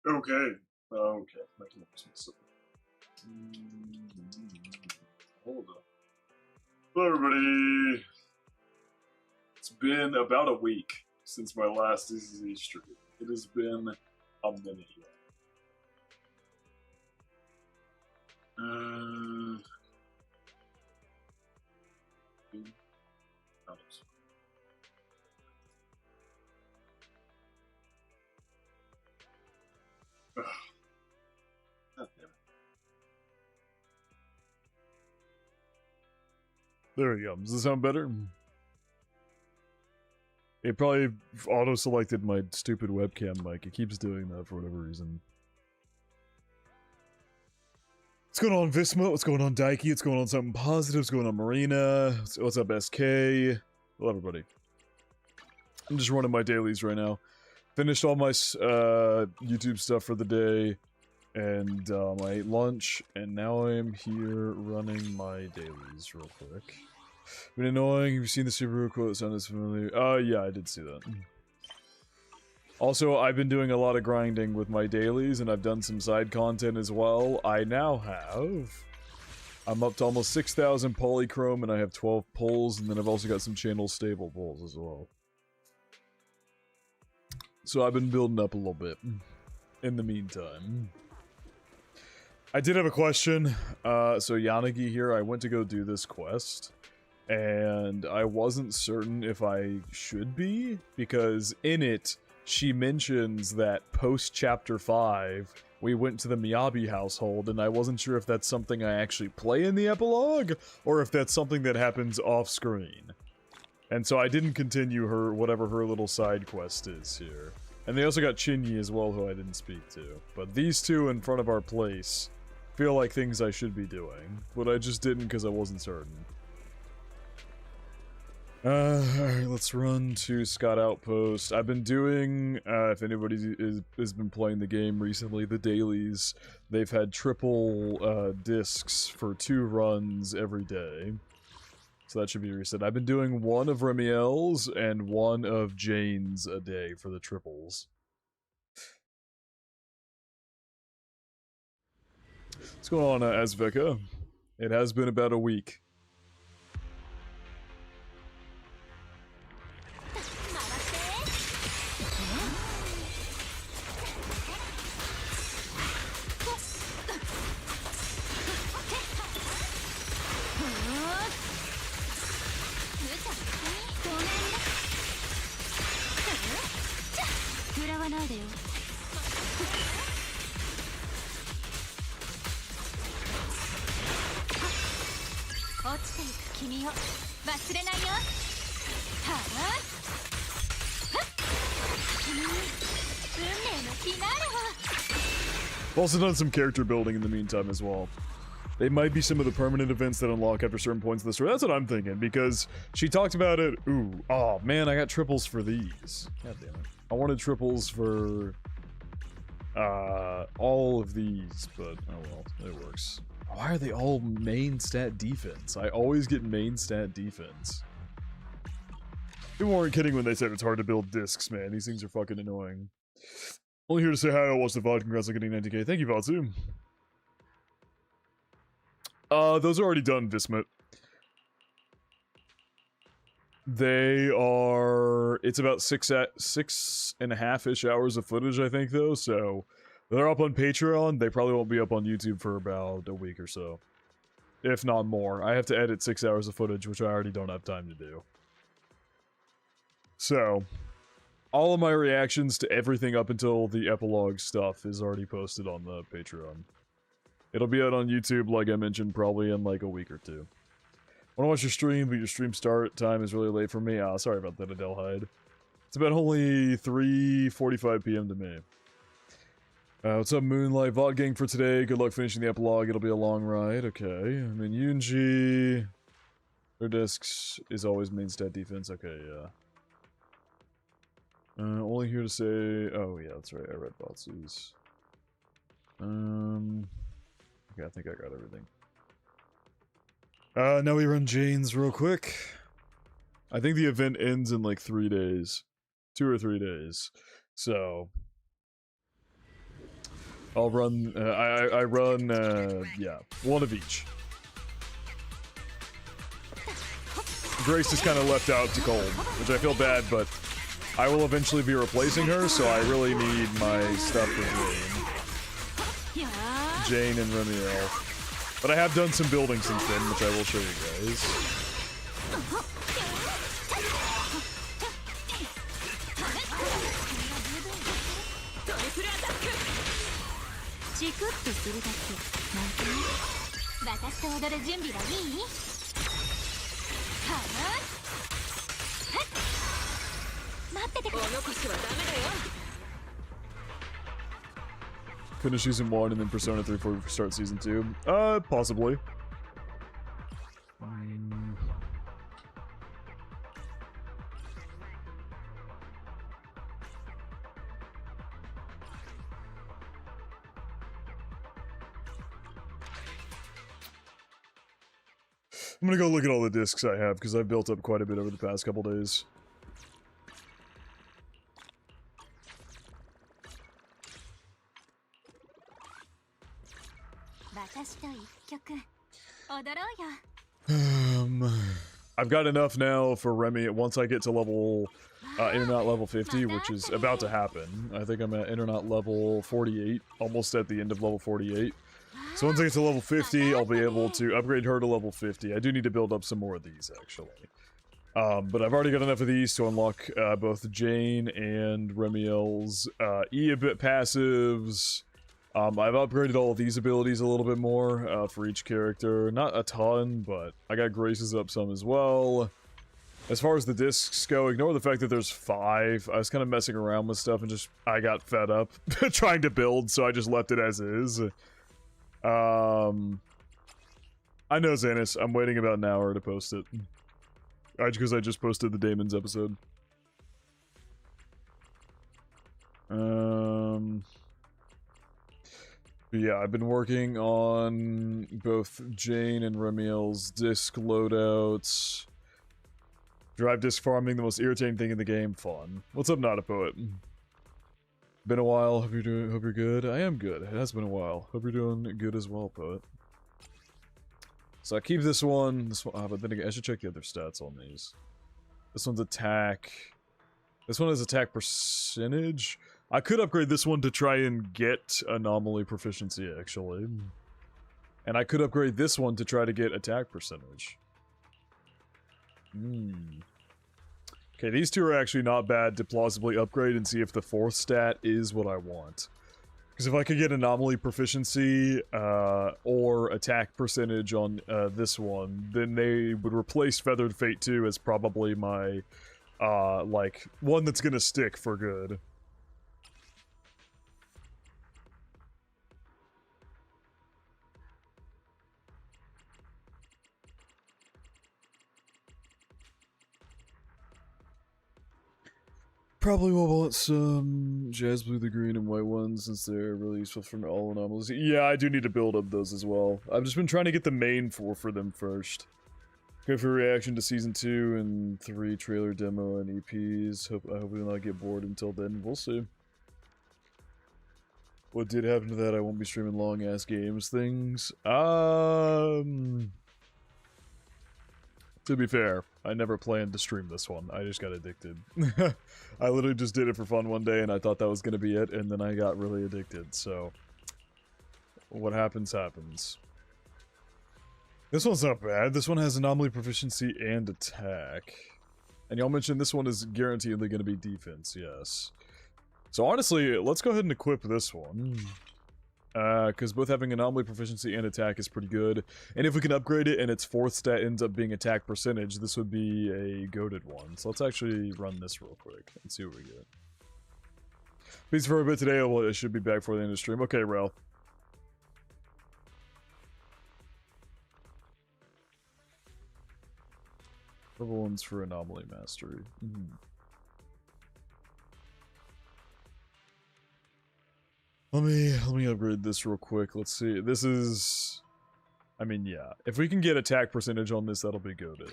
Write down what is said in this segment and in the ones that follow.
Okay. Okay. My camera's messed up. Hold on. Hello, everybody. It's been about a week since my last DCZ stream. It has been a minute. Uh, There we go. Does this sound better? It probably auto-selected my stupid webcam mic. It keeps doing that for whatever reason. What's going on, Visma? What's going on, Daiki? What's going on, Something Positive? What's going on, Marina? What's up, SK? Hello, everybody. I'm just running my dailies right now. Finished all my YouTube stuff for the day, and I ate lunch, and now I am here running my dailies real quick. Been annoying. Have you seen the Subaru quote that sounded familiar? Yeah, I did see that. Also, I've been doing a lot of grinding with my dailies, and I've done some side content as well. I now have... I'm up to almost 6,000 polychrome, and I have 12 pulls, and then I've also got some channel stable pulls as well. So I've been building up a little bit in the meantime. I did have a question. So Yanagi here, I went to go do this quest, and I wasn't certain if I should be, because in it, she mentions that post-Chapter 5, we went to the Miyabi household, and I wasn't sure if that's something I actually play in the epilogue, or if that's something that happens off-screen. And so I didn't continue her, whatever her little side quest is here. And they also got Chinyi as well, who I didn't speak to. But these two in front of our place feel like things I should be doing, but I just didn't because I wasn't certain. Alright, let's run to Scott Outpost. I've been doing, if anybody has been playing the game recently, the dailies. They've had triple discs for 2 runs every day. So that should be reset. I've been doing 1 of Remiel's and 1 of Jane's a day for the triples. What's going on, Azveka? It has been about a week. I've also done some character building in the meantime as well. They might be some of the permanent events that unlock after certain points in the story. That's what I'm thinking, because she talked about it. Ooh, oh man, I got triples for these. God damn it. I wanted triples for all of these, but oh well, it works. Why are they all main stat defense? I always get main stat defense. People weren't kidding when they said it's hard to build discs, man. These things are fucking annoying. Only here to say hi. I'll watch the VOD. Congrats on getting 90k. Thank you, Vatsu. Those are already done, Vismut. They are... It's about 6.5-ish hours of footage, I think, though, so... They're up on Patreon. They probably won't be up on YouTube for about a week or so. If not more. I have to edit 6 hours of footage, which I already don't have time to do. So... All of my reactions to everything up until the epilogue stuff is already posted on the Patreon. It'll be out on YouTube, like I mentioned, probably in like a week or 2. Wanna watch your stream, but your stream start time is really late for me. Ah, sorry about that, Adelheid. It's about only 3:45 p.m. to me. What's up, Moonlight? VOD gang for today. Good luck finishing the epilogue. It'll be a long ride. Okay. I mean, Yunji... Their discs is always main stat defense. Okay, yeah. Only here to say... Oh, yeah, that's right. I read Batsu's. Okay, I think I got everything. Now we run Jane's real quick. I think the event ends in like 3 days. 2 or 3 days. So... I'll run, I run, yeah, one of each. Grace is kind of left out to cold, which I feel bad, but I will eventually be replacing her, so I really need my stuff for Jane and Remiel. But I have done some building since then, which I will show you guys. Finish season 1 and then Persona 3 before we start season 2. Possibly. I'm gonna go look at all the discs I have, because I've built up quite a bit over the past couple days. I've got enough now for Remy. Once I get to level, Internet level 50, which is about to happen. I think I'm at Internet level 48, almost at the end of level 48. So once I get to level 50, I'll be able to upgrade her to level 50. I do need to build up some more of these, actually. But I've already got enough of these to unlock both Jane and Remiel's E-bit passives. I've upgraded all of these abilities a little bit more for each character. Not a ton, but I got Grace's up some as well. As far as the discs go, ignore the fact that there's 5. I was kind of messing around with stuff and I got fed up trying to build, so I just left it as is. I know, Xanis. I'm waiting about an hour to post it. Because I just posted the Damon's episode. Yeah, I've been working on both Jane and Remiel's disc loadouts. Drive disc farming, the most irritating thing in the game. Fun. What's up, Not a Poet? Been a while. Hope you're good. I am good. It has been a while. Hope you're doing good as well, Poet. So I keep this one. But then again, I should check the other stats on these. This one's attack. This one is attack percentage. I could upgrade this one to try and get anomaly proficiency, actually. And I could upgrade this one to try to get attack percentage. Okay, these two are actually not bad to plausibly upgrade and see if the 4th stat is what I want. Because if I could get anomaly proficiency or attack percentage on this one, then they would replace Feathered Fate 2 as probably my, like, one that's gonna stick for good. Probably will want some Jazz Blue, the green, and white ones since they're really useful for all anomalies. Yeah, I do need to build up those as well. I've just been trying to get the main 4 for them first. Go for reaction to Season 2 and 3 trailer demo and EPs. I hope we will not get bored until then. We'll see. What did happen to that? I won't be streaming long-ass games things. To be fair, I never planned to stream this one. I just got addicted. I literally just did it for fun one day and I thought that was going to be it, and then I got really addicted, so... What happens, happens. This one's not bad. This one has anomaly proficiency and attack. And y'all mentioned this one is guaranteedly going to be defense, yes. So honestly, let's go ahead and equip this one. Because both having anomaly proficiency and attack is pretty good. And if we can upgrade it and its 4th stat ends up being attack percentage, this would be a goated one. So let's actually run this real quick and see what we get. Peace for a bit today. Well, it should be back for the end of the stream. Okay, Rel. Level 1's for anomaly mastery. Let me upgrade this real quick. Let's see. This is... I mean, yeah. If we can get attack percentage on this, that'll be goated.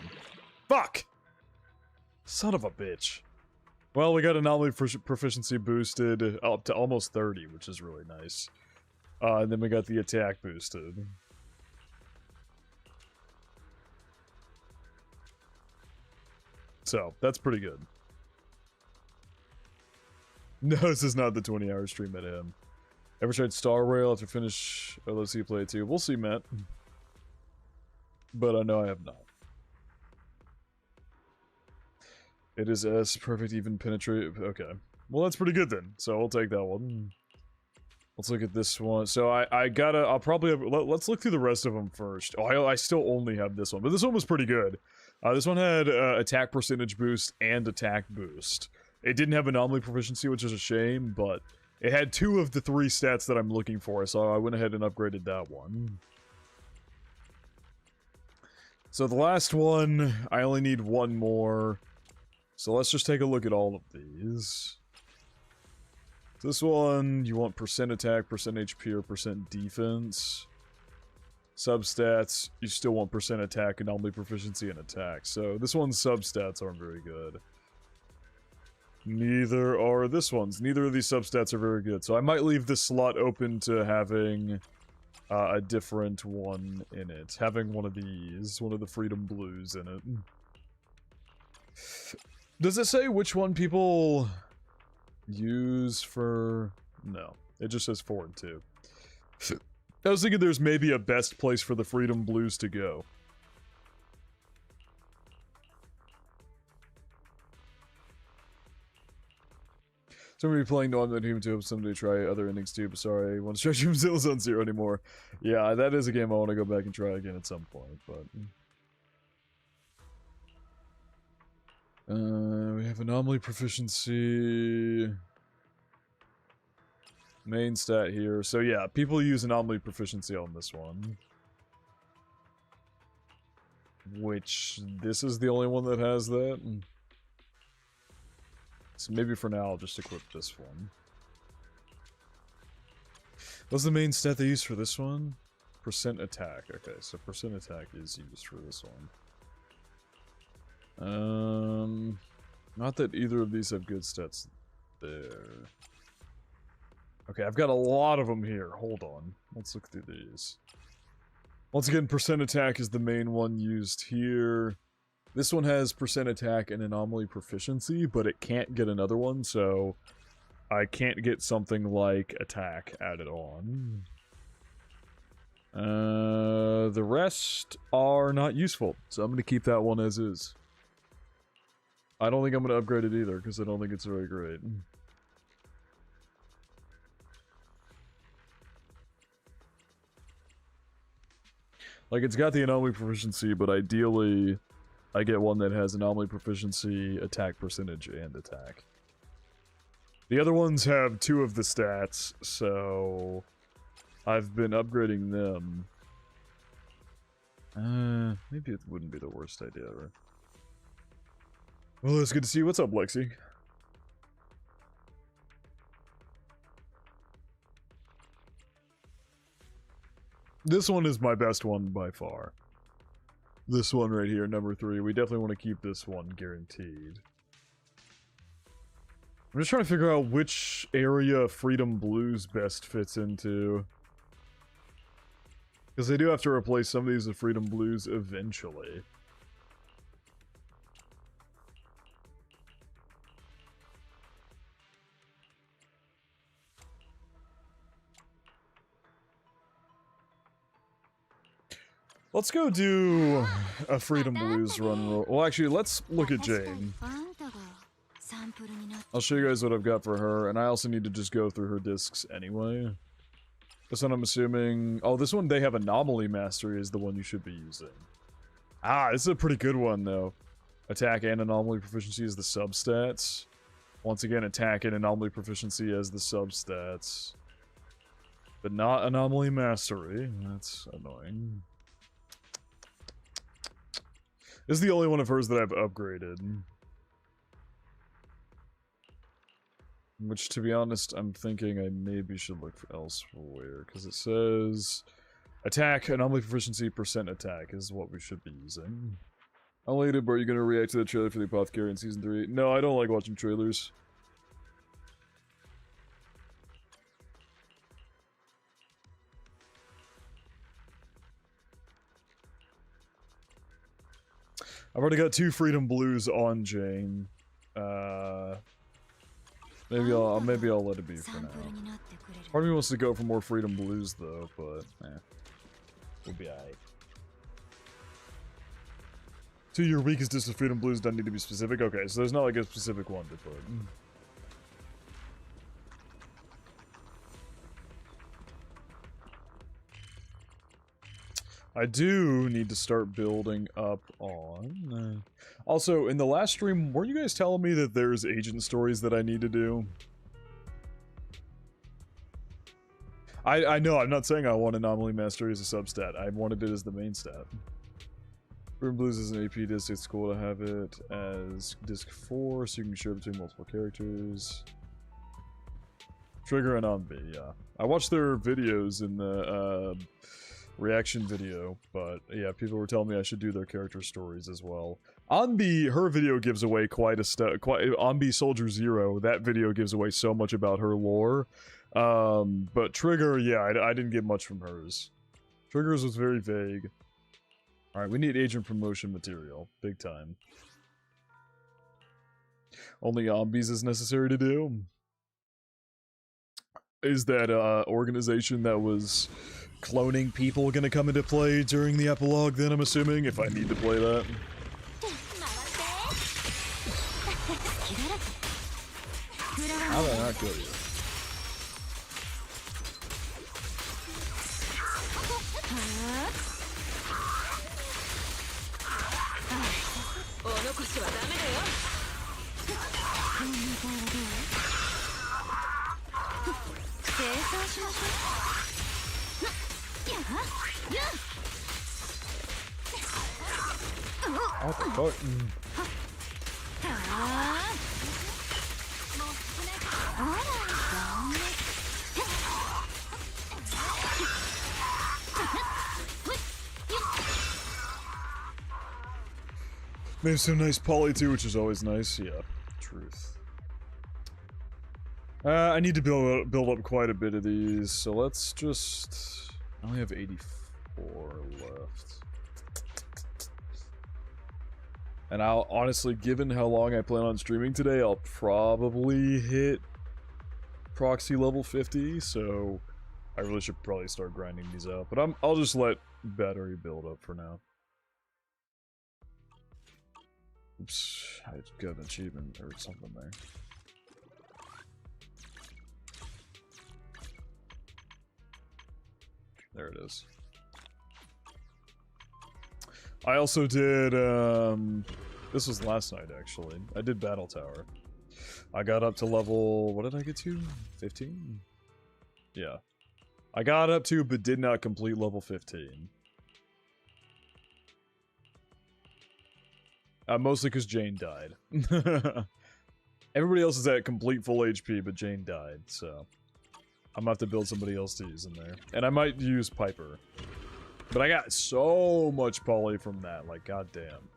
Fuck! Son of a bitch. Well, we got anomaly proficiency boosted up to almost 30, which is really nice. And then we got the attack boosted. So, that's pretty good. No, this is not the 20-hour stream at him. Ever tried Star Rail after finish LOC play too? We'll see, Matt. But I know I have not. It is S, perfect, even penetrate. Okay. Well, that's pretty good then. So I'll take that one. Let's look at this one. So I'll probably have, let's look through the rest of them first. Oh, I still only have this one, but this one was pretty good. This one had attack percentage boost and attack boost. It didn't have anomaly proficiency, which is a shame, but it had 2 of the 3 stats that I'm looking for, so I went ahead and upgraded that one. So the last one, I only need 1 more. So let's just take a look at all of these. This one, you want percent attack, percent HP, or percent defense. Substats, you still want percent attack, anomaly proficiency, and attack. So this one's substats aren't very good. Neither are this one's. Neither of these substats are very good. So I might leave this slot open to having a different one in it. Having one of these, one of the Freedom Blues in it. Does it say which one people use for... No. It just says 4 and 2. I was thinking there's maybe a best place for the Freedom Blues to go. So I'm going to be playing No I'm Not Human 2. Hope someday try other endings too, but sorry, I want to stretch Zill's on 0 anymore. Yeah, that is a game I want to go back and try again at some point, but... we have anomaly proficiency... Main stat here. So yeah, people use anomaly proficiency on this one. Which, this is the only one that has that. So maybe for now I'll just equip this one. What's the main stat they use for this one? Percent attack. Okay, so percent attack is used for this one. Not that either of these have good stats there. Okay, I've got a lot of them here. Hold on. Let's look through these. Once again, percent attack is the main one used here. This one has percent attack and anomaly proficiency, but it can't get another one, so I can't get something like attack added on. The rest are not useful, so I'm going to keep that one as is. I don't think I'm going to upgrade it either, because I don't think it's very great. Like, it's got the anomaly proficiency, but ideally, I get one that has anomaly proficiency, attack percentage, and attack. The other ones have 2 of the stats, so I've been upgrading them. Maybe it wouldn't be the worst idea ever. Well, it's good to see you. What's up, Lexi? This one is my best one by far. This one right here, number 3. We definitely want to keep this one guaranteed. I'm just trying to figure out which area Freedom Blues best fits into. Because they do have to replace some of these with Freedom Blues eventually. Let's go do a Freedom Blues run. Well, actually, let's look at Jane. I'll show you guys what I've got for her, and I also need to just go through her discs anyway. This one I'm assuming... Oh, this one they have Anomaly Mastery is the one you should be using. Ah, this is a pretty good one, though. Attack and Anomaly Proficiency is the substats. Once again, Attack and Anomaly Proficiency as the substats. But not Anomaly Mastery. That's annoying. This is the only one of hers that I've upgraded. Which, to be honest, I'm thinking I maybe should look for elsewhere, because it says... Attack, Anomaly Proficiency, percent attack is what we should be using. How late, but are you going to react to the trailer for the Apothecary in Season 3? No, I don't like watching trailers. I've already got 2 Freedom Blues on Jane. Maybe I'll let it be for now. Part of me wants to go for more Freedom Blues though, but we'll be alright. 2 your weakest disc of Freedom Blues doesn't need to be specific. Okay, so there's not like a specific one to put. I do need to start building up on... Also, in the last stream, weren't you guys telling me that there's agent stories that I need to do? I know, I'm not saying I want Anomaly Mastery as a substat. I wanted it as the main stat. Freedom Blues is an AP disc. It's cool to have it as disc 4, so you can share between multiple characters. Trigger and Onbi, yeah. I watched their videos in the reaction video, but yeah, people were telling me I should do their character stories as well. Onbi, her video gives away quite Onbi Soldier Zero, that video gives away so much about her lore. But Trigger, yeah, I didn't get much from hers. Trigger's was very vague. Alright, we need agent promotion material. Big time. Only Onbies is necessary to do. Is that organization that was cloning people gonna come into play during the epilogue then, I'm assuming, if I need to play that? How did I not kill you? What the fuck? They have some nice poly too, which is always nice. Yeah, truth. I need to build up quite a bit of these, so let's just... I only have 84 left. And I'll honestly, given how long I plan on streaming today, I'll probably hit proxy level 50, so I really should probably start grinding these out. But I'll just let battery build up for now. Oops, I got an achievement or something there. There it is. I also did, this was last night actually. I did Battle Tower. I got up to level, what did I get to? 15? Yeah. I got up to, but did not complete level 15. Mostly because Jane died. Everybody else is at complete full HP, but Jane died, so... I'm gonna have to build somebody else to use in there. And I might use Piper. But I got so much poly from that, like, goddamn.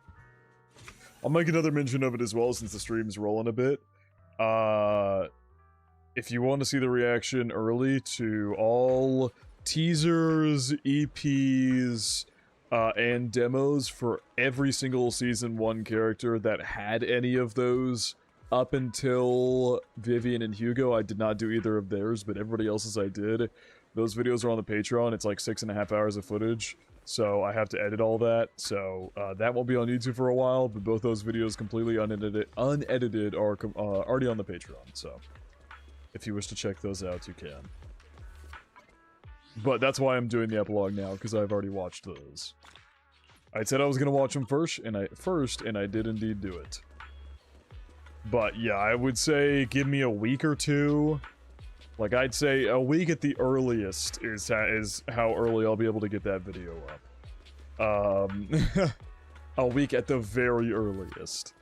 I'll make another mention of it as well, since the stream's rolling a bit. If you want to see the reaction early to all teasers, EPs, and demos for every single Season 1 character that had any of those up until Vivian and Hugo, I did not do either of theirs, but everybody else's I did. Those videos are on the Patreon. It's like 6.5 hours of footage, so I have to edit all that. So that won't be on YouTube for a while, but both those videos completely unedited are already on the Patreon. So if you wish to check those out, you can. But that's why I'm doing the epilogue now, because I've already watched those. I said I was gonna watch them first, and I did indeed do it. But yeah, I would say give me a week or two. Like, I'd say a week at the earliest is how early I'll be able to get that video up. A week at the very earliest.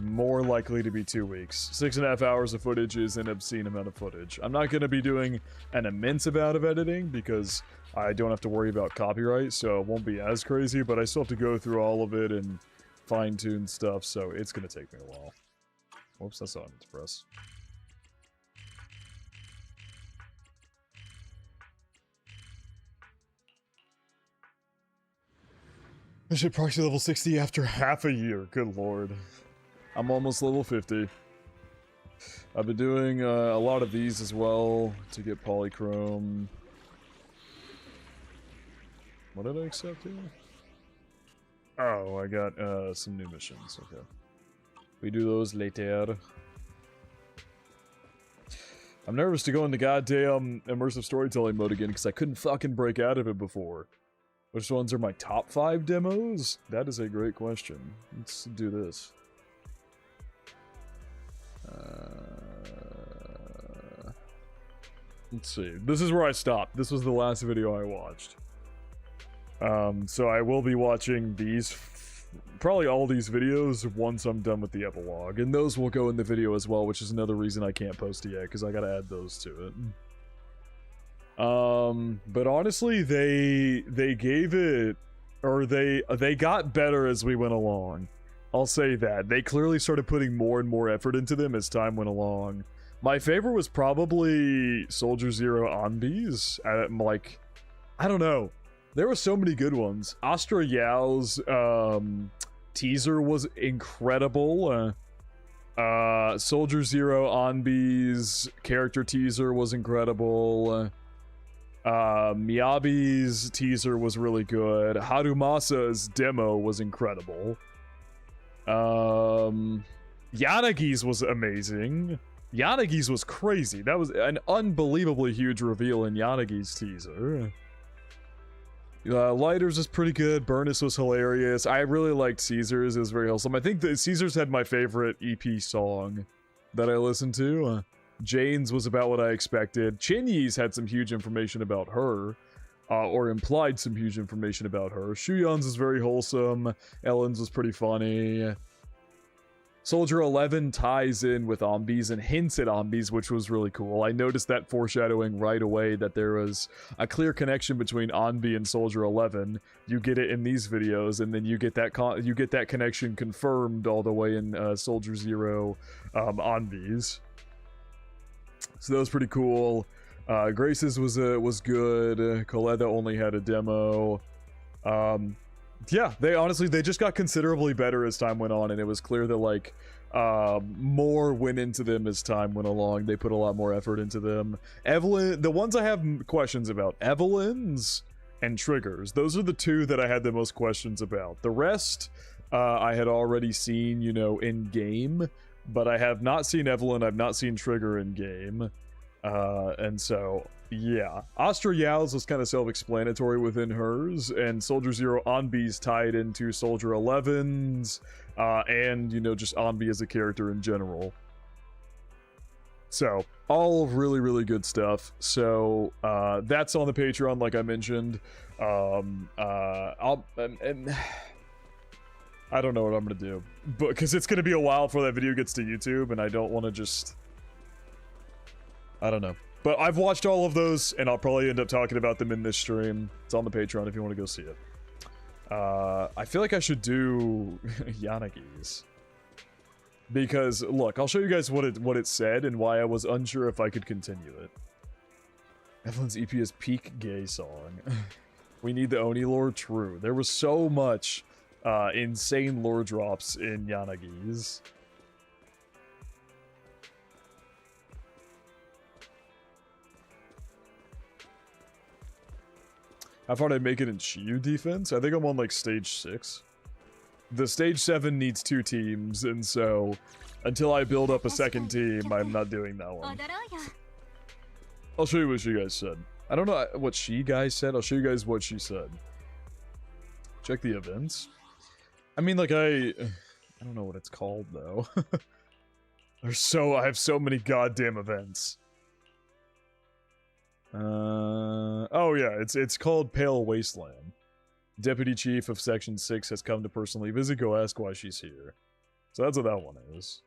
More likely to be 2 weeks. 6.5 hours of footage is an obscene amount of footage. I'm not going to be doing an immense amount of editing because I don't have to worry about copyright, so it won't be as crazy, but I still have to go through all of it and fine-tune stuff, so it's going to take me a while. Whoops, that's not to press. I should proxy level 60 after half a year. Good lord. I'm almost level 50. I've been doing a lot of these as well to get polychrome. What did I accept here? Oh, I got some new missions. Okay. We do those later. I'm nervous to go into goddamn immersive storytelling mode again because I couldn't fucking break out of it before. Which ones are my top 5 demos? That is a great question. Let's do this. Let's see. This is where I stopped. This was the last video I watched. So I will be watching these, probably all these videos once I'm done with the epilogue. And those will go in the video as well, which is another reason I can't post it yet, because I gotta add those to it. But honestly, they gave it, or they got better as we went along. I'll say that. They clearly started putting more and more effort into them as time went along. My favorite was probably Soldier Zero Onbees. Like, I don't know. There were so many good ones. Astra Yaos teaser was incredible. Soldier Zero Onbees character teaser was incredible. Miyabi's teaser was really good. Harumasa's demo was incredible. Yanagi's was amazing. Yanagi's was crazy. That was an unbelievably huge reveal in Yanagi's teaser. Lighters is pretty good. Burnus was hilarious. I really liked Caesar's. It was very wholesome. I think that Caesar's had my favorite EP song that I listened to. Jane's was about what I expected. Chinyi's had some huge information about her. Or implied some huge information about her. Shuyon's is very wholesome. Ellen's was pretty funny. Soldier 11 ties in with Onbees and hints at Onbees, which was really cool. I noticed that foreshadowing right away, that there was a clear connection between Onbee and Soldier 11. You get it in these videos, and then you get that connection confirmed all the way in Soldier Zero Onbees. So that was pretty cool. Grace's was good. Coletta only had a demo. Yeah, they just got considerably better as time went on, and it was clear that like more went into them as time went along. They put a lot more effort into them. Evelyn, the ones I have questions about, Evelyn's and Triggers, those are the two that I had the most questions about. The rest I had already seen, you know, in game, but I have not seen Evelyn. I've not seen Trigger in game. And so, yeah. Astra Yaos was kind of self-explanatory within hers, and Soldier Zero Onbees tied into Soldier 11's, and, you know, just Onbee as a character in general. So, all really, really good stuff. So, that's on the Patreon, like I mentioned. I don't know what I'm gonna do, but because it's gonna be a while before that video gets to YouTube, and I don't want to just... I don't know. But I've watched all of those, and I'll probably end up talking about them in this stream. It's on the Patreon if you want to go see it. I feel like I should do Yanagi's. Because, look, I'll show you guys what it said and why I was unsure if I could continue it. Evelyn's EP is peak gay song. We need the Oni lore? True. There was so much insane lore drops in Yanagi's. How far did I make it in Shiyu defense? I think I'm on like stage 6. The stage 7 needs 2 teams, and so until I build up a second team, I'm not doing that one. I'll show you what she guys said. I don't know what she guys said. I'll show you guys what she said. Check the events. I mean, like I don't know what it's called though. I have so many goddamn events. Oh yeah, it's called Pale Wasteland. Deputy Chief of Section 6 has come to personally visit. Go ask why she's here. So that's what that one is.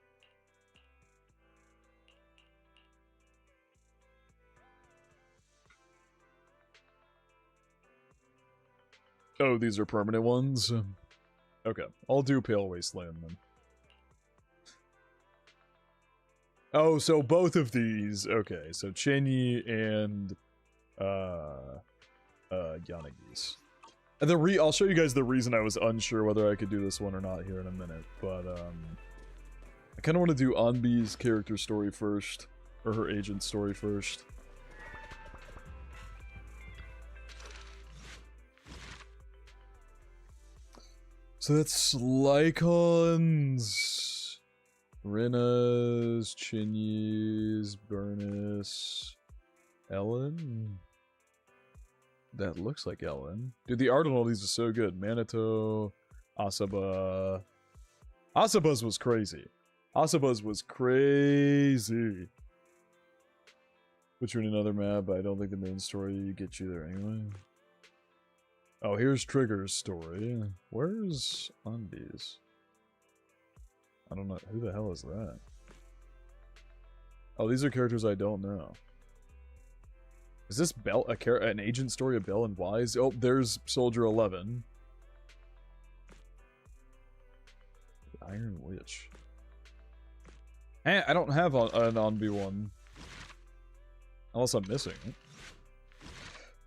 Oh, these are permanent ones? Okay, I'll do Pale Wasteland then. Oh, so both of these. Okay, so Chinyi and Yanagi's. I'll show you guys the reason I was unsure whether I could do this one or not here in a minute, but I kind of want to do Anbi's character story first, or her agent story first. So that's Lycons, Rena's, Chinyi's, Burnus, Ellen. That looks like Ellen. Dude, the art on all these is so good. Manito, Asaba. Asaba's was crazy. Asaba's was crazy. Put you in another map, but I don't think the main story gets you there anyway. Oh, here's Trigger's story. Where's Anbi's? I don't know. Who the hell is that? Oh, these are characters I don't know. Is this Bell an agent story of Bell and Wise? Oh, there's Soldier 11. The Iron Witch. Hey, I don't have an Anbi one. Unless I'm missing it.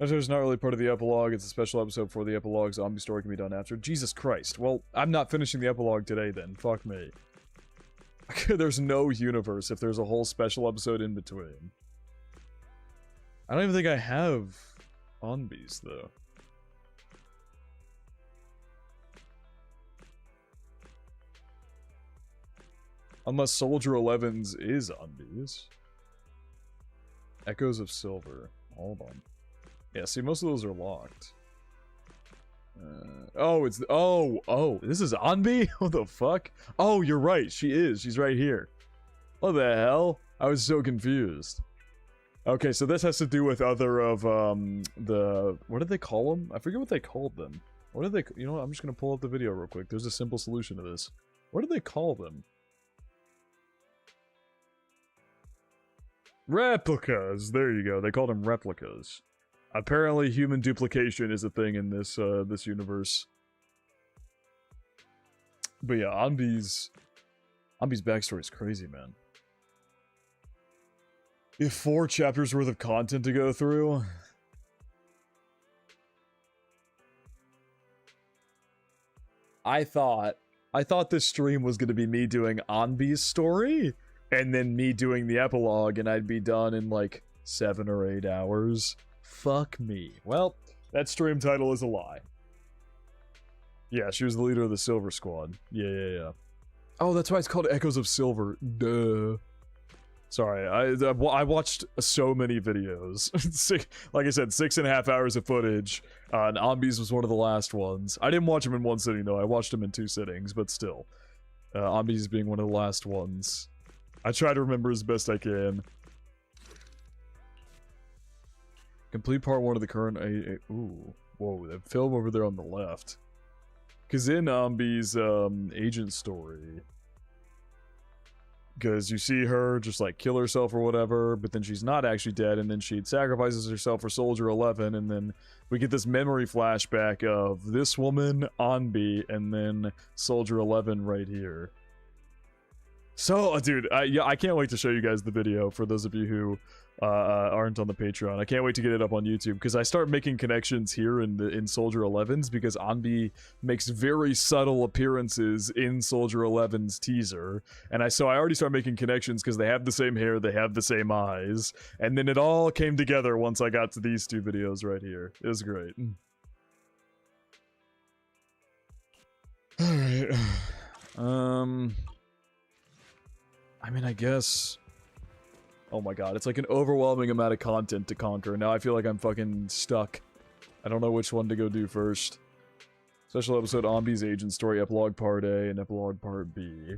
It's not really part of the epilogue. It's a special episode for the epilogue. Zombie story can be done after. Jesus Christ. Well, I'm not finishing the epilogue today then. Fuck me. There's no universe if there's a whole special episode in between. I don't even think I have Anbi's, though. Unless Soldier 11's is Anbi's. Echoes of Silver. Hold on. Yeah, see, most of those are locked. Oh, it's... Oh, this is Anbi? What the fuck? Oh, you're right. She is. She's right here. What the hell? I was so confused. Okay, so this has to do with other of, the... What did they call them? I forget what they called them. What did they... You know what? I'm just gonna pull up the video real quick. There's a simple solution to this. What did they call them? Replicas! There you go. They called them replicas. Apparently, human duplication is a thing in this, this universe. But yeah, Anbi's backstory is crazy, man. You have 4 chapters worth of content to go through. I thought this stream was going to be me doing Anbi's story, and then me doing the epilogue, and I'd be done in like 7 or 8 hours. Fuck me. Well, that stream title is a lie. Yeah, she was the leader of the Silver Squad. Yeah. Oh, that's why it's called Echoes of Silver. Duh. Sorry, I watched so many videos. Like I said, 6.5 hours of footage, and Anbi's was one of the last ones. I didn't watch them in one sitting, though. I watched them in 2 sittings, but still. Anbi's being one of the last ones. I try to remember as best I can. Complete part 1 of the current... Ooh. Whoa, that film over there on the left. Because in Anbi's agent story... Because you see her just like kill herself or whatever, but then she's not actually dead, and then she sacrifices herself for Soldier 11, and then we get this memory flashback of this woman, Anbi, and then Soldier 11 right here. So, dude, I can't wait to show you guys the video for those of you who aren't on the Patreon. I can't wait to get it up on YouTube, because I start making connections here in Soldier 11's, because Anbi makes very subtle appearances in Soldier 11's teaser, and so I already start making connections because they have the same hair, they have the same eyes, and then it all came together once I got to these 2 videos right here. It was great. Alright. I mean, I guess... Oh my god, it's like an overwhelming amount of content to conquer. Now I feel like I'm fucking stuck. I don't know which one to go do first. Special episode Anbi's agent story, epilogue part A and epilogue part B.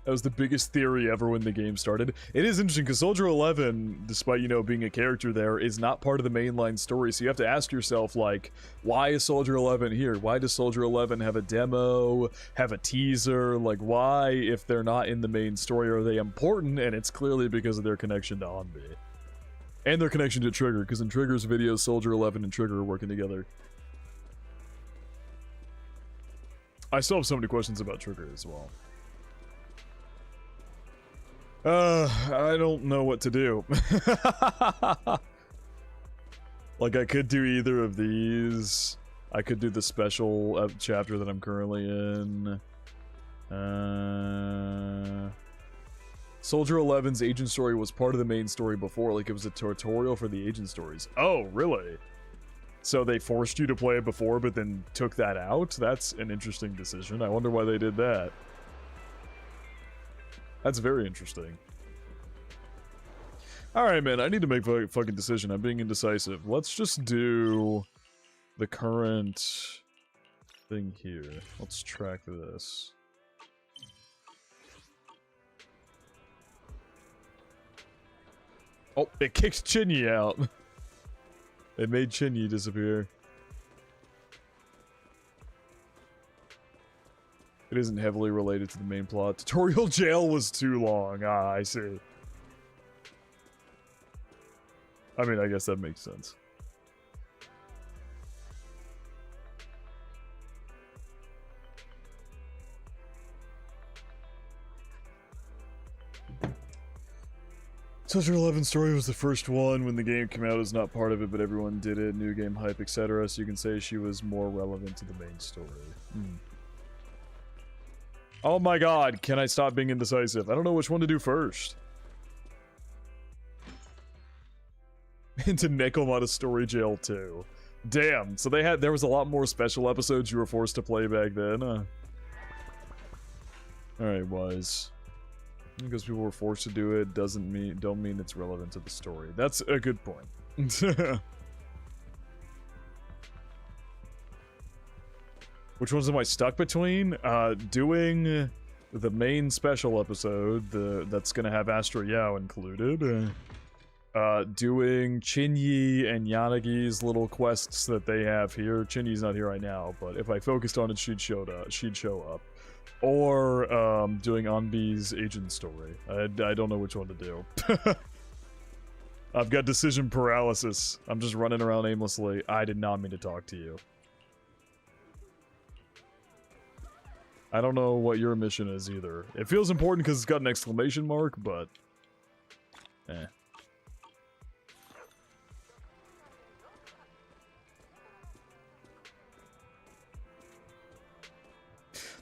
That was the biggest theory ever when the game started. It is interesting because Soldier 11, despite, you know, being a character there, is not part of the mainline story. So you have to ask yourself, like, why is Soldier 11 here? Why does Soldier 11 have a demo, have a teaser? Like, why, if they're not in the main story, are they important? And it's clearly because of their connection to Anbi. And their connection to Trigger, because in Trigger's videos, Soldier 11 and Trigger are working together. I still have so many questions about Trigger as well. I don't know what to do. Like, I could do either of these. I could do the special chapter that I'm currently in. Soldier 11's agent story was part of the main story before, like it was a tutorial for the agent stories. Oh, really? So they forced you to play it before, but then took that out? That's an interesting decision. I wonder why they did that. That's very interesting. Alright, man, I need to make a fucking decision. I'm being indecisive. Let's just do the current thing here. Let's track this. Oh, it kicked Chinyi out. It made Chinyi disappear. It isn't heavily related to the main plot. Tutorial jail was too long. Ah, I see. I mean, I guess that makes sense. Soldier 11 story was the first one when the game came out. It was not part of it, but everyone did it. New game hype, etc. So you can say she was more relevant to the main story. Oh my god, can I stop being indecisive? I don't know which one to do first. Into Nekomata Story Jail 2. Damn, so there was a lot more special episodes you were forced to play back then. Alright, Wise. Because people were forced to do it don't mean it's relevant to the story. That's a good point. Which ones am I stuck between? Doing the main special episode, that's gonna have Astra Yao included. Doing Chinyi and Yanagi's little quests that they have here. Chinyi's not here right now, but if I focused on it, she'd show up. Or doing Anbi's agent story. I don't know which one to do. I've got decision paralysis. I'm just running around aimlessly. I did not mean to talk to you. I don't know what your mission is either. It feels important because it's got an exclamation mark, but... eh.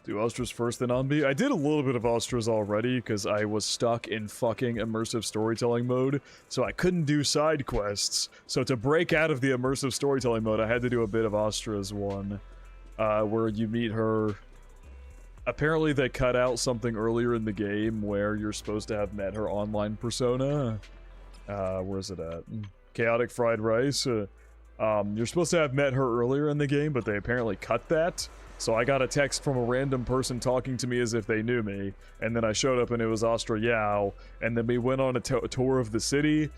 Do Astra's first, then Anbi? I did a little bit of Astra's already, because I was stuck in fucking immersive storytelling mode, so I couldn't do side quests. So to break out of the immersive storytelling mode, I had to do a bit of Astra's one, where you meet her. Apparently they cut out something earlier in the game where you're supposed to have met her online persona. Where's it at? Chaotic Fried Rice. You're supposed to have met her earlier in the game, but they apparently cut that. So I got a text from a random person talking to me as if they knew me, and then I showed up and it was Astra Yao, and then we went on a tour of the city.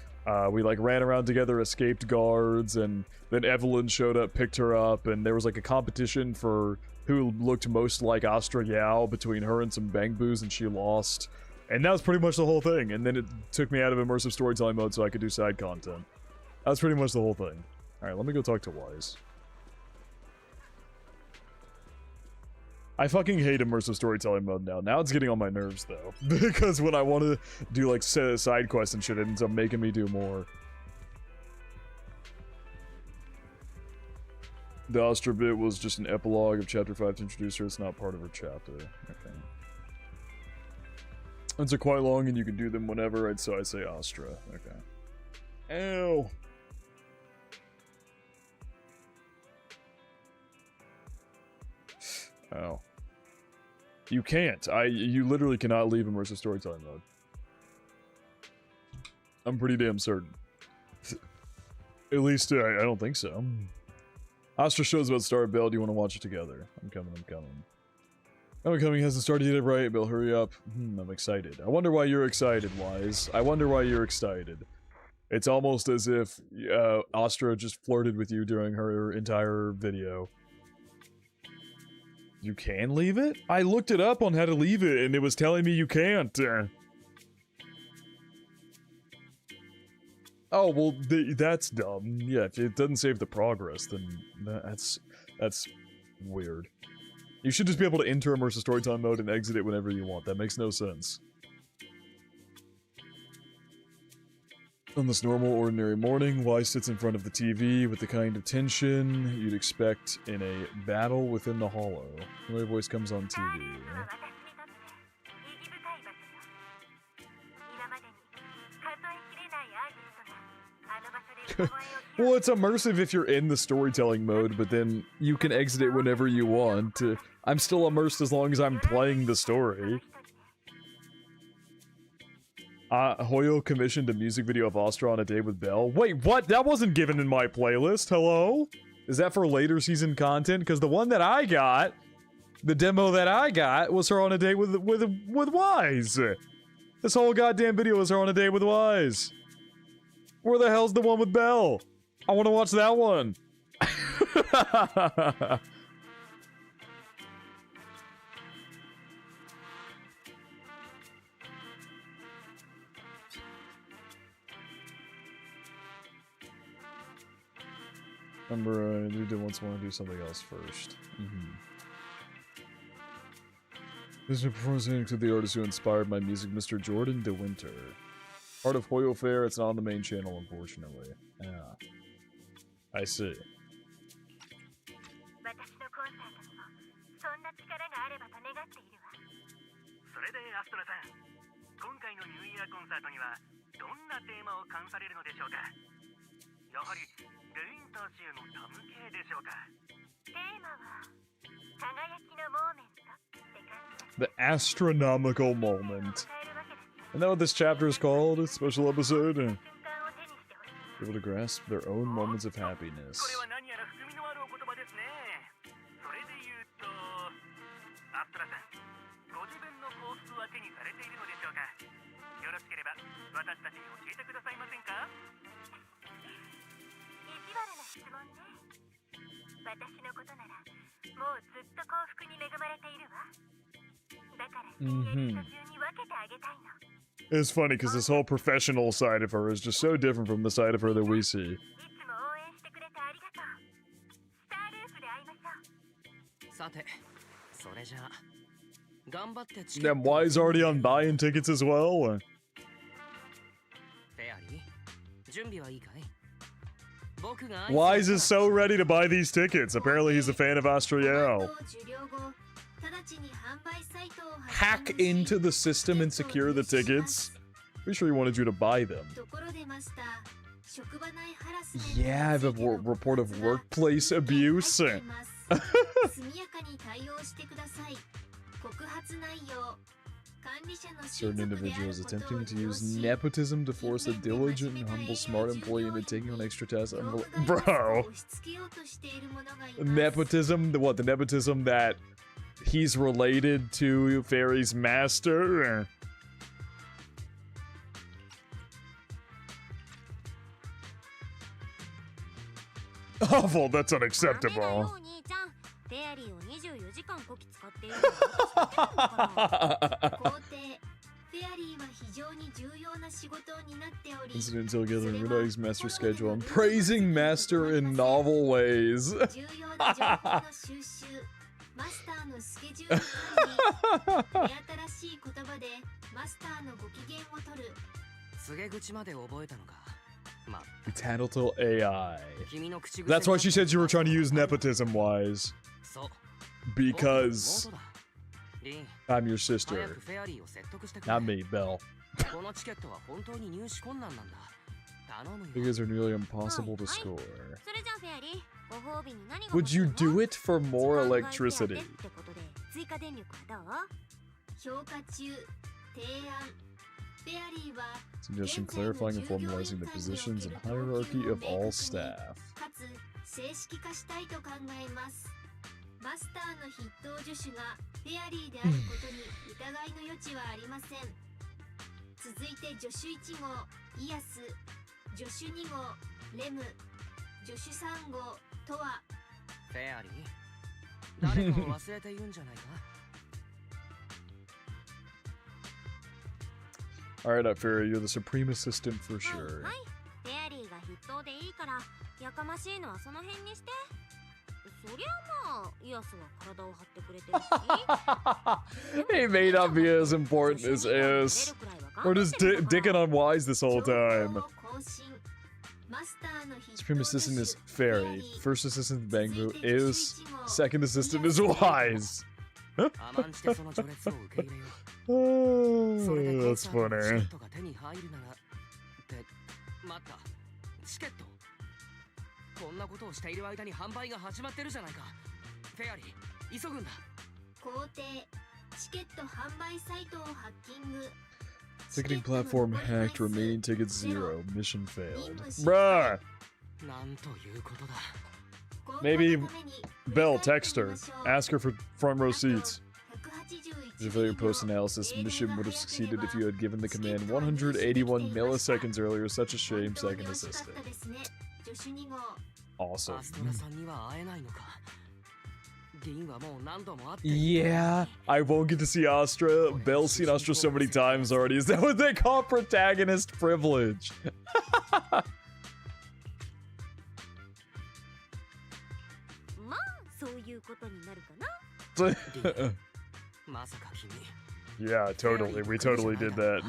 We like ran around together, escaped guards, and then Evelyn showed up, picked her up, and there was like a competition for who looked most like Astra Yao between her and some Bangboos, and she lost. And that was pretty much the whole thing, and then it took me out of immersive storytelling mode so I could do side content. That's pretty much the whole thing. Alright, let me go talk to Wise. I fucking hate immersive storytelling mode now. Now it's getting on my nerves, though. Because when I want to do, like, side quests and shit, it ends up making me do more. The Astra bit was just an epilogue of Chapter 5 to introduce her. It's not part of her chapter. Okay. It's quite long, and you can do them whenever, so I say Astra. Okay. Ew. Oh. You can't. You literally cannot leave immersive storytelling mode. I'm pretty damn certain. At least, I don't think so. Astra shows about Star Bell. Do you want to watch it together? I'm coming. Homecoming hasn't started yet, right? Bill, hurry up. I'm excited. I wonder why you're excited, Wise. I wonder why you're excited. It's almost as if Astra just flirted with you during her entire video. You can leave it? I looked it up on how to leave it, and it was telling me you can't. Oh, well, that's dumb. Yeah, if it doesn't save the progress, then that's weird. You should just be able to enter immersive storytelling mode and exit it whenever you want. That makes no sense. On this normal, ordinary morning, Wise sits in front of the TV with the kind of tension you'd expect in a battle within the hollow. Familiar voice comes on TV. Well, it's immersive if you're in the storytelling mode, but then you can exit it whenever you want. I'm still immersed as long as I'm playing the story. Hoyo commissioned a music video of Astra on a Date with Belle. Wait, what? That wasn't given in my playlist. Hello? Is that for later season content? Because the one that I got, the demo that I got, was her on a date with Wise. This whole goddamn video was her on a date with Wise. Where the hell's the one with Belle? I want to watch that one. Remember, I did once want to do something else first. This is a performance to the artist who inspired my music, Mr. Jordan De Winter. Part of Hoyo Fair, it's not on the main channel, unfortunately. Yeah. I see. The astronomical moment. Isn't that what this chapter is called? A special episode? Able to grasp their own moments of happiness. It's funny because this whole professional side of her is just so different from the side of her that we see. Damn, Wise already on buying tickets as well? Wise is so ready to buy these tickets. Apparently he's a fan of Astra Yaos. Hack into the system and secure the tickets. Pretty sure he wanted you to buy them. Yeah, I have a report of workplace abuse. Certain individuals attempting to use nepotism to force a diligent and humble smart employee into taking on extra tasks. Bro! Nepotism? What, the nepotism that he's related to Fairy's master? Awful, that's unacceptable. Incident until together and realize master schedule. I'm praising master in novel ways. Tattletale AI. That's why she said you were trying to use nepotism wise. Because I'm your sister. Not me, Belle. Figures are nearly impossible to score. Would you do it for more electricity? Suggestion clarifying and formalizing the positions and hierarchy of all staff. Alright, Fairy, you're the supreme assistant for sure. He may not be as important as Is. Or just dicking on Wise this whole time. Supreme assistant is Fairy. First assistant is Bangbu. Is second assistant is Wise. Oh, that's funny. こんなことをしている間に販売が始まってるじゃないか。フェアリー、急ぐんだ。皇帝、チケット販売サイトをハッキング。Ticketing platform hacked, remaining tickets 0. Mission failed. Bruh! なんということだ。 Maybe Belle, text her. Ask her for front row seats. The failure post analysis mission would have succeeded if you had given the command 181 milliseconds earlier. Such a shame, second assistant. Awesome. Yeah, I won't get to see Astra. Belle's seen Astra so many times already. Is that what they call protagonist privilege? Yeah, totally. We totally did that.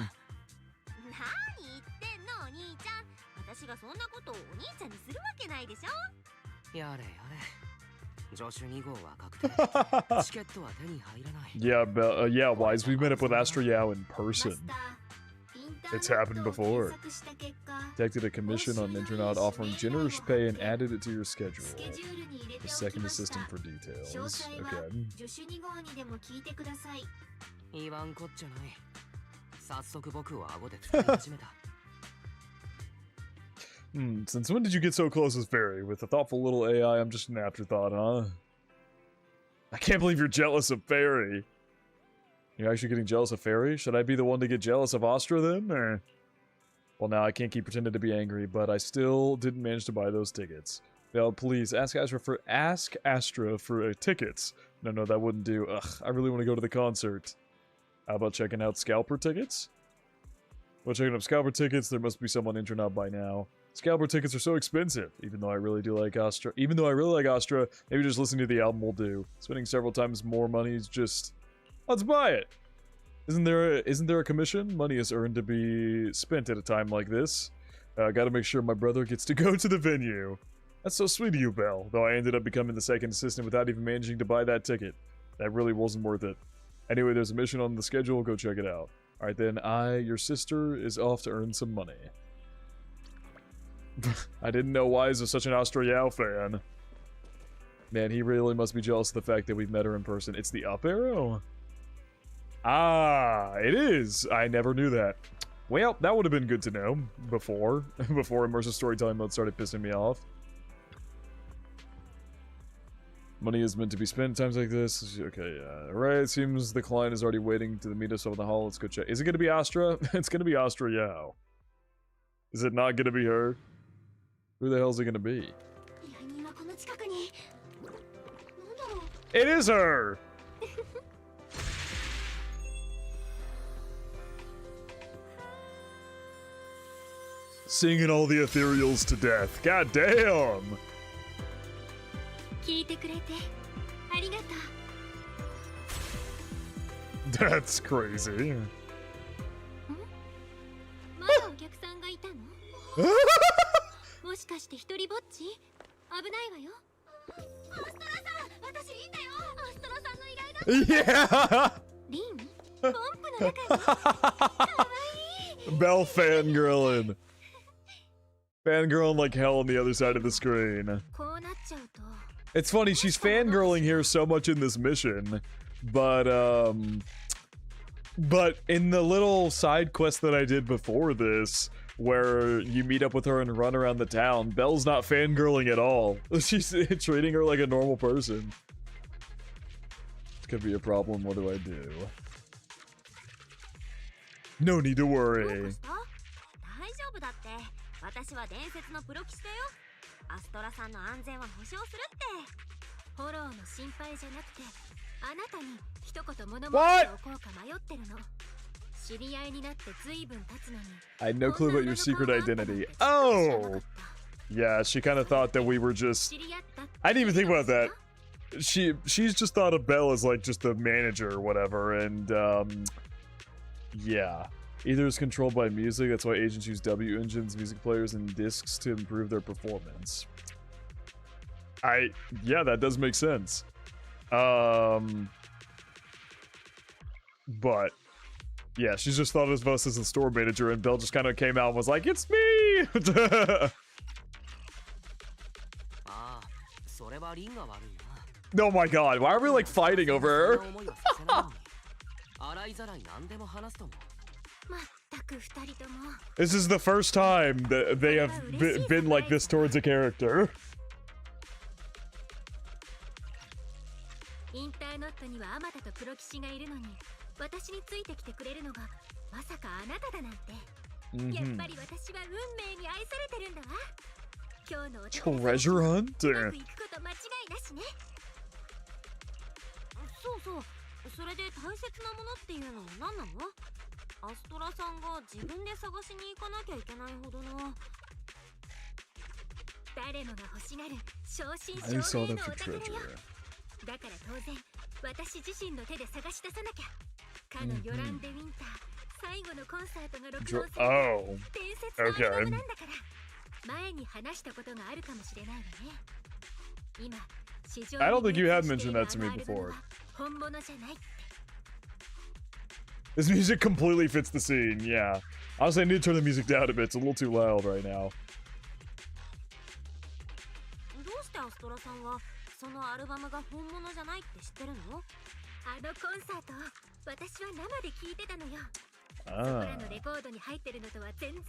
Yeah, yeah, Wise, we met up with Astra Yao in person. It's happened before. Detected a commission on Internet offering generous pay and added it to your schedule. The second assistant for details. Okay. Since when did you get so close as Fairy? With a thoughtful little AI, I'm just an afterthought, huh? I can't believe you're jealous of Fairy. You're actually getting jealous of Fairy? Should I be the one to get jealous of Astra then? Or... Well, now I can't keep pretending to be angry, but I still didn't manage to buy those tickets. Now, please, ask Astra for tickets. No, that wouldn't do. Ugh, I really want to go to the concert. How about checking out Scalper tickets? Well, checking out Scalper tickets, there must be someone internet by now. Scalper tickets are so expensive, even though I really like Astra, maybe just listening to the album will do. Spending several times more money is just... Let's buy it! Isn't there a commission? Money is earned to be spent at a time like this. Gotta make sure my brother gets to go to the venue. That's so sweet of you, Belle, though I ended up becoming the second assistant without even managing to buy that ticket. That really wasn't worth it. Anyway, there's a mission on the schedule, go check it out. Alright then, your sister, is off to earn some money. I didn't know Wise was such an Astra Yao fan. Man, he really must be jealous of the fact that we've met her in person. It's the up arrow? Ah, it is. I never knew that. Well, that would have been good to know before immersive storytelling mode started pissing me off. Money is meant to be spent at times like this. Okay, yeah. Right, it seems the client is already waiting to meet us over the hall. Let's go check. Is it going to be Astra? It's going to be Astra Yao. Is it not going to be her? Who the hell is it going to be? It is her! Singing all the ethereals to death. God damn! That's crazy. Yeah! Belle fangirling. Fangirling like hell on the other side of the screen. It's funny, she's fangirling here so much in this mission, but in the little side quest that I did before this, where you meet up with her and run around the town, Belle's not fangirling at all. She's treating her like a normal person. This could be a problem, what do I do? No need to worry. What? I had no clue about your secret identity. Oh! Yeah, she kind of thought that we were just... I didn't even think about that. She's just thought of Belle as like just the manager or whatever, and yeah. Either is controlled by music, that's why agents use W engines, music players, and discs to improve their performance. Yeah, that does make sense. But yeah, she's just thought of us as the store manager, and Belle just kind of came out and was like, "It's me." Oh my god, why are we like fighting over her? This is the first time that they have been like this towards a character. インターノットにはアマタと黒騎士がいるのに、私についてきてくれるのがまさかあなただなんて。やっぱり私は運命に愛されてるんだわ。今日のおTreasure hunter. うまくいくこと間違いなしね。そうそう。それで大切なものっていうのは何なの？アストラさんが自分で探しに行かなきゃいけないほどの。誰もが欲しがる正真正銘のお宝よ。だから当然私自身の手で探し出さなきゃ。かのヨラン・デ・ウィンター最後のコンサートが録音された伝説のアルバムなんだから。前に話したことがあるかもしれないわね。今市場に I don't think you have mentioned that to me before. 本物じゃないって。 This music completely fits the scene, yeah. Honestly, I need to turn the music down a bit. It's a little too loud right now. どうしてアストラさんはそのアルバムが本物じゃないって知ってるの？あのコンサート、私は生で聴いてたのよ。そこらのレコードに入ってるのとは全然違っ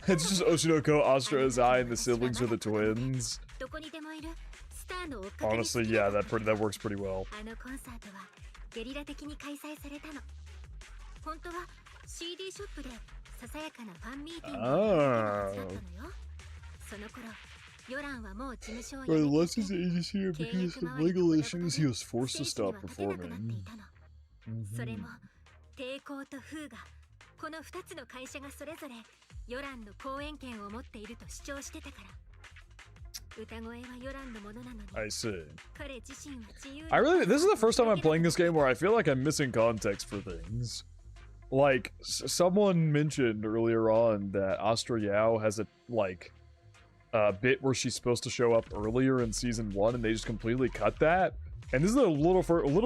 た。 It's just Oshinoko, Astra, Azai, and the siblings are the twins. どこにでもいるスターの追っかけ。 Honestly, yeah, that works pretty well. あのコンサートはゲリラ的に開催されたの。本当は CD ショップでささやかなファンミーティングがあったのよ。その頃 For the lessons agency here, because of legal issues, he was forced to stop performing. それも抵抗とフーがこの2つの会社がそれぞれヨランの公演権を持っていると主張してたから。歌声はヨランのものなのに。 I see. 彼自身は自由に。 This is the first time I'm playing this game where I feel like I'm missing context for things. Like, someone mentioned earlier on that Astra Yao has a, like, bit where she's supposed to show up earlier in season 1 and they just completely cut that. And this is a little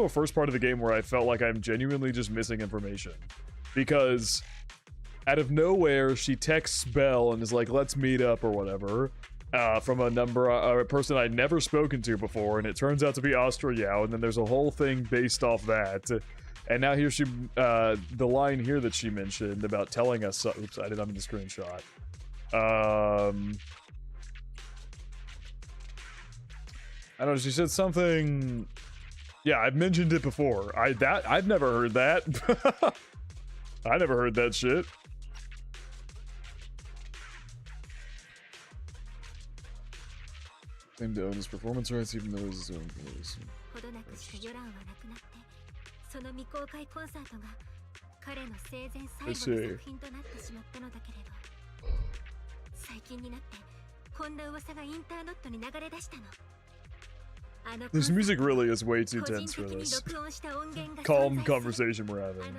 first part of the game where I felt like I'm genuinely just missing information. Because out of nowhere, she texts Belle and is like, let's meet up or whatever. From a person I'd never spoken to before, and it turns out to be Astra Yao, and then there's a whole thing based off that. And now here she, the line here that she mentioned about telling us, oops, I didn't have the screenshot. I don't know, she said something, yeah, I've mentioned it before. I've never heard that. I never heard that shit. Claim to own his performance rights even though he's his own voice. その未公開コンサートが彼の生前最後の作品となってしまったのだけれど、最近になってこんな噂がインターネットに流れ出したの。This music really is way too tense for this calm conversation we're having.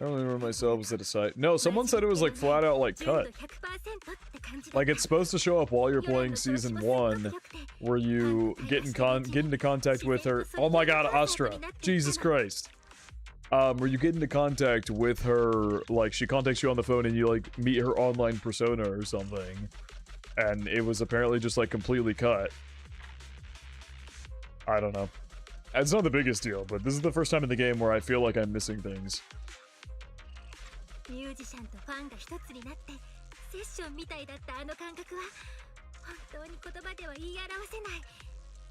I don't remember myself, was it a site? No, someone said it was like flat out like cut. Like it's supposed to show up while you're playing season 1, where you get into contact with her. Oh my god, Astra! Jesus Christ! Where you get into contact with her, like she contacts you on the phone and you like meet her online persona or something, and it was apparently just like completely cut. I don't know. It's not the biggest deal, but this is the first time in the game where I feel like I'm missing things.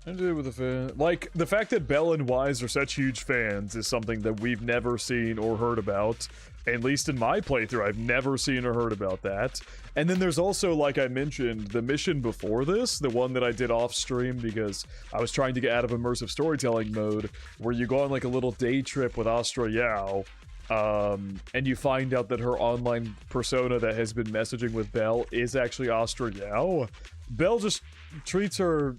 And with the fan, like the fact that Belle and Wise are such huge fans is something that we've never seen or heard about. At least in my playthrough, I've never seen or heard about that. And then there's also, like I mentioned, the mission before this, the one that I did off stream because I was trying to get out of immersive storytelling mode, where you go on like a little day trip with Astra Yao, and you find out that her online persona that has been messaging with Belle is actually Astra Yao. Belle just treats her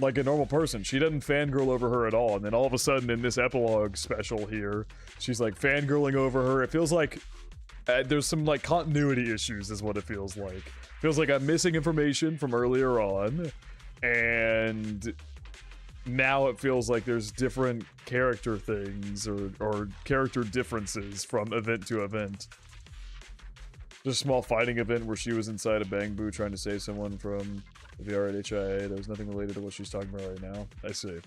like a normal person. She doesn't fangirl over her at all, and then all of a sudden in this epilogue special here, she's like fangirling over her. It feels like There's some like continuity issues is what it feels like. Feels like I'm missing information from earlier on, and now it feels like there's different character things or character differences from event to event. Just a small fighting event where she was inside a bang boo trying to save someone from the VR at HIA. There was nothing related to what she's talking about right now. I see.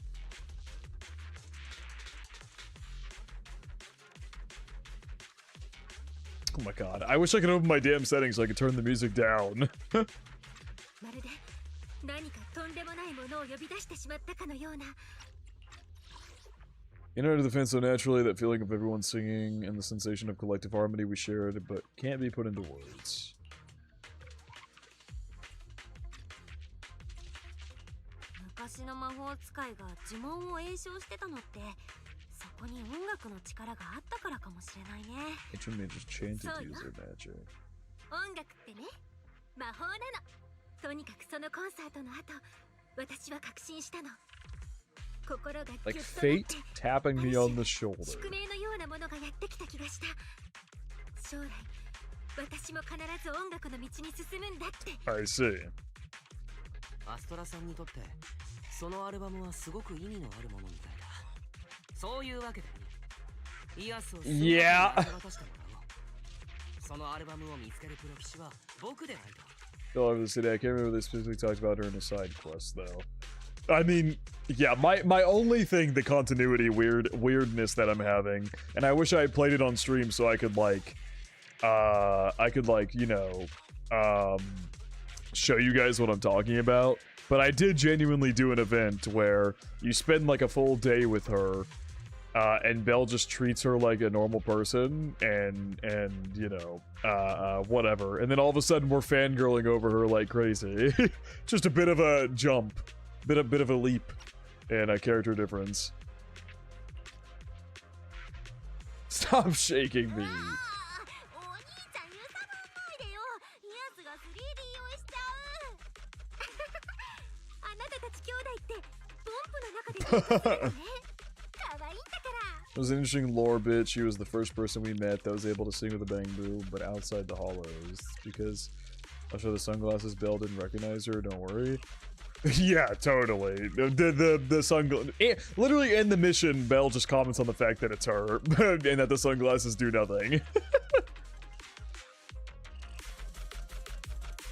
Oh my god. I wish I could open my damn settings so I could turn the music down. In order to defend so naturally, that feeling of everyone singing and the sensation of collective harmony we shared, but can't be put into words. It may just chanted user magic. Like fate tapping me on the shoulder. I see. Astra さんにとってそのアルバムはすごく意味のあるものみたいだ。そういうわけで、イアスを渡したもの。そのアルバムを見つけるプロ棋士は僕でないと。All over the city. I can't remember what they specifically talked about her in a side quest, though. I mean, yeah, my only thing, the continuity weirdness that I'm having, and I wish I had played it on stream so I could like, you know, show you guys what I'm talking about. But I did genuinely do an event where you spend like a full day with her, and Belle just treats her like a normal person, and you know, whatever. And then all of a sudden we're fangirling over her like crazy. Just a bit of a jump. Bit of a leap and a character difference. Stop shaking me. It was an interesting lore bit. She was the first person we met that was able to sing with a bang boo, but outside the hollows. Because I'll show the sunglasses. Belle didn't recognize her. Don't worry. Yeah, totally. The sunglasses. Literally in the mission, Belle just comments on the fact that it's her and that the sunglasses do nothing.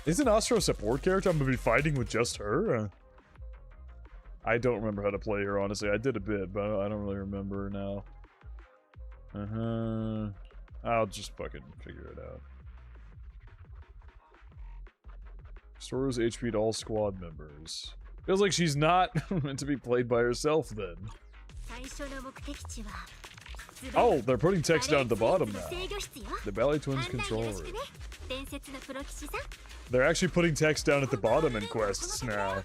Isn't Astra a support character? I'm gonna be fighting with just her. I don't remember how to play her, honestly. I did a bit, but I don't really remember now. I'll just fucking figure it out. Restores HP to all squad members. Feels like she's not meant to be played by herself then. Oh, they're putting text down at the bottom now. The Ballet Twins controller. They're actually putting text down at the bottom in quests now.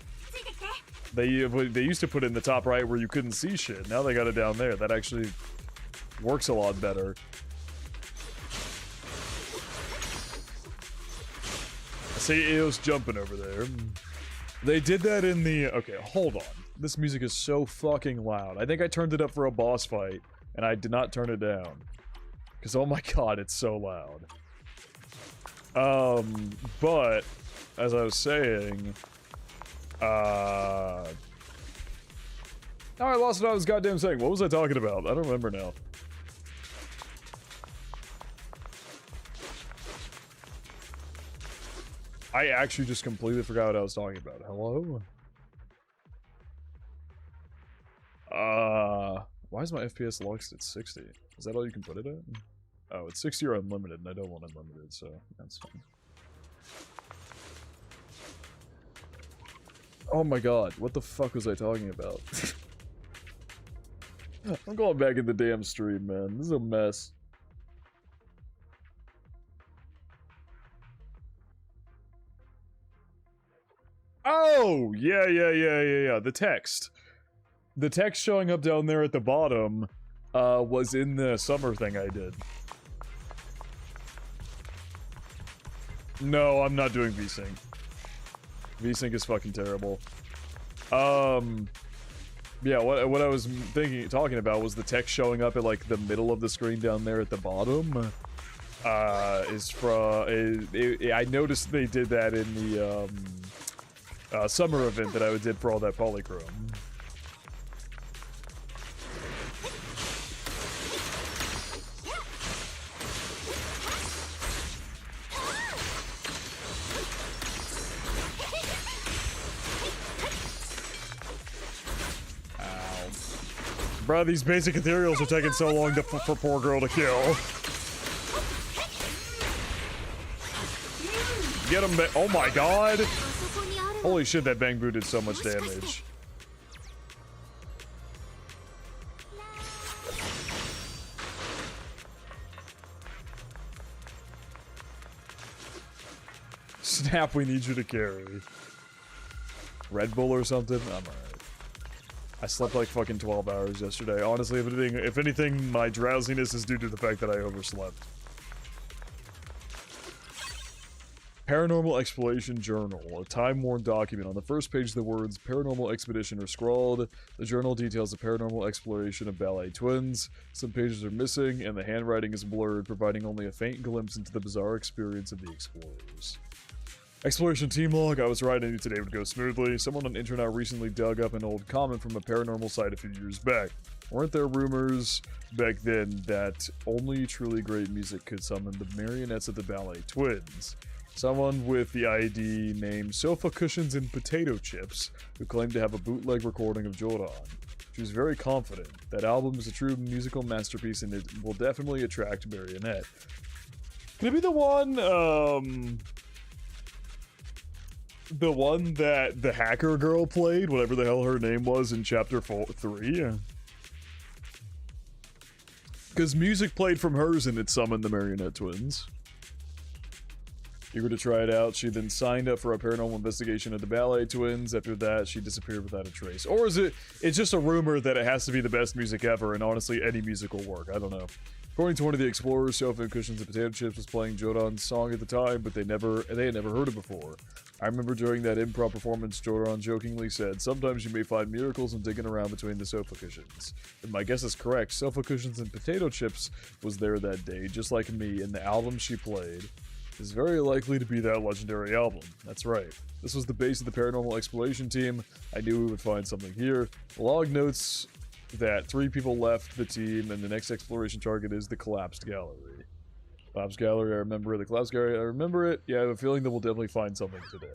They used to put it in the top right where you couldn't see shit. Now they got it down there. That actually works a lot better. See Eos jumping over there. They did that in the... Okay, hold on. This music is so fucking loud. I think I turned it up for a boss fight, and I did not turn it down. Because, oh my god, it's so loud. But, as I was saying... Now I lost what I was goddamn saying. What was I talking about? I don't remember now. I actually just completely forgot what I was talking about. Hello? Why is my FPS locked at 60? Is that all you can put it at? Oh, it's 60 or unlimited, and I don't want unlimited, so that's fine. Oh my god, what the fuck was I talking about? I'm going back in the damn stream, man. This is a mess. Oh, yeah. The text. The text showing up down there at the bottom was in the summer thing I did. No, I'm not doing VSync. VSync is fucking terrible. Yeah, what I was talking about was the text showing up at like the middle of the screen down there at the bottom. is from... I noticed they did that in the summer event that I did for all that polychrome. Bro, these basic ethereals are taking so long for poor girl to kill. Get him, oh my god! Holy shit, that bang boo did so much damage. Snap, we need you to carry. Red Bull or something? I'm alright. I slept like fucking 12 hours yesterday. Honestly, if anything, my drowsiness is due to the fact that I overslept. Paranormal Exploration Journal, a time-worn document. On the first page, the words Paranormal Expedition are scrawled. The journal details the paranormal exploration of Ballet Twins. Some pages are missing, and the handwriting is blurred, providing only a faint glimpse into the bizarre experience of the explorers. Exploration team log. I was right, I knew today would go smoothly. Someone on internet recently dug up an old comment from a paranormal site a few years back. Weren't there rumors back then that only truly great music could summon the marionettes of the Ballet Twins? Someone with the ID named Sofa Cushions and Potato Chips, who claimed to have a bootleg recording of Joran. She was very confident. That album is a true musical masterpiece and it will definitely attract Marionette. Could it be the one that the hacker girl played, whatever the hell her name was in chapter 3? Because music played from hers and it summoned the Marionette Twins. Eager to try it out, she then signed up for a paranormal investigation of the Ballet Twins. After that, she disappeared without a trace. Or is it's just a rumor that it has to be the best music ever, and honestly, any music will work. I don't know. According to one of the explorers, Sofa and Cushions and Potato Chips was playing Joran's song at the time, but they had never heard it before. I remember during that improv performance, Joran jokingly said, "Sometimes you may find miracles in digging around between the sofa cushions." And my guess is correct. Sofa Cushions and Potato Chips was there that day, just like me, and the album she played is very likely to be that legendary album. That's right. This was the base of the paranormal exploration team. I knew we would find something here. The log notes that 3 people left the team, and the next exploration target is the collapsed gallery. Collapsed gallery, I remember it. The collapsed gallery, I remember it. Yeah, I have a feeling that we'll definitely find something today.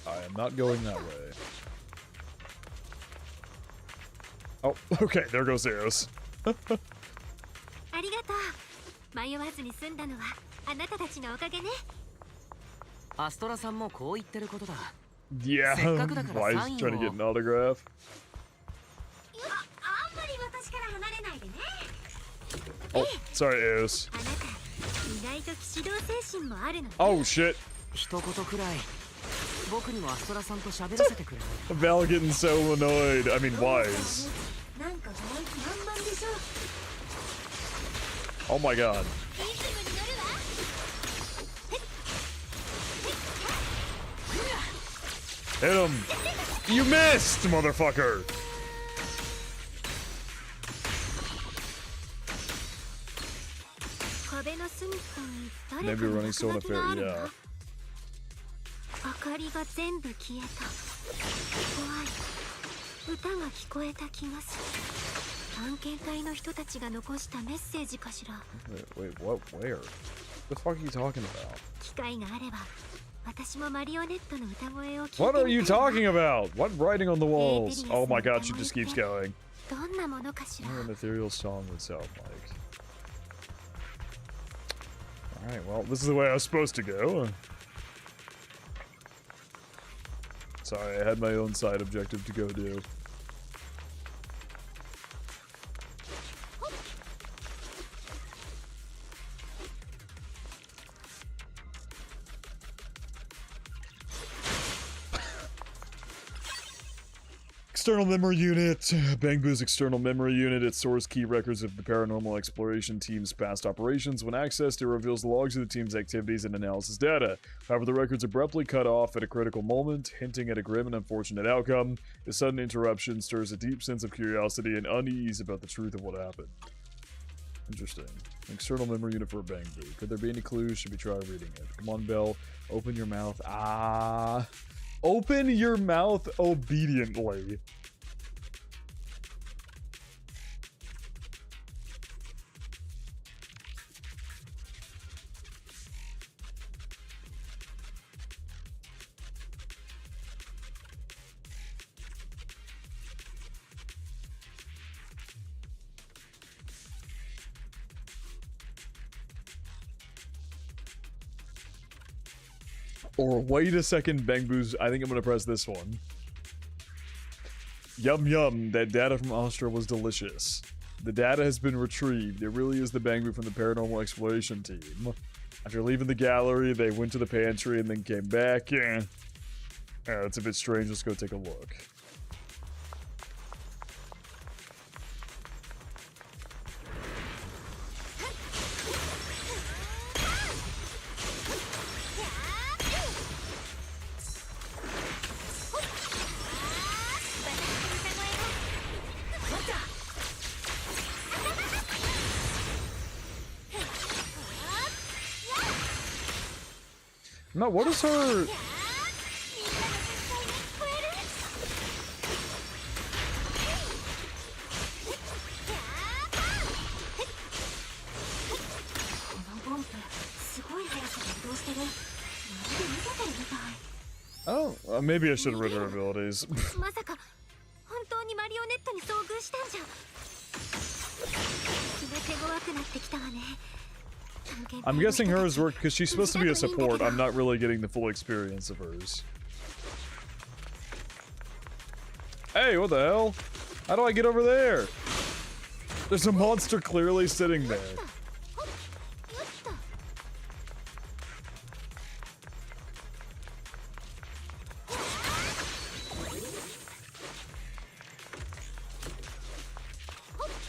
I am not going that way. Oh, okay, there goes Yaos. ありがとう。迷わずに済んだのはあなたたちのおかげね。アストラさんもこう言ってることだ。Yeah, why is he trying to get an autograph? Oh, sorry, Yaos. Oh shit. Val getting so annoyed. I mean, wise. Oh my god. Hit him! You missed, motherfucker! Maybe running so unfair, yeah. Wait, what? Where? What the fuck are you talking about? What are you talking about? What writing on the walls? Oh my god, she just keeps going. What an ethereal song would sound like. Alright, well, this is the way I was supposed to go. Sorry, I had my own side objective to go do. External memory unit. Bang Boo's external memory unit. It stores key records of the paranormal exploration team's past operations. When accessed, it reveals logs of the team's activities and analysis data. However, the records abruptly cut off at a critical moment, hinting at a grim and unfortunate outcome. The sudden interruption stirs a deep sense of curiosity and unease about the truth of what happened. Interesting. External memory unit for a bamboo. Could there be any clues? Should we try reading it? Come on, Bell. Open your mouth. Ah. Open your mouth obediently. Or wait a second, Bangboos. I think I'm gonna press this one. Yum yum, that data from Astra was delicious. The data has been retrieved. It really is the Bangboo from the paranormal exploration team. After leaving the gallery, they went to the pantry and then came back. Yeah, it's a bit strange. Let's go take a look. No, what is her... Oh, maybe I should have read her abilities. I'm guessing hers worked because she's supposed to be a support. I'm not really getting the full experience of hers. Hey, what the hell? How do I get over there? There's a monster clearly sitting there.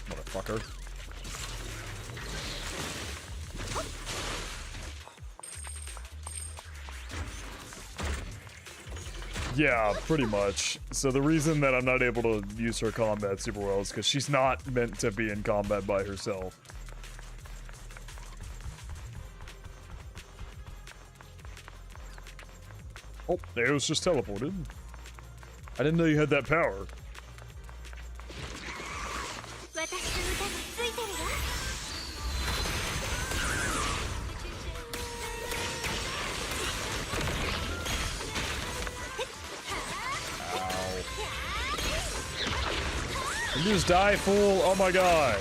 Motherfucker. Yeah, pretty much. So the reason that I'm not able to use her combat super well is because she's not meant to be in combat by herself. Oh, Yaos just teleported. I didn't know you had that power. You just die, fool! Oh my god!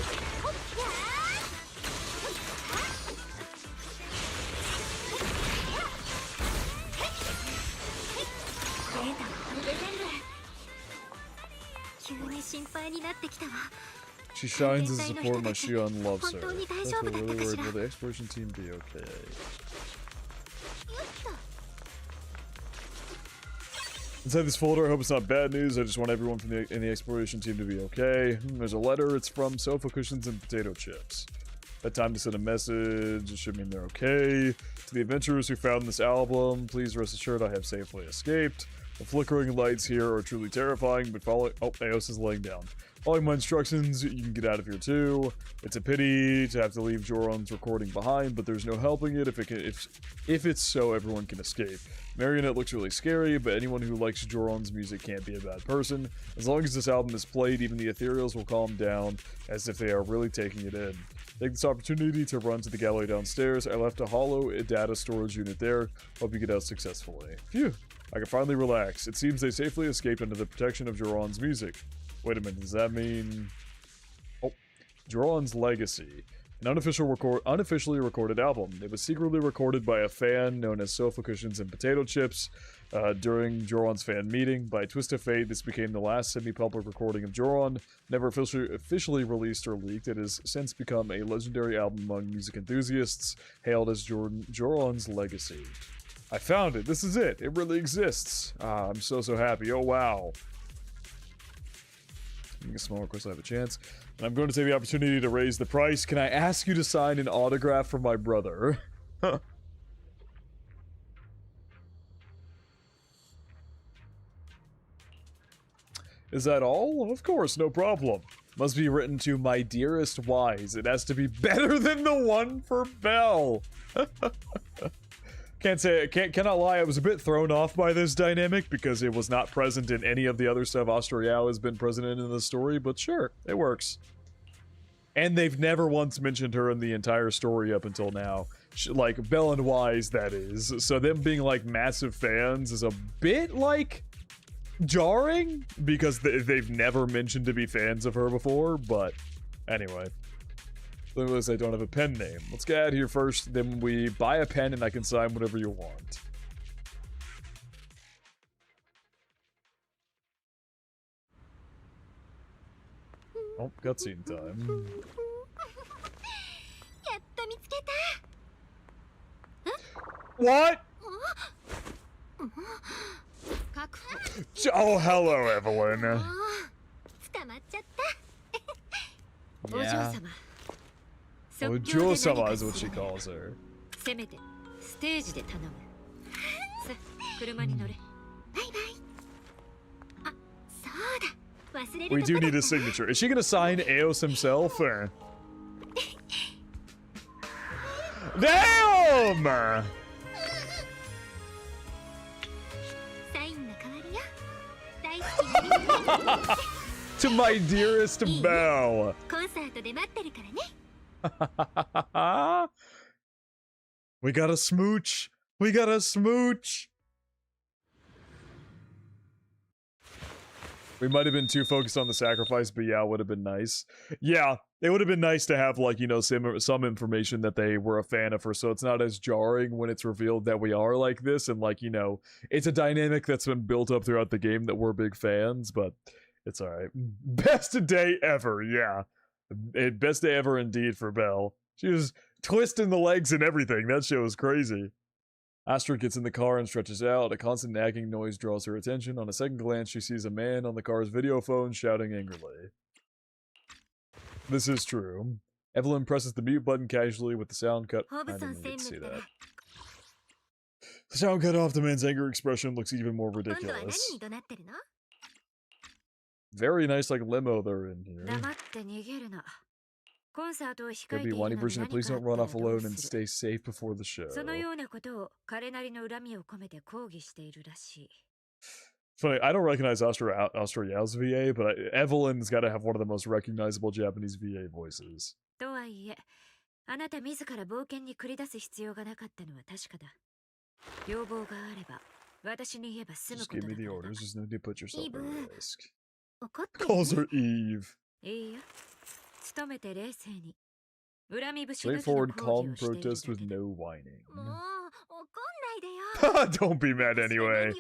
She shines as a support, my Shion loves her. I feel really worried. Will the exploration team be okay? Inside this folder, I hope it's not bad news. I just want everyone from in the exploration team to be okay. There's a letter. It's from sofa cushions and potato chips. Had time to send a message. It should mean they're okay. To the adventurers who found this album, please rest assured I have safely escaped. The flickering lights here are truly terrifying, but follow. Oh, Yaos is laying down. Following my instructions, you can get out of here too. It's a pity to have to leave Joron's recording behind, but there's no helping it if it's so everyone can escape. Marionette looks really scary, but anyone who likes Joron's music can't be a bad person. As long as this album is played, even the ethereals will calm down as if they are really taking it in. Take this opportunity to run to the gallery downstairs. I left a hollow data storage unit there. Hope you get out successfully. Phew, I can finally relax. It seems they safely escaped under the protection of Joron's music. Wait a minute, does that mean... Oh, Joron's Legacy. An unofficially recorded album. It was secretly recorded by a fan known as Sofa Cushions and Potato Chips during Joron's fan meeting. By a twist of fate, this became the last semi-public recording of Joron. Never officially released or leaked, it has since become a legendary album among music enthusiasts, hailed as Joron's Legacy. I found it. This is it. It really exists. I'm so happy. Oh, wow. Make a small request, I have a chance. And I'm going to take the opportunity to raise the price. Can I ask you to sign an autograph for my brother? Is that all? Of course, no problem. Must be written to my dearest Wise. It has to be better than the one for Belle. Cannot lie, I was a bit thrown off by this dynamic because it was not present in any of the other stuff Astra Yao has been present in the story, but sure, it works. And they've never once mentioned her in the entire story up until now. Like, Belle and Wise, that is. So them being, like, massive fans is a bit, like, jarring, because they've never mentioned to be fans of her before, but anyway. Unless I don't have a pen name. Let's get out of here first, then we buy a pen and I can sign whatever you want. Oh, cutscene time. What? Oh, hello, Evelyn. Yeah. Ojo-sama is what she calls her. We do need a signature. Is she gonna sign Yaos himself, or? Damn! To my dearest Belle. We got a smooch. We got a smooch. We might have been too focused on the sacrifice, but yeah, it would have been nice. Yeah, it would have been nice to have, like, you know, some information that they were a fan of her, so it's not as jarring when it's revealed that we are like this, and, like, you know, it's a dynamic that's been built up throughout the game that we're big fans, but it's alright. Best day ever, yeah. Best day ever indeed for Belle. She was twisting the legs and everything. That shit was crazy. Astra gets in the car and stretches out. A constant nagging noise draws her attention. On a second glance, she sees a man on the car's video phone shouting angrily. This is true. Evelyn presses the mute button casually with the sound cut. I didn't even get to see that. The sound cut off, the man's anger expression looks even more ridiculous. Very nice, like, limo they're in here. Could be one version of please don't run off alone and stay safe before the show. Funny, I don't recognize Astra Yao's VA, but Evelyn's got to have one of the most recognizable Japanese VA voices. Just give me the orders, there's no need to put yourself at risk. Calls her Eve. Straightforward, calm protest with no whining. Don't be mad anyway.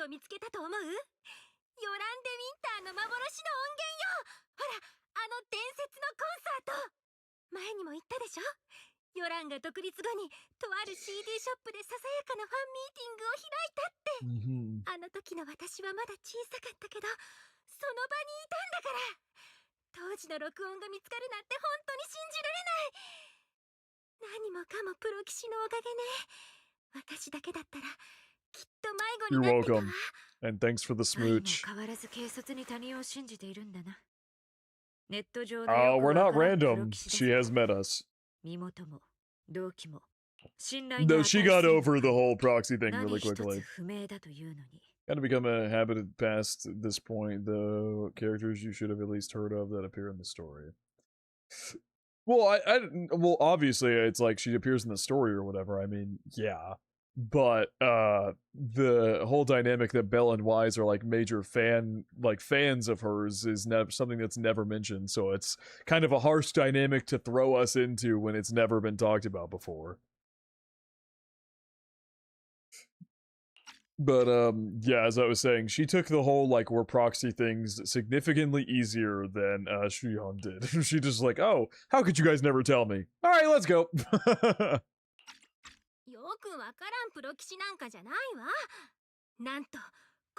You're welcome, and thanks for the smooch. We're not random. She has met us. No, she got over the whole proxy thing really quickly. Gotta become a habit past this point, the characters you should have at least heard of that appear in the story. Well, well, obviously, it's like she appears in the story or whatever. I mean, yeah. But, the whole dynamic that Belle and Wise are, like, major fans of hers is something that's never mentioned, so it's kind of a harsh dynamic to throw us into when it's never been talked about before. But, yeah, as I was saying, she took the whole, like, we're proxy things significantly easier than, Shuyon did. She just like, oh, how could you guys never tell me? Alright, let's go!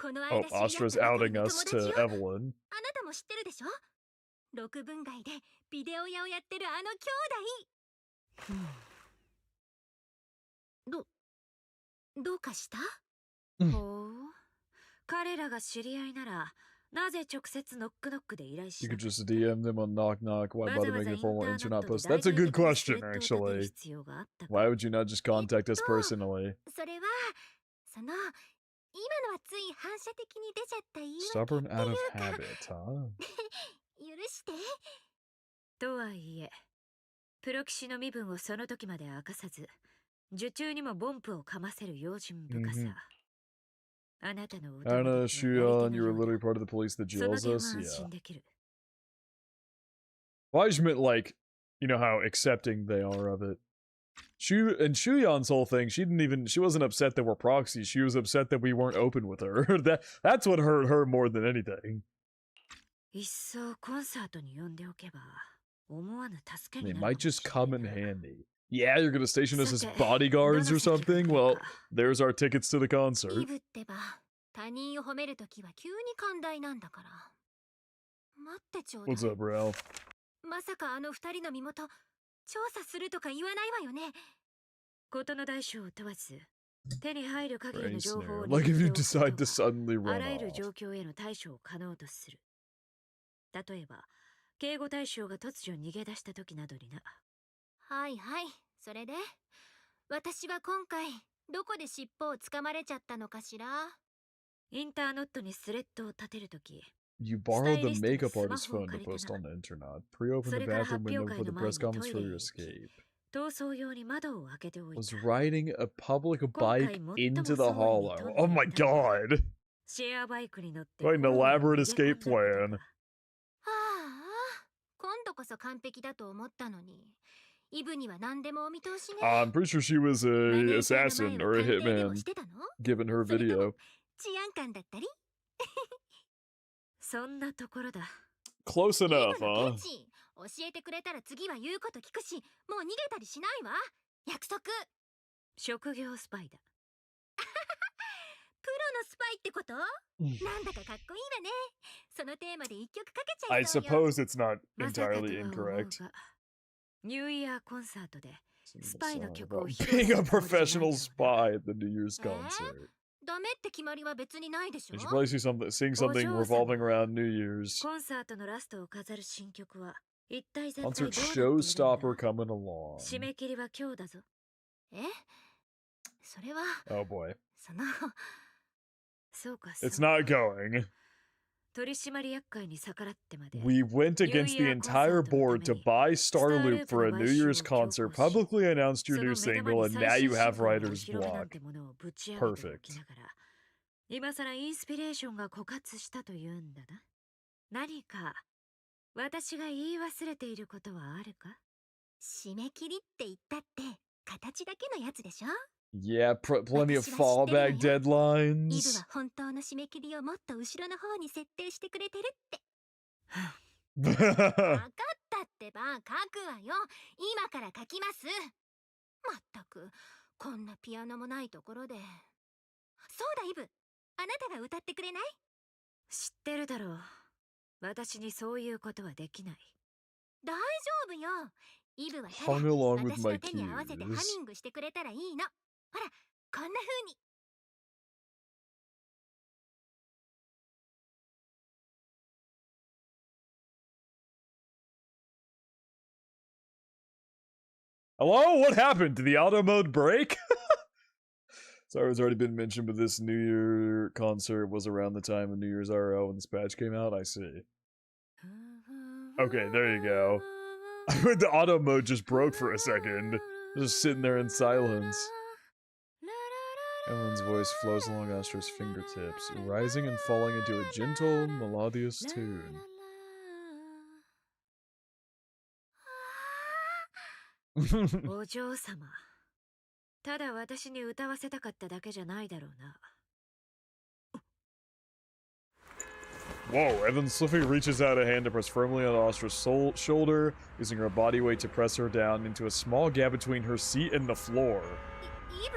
Oh, Astra's outing us to Evelyn. どうかした？ほう、彼らが知り合いならなぜ直接ノックノックで依頼し You な could かった just DM them on Knock Knock. Why わざ bother わざ making a インタ formal ーネッ internet ト post? で That's a 大々 good 的にスレ question, ッドを立てる actually. 必要があったか Why would you not just contact us personally? それはその今のはつい反射的に出ちゃった言い訳 Stubborn って out い of うか habit, huh? 許してとはいえプロ棋士の身分をその時まで明かさず受注にもボンプをかませる用心深さ、あなたのお Anna, 友達のやり Shuyan, 手 you の were よう literally だ part of the police that その jails 点は us? 安 Yeah. 心できる Well, I just meant, like, you know how accepting they are of it. Shuyan's whole thing, she wasn't upset that we're proxies. She was upset that we weren't open with her. That's what hurt her more than anything. いっそコンサートに呼んでおけば思わぬ助けに They なる might かも just しれ come な in い handy. Yeah, you're gonna station us as Sate, bodyguards or どの席が something? 来る Well, か there's our tickets to the イ concert. ブってば他人を褒めるときは急に寛大なんだから待ってちょうだい What's up, Ralph? まさかあの二人の身元調査するとか言わないわよね事の大小を問わず手に入る限り Brain の情報を snare. Like if 握 you っておく decide こ to と suddenly があ run らゆる off. 状況への対処を可能とする例えば警護対象が突如逃げ出した時などになはいはいそれで私は今回どこで尻尾をつかまれちゃったのかしらインターネットにスレッドを立てるとき You borrowed the Stylist makeup and artist's phone to smartphone post 借りてな。 on the internet. Pre-opened the それから bathroom window 発表会 before the の前に press conference トイレ for へ your 行き escape. 逃走用に窓を開けておい Was た riding a public bike 今回 into 最 the も総理に hollow. 富ん Oh で my いたのは god! シェアバイクに乗って Quite an ホローに elaborate 逃げ込ん escape だこと plan. かはあ今度こそ完璧だと思ったのにイブには何でもお見通しね I'm pretty sure she was マ a ネージャーの assassin 前 or は a 探偵でも hitman してたの given her それとも video. 治安官だったりそんなところだ Close イブ enough, の huh? 天使教えてくれたら次は言うこと聞くしもう逃げたりしないわ約束職業スパイだプロのスパイってことなんだかかっこいいわねそのテーマで一曲かけちゃ I いそうよ suppose it's not まさかとは entirely 思う incorrect. がニューイヤーコンサートで Singing a スパイの song 曲を about 披露 being す a るつもりじゃない professional そうだ spy at the New Year's concert. ダメって決まりは別にないでしょ You should probably sing something revolving around New Year's. コンサートのラストを飾る新曲は一体絶対どうな Concert っているん showstopper だ coming along. 締め切りは今日だぞえそれは Oh boy. そのそうかそう It's not going. 取締役会に逆らってまで We went against the entire board to buy Starloop for a New Year's concert, publicly announced your new single, and now you have writer's block. Perfect. 今さらインスピレーションが枯渇したというんだな何か私が言い忘れていることはあるか締め切りって言ったって形だけのやつでしょ Yeah, plenty of 私は知ってるのよ。 fallback deadlines. イブは本当の締め切りをもっと後ろの方に設定してくれてるって分かったってば書くわよ今から書きますまったくこんなピアノもないところでそうだイブあなたが歌ってくれない知ってるだろう私にそういうことはできない大丈夫よイブはただ Hung along with 私 my の手に合わせてハミ cues. ングしてくれたらいいのほらこんな風にHello? What happened? Did the auto mode break? Sorry, it's already been mentioned, but this New Year concert was around the time of New Year's RL when this patch came out. I see. Okay, there you go. The auto mode just broke for a second. Just sitting there in silence. Evelyn's voice flows along Astra's fingertips, rising and falling into a gentle, melodious tune. お嬢様ただ私に歌わせたかっただけじゃないだろうな Whoa, Evan swiftly reaches out a hand to press firmly on Astra's shoulder, using her body weight to press her down into a small gap between her seat and the floor. イ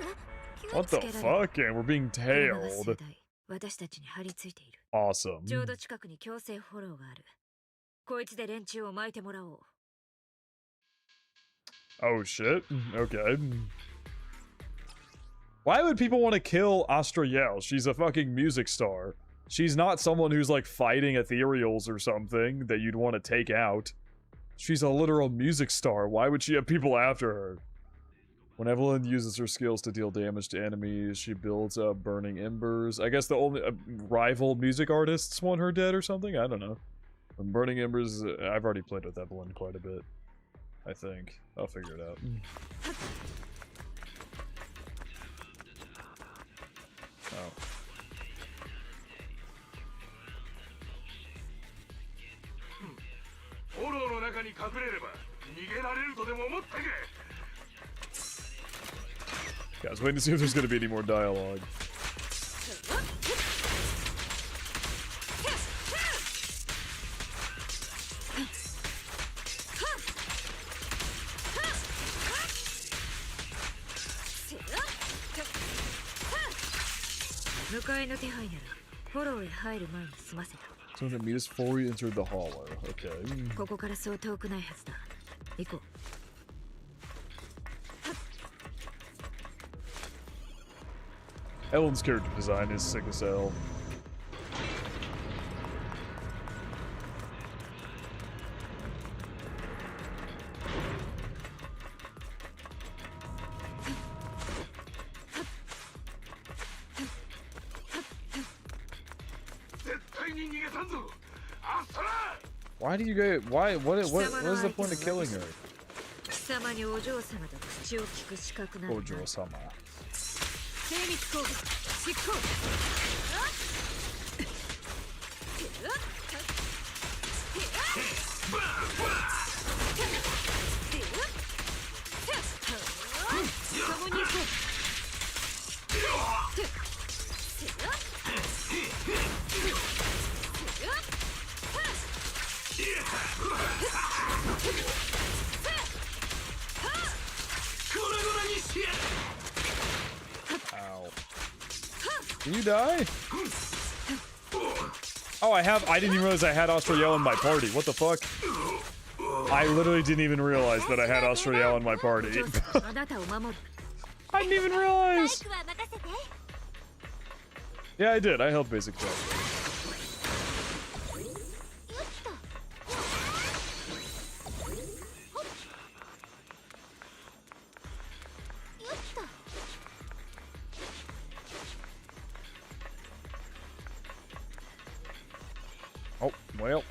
ブ What the fuck? And we're being 車が数 tailed. 台私たちに張り付いている Awesome. ちょうど近くに強制フォローがあるこいつで連中を巻いてもらおう Oh shit. Okay. Why would people want to kill Astra Yaos? She's a fucking music star. She's not someone who's like fighting ethereals or something that you'd want to take out. She's a literal music star. Why would she have people after her? When Evelyn uses her skills to deal damage to enemies, she builds up burning embers. I guess the only rival music artists want her dead or something? I don't know. When burning embers, I've already played with Evelyn quite a bit. I think. I'll figure it out. Oh. Yeah, I was waiting to see if there's going to be any more dialogue. So to meet us before we entered the hollow. Okay. Ellen's character design is sick as hell. Why do you go? Why? What is the point of killing her? Ojo-sama. Ow. Can you die? Oh, I didn't even realize I had Astra in my party. What the fuck? I literally didn't even realize that I had Astra in my party. I didn't even realize. Yeah, I did. I held basic attack. Oh, well.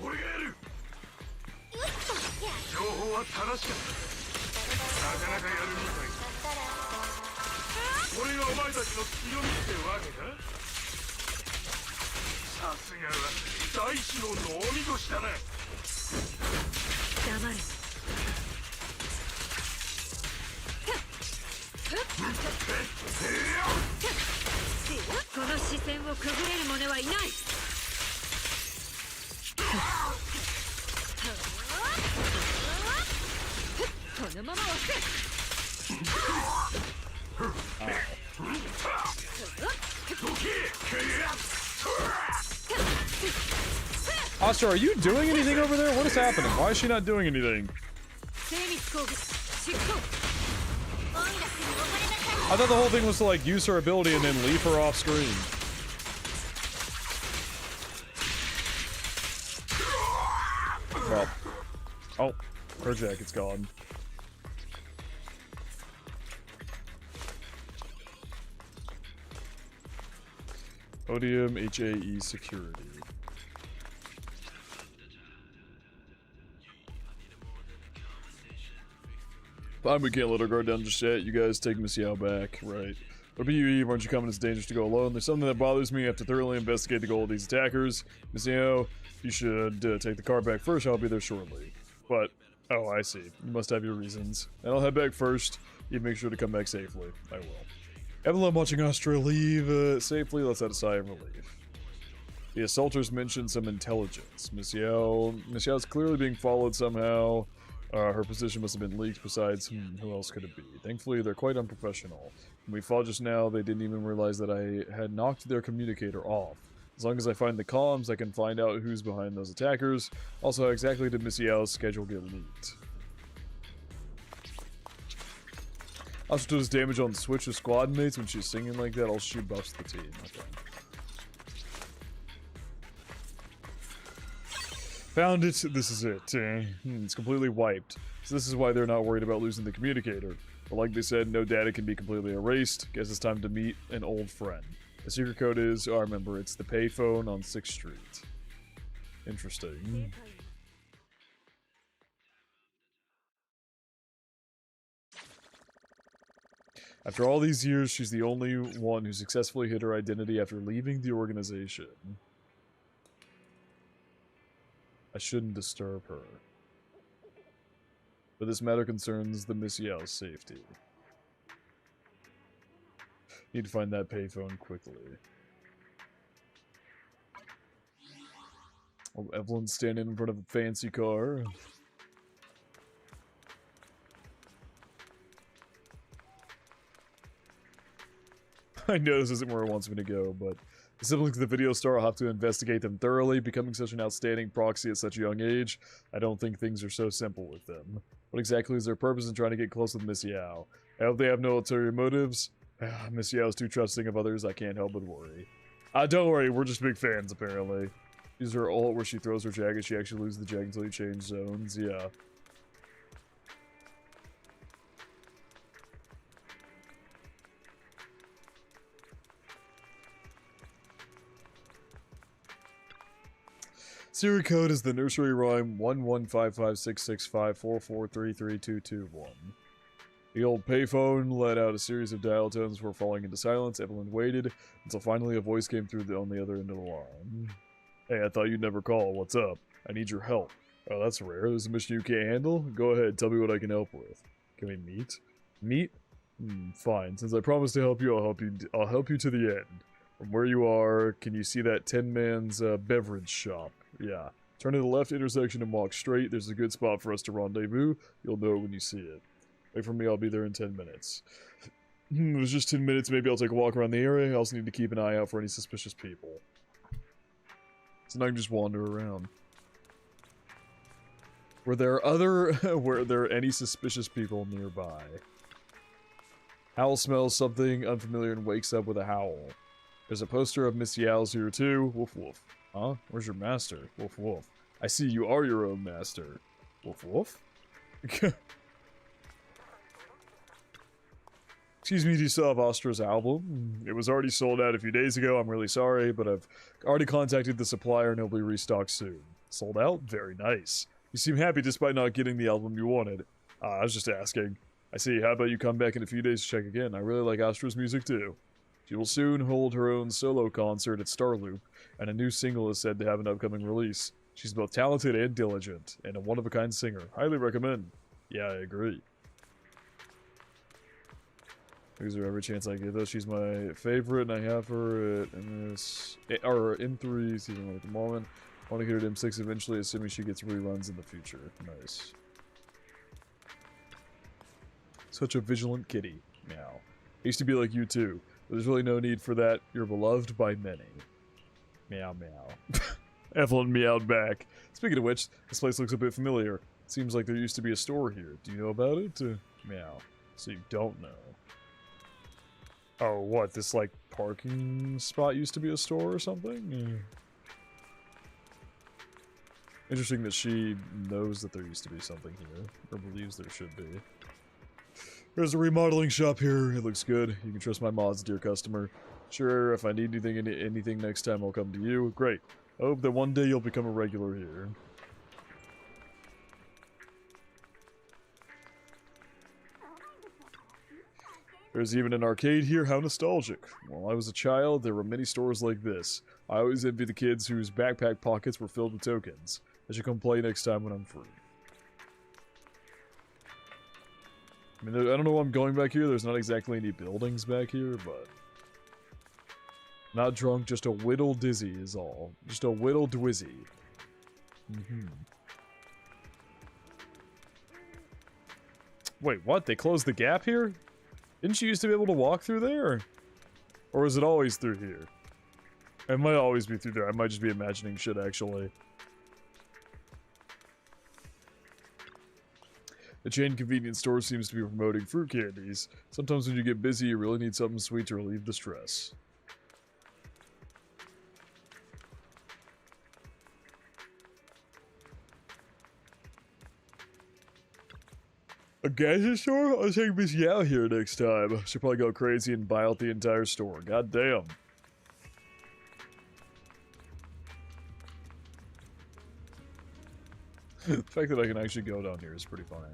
Astra, are you doing anything over there? What is happening? Why is she not doing anything? I thought the whole thing was to like use her ability and then leave her off screen. Well, oh, her jacket's gone. Odium HAE security. Fine, we can't let her guard down just yet. You guys take Miss Yao back, right? What about you, Eve? Aren't you coming? It's dangerous to go alone. There's something that bothers me. I have to thoroughly investigate the goal of these attackers. Miss Yao, you should take the car back first. I'll be there shortly. But, oh, I see. You must have your reasons. And I'll head back first. You make sure to come back safely. I will. Evelyn watching Astra leave safely. Let's have a sigh of relief. The assaulters mentioned some intelligence. Miss Yao's clearly being followed somehow. Her position must have been leaked. Besides, who else could it be? Thankfully, they're quite unprofessional. When we fought just now, they didn't even realize that I had knocked their communicator off. As long as I find the comms, I can find out who's behind those attackers. Also, how exactly did Miss Yao's schedule get leaked? Also does damage on Switch with squad mates when she's singing like that. All she buffs the team. Okay. Found it. This is it. It's completely wiped. So this is why they're not worried about losing the communicator. But like they said, no data can be completely erased. Guess it's time to meet an old friend. The secret code is, oh, I remember, it's the payphone on 6th Street. Interesting. After all these years, she's the only one who successfully hid her identity after leaving the organization. I shouldn't disturb her. But this matter concerns the Miss Yao's safety. Need to find that payphone quickly. Oh, Evelyn's standing in front of a fancy car. I know this isn't where it wants me to go, but the siblings of the video star will have to investigate them thoroughly. Becoming such an outstanding proxy at such a young age, I don't think things are so simple with them. What exactly is their purpose in trying to get close with Miss Yao? I hope they have no ulterior motives. Miss Yao's too trusting of others, I can't help but worry. Don't worry, we're just big fans, apparently. Use her ult where she throws her jacket, she actually loses the jacket until you change zones, yeah. Siri code is the nursery rhyme 11556654433221. The old payphone let out a series of dial tones before falling into silence. Evelyn waited until finally a voice came through on the other end of the line. Hey, I thought you'd never call. What's up? I need your help. Oh, that's rare. There's a mission you can't handle? Go ahead, tell me what I can help with. Can we meet? Meet? Fine. Since I promised to help you, I'll help you to the end. From where you are, can you see that 10-man's beverage shop? Yeah. Turn to the left intersection and walk straight. There's a good spot for us to rendezvous. You'll know it when you see it. Wait for me, I'll be there in 10 minutes. It was just 10 minutes, maybe I'll take a walk around the area. I also need to keep an eye out for any suspicious people. So now I can just wander around. Were there any suspicious people nearby? Howl smells something unfamiliar and wakes up with a howl. There's a poster of Miss Yao's here too. Woof woof. Huh? Where's your master? Woof woof. I see you are your own master. Woof woof. Excuse me, do you still have Astra's album? It was already sold out a few days ago. I'm really sorry, but I've already contacted the supplier and it'll be restocked soon. Sold out? Very nice. You seem happy despite not getting the album you wanted. I was just asking. I see. How about you come back in a few days to check again? I really like Astra's music too. She will soon hold her own solo concert at Starloop, and a new single is said to have an upcoming release. She's both talented and diligent, and a one-of-a-kind singer. Highly recommend. Yeah, I agree. Gives her every chance I give her. She's my favorite, and I have her at M3 season 1 at the moment. I want to get her at M6 eventually, assuming she gets reruns in the future. Nice. Such a vigilant kitty. Meow. I used to be like you too. There's really no need for that. You're beloved by many. Meow meow. Evelyn meowed back. Speaking of which, this place looks a bit familiar. Seems like there used to be a store here. Do you know about it? Meow. So you don't know. Oh, what? This, like, parking spot used to be a store or something? Interesting that she knows that there used to be something here. Or believes there should be. There's a remodeling shop here. It looks good. You can trust my mods, dear customer. Sure, if I need anything next time, I'll come to you. Great. I hope that one day you'll become a regular here. There's even an arcade here. How nostalgic. While I was a child, there were many stores like this. I always envy the kids whose backpack pockets were filled with tokens. I should come play next time when I'm free. I mean, I don't know why I'm going back here. There's not exactly any buildings back here, but... Not drunk, just a whittle dizzy is all. Just a whittle dwizzy. Wait, what? They closed the gap here? Didn't you used to be able to walk through there? Or is it always through here? It might always be through there. I might just be imagining shit, actually. The chain convenience store seems to be promoting fruit candies. Sometimes when you get busy, you really need something sweet to relieve the stress. A gadget store? I'll take Miss Yao here next time. She'll probably go crazy and buy out the entire store. God damn. The fact that I can actually go down here is pretty funny.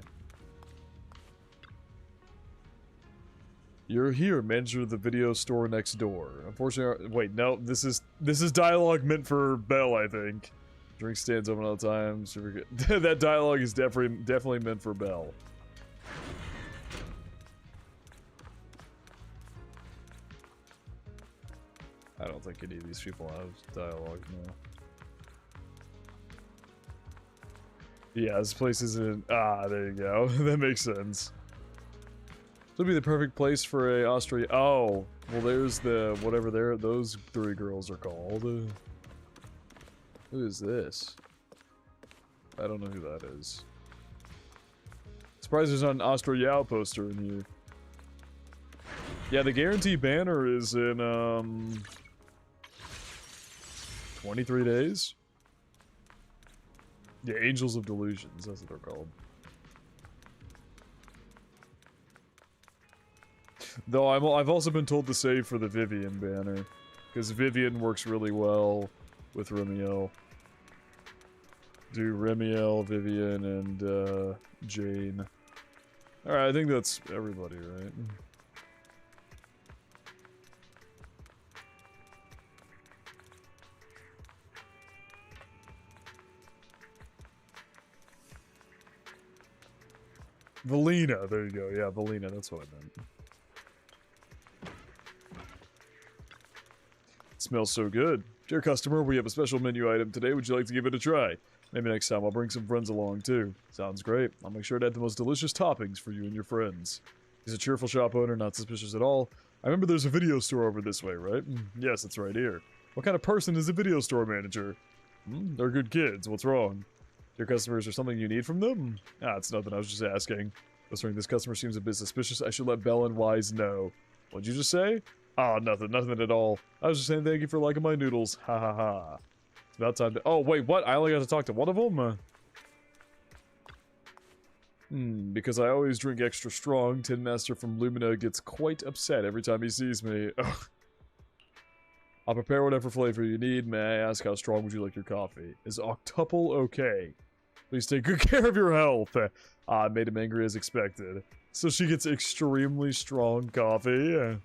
You're here, manager of the video store next door. Unfortunately, wait, no, this is dialogue meant for Belle, I think. Drink stands open all the time. That dialogue is definitely meant for Belle. I don't think any of these people have dialogue, no. Yeah, this place isn't... Ah, there you go. That makes sense. This would be the perfect place for a Astra... Oh, well there's the... whatever those three girls are called. Who is this? I don't know who that is. Surprised there's not an Astra Yao poster in here. Yeah, the guarantee banner is in, 23 days? Yeah, Angels of Delusions, that's what they're called. Though I've also been told to save for the Vivian banner, because Vivian works really well with Remiel. Do Remiel, Vivian, and Jane. Alright, I think that's everybody, right? Valina, there you go. Yeah, Valina, that's what I meant. It smells so good. Dear customer, we have a special menu item today. Would you like to give it a try? Maybe next time I'll bring some friends along too. Sounds great. I'll make sure to add the most delicious toppings for you and your friends. He's a cheerful shop owner, not suspicious at all. I remember there's a video store over this way, right? Yes, it's right here. What kind of person is a video store manager? They're good kids. What's wrong? Your customers, or something you need from them? Ah, it's nothing. I was just asking. Considering this customer seems a bit suspicious, I should let Belle and Wise know. What'd you just say? Ah, nothing at all. I was just saying thank you for liking my noodles. Ha ha ha. It's about time to... Oh, wait, what? I only got to talk to one of them? Because I always drink extra strong, Tin Master from Lumina gets quite upset every time he sees me. I'll prepare whatever flavor you need. May I ask how strong would you like your coffee? Is octuple okay? Please take good care of your health. I made him angry as expected. So she gets extremely strong coffee.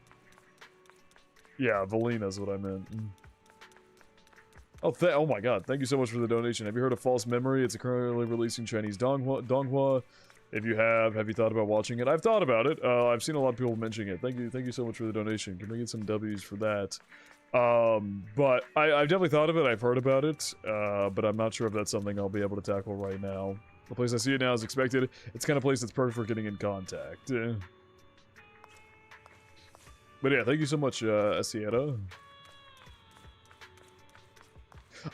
Yeah, Valina's what I meant. Oh my god, thank you so much for the donation. Have you heard of False Memory? It's currently releasing Chinese Donghua. If you have you thought about watching it? I've thought about it. I've seen a lot of people mentioning it. Thank you so much for the donation. Can we get some W's for that? But I've definitely thought of it. I've heard about it, but I'm not sure if that's something I'll be able to tackle right now. The place I see it now is expected. It's the kind of place that's perfect for getting in contact. But yeah, thank you so much, Asieta.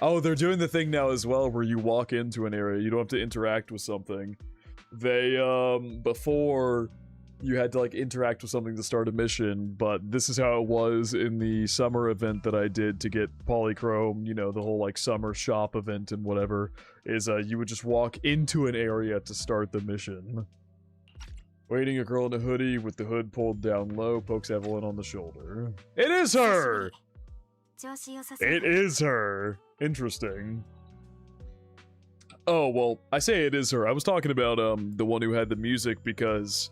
Oh, they're doing the thing now as well where you walk into an area. You don't have to interact with something. They, before... you had to, like, interact with something to start a mission, but this is how it was in the summer event that I did to get Polychrome, you know, the whole, like, summer shop event and whatever, is, you would just walk into an area to start the mission. Waiting, a girl in a hoodie with the hood pulled down low pokes Evelyn on the shoulder. It is her! It is her! Interesting. Oh, well, I say it is her. I was talking about, the one who had the music because...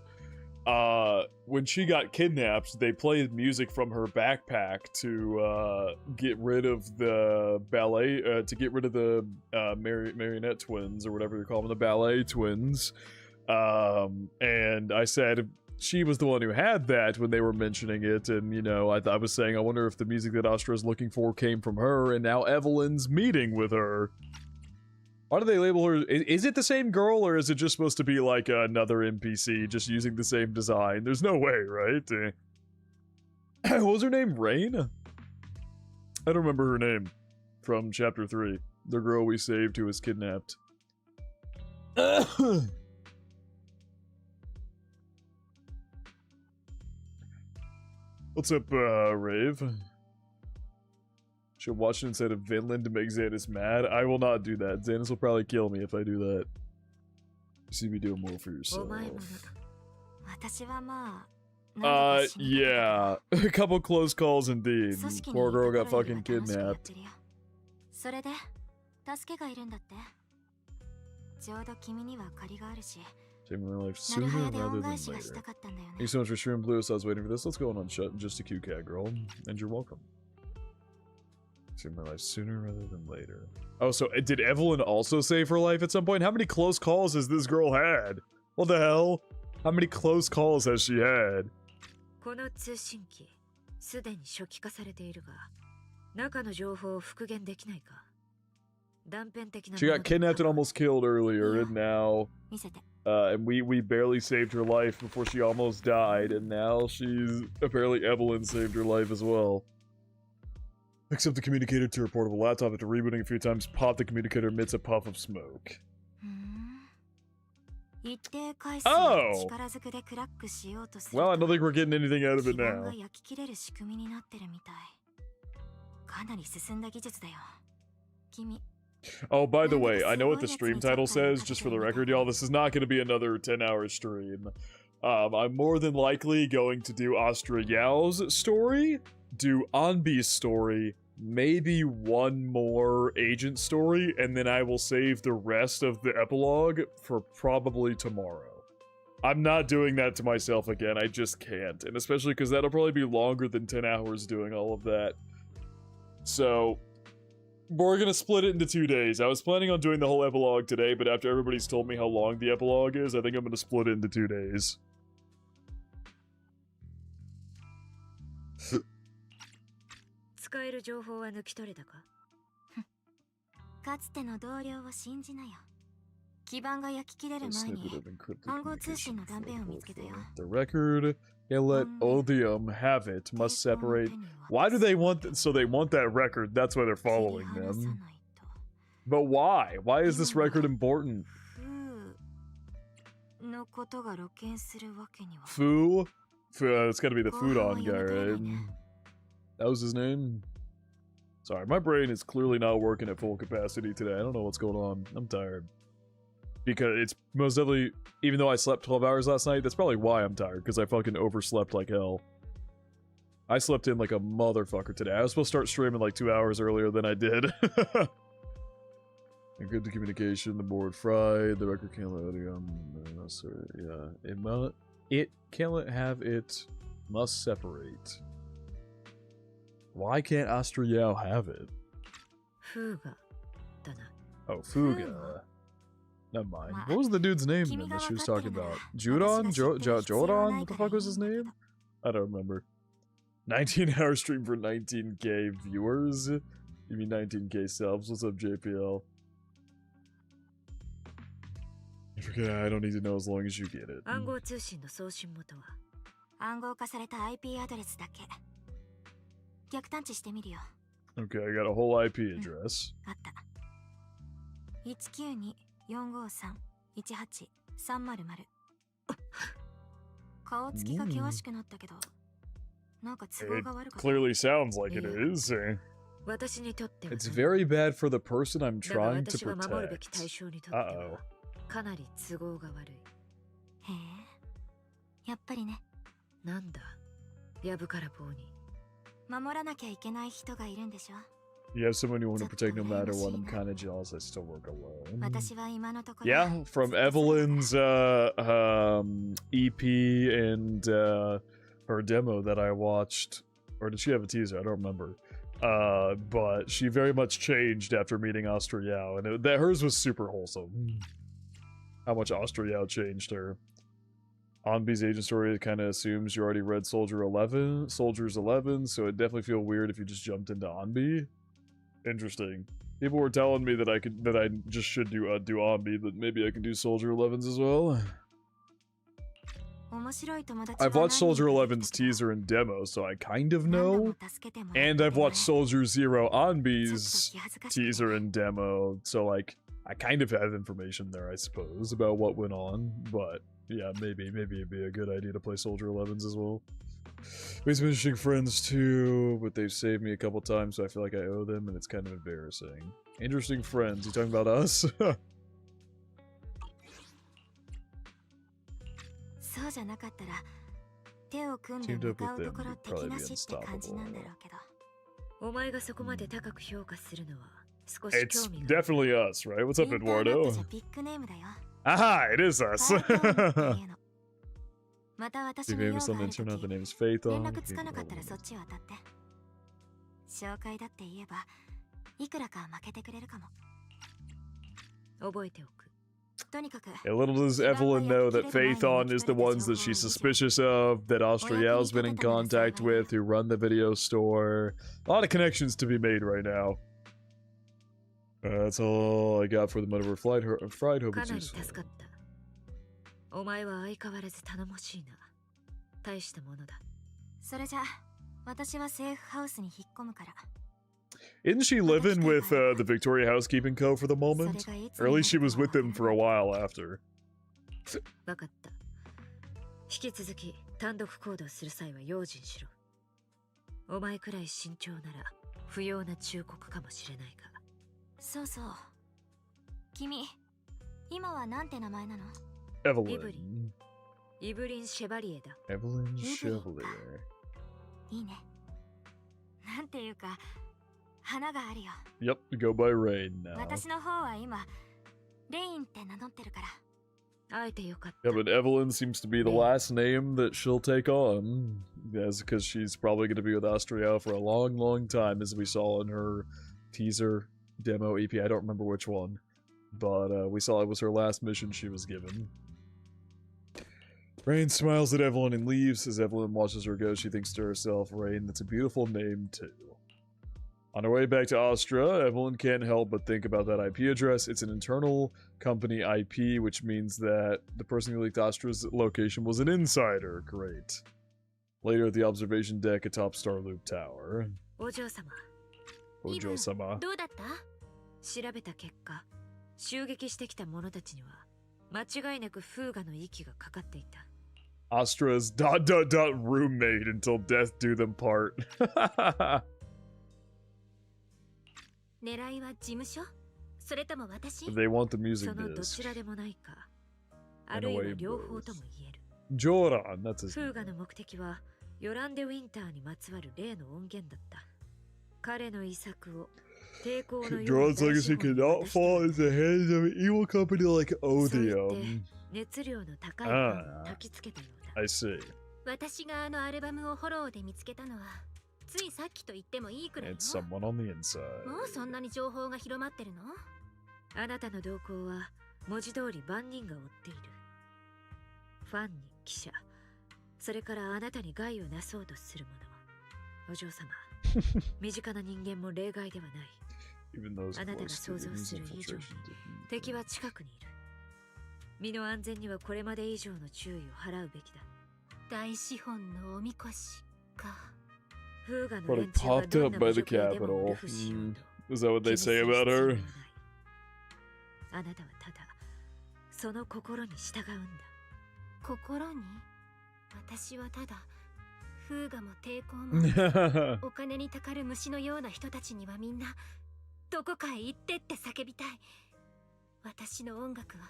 when she got kidnapped, they played music from her backpack to, get rid of the ballet, to get rid of the, marionette twins, or whatever you call them, the ballet twins. And I said she was the one who had that when they were mentioning it, and, you know, I was saying, I wonder if the music that Astra is looking for came from her, and now Evelyn's meeting with her. Why do they label her? Is it the same girl, or is it just supposed to be like another NPC just using the same design? There's no way, right? What was her name? Rain? I don't remember her name from Chapter 3. The girl we saved who was kidnapped. What's up, Rave? Should watch it instead of Vinland to make Xanus mad. I will not do that. Xanus will probably kill me if I do that. You seem to be doing more for yourself. お前もな。私はまあ。Yeah. A couple close calls indeed. Poor girl got fucking kidnapped. それで、助けがいるんだって。ちょうど君には借りがあるし。Saving my life sooner rather than later. Thank you so much for streaming, Bluest. I was waiting for this. Let's go on unshut. Just a cute cat girl. And you're welcome. Saving my life sooner rather than later. Oh, so did Evelyn also save her life at some point? How many close calls has this girl had? What the hell? How many close calls has she had? この通信機、すでに初期化されているが、中の情報を復元できないか。断片的な。She got kidnapped and almost killed earlier, and now, and we barely saved her life before she almost died, and now she's apparently Evelyn saved her life as well. Hooks up the communicator to her portable laptop after rebooting a few times. Pop the communicator, emits a puff of smoke. Oh! Well, I don't think we're getting anything out of it now. Oh, by the way, I know what the stream title says, just for the record, y'all. This is not going to be another 10-hour stream. I'm more than likely going to do Astra Yaos' story, do Anbi's story, maybe one more agent story, and then I will save the rest of the epilogue for probably tomorrow. I'm not doing that to myself again, I just can't. And especially because that'll probably be longer than 10 hours doing all of that. So, we're gonna split it into 2 days. I was planning on doing the whole epilogue today, but after everybody's told me how long the epilogue is, I think I'm gonna split it into 2 days. 使える情報は抜き取れたか？かつての同僚を信じなよ。基盤が焼き切れる前に暗号通信の断片を見つけたよ。The record, can't let Odium have it, must separate. Why do they want so they want that record? That's why they're following them. But why? Why is this record important? Fu? It's gotta be the food on guy, right? That was his name? Sorry, my brain is clearly not working at full capacity today. I don't know what's going on. I'm tired. Because it's most definitely, even though I slept 12 hours last night, that's probably why I'm tired, because I fucking overslept like hell. I slept in like a motherfucker today. I was supposed to start streaming like 2 hours earlier than I did. And good to communication, the board fried, the record can't let it yeah. It can't let have it, must separate. Why can't Astra Yao have it? Fuga. Oh, Fuga. Never mind. What was the dude's name then that she was talking about? Judon? Jodan? What the fuck was his name? I don't remember. 19-hour stream for 19k viewers? You mean 19k subs? What's up, JPL? I forget, I don't need to know as long as you get it. 暗号通信の送信元は暗号化された IP アドレスだけ。逆探知してみるよ。Okay, I got a whole IP address. あった。192-453-18300。顔つきが険しくなったけど、なんか都合が悪かった。It clearly sounds like it is. 私にとっては It's very bad for the person I'm trying to 私が守るべき protect. 対象にとってはかなり都合が悪い。へえ、やっぱりね。なんだ、やぶから棒に。守らなきゃいけない人がいるんでしょ。You have someone you want to protect no matter what. I'm kind of jealous I still work alone. 私は今のところ Yeah, from Evelyn's EP and her demo that I watched, or did she have a teaser? I don't remember. But she very much changed after meeting Astra Yao, and that hers was super wholesome. How much Astra Yao changed her. Anbi's agent story kind of assumes you already read Soldiers 11, so it'd definitely feel weird if you just jumped into Anbi. Interesting. People were telling me that I just should do Anbi, but maybe I can do Soldier 11's as well. I've watched Soldier 11's teaser and demo, so I kind of know. And I've watched Soldier Zero Anbi's teaser and demo, so like I kind of have information there, I suppose, about what went on, but yeah, maybe it'd be a good idea to play Soldier 11's as well. We have some interesting friends too, but they've saved me a couple times, so I feel like I owe them, and it's kind of embarrassing. Interesting friends? You talking about us? そうじゃなかったら手を組んで Teamed 向 up か with うと them, ころ we'd 敵 probably な be しって感じなんだろ unstoppable. うけど。お前がそこまで高く評価するのは少し It's 興味がある。 definitely us, right? What's イ up, ンターネット Eduardo? じゃビッグネームだよ。 Aha, it is フ us. ァイトーンっていうの。また私 Be に用 famous が on あ the ると internet. き The name is Faith 連 on. 絡つかなかったらそっちを当たって。紹介だって言えばいくらか負けてくれるかも。覚えておく。とにかく Yeah, little does Evelyn know that Faithon is the ones that she's suspicious of, that Austriel's been in contact with, who run the video store. A lot of connections to be made right now. That's all I got for the metaphor fried. Hope か it's なり useful. 助かった。お前は相変わらず頼もしいな。大したものだ。それじゃ私はセーフハウスに引っ込むから。 Isn't she living with the Victoria Housekeeping Co. for the moment? Or at least she was with them for a while after. わかった。引き続き単独行動する際は用心しろ。お前くらい慎重なら不要な忠告かもしれないが。そうそう。君、今はなんて名前なの？ Evelyn. イブリン・シェバリエだ。 Evelyn Chevalier. いいね。なんていうか、花があるよ。 Yep, go by Rain now. 私の方は今、レインって名乗ってるから。会えてよかった。 Yeah, but Evelyn seems to be the last name that she'll take on. Yes, because she's probably going to be with Astra for a long, long time, as we saw in her teaser demo EP. I don't remember which one, but we saw it was her last mission she was given. Rain smiles at Evelyn and leaves. As Evelyn watches her go, she thinks to herself, Rain, that's a beautiful name, too. On her way back to Astra, Evelyn can't help but think about that IP address. It's an internal company IP, which means that the person who leaked Astra's location was an insider. Great. Later at the observation deck atop Starloop Tower. お嬢様。 Ojo-sama. どうだった？調べた結果、襲撃してきた者たちには間違いなくフーガの息がかかっていた。 Astra's ... roommate until death do them part. 狙いは事務所？それとも私？ They want the music そのど disc. ちらでもないか。あるいは両方とも言える。 Joran, that's his フ name. ーガの目的はヨランデ・ウィンターにまつわる例の音源だった。彼の遺作を抵抗のような Joran's legacy cannot fall into the hands of an evil company like そう言って Odium. 熱量の高いパンを焚きつけたようだ。 I see. 私があのアルバムをフォローで見つけたのはついさっきと言ってもいいくらいよ。 It's someone on the inside. もうそんなに情報が広まってるの？あなたの動向は文字通り万人が追っている。ファンに記者、それからあなたに害をなそうとする者。お嬢様、身近な人間も例外ではない。 Even those あなたが close to 想像 his する以上に infiltration didn't. 敵は近くにいる。身の安全にはこれまで以上の注意を払うべきだ。大資本のおみこしか。フーガの But 連 it 中は popped どん up な by 侮 the 辱兵でも Capitol. ルフしようと。 Is that what they 気にする say about 必要は her? ない。あなたはただその心に従うんだ。心に？私はただフーガも抵抗もお金にたかる虫のような人たちにはみんなどこかへ行ってって叫びたい。私の音楽は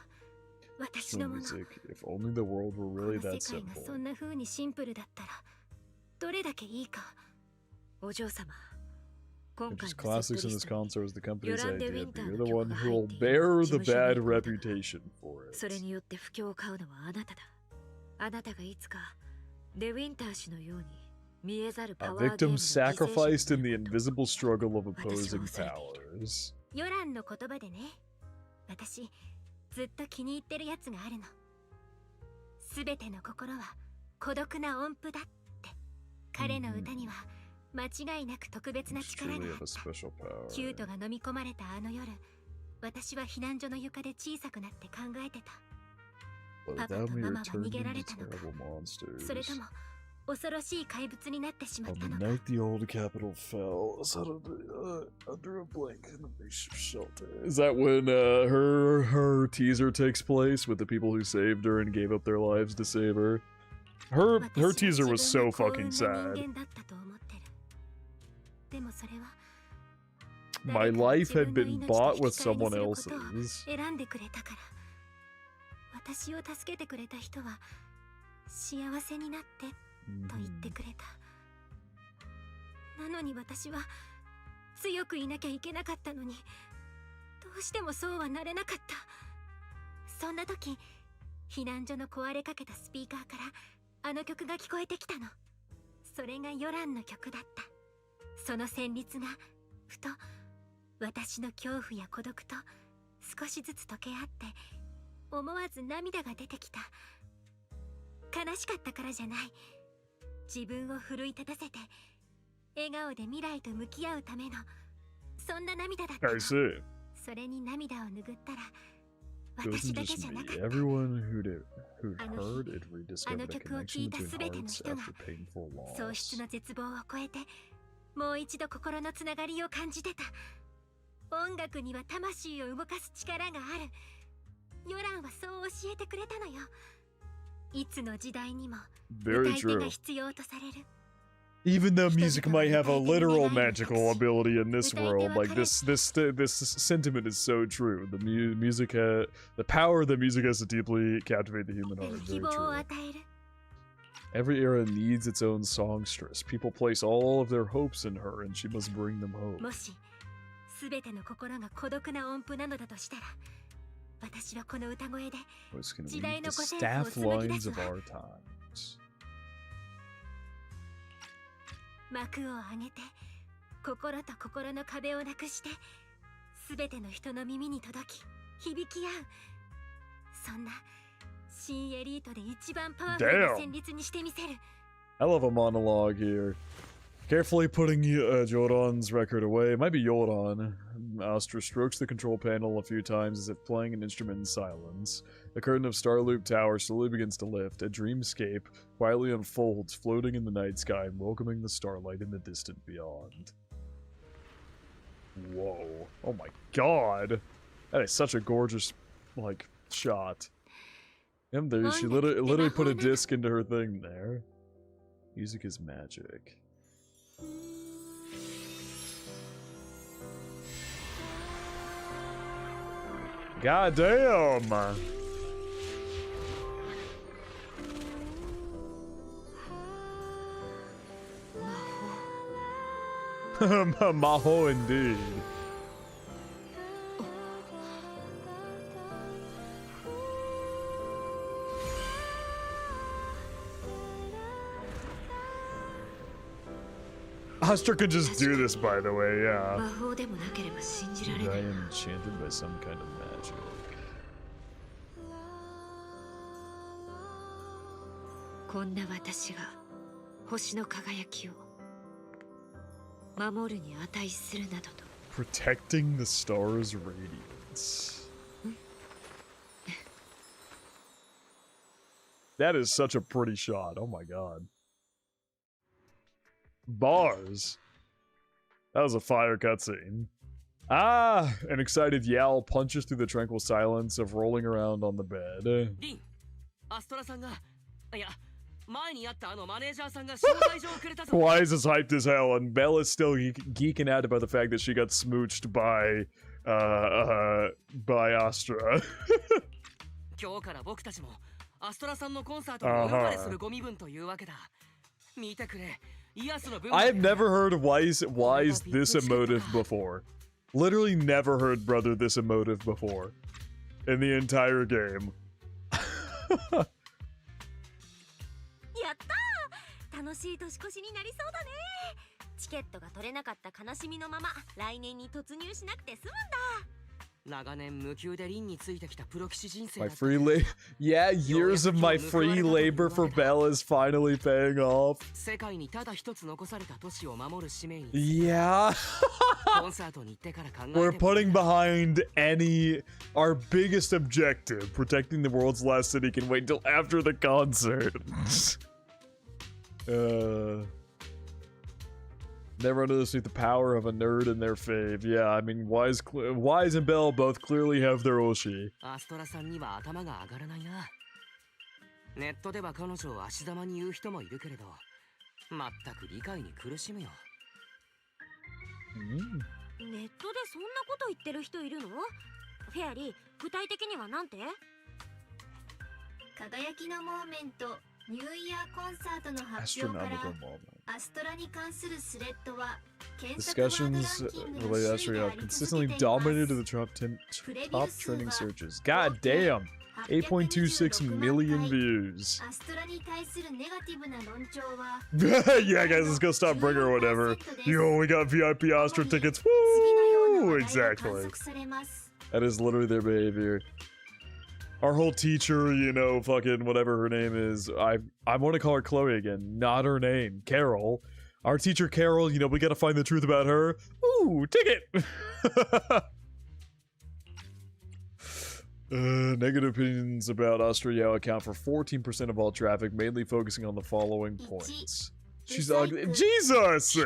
私 No のもの。 music. If only the world were こ really の that 世界が simple. そんな風にシンプルだったらどれだけいいか。お嬢様、今 If 回 just のセッ classics ト in リ this ストに concert is the company's Yolande idea, but Winter you're の the 曲 one が who 入 will っている bear 事 the 務所に bad 行くのだ。 reputation for それ it. によって不況を買うのはあなただ。あなたがいつかデ・ウィンター氏のように見えざるパ A ワーゲーム victim の犠牲者 sacrificed に in な the ること。 invisible struggle of opposing 私は恐れている。 powers. ヨランの言葉でね、私ずっと気に入ってるやつがあるの。すべての心は孤独な音符だって。彼の歌には間違いなく特別な It's 力が truly あ of っ a special た。キュート power. が飲み込まれたあの夜、私は避難所の床で小さくなって考えてた。 But Papa without と me, マ you're マは turned 逃げられ into たのか、 terrible それと monsters. も恐ろしい怪物になってしまっ On た the のか。 night the old capital fell, under a blanket in a makeshift shelter. Is that when her teaser takes place with the people who saved her and gave up their lives to save her? Her 私は teaser was 自分 so が幸運 fucking な sad. 人間だったと思ってる。でもそれは My 誰かが life 自 had 分の been 命と bought 引 with き換えに someone することを else's. 選んでくれたから。私を助けてくれた人は幸せになってと言ってくれた。なのに私は強くいなきゃいけなかったのに、どうしてもそうはなれなかった。そんな時、避難所の壊れかけたスピーカーからあの曲が聞こえてきたの。それがヨランの曲だった。その旋律がふと私の恐怖や孤独と少しずつ溶け合って、思わず涙が出てきた。悲しかったからじゃない。自分を奮い立たせて笑顔で未来と向き合うための、そんな涙だったの。それに涙を拭ったら、私だけじゃなかった。あの曲を聴いた全ての人が喪失の絶望を超えて、もう一度心のつながりを感じてた。音楽には魂を動かす力がある。ヨランはそう教えてくれたのよ。いつの時代にも歌い手が必要とされる。Even though music might have a literal magical ability in this world, like this sentiment is so true. The the power that music has to deeply captivate the human heart. Very true. Every era needs its own songstress. People place all of their hopes in her, and she must bring them hope. もし全ての心が孤独な音符なのだとしたら、私はこの歌声で時代の五線譜を紡ぎ出すわ。幕を上げて、心と心の壁をなくして、全ての人の耳に届き、響き合う。そんな新エリートで一番パワフルな旋律にしてみせる。I love a monologue here. Carefully putting Joran's record away. It might be Joran. Astra strokes the control panel a few times as if playing an instrument in silence. The curtain of Starloop Tower slowly begins to lift. A dreamscape quietly unfolds, floating in the night sky and welcoming the starlight in the distant beyond. Whoa. Oh my god. That is such a gorgeous, like, shot. And there, she literally put a disc into her thing there. Music is magic. God damn! Maho indeed. Astra could just do this, by the way, yeah. I am enchanted by some kind of magic. こんな私が星の輝きを守るに値するなどと。Protecting the star's radiance. That is such a pretty shot. Oh my god. Bars. That was a fire cutscene. Ah! An excited Yao punches through the tranquil silence of rolling around on the bed. Why is this hyped as hell? And Bella's still geeking out about the fact that she got smooched by Astra. I have never heard Wise this emotive before. Literally never heard Brother this emotive before. In the entire game. やったー！楽しい年越しになりそうだね。チケットが取れなかった悲しみのまま来年に突入しなくて済むんだ。長年無給でリンについてきたプロ棋士人生。 My free labor, yeah, years of my free labor for Bella is finally paying off. 世界にただ一つ残された都市を守る使命に。Yeah. コンサートに行ってから考えて。 We're putting behind our biggest objective, protecting the world's last city. Can wait until after the concert. Never underestimate the power of a nerd in their fave. Yeah, I mean, Wise and Bell both clearly have their Oshi. アストラさんには頭が上がらないな。ネットでは彼女を足玉に言う人もいるけれど、全く理解に苦しむよ。ネットでそんなこと言ってる人いるの？フェアリー、具体的にはなんて？輝きのモーメント Astronomical moment. Discussions related to Astra have consistently dominated the top trending searches. God damn! 8.26 million views. Yeah, guys, let's go stop Bringer or whatever. Yo, we got VIP Astra tickets. Woo! Exactly. That is literally their behavior. Our whole teacher, you know, fucking whatever her name is. I want to call her Chloe again. Not her name. Carol. Our teacher Carol, you know, we gotta find the truth about her. Ooh, ticket! Negative opinions about Astra Yao account for 14% of all traffic, mainly focusing on the following points. She's ugly. Jesus!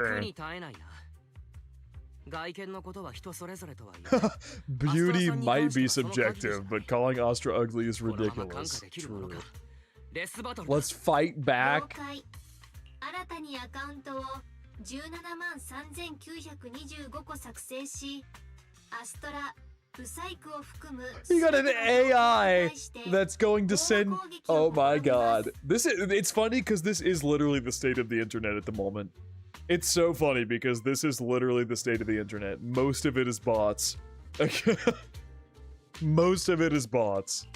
Beauty might be subjective, but calling Astra ugly is ridiculous. True. Let's fight back. You got an AI that's going to send. Oh my god. It's funny because this is literally the state of the internet at the moment. It's so funny because this is literally the state of the internet. Most of it is bots. Most of it is bots.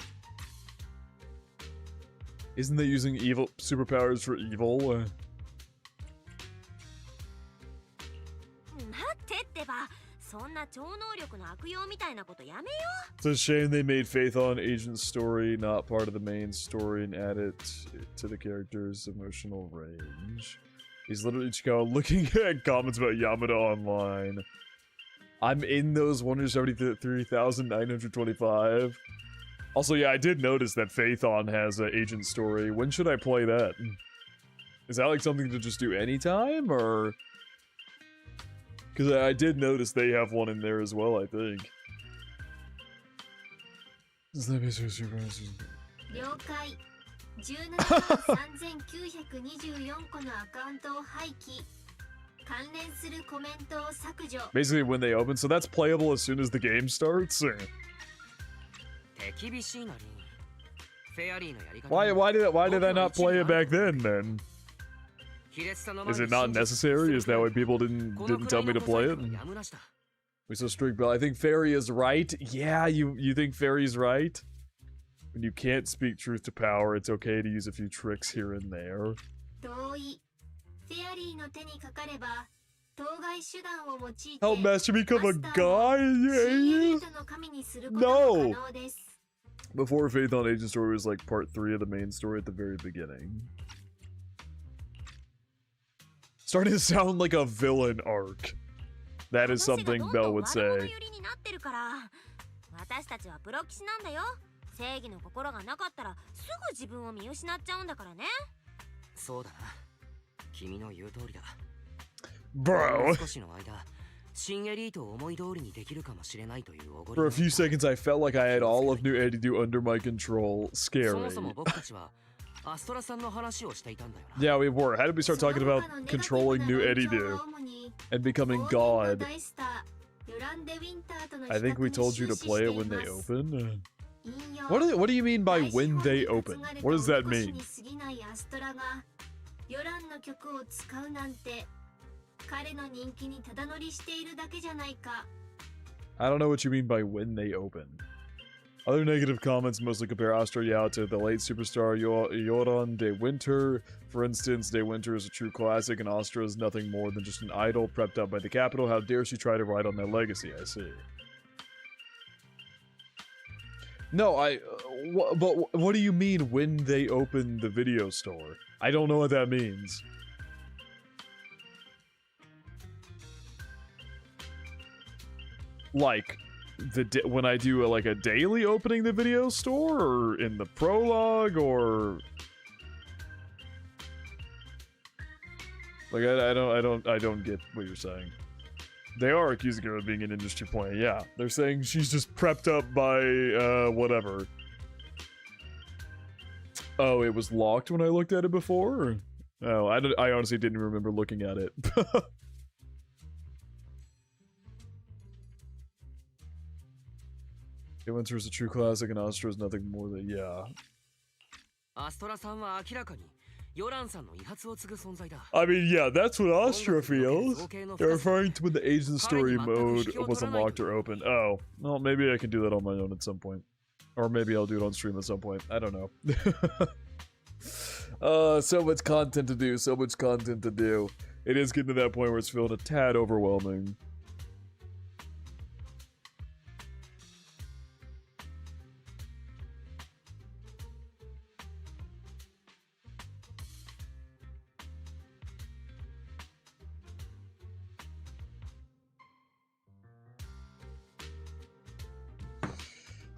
Isn't they using evil superpowers for evil? It's a shame they made Faithon Agent's story not part of the main story and add it to the character's emotional range. He's literally looking at comments about Yamada online. I'm in those 173,925. Also, yeah, I did notice that Faithon has an agent story. When should I play that? Is that like something to just do anytime, or? Because I did notice they have one in there as well, I think. Basically when they open, so that's playable as soon as the game starts? Why did I not play it back then? Is it not necessary? Is that why people didn't tell me to play it? We so strict, but I think Fairy is right. Yeah, you think Fairy's right? When you can't speak truth to power, it's okay to use a few tricks here and there. Help Master become a guy? Yeah. No! Before Faithon Agent Story was like part 3 of the main story at the very beginning. Starting to sound like a villain arc. That is something Belle would say. Bro. For a few seconds I felt like I had all of New Eddie under my control. Scary. Yeah, we were. How did we start talking about controlling New Eddie and becoming God? I think we told you to play it when they open. What do you mean by when they open? What does that mean? I don't know what you mean by when they open. Other negative comments mostly compare Astra Yao to the late superstar Yoran de Winter. For instance, De Winter is a true classic and Astra is nothing more than just an idol prepped up by the Capitol. How dare she try to ride on that legacy, I see. No, but what do you mean when they open the video store? I don't know what that means. Like, when I do like a daily opening the video store, or in the prologue, or like I don't get what you're saying. They are accusing her of being an industry plant. Yeah, they're saying she's just prepped up by whatever. Oh, it was locked when I looked at it before? Oh, I honestly didn't remember looking at it. Winter is a true classic and Astra is nothing more than, yeah. I mean, yeah, that's what Astra feels. They're referring to when the age of the story mode was unlocked or opened. Oh, well, maybe I can do that on my own at some point. Or maybe I'll do it on stream at some point. I don't know. So much content to do, so much content to do. It is getting to that point where it's feeling a tad overwhelming.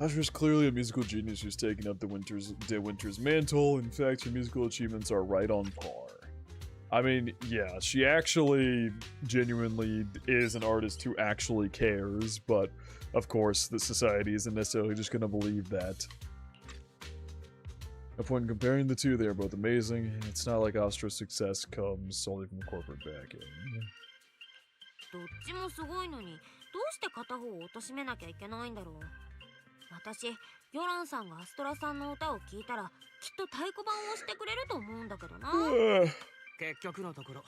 Astra's clearly a musical genius who's taken up the Winter's mantle. In fact, her musical achievements are right on par. I mean, yeah, she actually genuinely is an artist who actually cares, but of course, the society isn't necessarily just going to believe that. Upon comparing the two, they are both amazing. It's not like Astra's success comes solely from corporate backing. どっちもすごいのに、どうして片方を貶めなきゃいけないんだろう。私、ヨランさんがアストラさんの歌を聴いたら、きっと太鼓判をしてくれると思うんだけどな。結局のところ、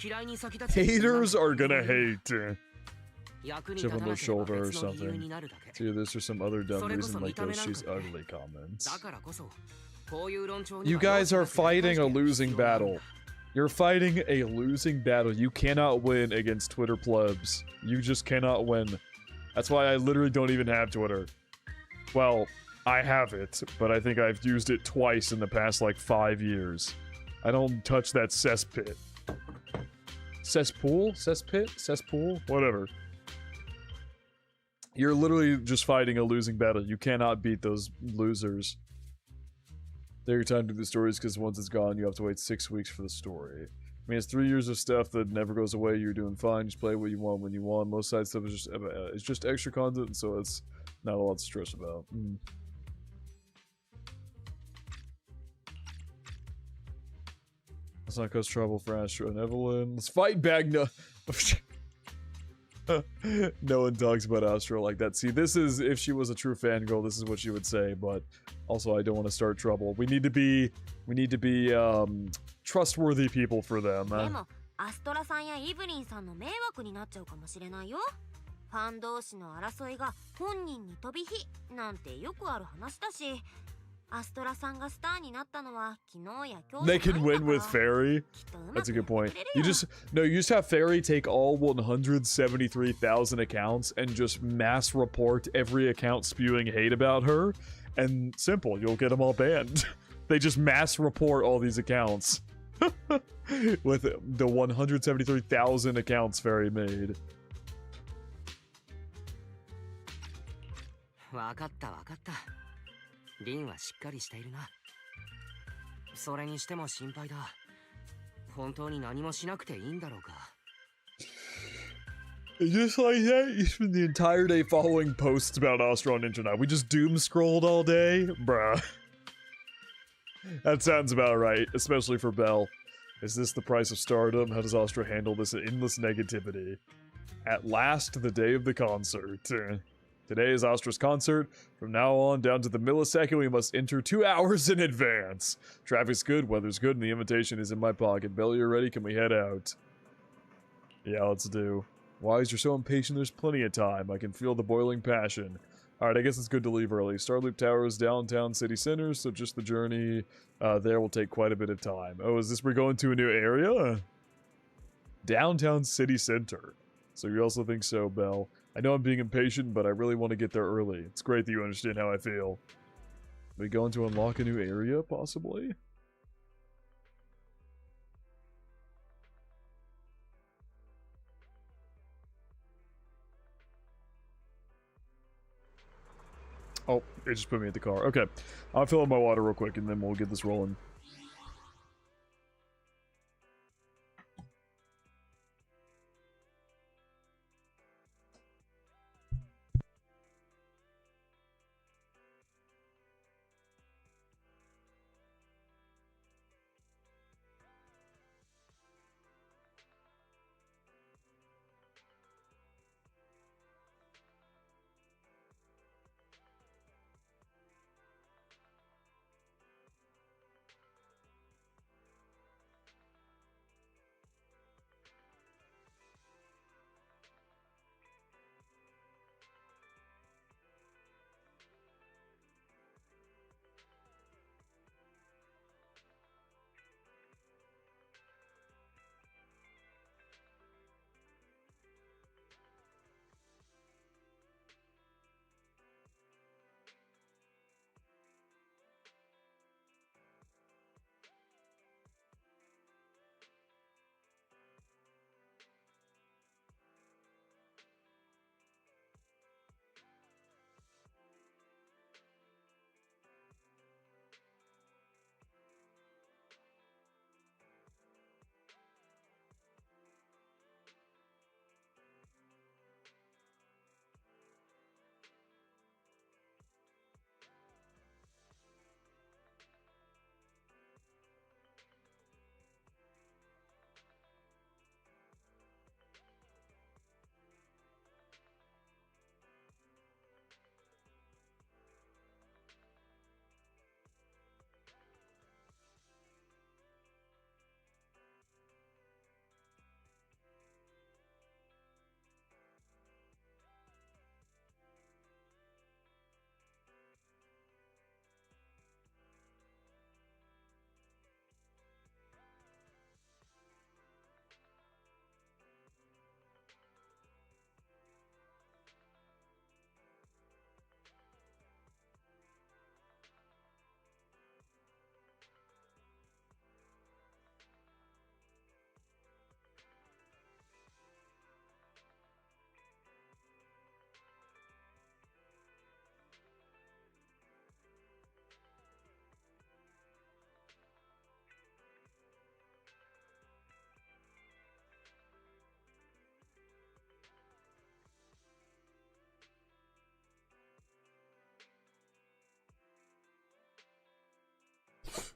嫌いに先立つ Haters are gonna hate. Chip on their shoulder or something. It's either this or some other dumb reason like those she's ugly comments. You guys are fighting a losing battle. You're fighting a losing battle. You cannot win against Twitter plebs. You just cannot win. That's why I literally don't even have Twitter. Well, I have it, but I think I've used it twice in the past, like, 5 years. I don't touch that cesspit. Cesspool? Cesspit? Cesspool? Whatever. You're literally just fighting a losing battle. You cannot beat those losers. Take your time to do the stories, because once it's gone, you have to wait 6 weeks for the story. I mean, it's 3 years of stuff that never goes away. You're doing fine. Just play what you want when you want. Most side stuff is just extra content, so it's not a lot to stress about. Let's not cause trouble for Astra and Evelyn. Let's fight Bagna. No one talks about Astra like that. See, this is, if she was a true fangirl, this is what she would say, but also I don't want to start trouble. We need to be trustworthy people for them. でも、アストラさんやイブリンさんの迷惑になっちゃうかもしれないよ。ファン同士の争いが本人に飛び火なんてよくある話だし、アストラさんがスターになったのは昨日や今日 They can win with Fairy. That's a good point. You just have Fairy take all 173,000 accounts and just mass report every account spewing hate about her, and simple, you'll get them all banned. They just mass report all these accounts. With the 173,000 accounts Fairy made. わかったわかった。リンはしっかりしているな。それにしても心配だ。本当に何もしなくていいんだろうか。Just like that, you spend the entire day following posts about Astra on internet. We just doom scrolled all day? Bruh. That sounds about right, especially for Belle. Is this the price of stardom? How does Astra handle this endless negativity? At last, the day of the concert. Today is Astra's concert. From now on, down to the millisecond, we must enter 2 hours in advance. Traffic's good, weather's good, and the invitation is in my pocket. Belle, you're ready? Can we head out? Yeah, let's do. Wise, you're so impatient, there's plenty of time. I can feel the boiling passion. Alright, I guess it's good to leave early. Starloop Tower is downtown city center, so just the journey there will take quite a bit of time. Oh, is this we're going to a new area? Downtown city center. So you also think so, Belle? I know I'm being impatient, but I really want to get there early. It's great that you understand how I feel. Are we going to unlock a new area, possibly? Oh, it just put me at the car. Okay. I'll fill up my water real quick, and then we'll get this rolling.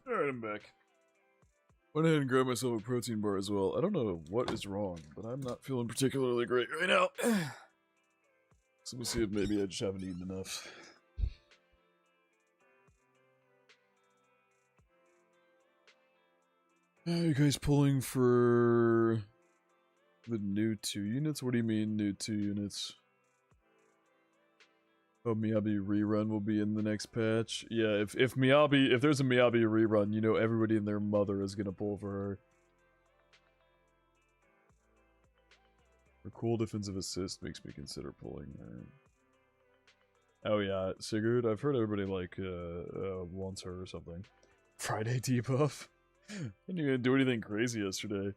Alright, I'm back. Went ahead and grabbed myself a protein bar as well. I don't know what is wrong, but I'm not feeling particularly great right now. So we'll see if maybe I just haven't eaten enough. Are you guys pulling for the new 2 units? What do you mean, new 2 units? Oh, Miyabi rerun will be in the next patch. Yeah, if there's a Miyabi rerun, you know everybody and their mother is gonna pull for her. Her cool defensive assist makes me consider pulling her. Oh yeah, Sigurd, I've heard everybody like wants her or something. Friday debuff? I didn't even do anything crazy yesterday.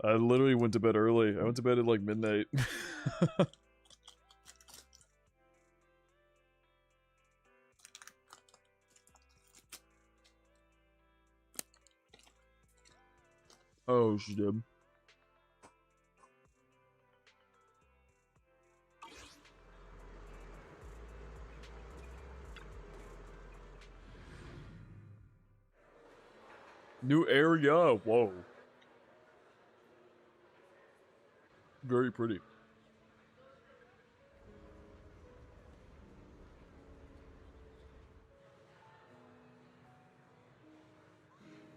I literally went to bed early. I went to bed at like midnight. Oh, she did. New area. Whoa. Very pretty.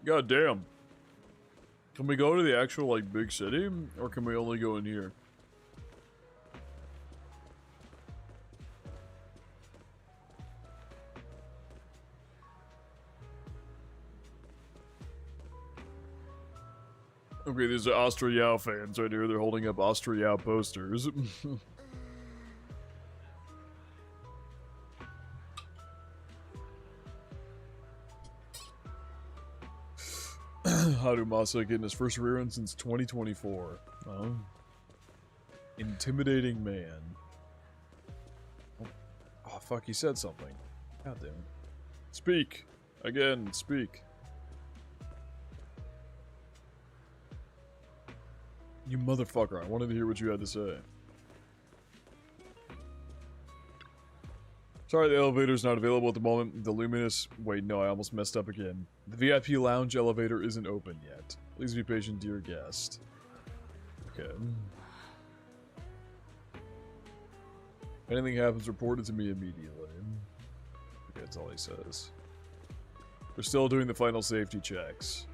God damn. Can we go to the actual, like, big city? Or can we only go in here? Okay, these are Astra Yao fans right here. They're holding up Astra Yao posters. Harumasa getting his first rerun since 2024. Oh. Intimidating man. Oh, fuck, he said something. God damn it. Speak! Again, speak. You motherfucker, I wanted to hear what you had to say. Sorry, the elevator's not available at the moment. The luminous... Wait, no, I almost messed up again. The VIP lounge elevator isn't open yet. Please be patient, dear guest. Okay. If anything happens, report it to me immediately. Okay, that's all he says. We're still doing the final safety checks.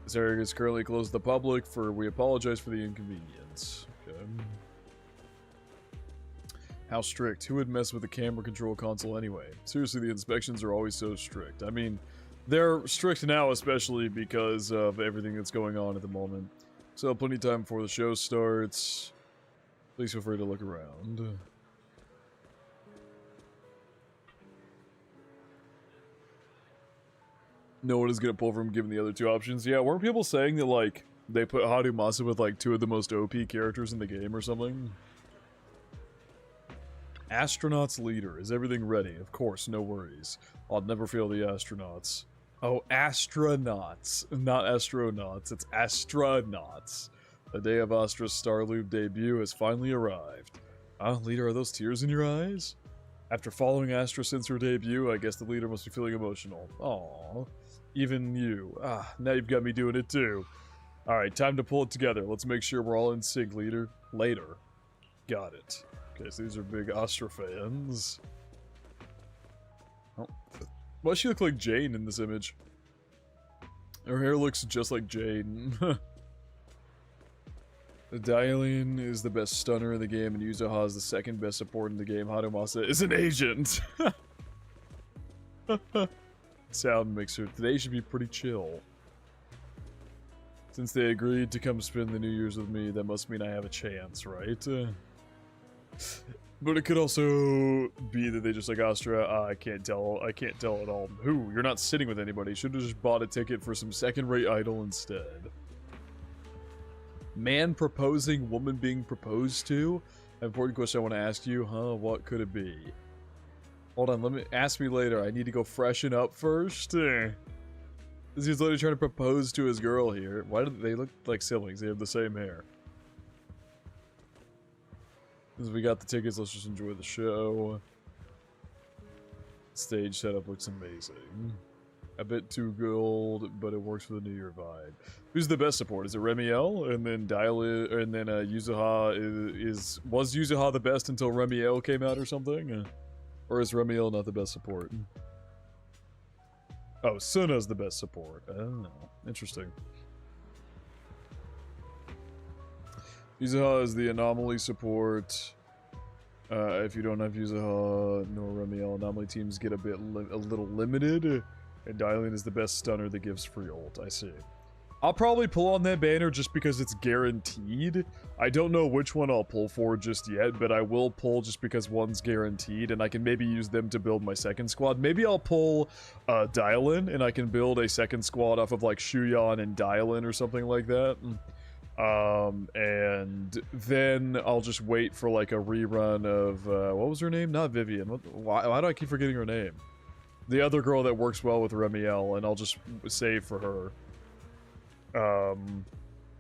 This area is currently closed to the public, we apologize for the inconvenience. Okay. How strict? Who would mess with the camera control console anyway? Seriously, the inspections are always so strict. I mean, they're strict now, especially because of everything that's going on at the moment. So, plenty of time before the show starts. Please feel free to look around. No one is gonna pull from given the other 2 options. Yeah, weren't people saying that, like, they put Harumasa with, like, 2 of the most OP characters in the game or something? Astronauts leader. Is everything ready? Of course, no worries. I'll never fail the astronauts. Oh, astronauts. Not astronauts. It's astronauts. The day of Astra's Starloop debut has finally arrived. Leader, are those tears in your eyes? After following Astra since her debut, I guess the leader must be feeling emotional. Aww. Even you. Now you've got me doing it too. Alright, time to pull it together. Let's make sure we're all in sync, leader. Later. Got it. Okay, so these are big Astra fans. Oh. Why does she look like Jane in this image? Her hair looks just like Jane. The Dialien is the best stunner in the game, and Yuzuha is the second best support in the game. Harumasa is an agent! Sound mixer. Today should be pretty chill. Since they agreed to come spend the New Year's with me, that must mean I have a chance, right? But it could also be that they just like Astra. I can't tell at all. Who? You're not sitting with anybody. Should have just bought a ticket for some second-rate idol instead. Man proposing, woman being proposed to? An important question I want to ask you, huh? What could it be? Hold on, ask me later. I need to go freshen up first. He's literally trying to propose to his girl here. Why do they look like siblings? They have the same hair. Since we got the tickets, let's just enjoy the show. Stage setup looks amazing. A bit too gold, but it works for the New Year vibe. Who's the best support? Is it Remiel? And then and then Yuzuha was Yuzuha the best until Remiel came out or something? Or is Remiel not the best support? Oh, Suna's the best support. Oh, interesting. Yuzuha is the anomaly support. If you don't have Yuzuha nor Remiel, anomaly teams get a little limited. And Dylan is the best stunner that gives free ult. I see. I'll probably pull on that banner just because it's guaranteed. I don't know which one I'll pull for just yet, but I will pull just because one's guaranteed, and I can maybe use them to build my second squad. Maybe I'll pull Dylan, and I can build a second squad off of like Shuyan and Dylan or something like that. And then I'll just wait for like a rerun of what was her name? Not Vivian. Why do I keep forgetting her name? The other girl that works well with Remiel, and I'll just save for her.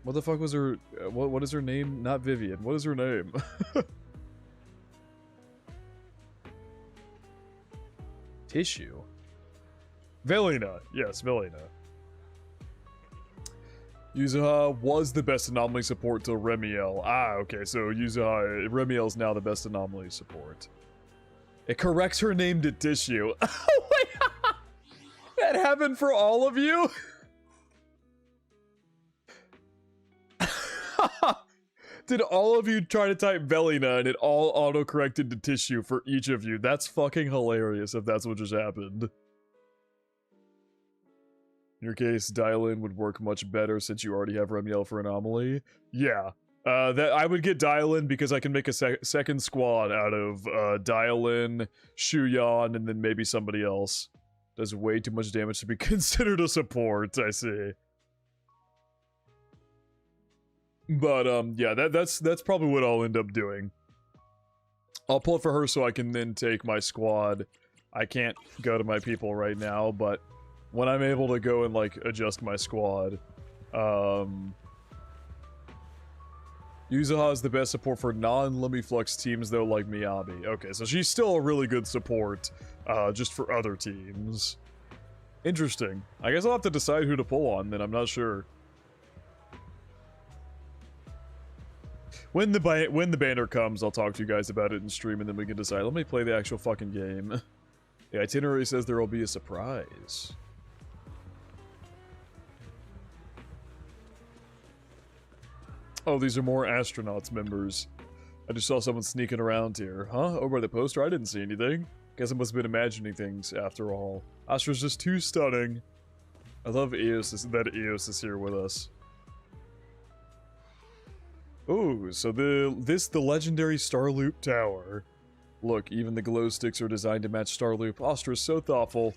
What the fuck was her? What is her name? Not Vivian. What is her name? Tissue. Velina. Yes, Velina. Yuzuha was the best anomaly support till Remiel. Ah, okay, so Remiel is now the best anomaly support. It corrects her name to Tissue. Wait, that happened for all of you? Did all of you try to type Velina and it all auto-corrected to Tissue for each of you? That's fucking hilarious if that's what just happened. In your case, Dial-In would work much better since you already have Remiel for Anomaly. Yeah. That I would get Dial-In because I can make a second squad out of Dial-In, Shuyan, and then maybe somebody else. Does way too much damage to be considered a support, I see. But yeah, that's probably what I'll end up doing. I'll pull it for her so I can then take my squad. I can't go to my people right now, but when I'm able to go and like adjust my squad, Yuzuha is the best support for non-Lumiflux teams though, like Miyabi. Okay, so she's still a really good support, just for other teams. Interesting. I guess I'll have to decide who to pull on then, I'm not sure. When the banner comes, I'll talk to you guys about it in stream, and then we can decide. Let me play the actual fucking game. The itinerary says there will be a surprise. Oh, these are more astronauts members. I just saw someone sneaking around here. Huh? Over by the poster? I didn't see anything. Guess I must have been imagining things after all. Astra's just too stunning. I love that Yaos is here with us. Oh, so the legendary Starloop Tower. Look, even the glow sticks are designed to match Starloop. Astra's so thoughtful.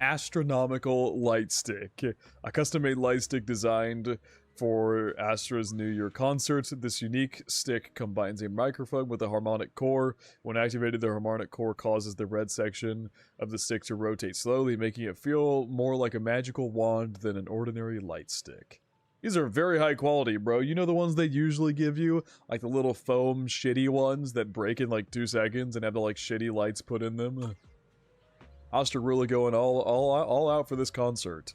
Astronomical light stick. A custom-made light stick designed for Astra's New Year concert. This unique stick combines a microphone with a harmonic core. When activated, the harmonic core causes the red section of the stick to rotate slowly, making it feel more like a magical wand than an ordinary light stick. These are very high quality, bro. You know the ones they usually give you? Like the little foam shitty ones that break in like 2 seconds and have the like shitty lights put in them? Astra really going all out for this concert.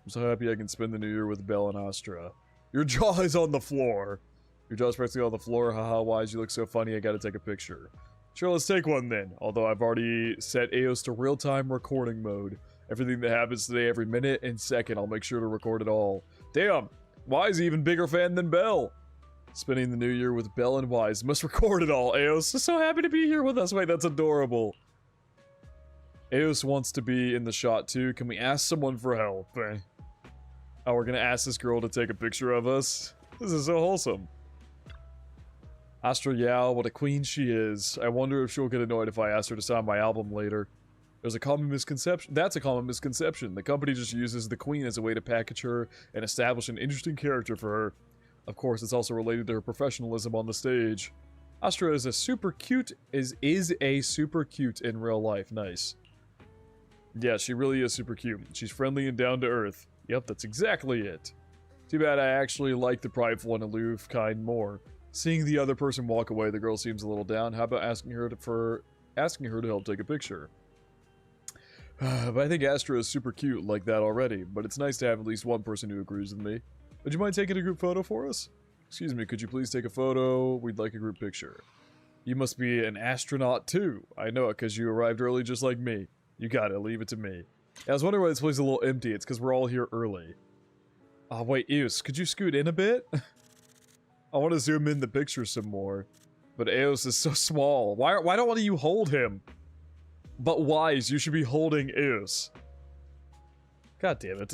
I'm so happy I can spend the new year with Belle and Astra. Your jaw is on the floor. Your jaw's pressing on the floor. Haha, wise, you look so funny, I gotta take a picture. Sure, let's take one then. Although I've already set Yaos to real-time recording mode. Everything that happens today, every minute and second, I'll make sure to record it all. Damn! Wise, even bigger fan than Belle. Spending the new year with Belle and Wise. Must record it all. Yaos is so happy to be here with us. Wait, that's adorable. Yaos wants to be in the shot too. Can we ask someone for help? Oh, we're gonna ask this girl to take a picture of us? This is so wholesome. Astra Yao, what a queen she is. I wonder if she'll get annoyed if I ask her to sign my album later. There's a common misconception. That's a common misconception. The company just uses the queen as a way to package her and establish an interesting character for her. Of course, it's also related to her professionalism on the stage. Astra is a super cute in real life. Nice. Yeah, she really is super cute. She's friendly and down to earth. Yep, that's exactly it. Too bad I actually like the prideful and aloof kind more. Seeing the other person walk away, the girl seems a little down. How about asking her to help take a picture? But I think Astra is super cute like that already, but it's nice to have at least one person who agrees with me. Would you mind taking a group photo for us? Excuse me, could you please take a photo? We'd like a group picture. You must be an astronaut too. I know it because you arrived early just like me. You got it, leave it to me. I was wondering why this place is a little empty. It's because we're all here early. Oh, wait, Eos, could you scoot in a bit? I want to zoom in the picture some more. But Eos is so small. Why don't one of you hold him? But Wise, you should be holding Eos. God damn it.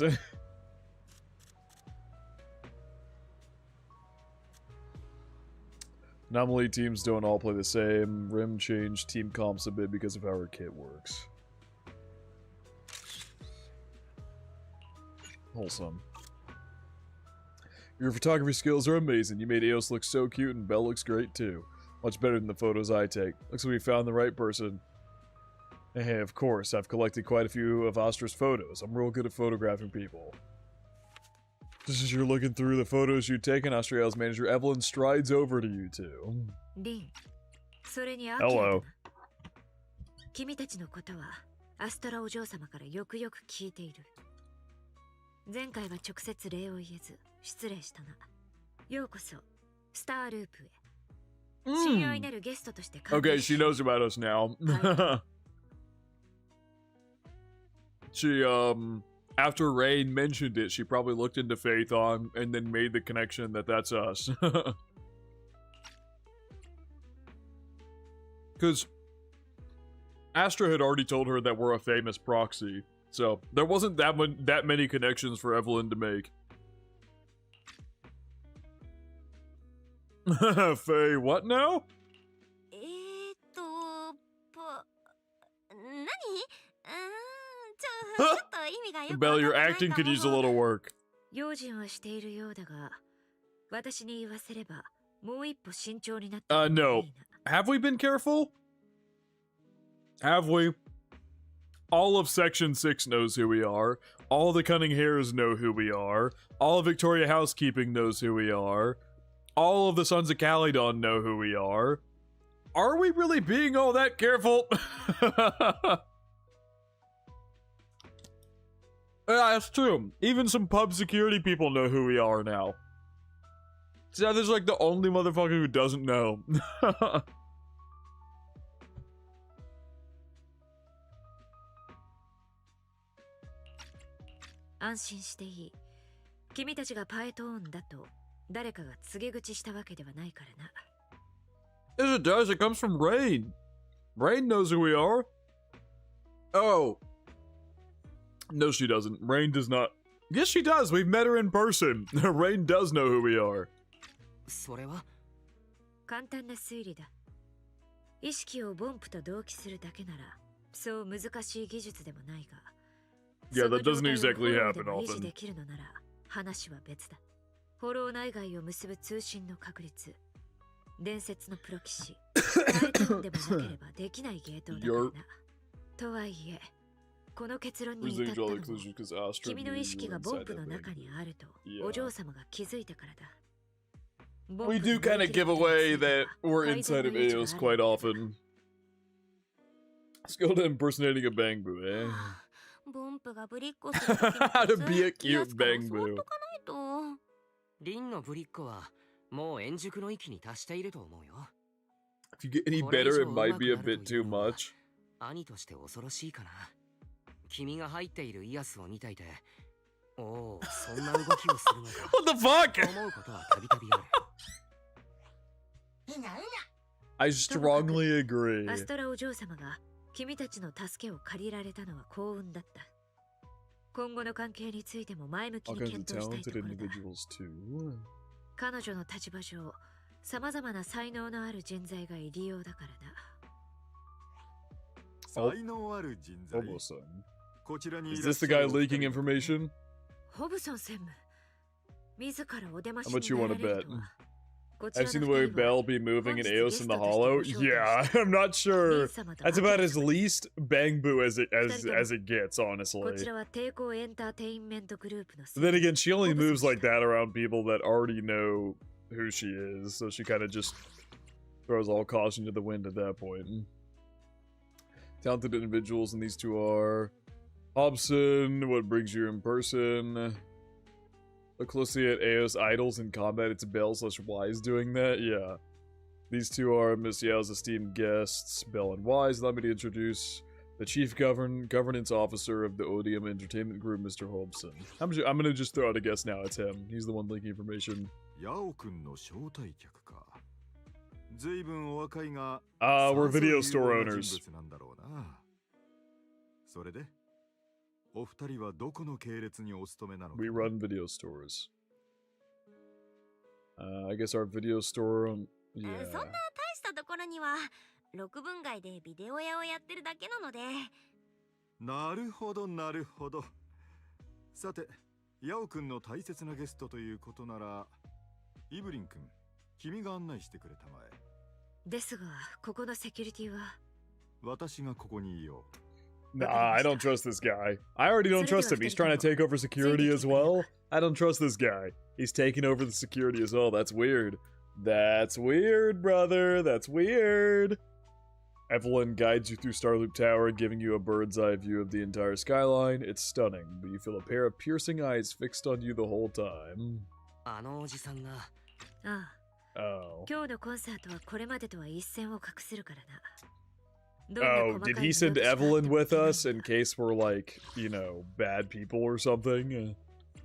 Normally, teams don't all play the same. Rim changed team comps a bit because of how our kit works. Wholesome. Your photography skills are amazing. You made Eos look so cute and Belle looks great too. Much better than the photos I take. Looks like we found the right person. Hey, of course, I've collected quite a few of Astra's photos. I'm real good at photographing people. Just as you're looking through the photos you've taken, Australia's manager Evelyn strides over to you two. Hello. 君たちのことはアストラお嬢様からよくよく聞いている。前回は直接礼を言えず失礼したな。ようこそスターループへ。親愛なるゲストとして。Okay, she knows about us now. She, after Rain mentioned it, she probably looked into Phaethon and then made the connection that that's us. Because Astra had already told her that we're a famous proxy, so there wasn't that many connections for Evelyn to make. Faye, what now? Belle, your acting could use a little work. No. Have we been careful? Have we? All of Section 6 knows who we are. All the Cunning Hares know who we are. All of Victoria Housekeeping knows who we are. All of the Sons of Calydon know who we are. Are we really being all that careful? Yeah, that's true. Even some pub security people know who we are now. So there's like the only motherfucker who doesn't know. Yes, it does. It comes from Rain. Rain knows who we are. Oh. No, she doesn't. Rain does not. Yes, she does. We've met her in person. Rain does know who we are. Yeah, that doesn't exactly happen often. We do kind of give away that we're inside of Eos quite often. Let's go to impersonating a Bangbu, eh? How to be a cute Bangbu. If you get any better, it might be a bit too much. What the fuck? I strongly agree. All kinds of talented individuals too. Hobo-san. Is this the guy leaking information? How much you want to bet? I've seen the way Belle be moving in Eos in the Hollow. Yeah, I'm not sure. That's about as least Bangbu as it gets, honestly. But then again, she only moves like that around people that already know who she is, so she kind of just throws all caution to the wind at that point. Talented individuals, and these two are Hobson, what brings you in person? Look closely at Yaos' idols in combat. It's Bell/Wise doing that. Yeah. These two are Miss Yao's esteemed guests, Bell and Wise. Allow me to introduce the Chief Governance Officer of the Odium Entertainment Group, Mr. Hobson. I'm gonna just throw out a guess now. It's him. He's the one linking information. We're video store owners. We run video stores. I guess our video store, yeah. そんな大したところには6分街でビデオ屋をやってるだけなので。なるほどなるほど。さて、ヤオくんの大切なゲストということなら、イブリン君、君が案内してくれたまえ。ですが、ここのセキュリティは私がここにいよう。Nah, I don't trust this guy. I already don't trust him. He's trying to take over security as well. I don't trust this guy. He's taking over the security as well. That's weird. That's weird, brother. That's weird. Evelyn guides you through Starloop Tower, giving you a bird's eye view of the entire skyline. It's stunning, but you feel a pair of piercing eyes fixed on you the whole time. Oh. Oh, did he send Evelyn with us in case we're like, you know, bad people or something?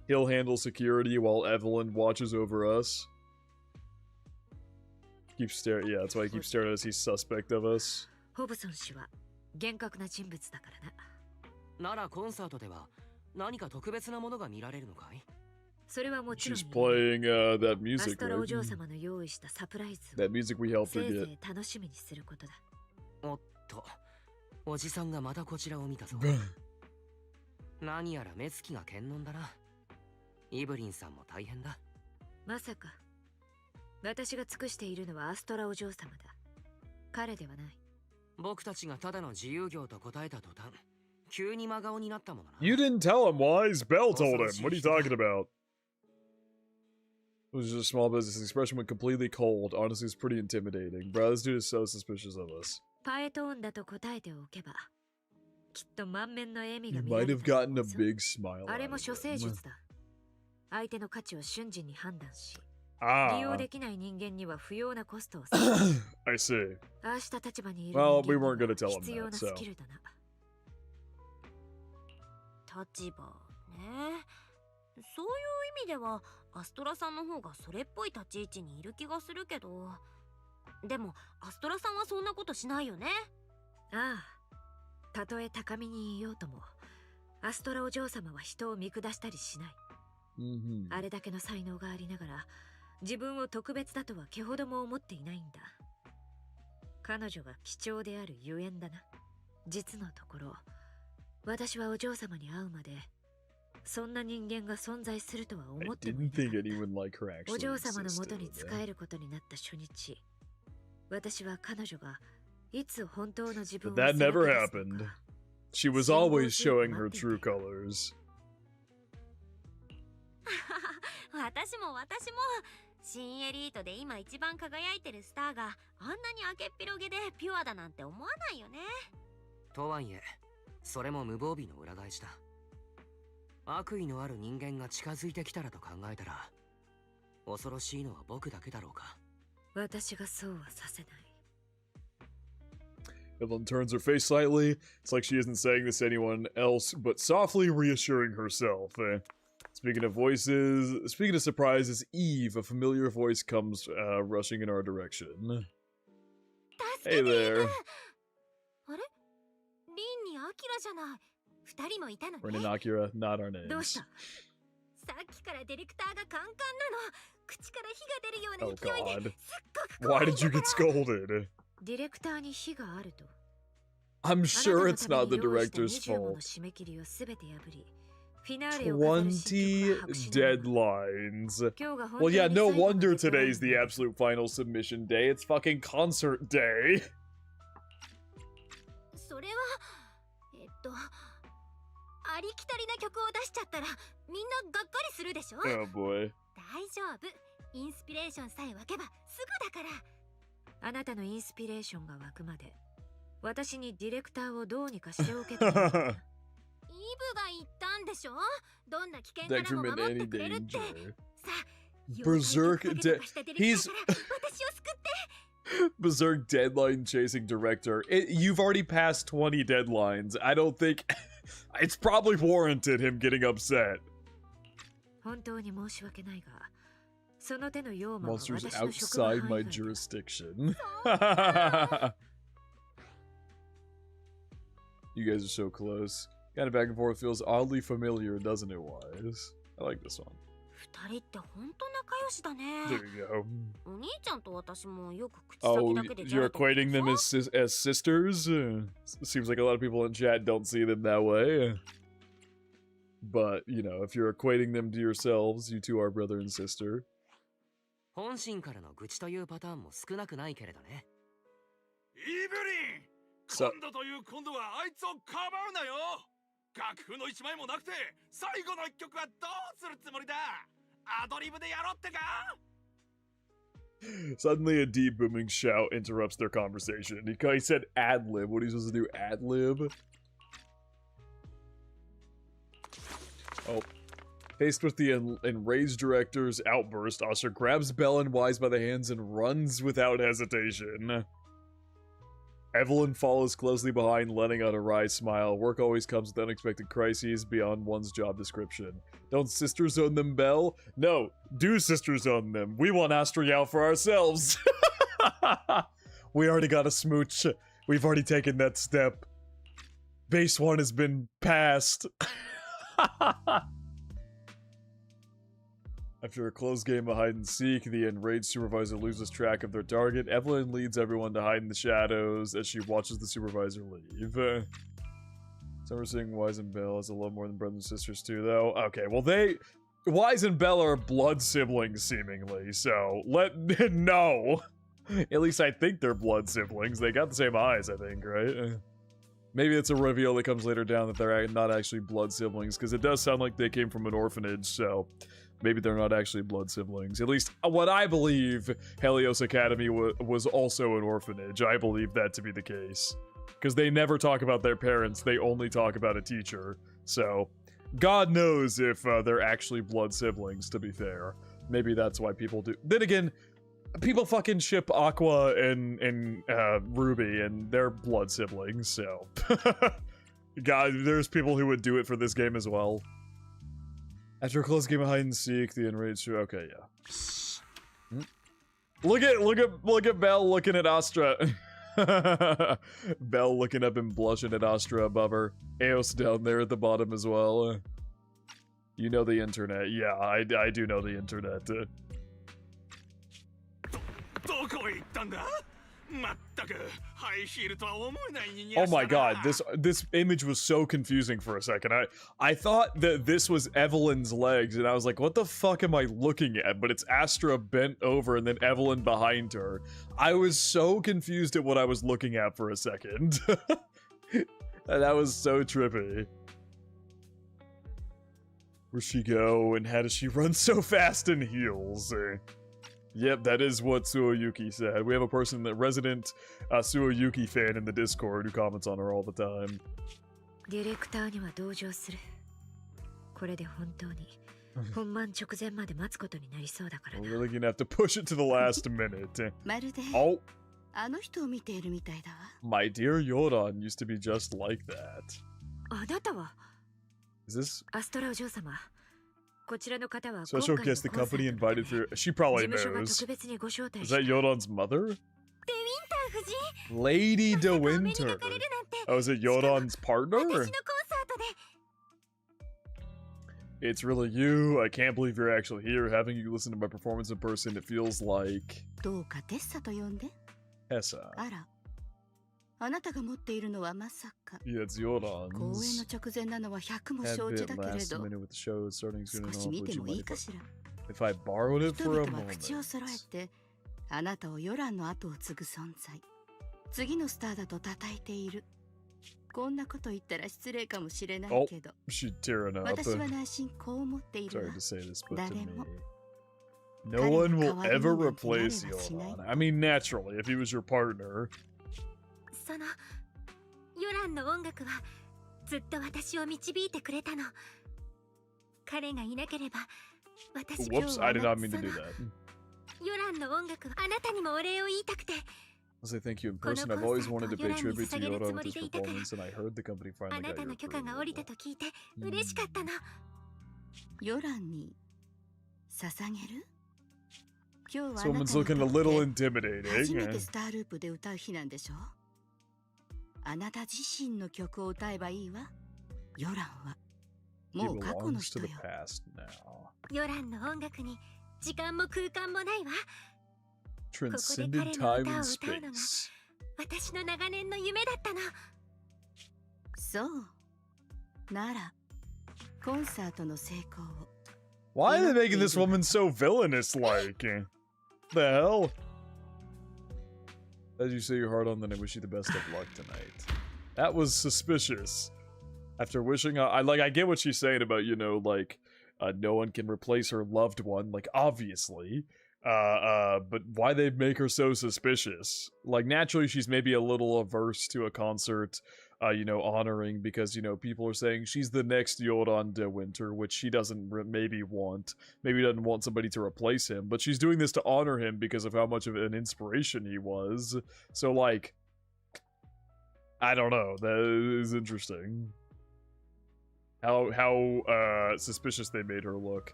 He'll handle security while Evelyn watches over us. Keep staring. Yeah, that's why he keeps staring at us. He's suspect of us. She's playing that music, right? That music we helped her get. おじさんがまたこちらを見たぞ。何やら目つきが堅能だな。イブリンさんも大変だ。まさか私が尽くしているのはアストラお嬢様だ。彼ではない。僕たちがただの自由業と答えた途端、急に真顔になったものな。You didn't tell him, Wise. Bell told him. What are you talking about? It was just a small business. His expression went completely cold. Honestly, it's pretty intimidating. Bro, this dude is so suspicious of us. パエトーンだと答えておけば、きっと満面の笑みが You 見ら might れ have たは gotten a ず。 big smile. あれ out も of 処世 him. 術だ。相手の価値を瞬時に判断し、利 Ah, 用できない人間には不要なコストを割く。 I see. ああした立場にいる Well, 人 we 間 weren't に gonna は tell him 必要 that, な so. スキルだな。立場ね。そういう意味ではアストラさんの方がそれっぽい立ち位置にいる気がするけど、でもアストラさんはそんなことしないよね。ああ、たとえ高みにいようともアストラお嬢様は人を見下したりしない。Mm-hmm. あれだけの才能がありながら自分を特別だとは毛ほども思っていないんだ。彼女が貴重であるゆえんだな。実のところ私はお嬢様に会うまでそんな人間が存在するとは I 思ってもい didn't なか think った。 anyone like her お actually 嬢様のもとに existed. 仕えることになった初日、私は彼女がいつ本当の自分 But を that さらけ never 出すの happened. か。 She was always showing her true colors. 私も新エリートで今一番輝いてるスターがあんなに明けっぴろげでピュアだなんて思わないよね。とはいえ、それも無防備の裏返しだ。悪意のある人間が近づいてきたらと考えたら、恐ろしいのは僕だけだろうか。私がそうはさせない。 Evelyn turns her face slightly. It's like she isn't saying this to anyone else, but softly reassuring herself. Speaking of voices, speaking of surprises, Eve, a familiar voice, comes rushing in our direction. Hey there. あれ？リンにアキラじゃない。二人もいたのね。 Ren and Akira, not our どう names. した？さっきからディレクターがカンカンなの。口から火が出るような Oh 勢いで god. すっごく怖 Why いん did you だ get から。 scolded? ディレクターに火があると。 I'm sure it's あな not た the のために用意した director's 20もの fault. 締め切りをすべて破り、フィナーレを飾る新曲は白紙になる。 deadlines. 今日が本 Well, 当に yeah, 最 no 後の wonder デッドライン today's the absolute final submission day. It's fucking concert day. それはありきたりな曲を出しちゃったらみんながっかりするでしょ。 Oh boy. 大丈夫。インスピレーションさえ湧けばすぐだから。あなたのインスピレーションが湧くまで私にディレクターをどうにかしておけと。いい Deck from in any danger. Berserk he's Berserk deadline chasing director. You've already passed 20 deadlines. I don't think it's probably warranted him getting upset. Monsters outside my jurisdiction. You guys are so close. Kind of back and forth feels oddly familiar, doesn't it, Wise? I like this one. There you go. Oh, you're equating them as sisters? Seems like a lot of people in chat don't see them that way. But, you know, if you're equating them to yourselves, you two are brother and sister. 本心からの愚痴というパターンも少なくないけれどね。イブリン、今度という今度はあいつをかばうなよ。楽譜の一枚もなくて最後の一曲はどうするつもりだ。アドリブでやろうってか。Suddenly a deep booming shout interrupts their conversation. He said ad-lib. What are you supposed to do? Ad-lib? Oh. Faced with the enraged director's outburst, Astra grabs Belle and Wise by the hands and runs without hesitation. Evelyn follows closely behind, letting out a wry smile. Work always comes with unexpected crises beyond one's job description. Don't sisters own them, Belle? No, do sisters own them. We want Astra Yao for ourselves. We already got a smooch. We've already taken that step. Base 1 has been passed. After a close game of hide-and-seek, the enraged supervisor loses track of their target. Evelyn leads everyone to hide in the shadows as she watches the supervisor leave. Some are saying Wise and Belle has a love more than brothers and sisters too, though. Okay, well Wise and Belle are blood siblings, seemingly, so no! At least I think they're blood siblings. They got the same eyes, I think, right? Maybe it's a reveal that comes later down that they're not actually blood siblings, because it does sound like they came from an orphanage, so maybe they're not actually blood siblings. At least, what I believe, Helios Academy was also an orphanage. I believe that to be the case. Because they never talk about their parents, they only talk about a teacher. So, God knows if they're actually blood siblings, to be fair. Maybe that's why people do. Then again, people fucking ship Aqua and Ruby, and they're blood siblings, so. God, there's people who would do it for this game as well. After a close game of hide and seek, the enraged. Okay, yeah. Look at Belle looking at Astra. Belle looking up and blushing at Astra above her. Yaos down there at the bottom as well. You know the internet. Yeah, I do know the internet. Oh my god, this image was so confusing for a second. I thought that this was Evelyn's legs, and I was like, what the fuck am I looking at? But it's Astra bent over and then Evelyn behind her. I was so confused at what I was looking at for a second. That was so trippy. Where'd she go, and how does she run so fast in heels? Yep, that is what Suoyuki said. We have a person, a resident Suoyuki fan in the Discord who comments on her all the time. We're really gonna have to push it to the last minute. Oh! My dear Yoran used to be just like that. Is this? Special guest the company invited for. She probably knows. Is that Yoran's mother? Lady De Winter. Oh, is it Yoran's partner? It's really you. I can't believe you're actually here. Having you listen to my performance in person, it feels like Tessa. Yeah, it's Yoran's. Had bit last minute with the show starting soon enough. Would you mind if I borrowed it for a moment? Oh, she's tearing up. Sorry to say this, but to me, no one will ever replace Yoran. I mean, naturally, if he was your partner. ずっと私を導いてくれたの。彼がいなければ私今 Whoops, 日は I did not そ mean to の do that. ヨランの音楽はあなたにもお礼を言いたくて。 I'll say thank you in person. I've always wanted to pay tribute to Yoda with his performance, and I heard the company あ finally な got た your の許可が下りた approval. と聞いて嬉しかったの。ヨランに捧げる？今日は This woman's looking a little 初めて intimidating. スターループで歌う日なんでしょ？あなた自身の曲を歌えばいいわ。ヨランは He もう過去の belongs to 人 the よ。 past now. ヨランの音楽に時間も空間もないわ。 Transcended time and space. 私の長年の夢だったの。そうならコンサートの成功を。 Why are they making this woman so villainous like? The hell? As you say your heart on, then I wish you the best of luck tonight. That was suspicious. After wishing, I get what she's saying about, you know, like, no one can replace her loved one, like, obviously. But why they make her so suspicious? Like, naturally, she's maybe a little averse to a concert, you know, honoring, because, you know, people are saying she's the next Yoran de Winter, which she doesn't maybe want. Maybe doesn't want somebody to replace him, but she's doing this to honor him because of how much of an inspiration he was. So, like, I don't know. That is interesting. How suspicious they made her look.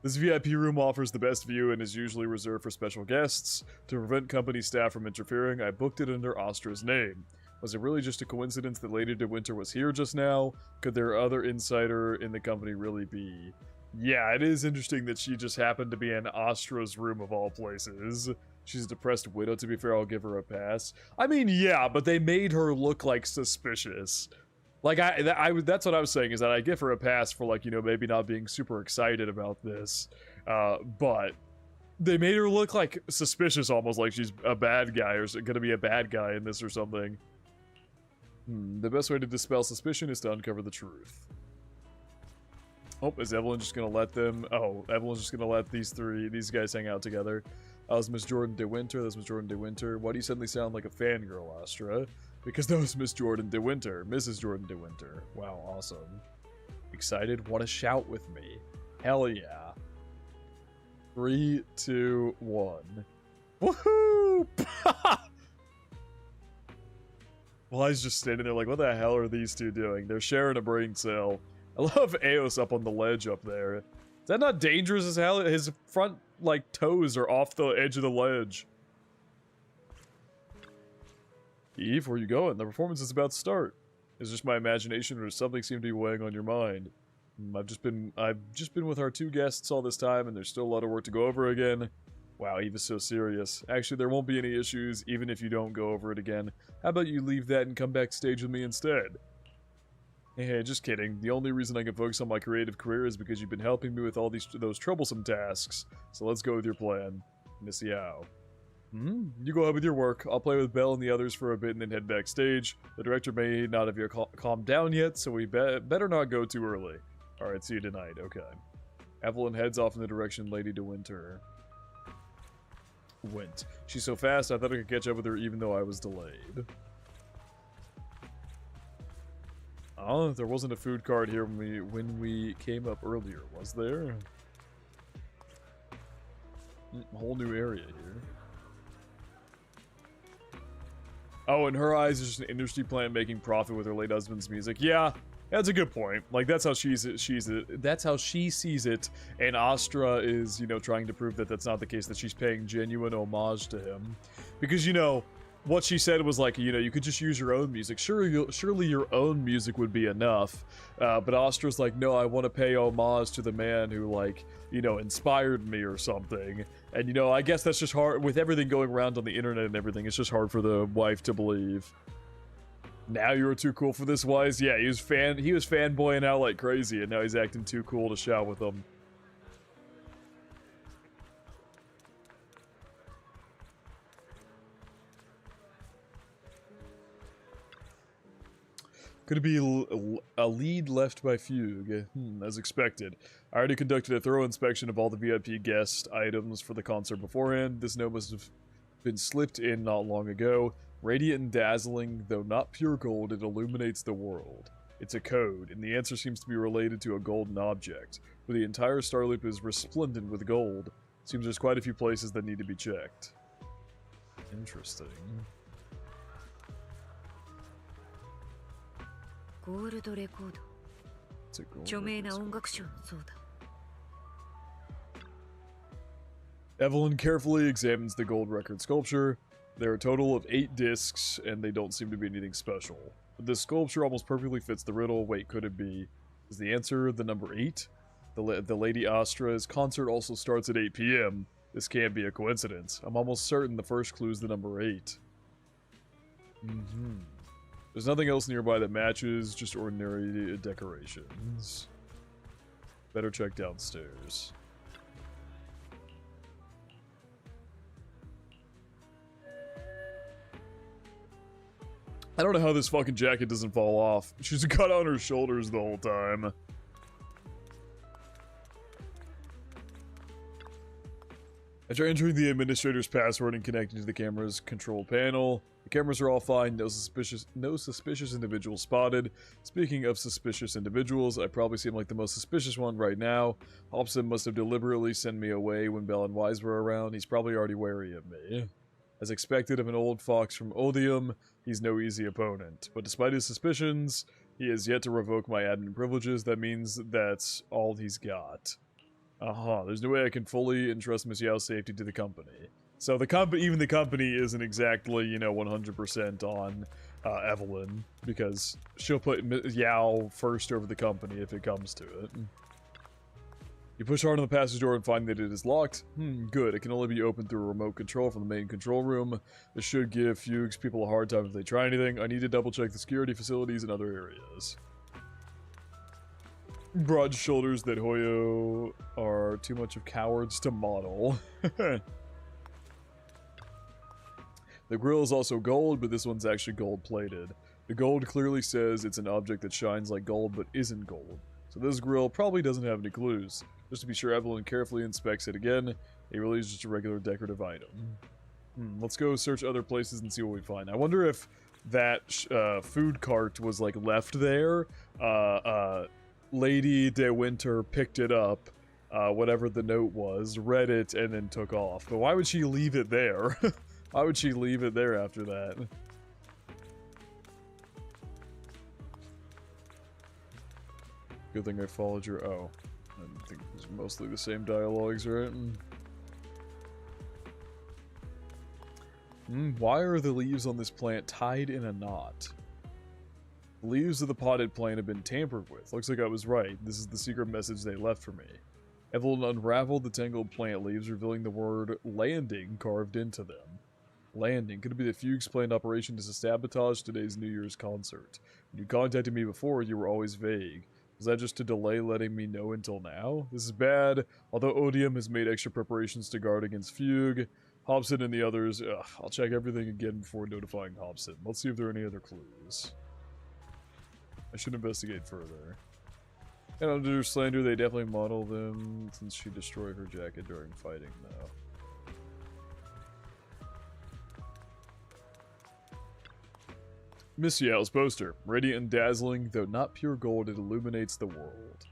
This VIP room offers the best view and is usually reserved for special guests. To prevent company staff from interfering, I booked it under Astra's name. Was it really just a coincidence that Lady de Winter was here just now? Could there other insider in the company really be? Yeah, it is interesting that she just happened to be in Astra's room of all places. She's a depressed widow, to be fair, I'll give her a pass. I mean, yeah, but they made her look, like, suspicious. Like, that's what I was saying, is that I give her a pass for, like, you know, maybe not being super excited about this. But they made her look, like, suspicious, almost like she's a bad guy, or gonna be a bad guy in this or something. The best way to dispel suspicion is to uncover the truth. Oh, is Evelyn just gonna let them... Oh, Evelyn's just gonna let these guys hang out together. That was Miss Jordan de Winter, that's Miss Jordan de Winter. Why do you suddenly sound like a fangirl, Astra? Because that was Miss Jordan de Winter. Mrs. Jordan de Winter. Wow, awesome. Excited? Want to shout with me? Hell yeah. 3, 2, 1. Woohoo! Well, he's just standing there like, what the hell are these two doing? They're sharing a brain cell. I love Yaos up on the ledge up there. Is that not dangerous as hell? His front, like, toes are off the edge of the ledge. Eve, where you going? The performance is about to start. Is this my imagination, or does something seem to be weighing on your mind? I've just been with our 2 guests all this time, and there's still a lot of work to go over again. Wow, Eve is so serious. Actually, there won't be any issues, even if you don't go over it again. How about you leave that and come backstage with me instead? Hey, just kidding. The only reason I can focus on my creative career is because you've been helping me with all those troublesome tasks. So let's go with your plan, Miss Yao. You go ahead with your work. I'll play with Belle and the others for a bit and then head backstage. The director may not have calmed down yet, so we better not go too early. Alright, see you tonight. Okay. Evelyn heads off in the direction Lady de Winter went. She's so fast, I thought I could catch up with her even though I was delayed. Oh, there wasn't a food cart here when we came up earlier, was there? Whole new area here. Oh, in her eyes, it's just an industry plant making profit with her late husband's music. Yeah, that's a good point. Like, that's how she sees it. And Astra is, you know, trying to prove that that's not the case, that she's paying genuine homage to him. Because, you know, what she said was like, you know, you could just use your own music. Surely your own music would be enough. But Astra's like, no, I want to pay homage to the man who, like, you know, inspired me or something. And, you know, I guess that's just hard. With everything going around on the internet and everything, it's just hard for the wife to believe. Now you were too cool for this, Wise? Yeah, he was fanboying out like crazy, and now he's acting too cool to shout with them. Could it be a lead left by Fugue? As expected. I already conducted a thorough inspection of all the VIP guest items for the concert beforehand. This note must have been slipped in not long ago. Radiant and dazzling, though not pure gold, it illuminates the world. It's a code, and the answer seems to be related to a golden object, where the entire star loop is resplendent with gold. Seems there's quite a few places that need to be checked. Interesting. ゴールドレコード。 It's a gold 著名 record な sculpture. 音楽賞のそうだ。 Evelyn carefully examines the gold record sculpture. There are a total of 8 discs, and they don't seem to be anything special. But this sculpture almost perfectly fits the riddle. Wait, could it be? Is the answer the number 8? The Lady Astra's concert also starts at 8 p.m. This can't be a coincidence. I'm almost certain the first clue is the number 8. There's nothing else nearby that matches, just ordinary decorations. Better check downstairs. I don't know how this fucking jacket doesn't fall off. She's got on her shoulders the whole time. After entering the administrator's password and connecting to the camera's control panel, the cameras are all fine, no suspicious individuals spotted. Speaking of suspicious individuals, I probably seem like the most suspicious one right now. Hobson must have deliberately sent me away when Bell and Wise were around. He's probably already wary of me. As expected of an old fox from Odium, he's no easy opponent. But despite his suspicions, he has yet to revoke my admin privileges. That means that's all he's got. There's no way I can fully entrust Miss Yao's safety to the company. So even the company isn't exactly, 100% on Evelyn, because she'll put Yao first over the company if it comes to it. You push hard on the passage door and find that it is locked. Good. It can only be opened through a remote control from the main control room. This should give Fuchs people a hard time if they try anything. I need to double check the security facilities and other areas. Broad shoulders that Hoyo are too much of cowards to model. The grill is also gold, but this one's actually gold-plated. The gold clearly says it's an object that shines like gold but isn't gold. So this grill probably doesn't have any clues. Just to be sure, Evelyn carefully inspects it again. It really is just a regular decorative item. Let's go search other places and see what we find. I wonder if that food cart was like left there. Lady De Winter picked it up, whatever the note was, read it, and then took off. But why would she leave it there? Why would she leave it there after that? Good thing I followed your... Oh. I think it's mostly the same dialogues, right? Why are the leaves on this plant tied in a knot? The leaves of the potted plant have been tampered with. Looks like I was right. This is the secret message they left for me. Evelyn unraveled the tangled plant leaves, revealing the word landing carved into them. Landing. Could it be the Fuchs planned operation to sabotage today's New Year's concert? When you contacted me before, you were always vague. Was that just to delay letting me know until now? This is bad. Although Odium has made extra preparations to guard against Fugue, Hobson and the others... I'll check everything again before notifying Hobson. Let's see if there are any other clues. I should investigate further. And under slander, they definitely model them since she destroyed her jacket during fighting, though. Miss Yao's poster. Radiant and dazzling, though not pure gold, it illuminates the world.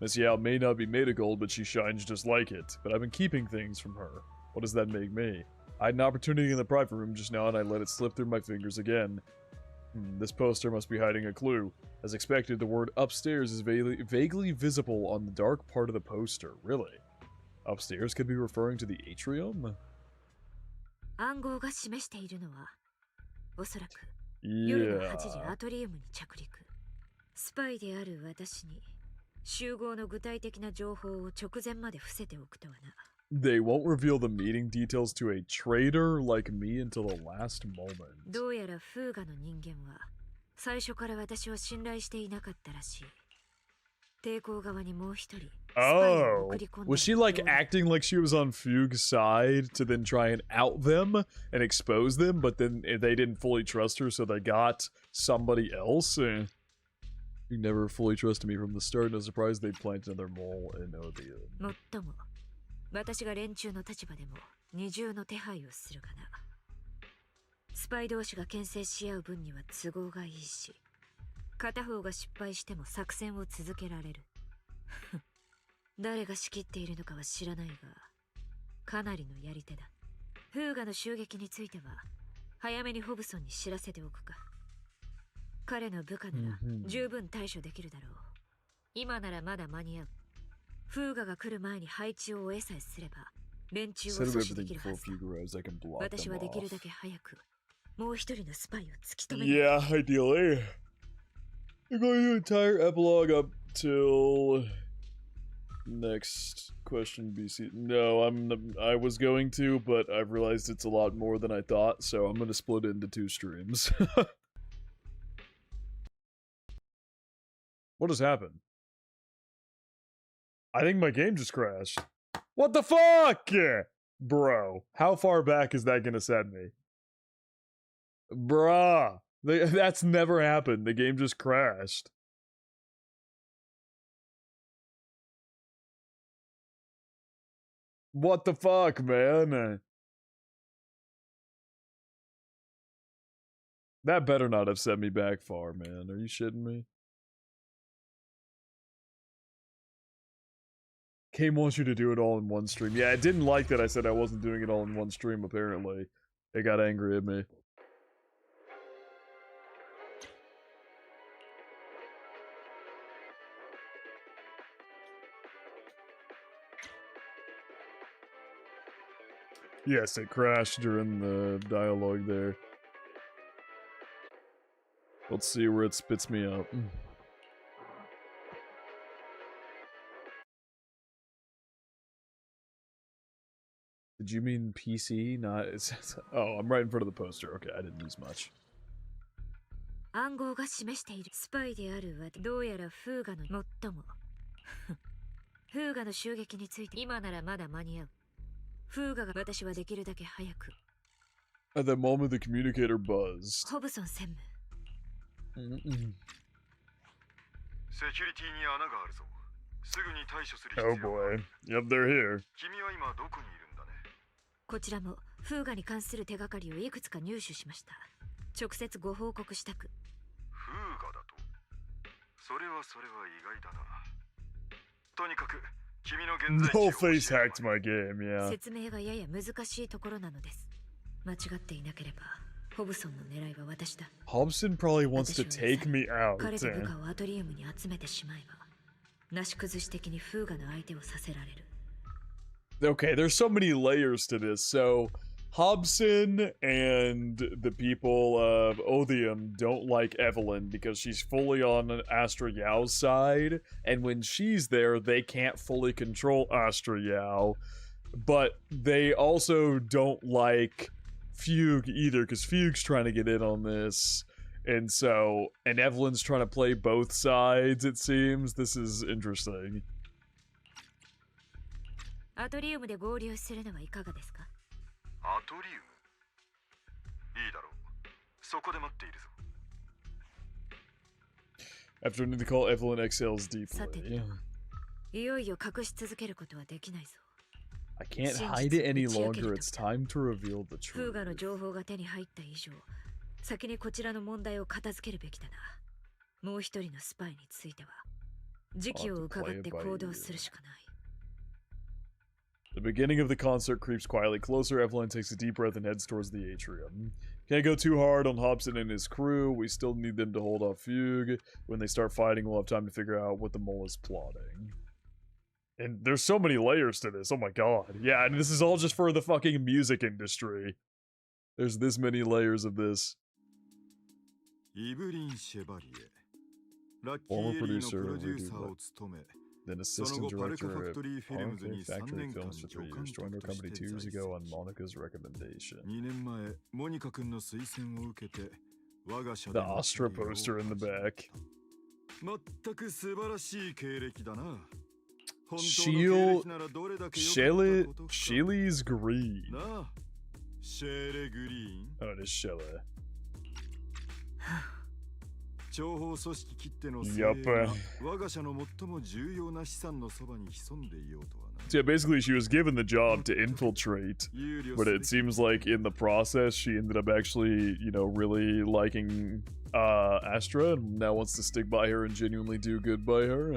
Miss Yao may not be made of gold, but she shines just like it. But I've been keeping things from her. What does that make me? I had an opportunity in the private room just now, and I let it slip through my fingers again. This poster must be hiding a clue. As expected, the word upstairs is vaguely visible on the dark part of the poster. Really? Upstairs could be referring to the atrium? 暗号が示しているのは、おそらく夜の8時アトリウムに着陸。スパイである私に集合の具体的な情報を直前まで伏せておくとはな。They won't reveal the meeting details to a traitor like me until the last moment. どうやらフーガの人間は最初から私を信頼していなかったらしい。抵抗側にもう一人。Oh, was she like acting like she was on Fugue's side to then try and out them and expose them, but then they didn't fully trust her, so they got somebody else? You never fully trusted me from the start. No surprise they planted another mole in Odium. もっとも、私が連中の立場でも二重の手配をするかな。スパイ同士が牽制し合う分には都合がいいし、片方が失敗しても作戦を続けられる。誰が仕切っているのかは知らないが、かなりのやり手だ。フーガの襲撃については早めにホブソンに知らせておくか。彼の部下なら十分対処できるだろう。今ならまだ間に合う。フーガが来る前に配置を終えさえすれば連中を阻止できるはずだ。私はできるだけ早くもう一人のスパイを突き止める。Yeah, ideally. I'm going to entire epilogue up till next question BC. No, I was going to, but I've realized it's a lot more than I thought, so I'm going to split it into 2 streams. What has happened? I think my game just crashed. What the fuck? Bro, how far back is that gonna send me? Bruh, that's never happened. The game just crashed. What the fuck, man? That better not have sent me back far, man. Are you shitting me? Game wants you to do it all in one stream. Yeah, it didn't like that I said I wasn't doing it all in one stream, apparently. It got angry at me. Yes, it crashed during the dialogue there. Let's see where it spits me out. Did you mean PC? Not. Oh, I'm right in front of the poster. Okay, I didn't lose much. 暗号が示しているスパイであるわ。どうやらフーガの最もフーガの襲撃について今ならまだ間に合う。フーガが私はできるだけ早く。At that moment, the communicator buzzed. ホブソン専務。セキュリティに穴があるぞ。すぐに対処する必要 Oh boy. Yep, they're here. 君は今どこにいるんだね。こちらもフーガに関する手がかりをいくつか入手しました。直接ご報告したく。フーガだとそれは意外だな。とにかく君の現在地 No を face hacked my game, yeah. 説明がやや難しいところなのです。間違っていなければホブソンの狙いは私だ。 Hobson probably wants to take me out. 彼と部下をアトリウムに集めてしまえばなし崩し的にフーガの相手をさせられる。Okay, there's so many layers to this. So, Hobson and the people of Othium don't like Evelyn because she's fully on Astra Yao's side, and when she's there, they can't fully control Astra Yao. But they also don't like Fugue either, because Fugue's trying to get in on this. And so, and Evelyn's trying to play both sides, it seems. This is interesting. アトリウムで合流するのはいかがですか？アトリウムいいだろう。そこで待っているぞ。 After ending the call, Evelyn exhales さて、 deeply. いよいよ隠し続けることはできないぞ。 I can't hide it any longer. It's time to reveal the フーガの truth. 情報が手に入った以上、先にこちらの問題を片付けるべきだな。もう一人のスパイについては、時期を伺って行動するしかない。 The beginning of the concert creeps quietly closer. Evelyn takes a deep breath and heads towards the atrium. Can't go too hard on Hobson and his crew. We still need them to hold off Fugue. When they start fighting, we'll have time to figure out what the mole is plotting. And there's so many layers to this. Oh my god. Yeah, and this is all just for the fucking music industry. There's this many layers of this. イブリン・シェバリエ。ラッキ Former ーエリーのプ producer ロ of デューサーを Redo, 務め、 then その assistant 後パルカ director ファ at クトリーフィルムズ Parker に3 Factory 年間 Films for 助 3 監 years. Joined our 督とし company て 2 years 在 ago on 籍。 Monica's recommendation. 2年前、モニカ君の推薦を受けて、我が社 The での Astra キャリアを poster in the 始め back. た。全く素晴らしい経歴だな。本当の経 Shield 歴ならどれだけ良かったことか。 Shelly's green. なあ、シェレグリーン。 Oh, it is Shelly. 諜報組織きっての精鋭 Yup. が我が社の最も重要な資産のそばに潜んでいようとはな。So yeah, basically she was given the job to infiltrate, but it seems like in the process she ended up actually, you know, really liking Astra and now wants to stick by her and genuinely do good by her.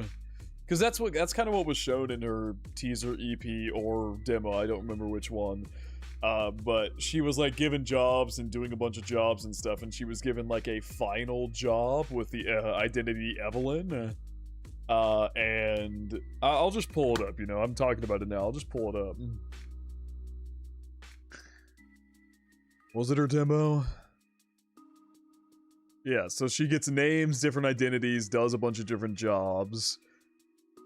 Because that's kind of what was shown in her teaser EP or demo, I don't remember which one. But she was like given jobs and doing a bunch of jobs and stuff, and she was given like a final job with the identity Evelyn. And I'll just pull it up, you know, I'm talking about it now, I'll just pull it up. Was it her demo? Yeah, so she gets names, different identities, does a bunch of different jobs.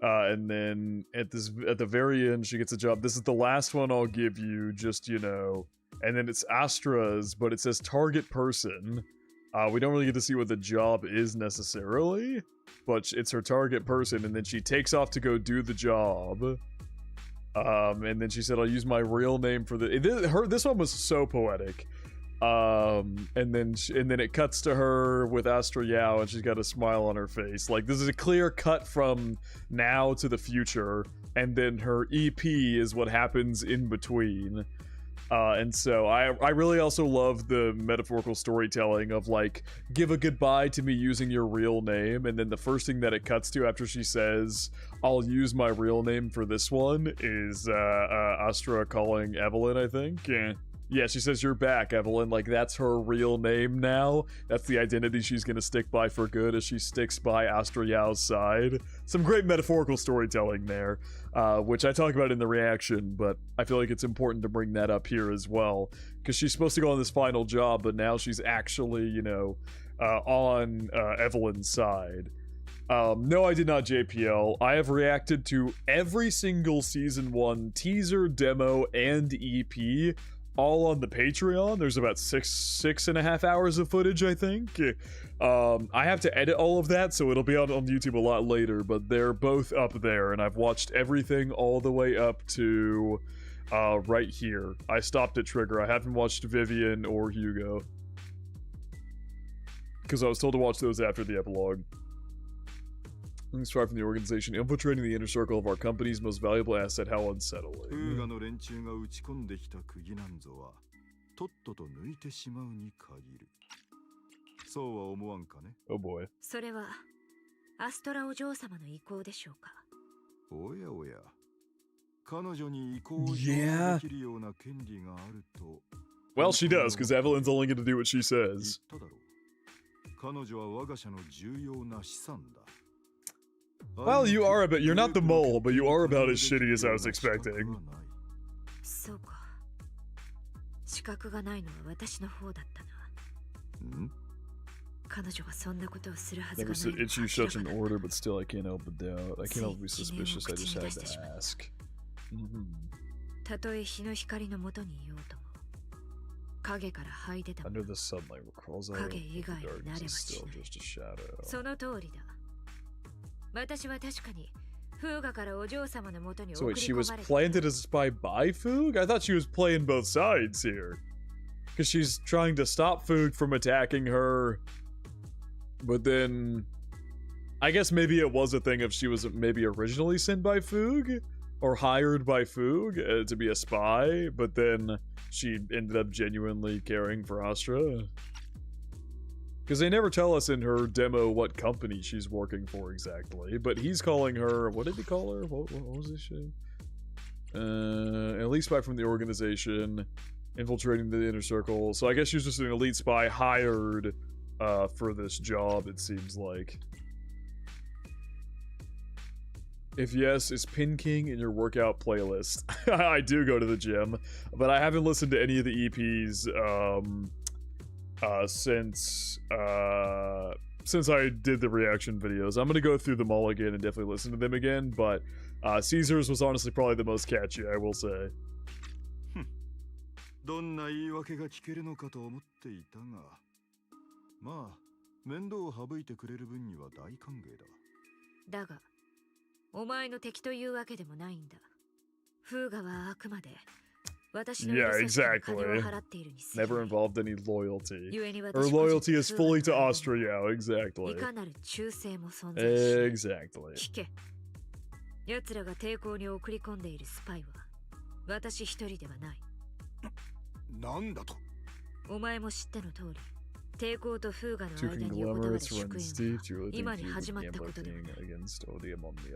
And then at the very end, she gets a job. This is the last one I'll give you, just, you know. And then it's Astra's, but it says target person. We don't really get to see what the job is necessarily, but it's her target person, and then she takes off to go do the job. And then she said, I'll use my real name for this one was so poetic. And then it cuts to her with Astra Yao, and she's got a smile on her face. Like, this is a clear cut from now to the future, and then her EP is what happens in between. And so I really also love the metaphorical storytelling of, like, give a goodbye to me using your real name, and then the first thing that it cuts to after she says, I'll use my real name for this one, is Astra calling Evelyn, I think. Yeah, she says, you're back, Evelyn. Like, that's her real name now. That's the identity she's gonna stick by for good as she sticks by Astra Yao's side. Some great metaphorical storytelling there, which I talk about in the reaction, but I feel like it's important to bring that up here as well, because she's supposed to go on this final job, but now she's actually, you know, on Evelyn's side. No, I did not JPL. I have reacted to every single Season 1 teaser, demo, and EP, all on the Patreon. There's about six and a half hours of footage, I think. I have to edit all of that, so it'll be on YouTube a lot later, but they're both up there, and I've watched everything all the way up to right here. I stopped at Trigger. I haven't watched Vivian or Hugo, because I was told to watch those after the epilogue. Let's try from the organization. Infiltrating the inner circle of our company's most valuable asset. How unsettling. Oh boy. それはアストラお嬢様の意向でしょうか。おやおや。彼女に意向を表明できるような権利があると。Well, she does, because Evelyn's only going to do what she says. 彼女は我が社の重要な資産だ。Well, you're not the mole, but you are about as shitty as I was expecting. そうか。資格がないのは私の方だったな。彼女がそんなことをするはずがない。Never issue such an order, but still I can't help but doubt. I can't help but be suspicious. I just had to ask. たとえ日の光の下にいようとも、影から這い出たもの。 Under the sunlight crawls out of the darkness is still just a shadow. その通りだ。私は確かにフーガからお嬢様の元に So 送 wait, り she 込ま was れた。 planted as a spy by Foog? I thought she was playing both sides here. Because she's trying to stop Foog from attacking her. But then, I guess maybe it was a thing of she was maybe originally sent by Foog? Or hired by Foog to be a spy, but then she ended up genuinely caring for Astra. Because they never tell us in her demo what company she's working for exactly, but he's calling her, what did he call her? What was this shit? Elite spy from the organization, infiltrating the inner circle. So I guess she's just an elite spy hired for this job, it seems like. If yes, is Pin King in your workout playlist? I do go to the gym, but I haven't listened to any of the EPs since I did the reaction videos. I'm gonna go through them all again and definitely listen to them again, but Caesar's was honestly probably the most catchy, I will say. どんな言い訳が聞けるのかと思っていたが、まあ面倒を省いてくれる分には大歓迎だ。だが、お前の敵というわけでもないんだ。フーガはあくまで Yeah, exactly. Never involved any loyalty. Her loyalty is fully to Astra, yeah, exactly. Exactly. 奴らが抵抗に送り込んでいるスパイは私一人ではない。なんだと。お前も知っての通り、抵抗とフーガの間に横たわる祝宴は今に始まったことでもない。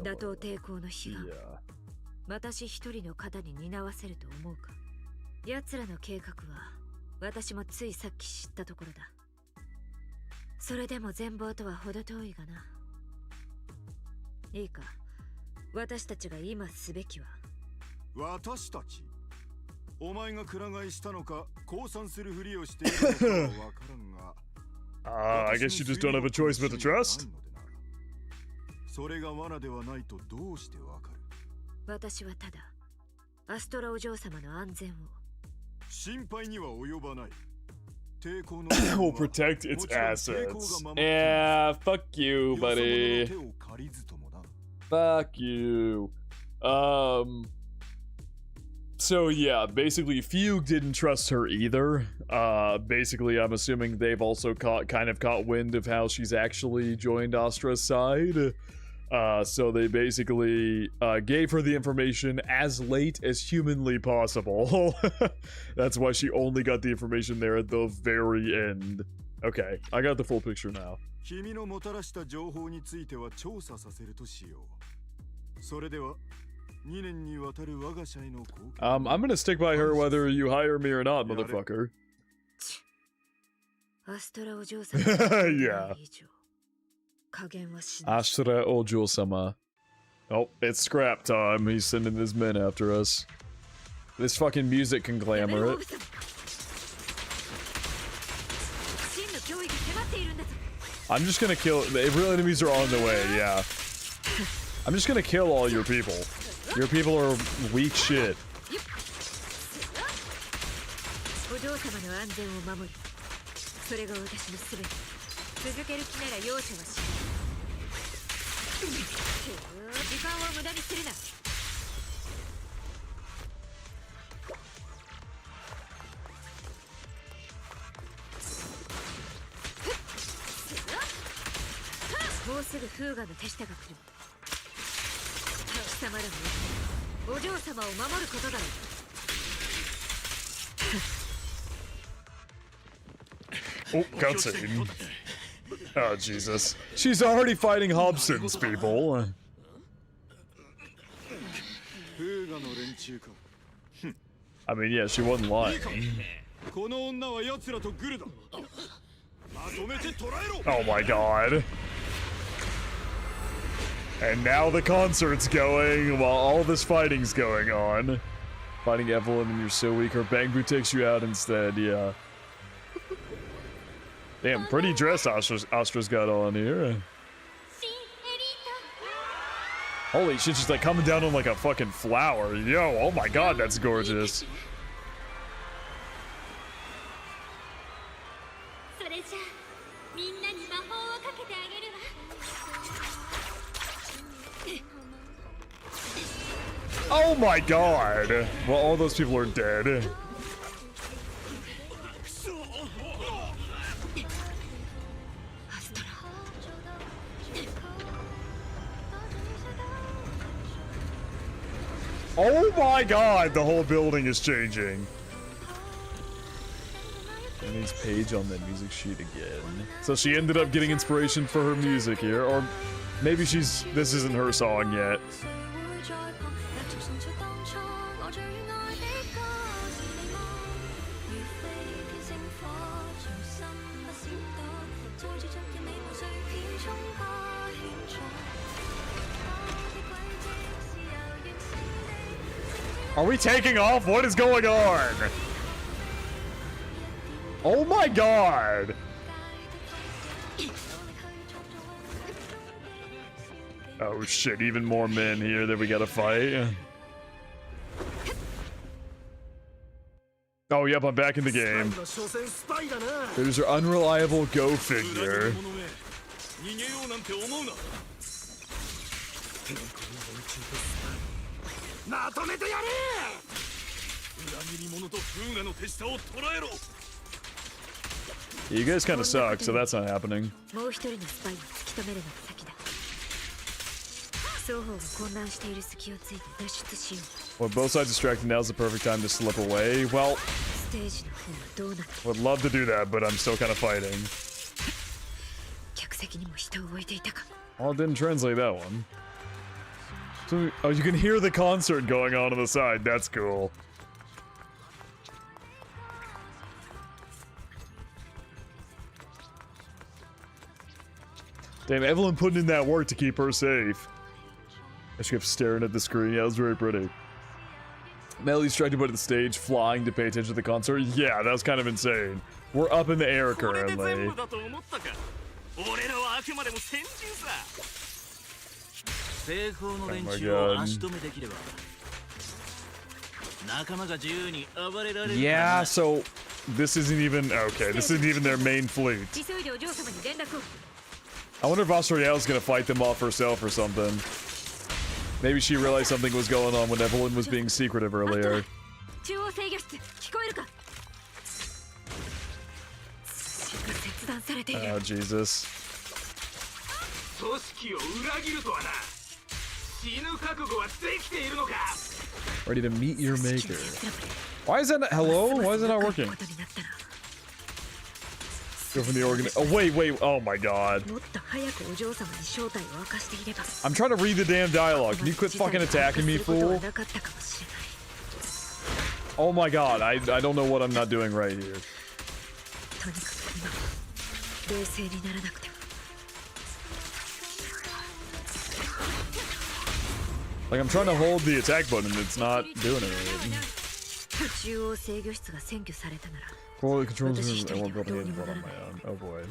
打倒抵抗の悲願、私一人の肩に担わせると思うか。奴らの計画は私もついさっき知ったところだ。それでも全貌とは程遠いがな。いいか、私たちが今すべきは。私たち、お前がくら替えしたのか降参するふりをしているのかはわからんがI guess you just don't have a choice but to trust. それが罠ではないとどうしてわかる。私はただアストラお嬢様の安全を。心配には及ばない。抵抗の will protect its assets. Yeah, fuck you, buddy. Fuck you. So yeah, basically Fugue didn't trust her either. Basically I'm assuming they've also kind of caught wind of how she's actually joined Astra's side. So they basically gave her the information as late as humanly possible. That's why she only got the information there at the very end. Okay, I got the full picture now. I'm gonna stick by her whether you hire me or not, motherfucker. Yeah. Astra Ojo-sama. Oh, it's scrap time. He's sending his men after us. This fucking music conglomerate. I'm just gonna kill. The real enemies are on the way, yeah. I'm just gonna kill all your people. Your people are weak shit. Oh, cutscene. Oh, Jesus. She's already fighting Hobson's people. I mean, yeah, she wasn't lying. Oh my god. And now the concert's going while all this fighting's going on. Fighting Evelyn and you're so weak, her bang boot takes you out instead, yeah. Damn, pretty dress Astra's got on here. Holy shit, she's like coming down on like a fucking flower. Yo, oh my god, that's gorgeous. Oh my god! Well, all those people are dead. Oh my god, the whole building is changing. And needs Paige on that music sheet again. So she ended up getting inspiration for her music here, or maybe this isn't her song yet. Are we taking off? What is going on? Oh my god! Oh shit, even more men here that we gotta fight. Oh yep, I'm back in the game. There's your unreliable Go figure. You guys kind of suck, so that's not happening. When both sides distracted, now's the perfect time to slip away. Well, would love to do that, but I'm still kind of fighting. Oh, it didn't translate that one. So, oh, you can hear the concert going on the side. That's cool. Damn, Evelyn putting in that work to keep her safe. She kept staring at the screen. Yeah, it was very pretty. Melly distracted by the stage, flying to pay attention to the concert. Yeah, that was kind of insane. We're up in the air currently. Oh my god. Yeah, so this isn't even okay. This isn't even their main fleet. I wonder if Astra is gonna fight them off herself or something. Maybe she realized something was going on when Evelyn was being secretive earlier. Oh, Jesus. Ready to meet your maker. Why is that not— hello? Why is it not working? Go from the organ— oh, wait, oh my god. I'm trying to read the damn dialogue. Can you quit fucking attacking me, fool? Oh my god, I don't know what I'm not doing right here. Like, I'm trying to hold the attack button, it's not doing it. Quality controls, I won't be able to hit one on my own. Oh boy.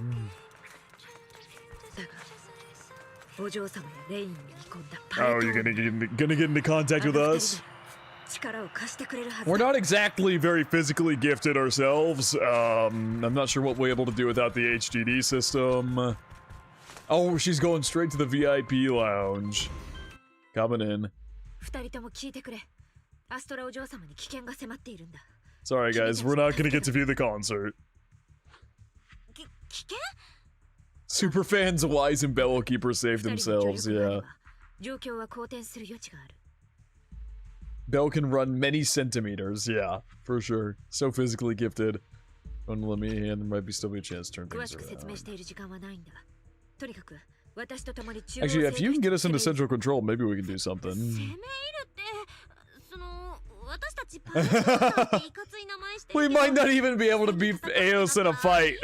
Oh, you're gonna get into contact with us? We're not exactly very physically gifted ourselves. I'm not sure what we're able to do without the HDD system. Oh, she's going straight to the VIP lounge. Coming in. Sorry guys, we're not gonna get to view the concert. Super fans Wise and Bell will keep her safe themselves, yeah. Bell can run many centimeters, yeah, for sure. So physically gifted. Don't let me in, there might be still be a chance to turn things around. Actually, if you can get us into central control, maybe we can do something. We might not even be able to beat Yaos in a fight.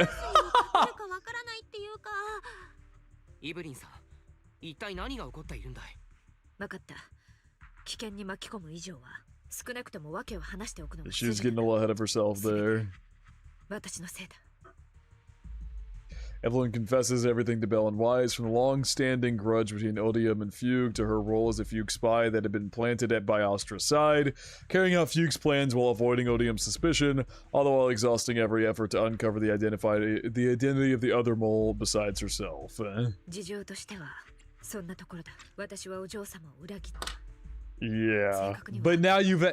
She's getting a little ahead of herself there. Evelyn confesses everything to Bell and Wise, from the long-standing grudge between Odium and Fugue to her role as a Fugue spy that had been planted by Astra's side, carrying out Fugue's plans while avoiding Odium's suspicion, all the while exhausting every effort to uncover the identity of the other mole besides herself. Yeah, but now you've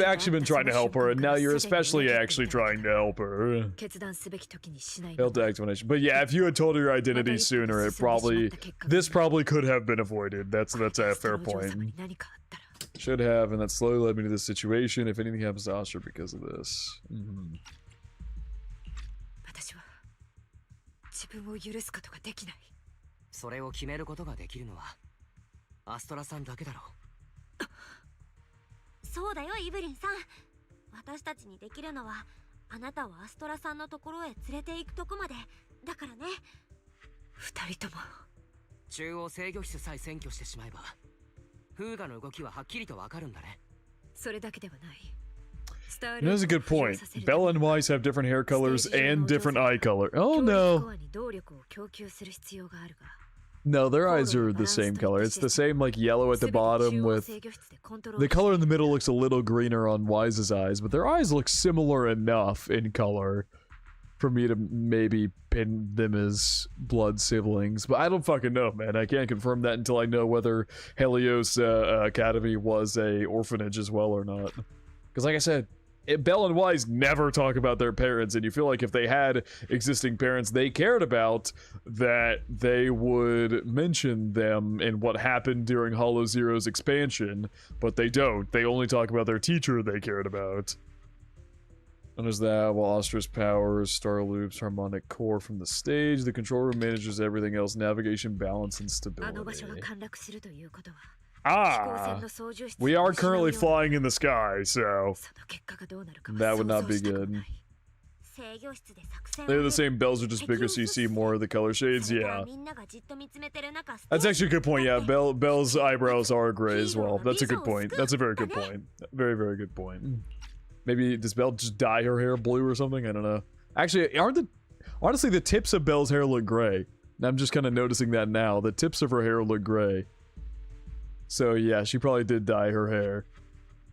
actually been trying to help her, and now you're especially actually trying to help her. Failed to explanation. But yeah, if you had told her your identity sooner, this probably could have been avoided. That's a fair point. Should have, and that slowly led me to this situation. If anything happens to Astra because of this. That's a good point. Bella and Wise have different hair colors and different eye color. Oh no. No, their eyes are the same color. It's the same, like, yellow at the bottom with... The color in the middle looks a little greener on Wise's eyes, but their eyes look similar enough in color for me to maybe pin them as blood siblings. But I don't fucking know, man. I can't confirm that until I know whether Helios Academy was a orphanage as well or not. Because like I said, Belle and Wise never talk about their parents, and you feel like if they had existing parents they cared about, that they would mention them and what happened during Hollow Zero's expansion, but they don't. They only talk about their teacher they cared about. And there's that, while Astra's powers, star loops, harmonic core from the stage, the control room manages everything else, navigation, balance, and stability. Ah, we are currently flying in the sky, so that would not be good. They're the same, bells are just bigger so you see more of the color shades, yeah. That's actually a good point, yeah. Belle's eyebrows are gray as well. That's a good point. That's a very good point. Very, very good point. Maybe does Belle just dye her hair blue or something? I don't know. Actually, honestly, the tips of Belle's hair look gray. I'm just kind of noticing that now. The tips of her hair look gray. So yeah, she probably did dye her hair.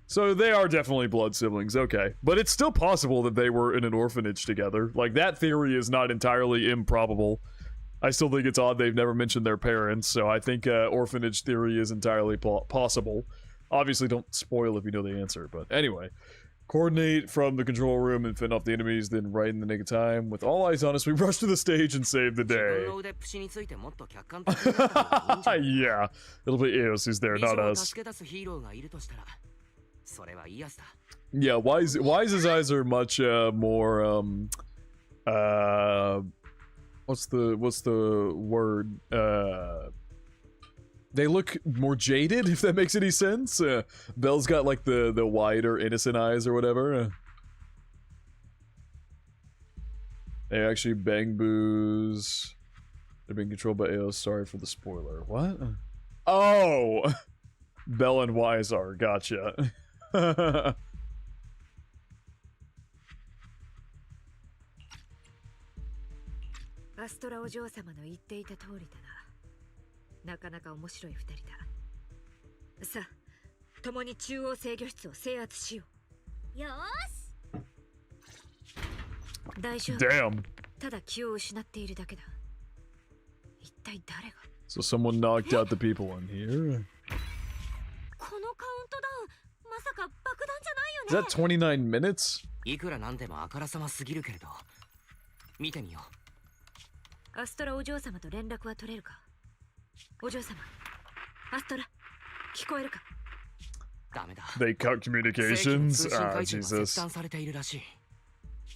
So they are definitely blood siblings, okay. But it's still possible that they were in an orphanage together. Like, that theory is not entirely improbable. I still think it's odd they've never mentioned their parents, so I think orphanage theory is entirely possible. Obviously, don't spoil if you know the answer, but anyway. Coordinate from the control room and fend off the enemies, then right in the nick of time. With all eyes on us, we rush to the stage and save the day. Yeah, it'll be Yaos who's there, not us. Yeah, Wise's eyes are much more what's the word? They look more jaded, if that makes any sense. Belle's got like the wider innocent eyes or whatever. They actually bang boos. They're being controlled by Yaos. Sorry for the spoiler. What? Oh! Belle and Wise are. Gotcha. Astra お嬢様の言っていた通りだな。なかなか面白い二人だ。さあ、共に中央制御室を制圧しよう。よーし。大丈夫。Damn. ただ気を失っているだけだ。一体誰が So someone knocked out the people in here. このカウントダウン、まさか爆弾じゃないよね。 Is that 29 minutes? いくらなんでもあからさますぎるけれど、見てみよう。アストラお嬢様と連絡は取れるか。お嬢様、アストラ、聞こえるか。ダメだ。 They cut communications? Ah, Jesus.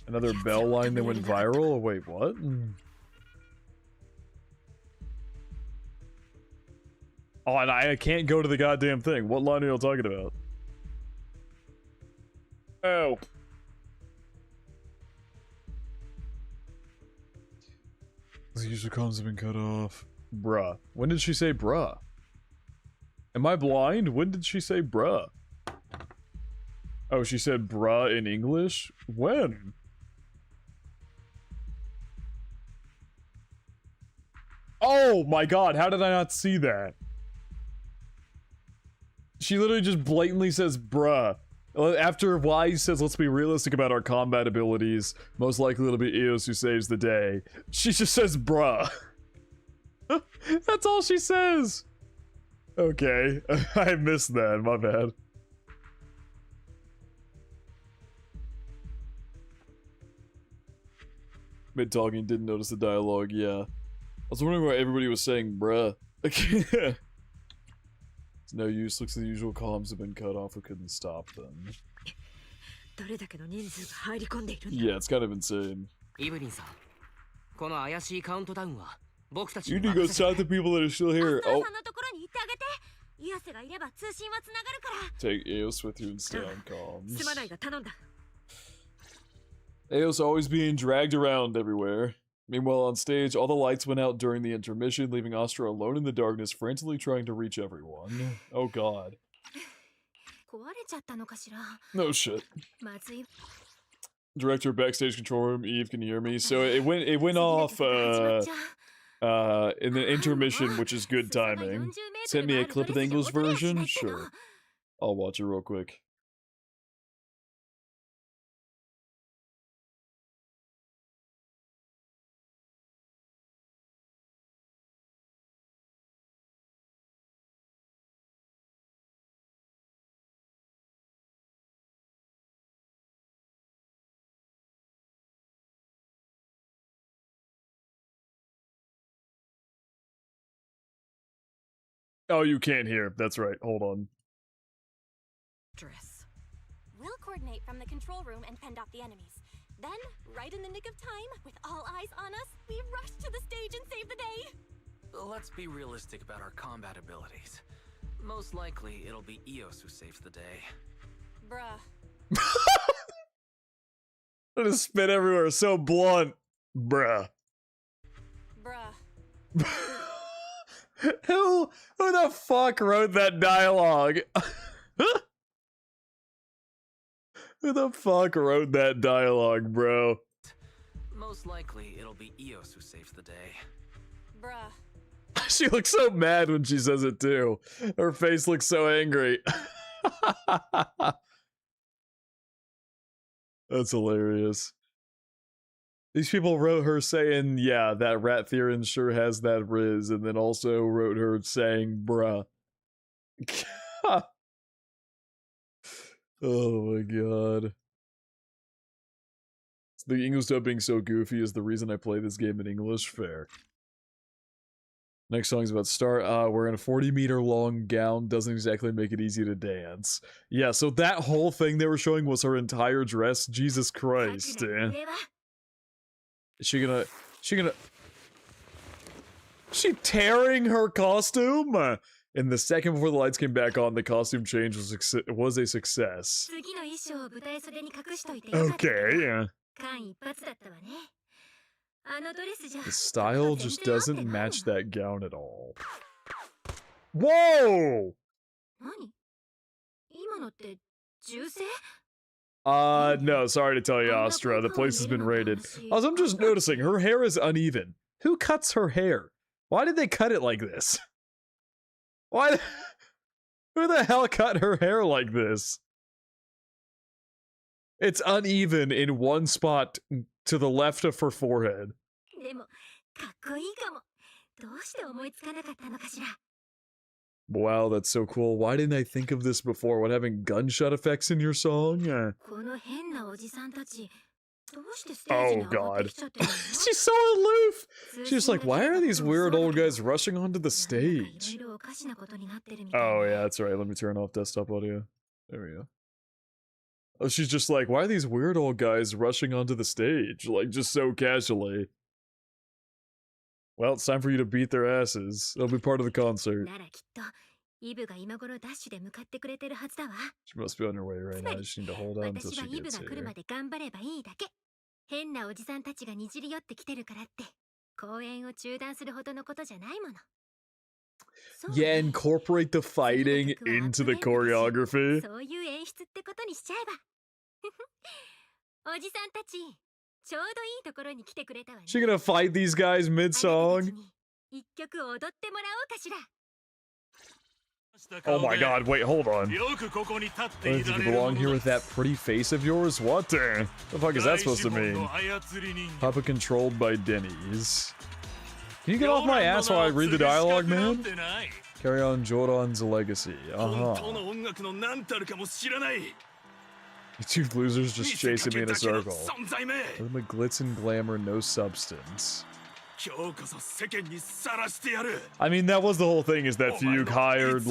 Another bell line that went viral? Wait, what? Oh, and I can't go to the goddamn thing. What line are you talking about? Oh. The user comms have been cut off. Bruh. When did she say bruh? Am I blind? When did she say bruh? Oh, she said bruh in English? When? Oh my god, how did I not see that? She literally just blatantly says bruh. After Wise says, let's be realistic about our combat abilities, most likely it'll be Yaos who saves the day. She just says bruh. That's all she says. Okay, I missed that, my bad. Mid-talking, didn't notice the dialogue, yeah. I was wondering why everybody was saying bruh. It's no use, looks like the usual comms have been cut off, we couldn't stop them. Yeah, it's kind of insane. You need to go stop the people that are still here. Oh. Take Yaos with you and stay on comms. Yaos always being dragged around everywhere. Meanwhile, on stage, all the lights went out during the intermission, leaving Astra alone in the darkness, frantically trying to reach everyone. Oh god. No shit. Director backstage control room, Eve, can you hear me? So it went off in the intermission, which is good timing. Send me a clip of the English version? Sure. I'll watch it real quick. Oh, you can't hear. That's right. Hold on. We'll coordinate from the control room and fend off the enemies. Then, right in the nick of time, with all eyes on us, we rush to the stage and save the day. Let's be realistic about our combat abilities. Most likely, it'll be Yaos who saves the day. Bruh. I just spit everywhere. So blunt. Bruh. Who the fuck wrote that dialogue? Who the fuck wrote that dialogue, bro? Most likely, it'll be Yaos who saves the day. Bruh. She looks so mad when she says it too. Her face looks so angry. That's hilarious. These people wrote her saying, yeah, that Rat Theron sure has that riz, and then also wrote her saying, bruh. Oh my god. The English dub being so goofy is the reason I play this game in English. Fair. Next song's about Star. Wearing a 40-meter long gown doesn't exactly make it easy to dance. Yeah, so that whole thing they were showing was her entire dress. Jesus Christ. Is she gonna... She tearing her costume? In the second before the lights came back on, the costume change was a success. Okay, yeah. The style just doesn't match that gown at all. Whoa! No, sorry to tell you, Astra, the place has been raided. Also, I'm just noticing, her hair is uneven. Who cuts her hair? Why did they cut it like this? Why? Who the hell cut her hair like this? It's uneven in one spot to the left of her forehead. Wow, that's so cool. Why didn't I think of this before? What, having gunshot effects in your song? Oh god. She's so aloof! She's like, why are these weird old guys rushing onto the stage? Oh yeah, that's right. Let me turn off desktop audio. There we go. Oh, she's just like, why are these weird old guys rushing onto the stage? Like, just so casually. Well, it's time for you to beat their asses. It'll be part of the concert. She must be on her way right now. I just need to hold on until she gets here. Yeah, incorporate the fighting into the choreography. She gonna fight these guys mid-song? Oh my god, wait, hold on. Why did you belong here with that pretty face of yours? What the fuck is that supposed to mean? Papa controlled by Denny's. Can you get off my ass while I read the dialogue, man? Carry on Joran's legacy. You two losers just chasing me in a circle. With my glitz and glamour, no substance. I mean, that was the whole thing, is that Fugue hired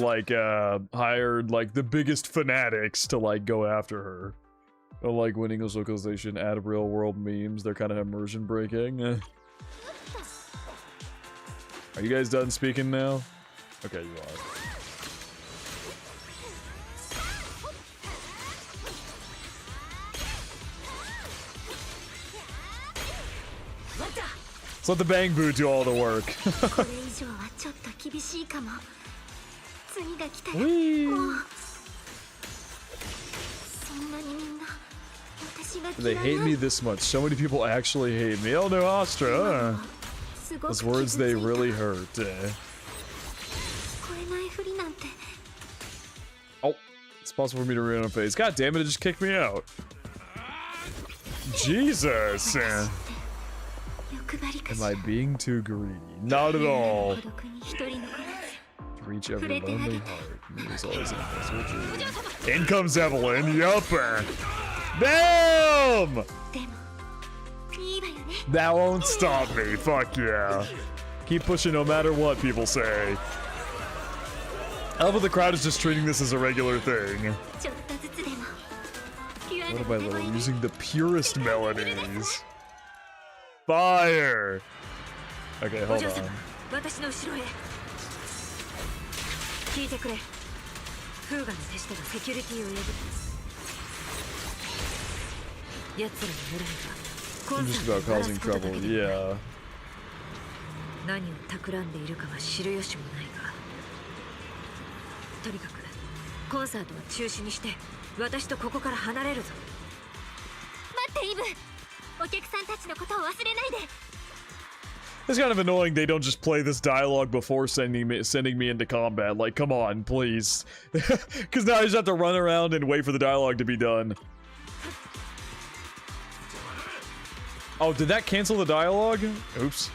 like the biggest fanatics to like go after her. Like when English localization add real world memes, they're kind of immersion breaking. Are you guys done speaking now? Okay, you are. Let's let the bang boot do all the work. Whee! They hate me this much. So many people actually hate me. Oh no, Astra. Those words, they really hurt. Oh, it's possible for me to ruin a face. God damn it, it just kicked me out. Jesus. Am I being too greedy? Not at all. To reach every lonely heart. There's always an impossible. In comes Evelyn. Yup. Damn! That won't stop me. Fuck yeah. Keep pushing no matter what people say. I love how the crowd is just treating this as a regular thing. Little by little, using the purest melodies. Fire! Okay, hold on. I'm just about causing trouble, yeah. 何を企んでいるかは知る由もないが、とにかくコンサートは中止にして私とここから離れるぞ。待ってイブ、お客さんたちのことを忘れないで。 It's kind of annoying they don't just play this dialogue before sending me into combat. Like, come on, please. Because now I just have to run around and wait for the dialogue to be done. Oh, did that cancel the dialogue? Oops.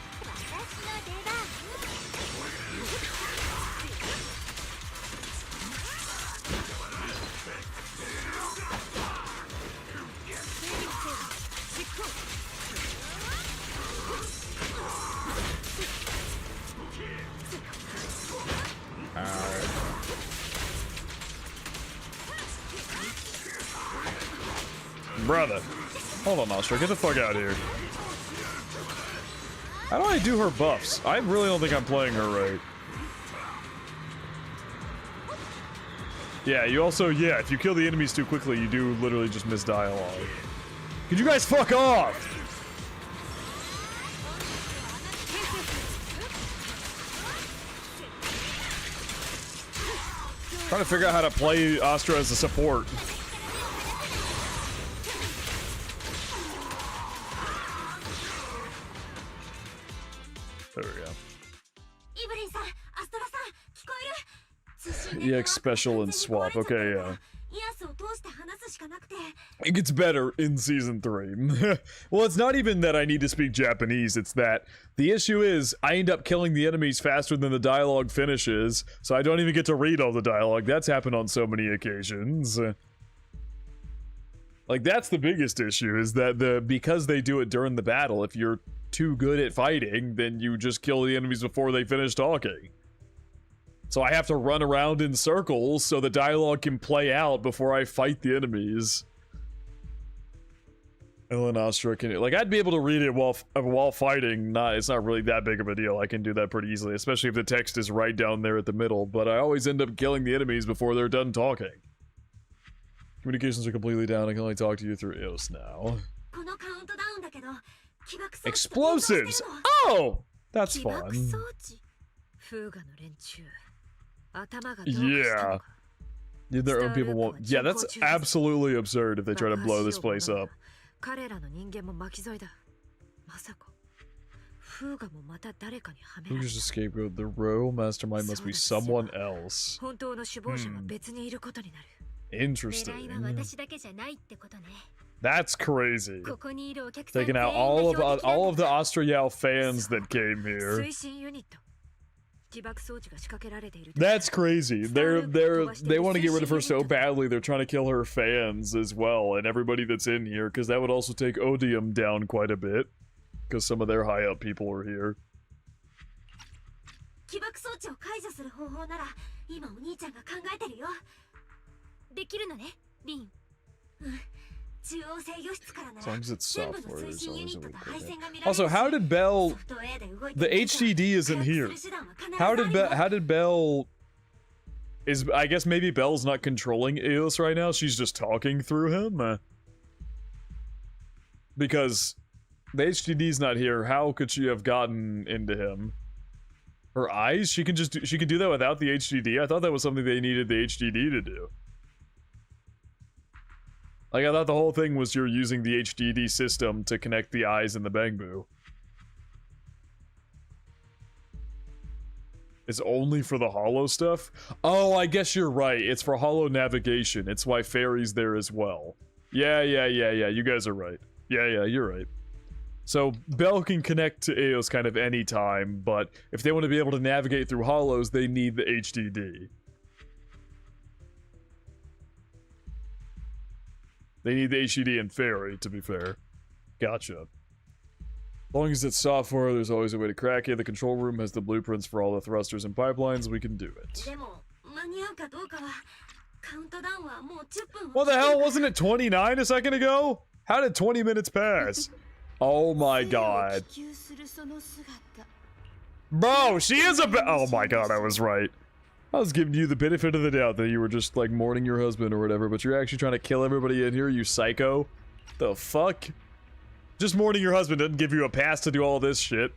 Brother. Hold on, Astra. Get the fuck out of here. How do I do her buffs? I really don't think I'm playing her right. Yeah, you also, yeah, if you kill the enemies too quickly, you do literally just miss dialogue. Could you guys fuck off? Trying to figure out how to play Astra as a support. There we go. EX special and swap. Okay, yeah. It gets better in season 3. Well, it's not even that I need to speak Japanese, it's that the issue is I end up killing the enemies faster than the dialogue finishes, so I don't even get to read all the dialogue. That's happened on so many occasions. Like, that's the biggest issue, is that because they do it during the battle, if you're too good at fighting, then you just kill the enemies before they finish talking. So I have to run around in circles so the dialogue can play out before I fight the enemies. And then Astra can, like, I'd be able to read it while fighting. It's not really that big of a deal. I can do that pretty easily, especially if the text is right down there at the middle. But I always end up killing the enemies before they're done talking. Communications are completely down. I can only talk to you through Yaos now. Explosives! Oh! That's fun. Yeah. Their own people won't. Yeah, that's absolutely absurd if they try to blow this place up. Who just escaped? The royal mastermind must be someone else. Interesting. That's crazy. Taking out all of the Astra Yao fans that came here. That's crazy. They want to get rid of her so badly. They're trying to kill her fans as well, and everybody that's in here, because that would also take Odium down quite a bit, because some of their high up people are here. As long as it's software, there's always a way to put that. Also, how did Bell... The HDD isn't here. How did Bell... I guess maybe Bell's not controlling Yaos right now, she's just talking through him? Because the HDD's not here, how could she have gotten into him? Her eyes? She can do that without the HDD? I thought that was something they needed the HDD to do. Like, I thought the whole thing was you're using the HDD system to connect the eyes and the Bangbu. It's only for the holo stuff? Oh, I guess you're right. It's for holo navigation. It's why Fairy's there as well. Yeah. You guys are right. Yeah, you're right. So, Bell can connect to Yaos kind of anytime, but if they want to be able to navigate through holos, they need the HDD. They need the HDD and Fairy, to be fair. Gotcha. As long as it's software, there's always a way to crack it. The control room has the blueprints for all the thrusters and pipelines. We can do it. What the hell? Wasn't it 29 a second ago? How did 20 minutes pass? Oh my god. Bro, she is a oh my god, I was right. I was giving you the benefit of the doubt that you were just like mourning your husband or whatever, but you're actually trying to kill everybody in here, you psycho. The fuck? Just mourning your husband doesn't give you a pass to do all this shit.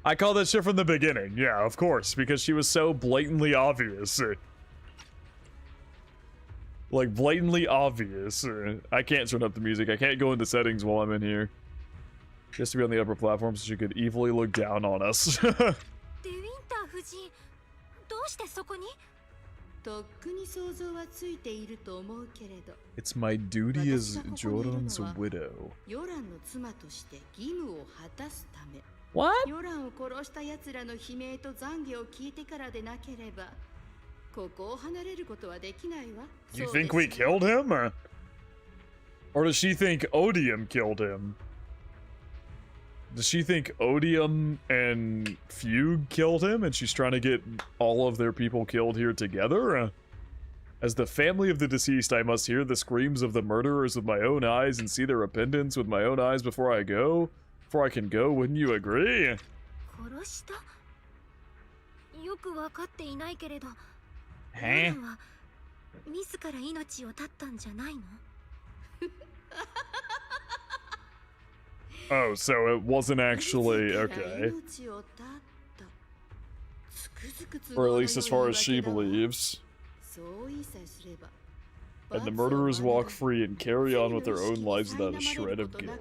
I called that shit from the beginning. Yeah, of course, because she was so blatantly obvious. Like, blatantly obvious. I can't turn up the music. I can't go into settings while I'm in here. She has to be on the upper platform so she could evilly look down on us. It's my duty as Joran's widow. What? You think we killed him? Or does she think Odium killed him? Does she think Odium and Fugue killed him and she's trying to get all of their people killed here together? As the family of the deceased, I must hear the screams of the murderers with my own eyes and see their repentance with my own eyes before I go. Before I can go, wouldn't you agree? Huh? Oh, so it wasn't actually okay. Or at least as far as she believes. And the murderers walk free and carry on with their own lives without a shred of guilt.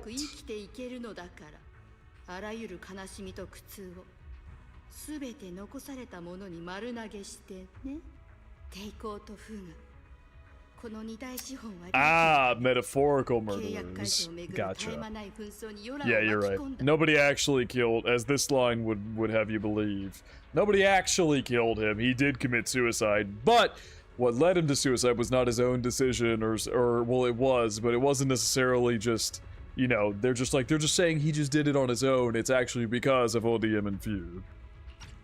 Ah, metaphorical murderers. Gotcha. Yeah, you're right. Nobody actually killed, as this line would have you believe. Nobody actually killed him. He did commit suicide, but what led him to suicide was not his own decision, or well, it was, but it wasn't necessarily just, you know, they're just saying he just did it on his own. It's actually because of Odium and Fugue.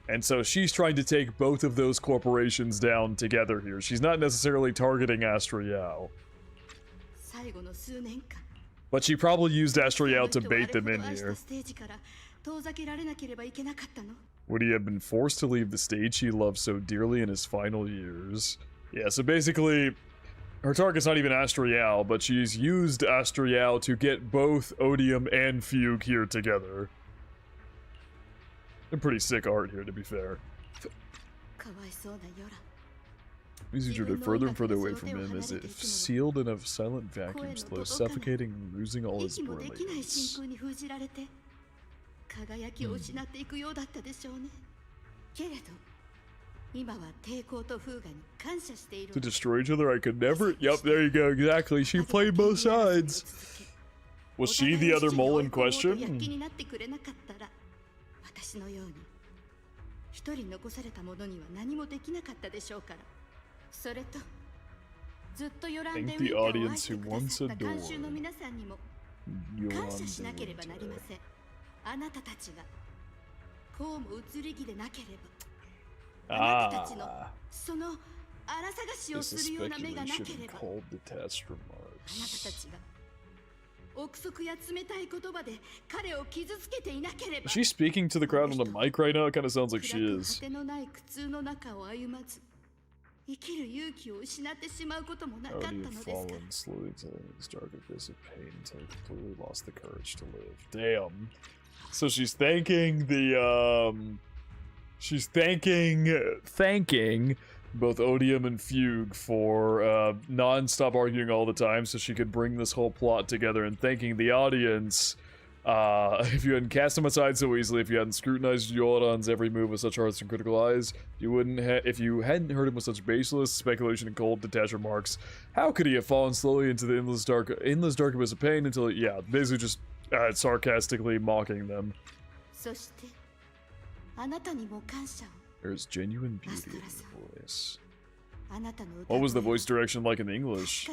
And so she's trying to take both of those corporations down together here. She's not necessarily targeting Astra Yao. But she probably used Astra Yao to bait them in here. Would he have been forced to leave the stage he loved so dearly in his final years? Yeah, so basically, her target's not even Astra Yao, but she's used Astra Yao to get both Odium and Fugue here together. Pretty sick art here, to be fair. Easy to drift further and further away from him as if sealed in a silent vacuum, slowly suffocating and losing all his brilliance. To destroy each other, I could never... Yep, there you go, exactly. She played both sides. Was she the other mole in question? I think the audience who once adored This is speculation and cold detached remarks. Is she speaking to the crowd on the mic right now? It kind of sounds like she is. Odium fallen slowly to this dark abyss of pain until he completely lost the courage to live. Damn. So she's thanking the, she's thanking both Odium and Fugue for non-stop arguing all the time so she could bring this whole plot together, and thanking the audience if you hadn't cast him aside so easily, if you hadn't scrutinized Yoran's every move with such hearts and critical eyes, you wouldn't if you hadn't heard him with such baseless speculation and cold detached remarks, how could he have fallen slowly into the endless dark abyss of pain until, yeah, basically just sarcastically mocking them. There's genuine beauty in your voice. What was the voice direction like in English?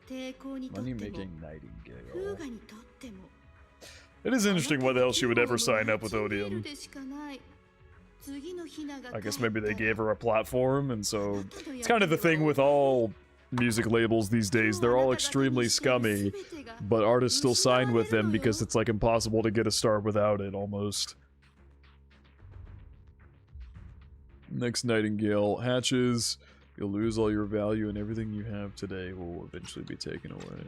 Money-making nightingale. It is interesting why the hell she would ever sign up with Odium. I guess maybe they gave her a platform, and so it's kind of the thing with all music labels these days. They're all extremely scummy, but artists still sign with them because it's like impossible to get a star without it, almost. Next Nightingale hatches. You'll lose all your value, and everything you have today will eventually be taken away.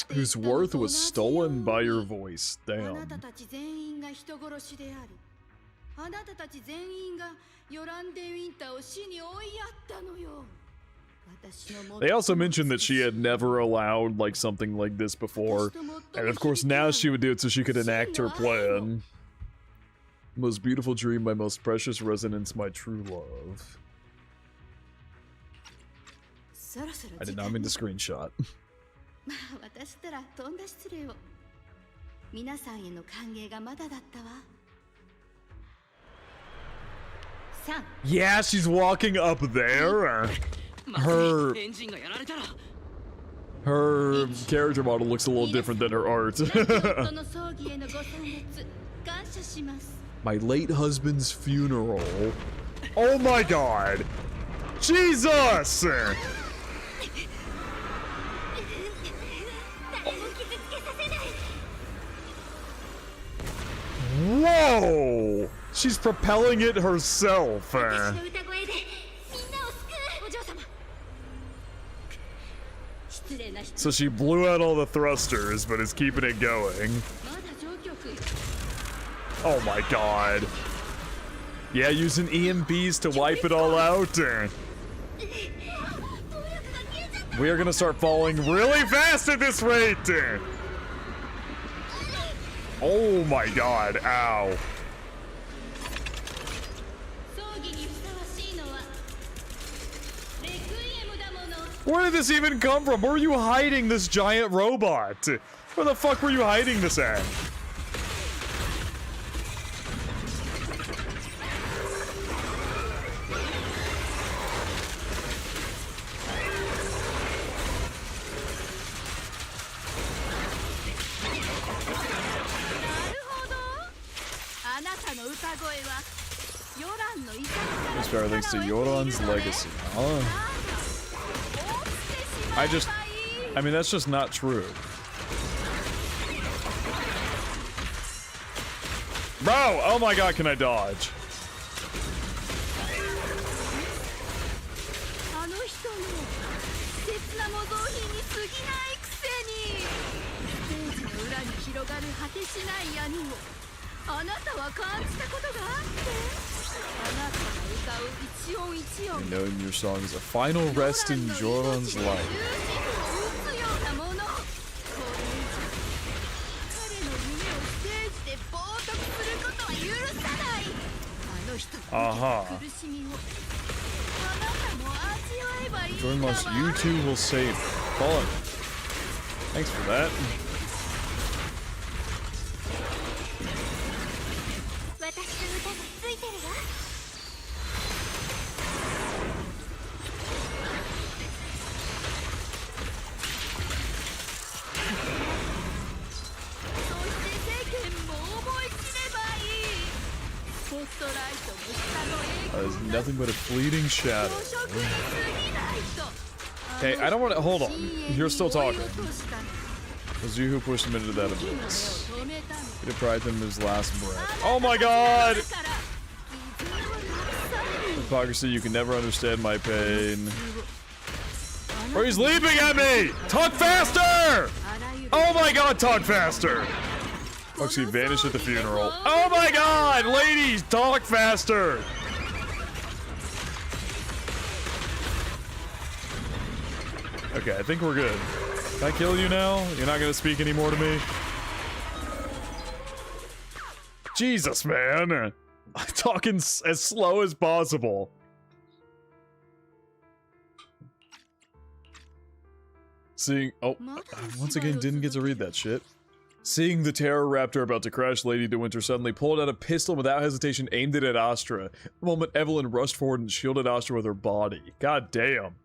Whose worth was stolen by your voice. Damn. They also mentioned that she had never allowed like something like this before, and of course now she would do it so she could enact her plan. Most beautiful dream, my most precious resonance, my true love. I did not mean to screenshot. Yeah, she's walking up there. Her character model looks a little different than her art. My late husband's funeral. Oh my god. Jesus! Whoa! She's propelling it herself. So she blew out all the thrusters, but is keeping it going. Oh my god. Yeah, using EMPs to wipe it all out. We are gonna start falling really fast at this rate. Oh my god, ow. Where did this even come from? Where were you hiding this giant robot? Where the fuck were you hiding this at? This power links to Yoran's legacy. Oh. I mean, that's just not true. Bro! Oh my god, can I dodge? And knowing your song is a final rest in Joran's life. Join must you too will save. Follow. Thanks for that. There's nothing but a fleeting shadow. Okay, I don't want to. Hold on. You're still talking. It was you who pushed him into that abyss. He deprived him of his last breath. Oh my god! Hypocrisy, you can never understand my pain. Or he's leaping at me! Talk faster! Oh my god, talk faster! Foxy vanished at the funeral. Oh my god! Ladies, talk faster! Okay, I think we're good. Can I kill you now? You're not gonna speak anymore to me? Jesus, man! I'm talking as slow as possible. Seeing... Oh, once again, didn't get to read that shit. Seeing the Terror Raptor about to crash, Lady De Winter suddenly pulled out a pistol without hesitation, aimed it at Astra. The moment Evelyn rushed forward and shielded Astra with her body. God damn.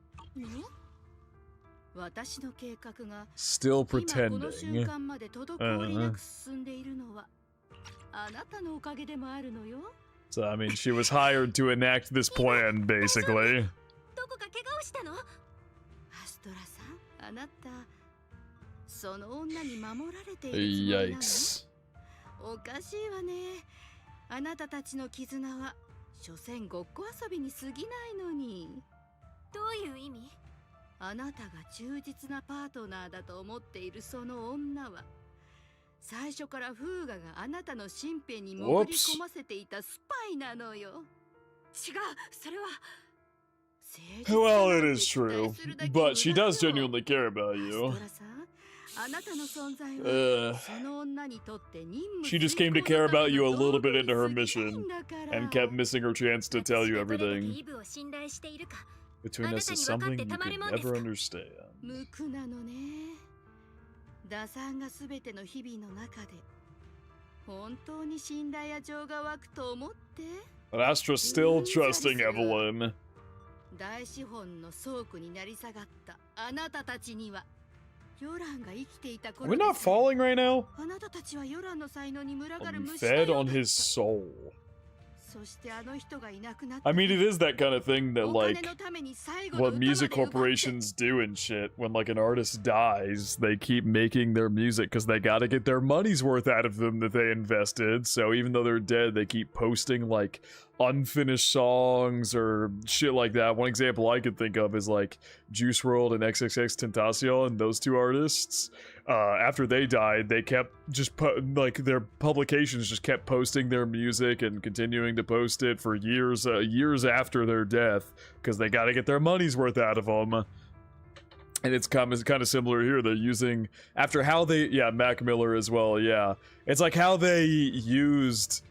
私の計画が Still 今この瞬 pretending. 間まで滞りなく進んでいるのはあなたのおかげでもあるのよ。 So, I mean, she was hired to enact this plan, basically. どこか怪我をしたの？アストラさん、あなたその女に守られているつもりなの？ Yikes. おかしいわね。あなたたちの絆は所詮ごっこ遊びに過ぎないのに。どういう意味？あなたが忠実なパートナーだと思っているその女は最初からフーガがあなたの身辺に潜り込ませていたスパイなのよ。違う、それは Well, it is true, but she does genuinely care about you. She just came to care about you a little bit into her mission and kept missing her chance to tell you everything. Between us is something you could never understand. 無垢なのね。打算がすべての日々の中で本当に信頼や情が湧くと思って。 But Astra's still trusting Evelyn. 大資本の倉庫になり下がったあなたたちにはヨランが生きていた Are 頃 we not falling right now? あなたたちはヨランの才能に群がる I'm 虫の fed よう on だっ his た。 soul. そしてあの人がいなくなった I mean, it is that kind of thing that, お like, 金のために最後の what 歌まで music 奪って corporations do and shit. When, like, an artist dies, they keep making their music because they gotta get their money's worth out of them that they invested. So even though they're dead, they keep posting, like, unfinished songs or shit like that. One example I could think of is, like, Juice WRLD and XXX Tentacion, those two artists. After they died, they kept just their publications just kept posting their music and continuing to post it for years after their death because they got to get their money's worth out of them. And it's kind of similar here. They're using after how they Mac Miller as well. Yeah, it's like how they used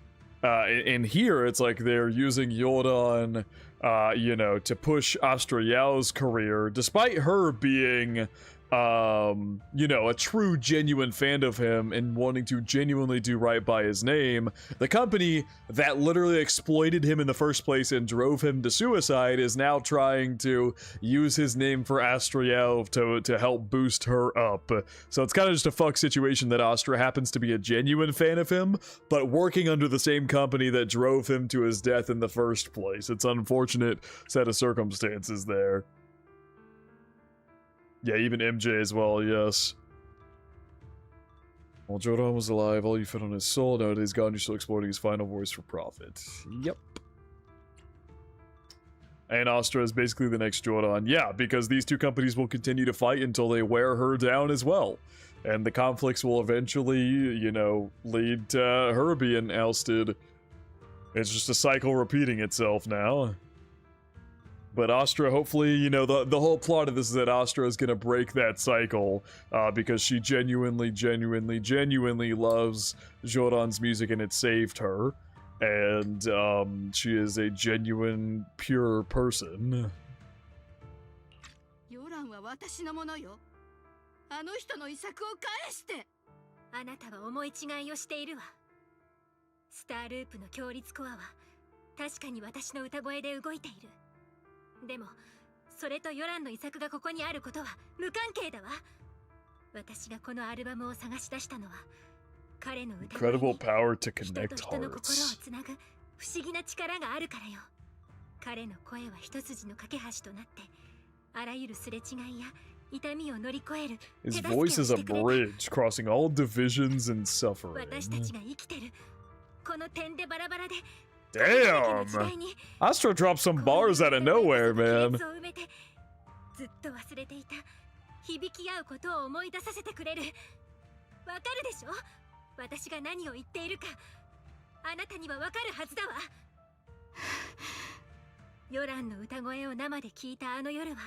in here. It's like they're using Jordan, to push Astra Yao's career, despite her being a true genuine fan of him and wanting to genuinely do right by his name. The company that literally exploited him in the first place and drove him to suicide is now trying to use his name for Astra Yao to help boost her up. So it's kind of just a fuck situation that Astra happens to be a genuine fan of him, but working under the same company that drove him to his death in the first place. It's an unfortunate set of circumstances there. Yeah, even MJ as well, yes. While Jordan was alive, all you fed on his soul. Now that he's gone, you're still exploiting his final voice for profit. Yep. And Astra is basically the next Jordan. Yeah, because these two companies will continue to fight until they wear her down as well. And the conflicts will eventually, lead to her being ousted. It's just a cycle repeating itself now. But Astra, hopefully, the whole plot of this is that Astra is going to break that cycle because she genuinely loves Jordan's music and it saved her. And she is a genuine, pure person. ヨランは私のものよ。あの人の遺作を返して。あなたは思い違いをしているわ。スターループの強立コアは確かに私の歌声で動いている。でもそれとヨランの遺作がここにあることは無関係だわ。私がこのアルバムを探し出したのは彼の歌声に Incredible power to 人 connect と人の心を hearts. つなぐ不思議な力があるからよ。彼の声は一筋の架け橋となってあらゆるすれ違いや痛みを乗り越える His 手助けを voice is し a てくれた。 bridge crossing all divisions and 私た suffering. ちが生きてるこの点でバラバラで Damn! Astra dropped some bars out of nowhere, man. ずっと忘れていた響き合うことを思い出させてくれる。わかるでしょ？私が何を言っているかあなたにはわかるはずだわ。ヨランの歌声を生で聞いたあの夜は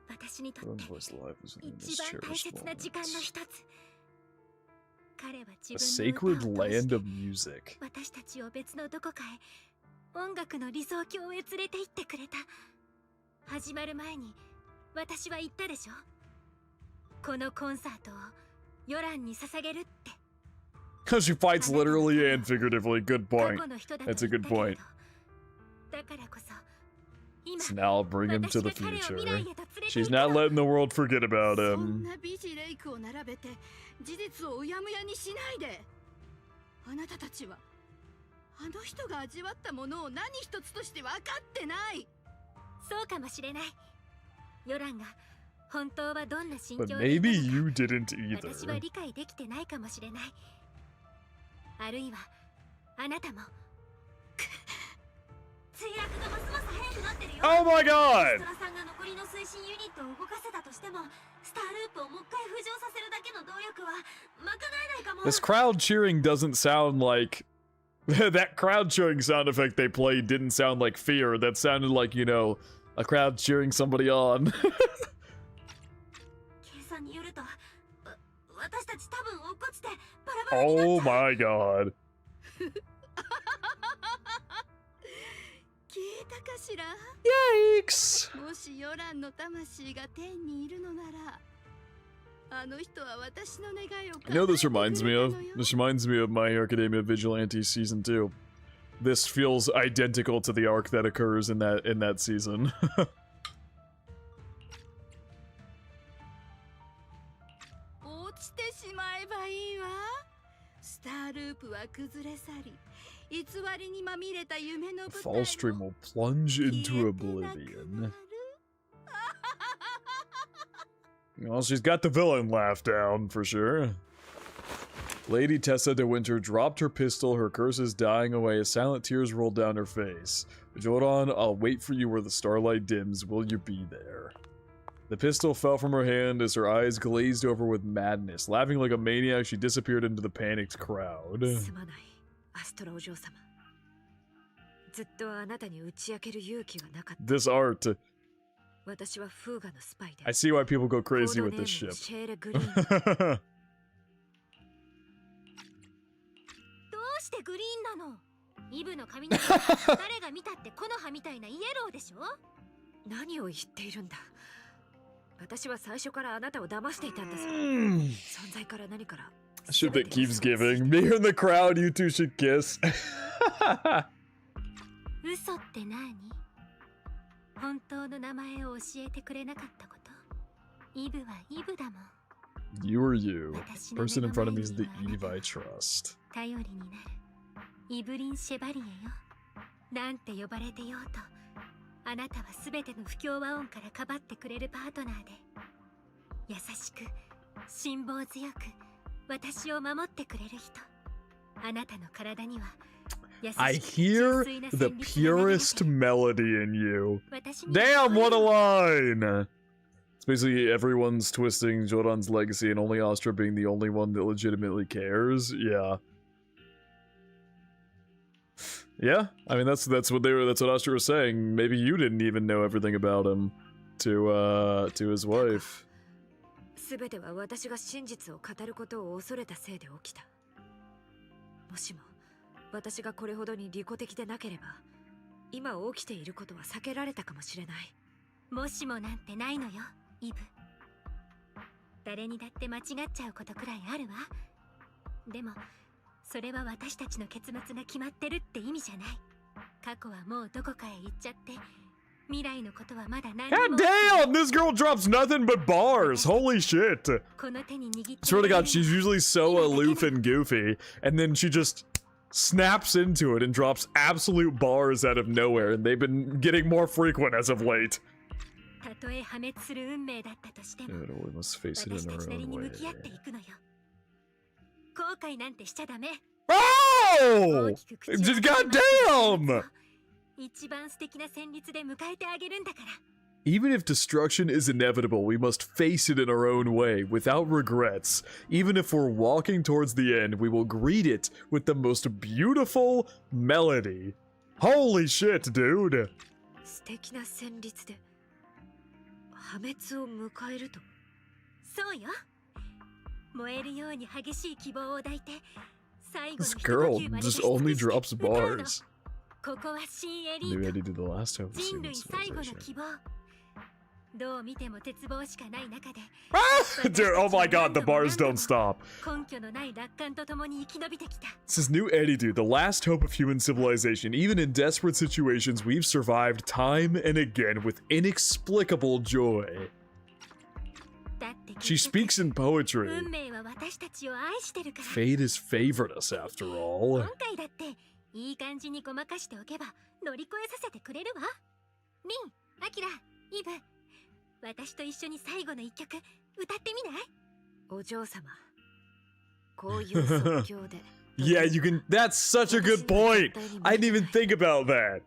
私にとって Jordan's voice live was one of the 一 most 番大 cherished 切な時間の moments. 一つ。彼は A 自分の sacred 歌を通し land て of music. 私たちを別のどこかへ音楽の理想郷へ連れて行ってくれた。始まる前に私は言ったでしょ。このコンサートをヨランに捧げるって。 She fights literally and figuratively. Good 過 point. 去の人だと That's a 言った good けれ point. どだからこそ So now I'll bring him to the future. She's not letting the world forget about him. あなたたちはあの人が味わったものを何一つとして分かってない。そうかもしれない。ヨランが本当はどんな心境 But で maybe いたの you か didn't 私は either. 理解できてないかもしれない。あるいはあなたも墜落がますます速くなってるよ。 Oh my ス god! トラさんが残りの推進ユニットを動かせたとしてもスターループをもう一回浮上させるだけの動力は賄えないかも。 This crowd cheering doesn't sound like... that crowd cheering sound effect they played didn't sound like fear. That sounded like, you know, a crowd cheering somebody on. 計算によると私たち多分落っこちてバラバラになっちゃう。 Oh my god. 聞いたかしら。 Yikes! もしヨランの魂が天にいるのなら、あの人は私の願いを You know what this 叶えて reminds く me れた of? のよ。 This reminds me of My Hero Academia Vigilante Season 2. This feels identical to the arc that occurs in that season. 落ちてしまえばいいわ。スターループは崩れ去り、偽りにまみれた夢の舞台 Fall も stream will plunge 消え into てなくな oblivion. る。 Well, she's got the villain laugh down, for sure. Lady Tessa de Winter dropped her pistol, her curses dying away as silent tears rolled down her face. Joran, I'll wait for you where the starlight dims. Will you be there? The pistol fell from her hand as her eyes glazed over with madness. Laughing like a maniac, she disappeared into the panicked crowd. すまない、アストラお嬢様。ずっとあなたに打ち明ける勇気がなかった。 This art. 私はフーガのスパイで。 I see why people go crazy コー with ドネ this ーム ship. シェーレ・グリーン。どうしてグリーンなの？イブの髪の毛は誰が見たってコノハみたいなイエローでしょ？何を言っているんだ。私は最初からあなたを騙していたんだぞ。存在から何から。 Shit that keeps giving. Me in the crowd, you two should kiss. 嘘って何？本当の名前を教えてくれなかったこと。イブはイブだもん。 You are you. Person in front of me is the Eve I trust. 頼りになるイブリン・シェバリエよ。なんて呼ばれてようとあなたは全ての不協和音からかばってくれるパートナーで優しく辛抱強く私を守ってくれる人。あなたの体には I hear the purest melody in you. Damn, what a line! It's basically everyone's twisting Joran's legacy and only Astra being the only one that legitimately cares. Yeah. Yeah, I mean that's what Astra was saying. Maybe you didn't even know everything about him to his wife. 全ては私が真実を語ることを恐れたせいで起きた。もしも私がこれほどに利己的でなければ今起きていることは避けられたかもしれない。もしもなんてないのよ、イブ。誰にだって間違っちゃうことくらいあるわ。でもそれは私たちの結末が決まってるって意味じゃない。過去はもうどこかへ行っちゃって未来のことはまだ何も。 God damn, this girl drops nothing but bars. Holy shit. この手に握って Swear to God, she's usually so aloof and goofy, and then she just snaps into it and drops absolute bars out of nowhere, and they've been getting more frequent as of late. たとえ破滅する運命だったとしても Yeah, we must face it 私 in た our ちなり own に way. 向き合っていくのよ。後悔なんてしちゃダメ。 Oh! 大きく口を Just 開けて goddamn! 一番素敵な旋律で迎えてあげるんだから。 Even if destruction is inevitable, we must face it in our own way, without regrets. Even if we're walking towards the end, we will greet it with the most beautiful melody. Holy shit, dude! 素敵な旋律で破滅を迎えると。そうよ。燃えるように激しい希望を抱いて最後の This 一呼 girl 吸まで just 出し尽 only くして drops 歌うの。 bars. ここは新エリ New ー Eddie ト。 did the last hope of 人 human 類最後の civilization. 希望。Dude, oh my god, the bars don't stop. This is new Eddie, dude, the last hope of human civilization. Even in desperate situations, we've survived time and again with inexplicable joy. She speaks in poetry. Fate has favored us, after all. Yeah, you can. That's such a good point. I didn't even think about that.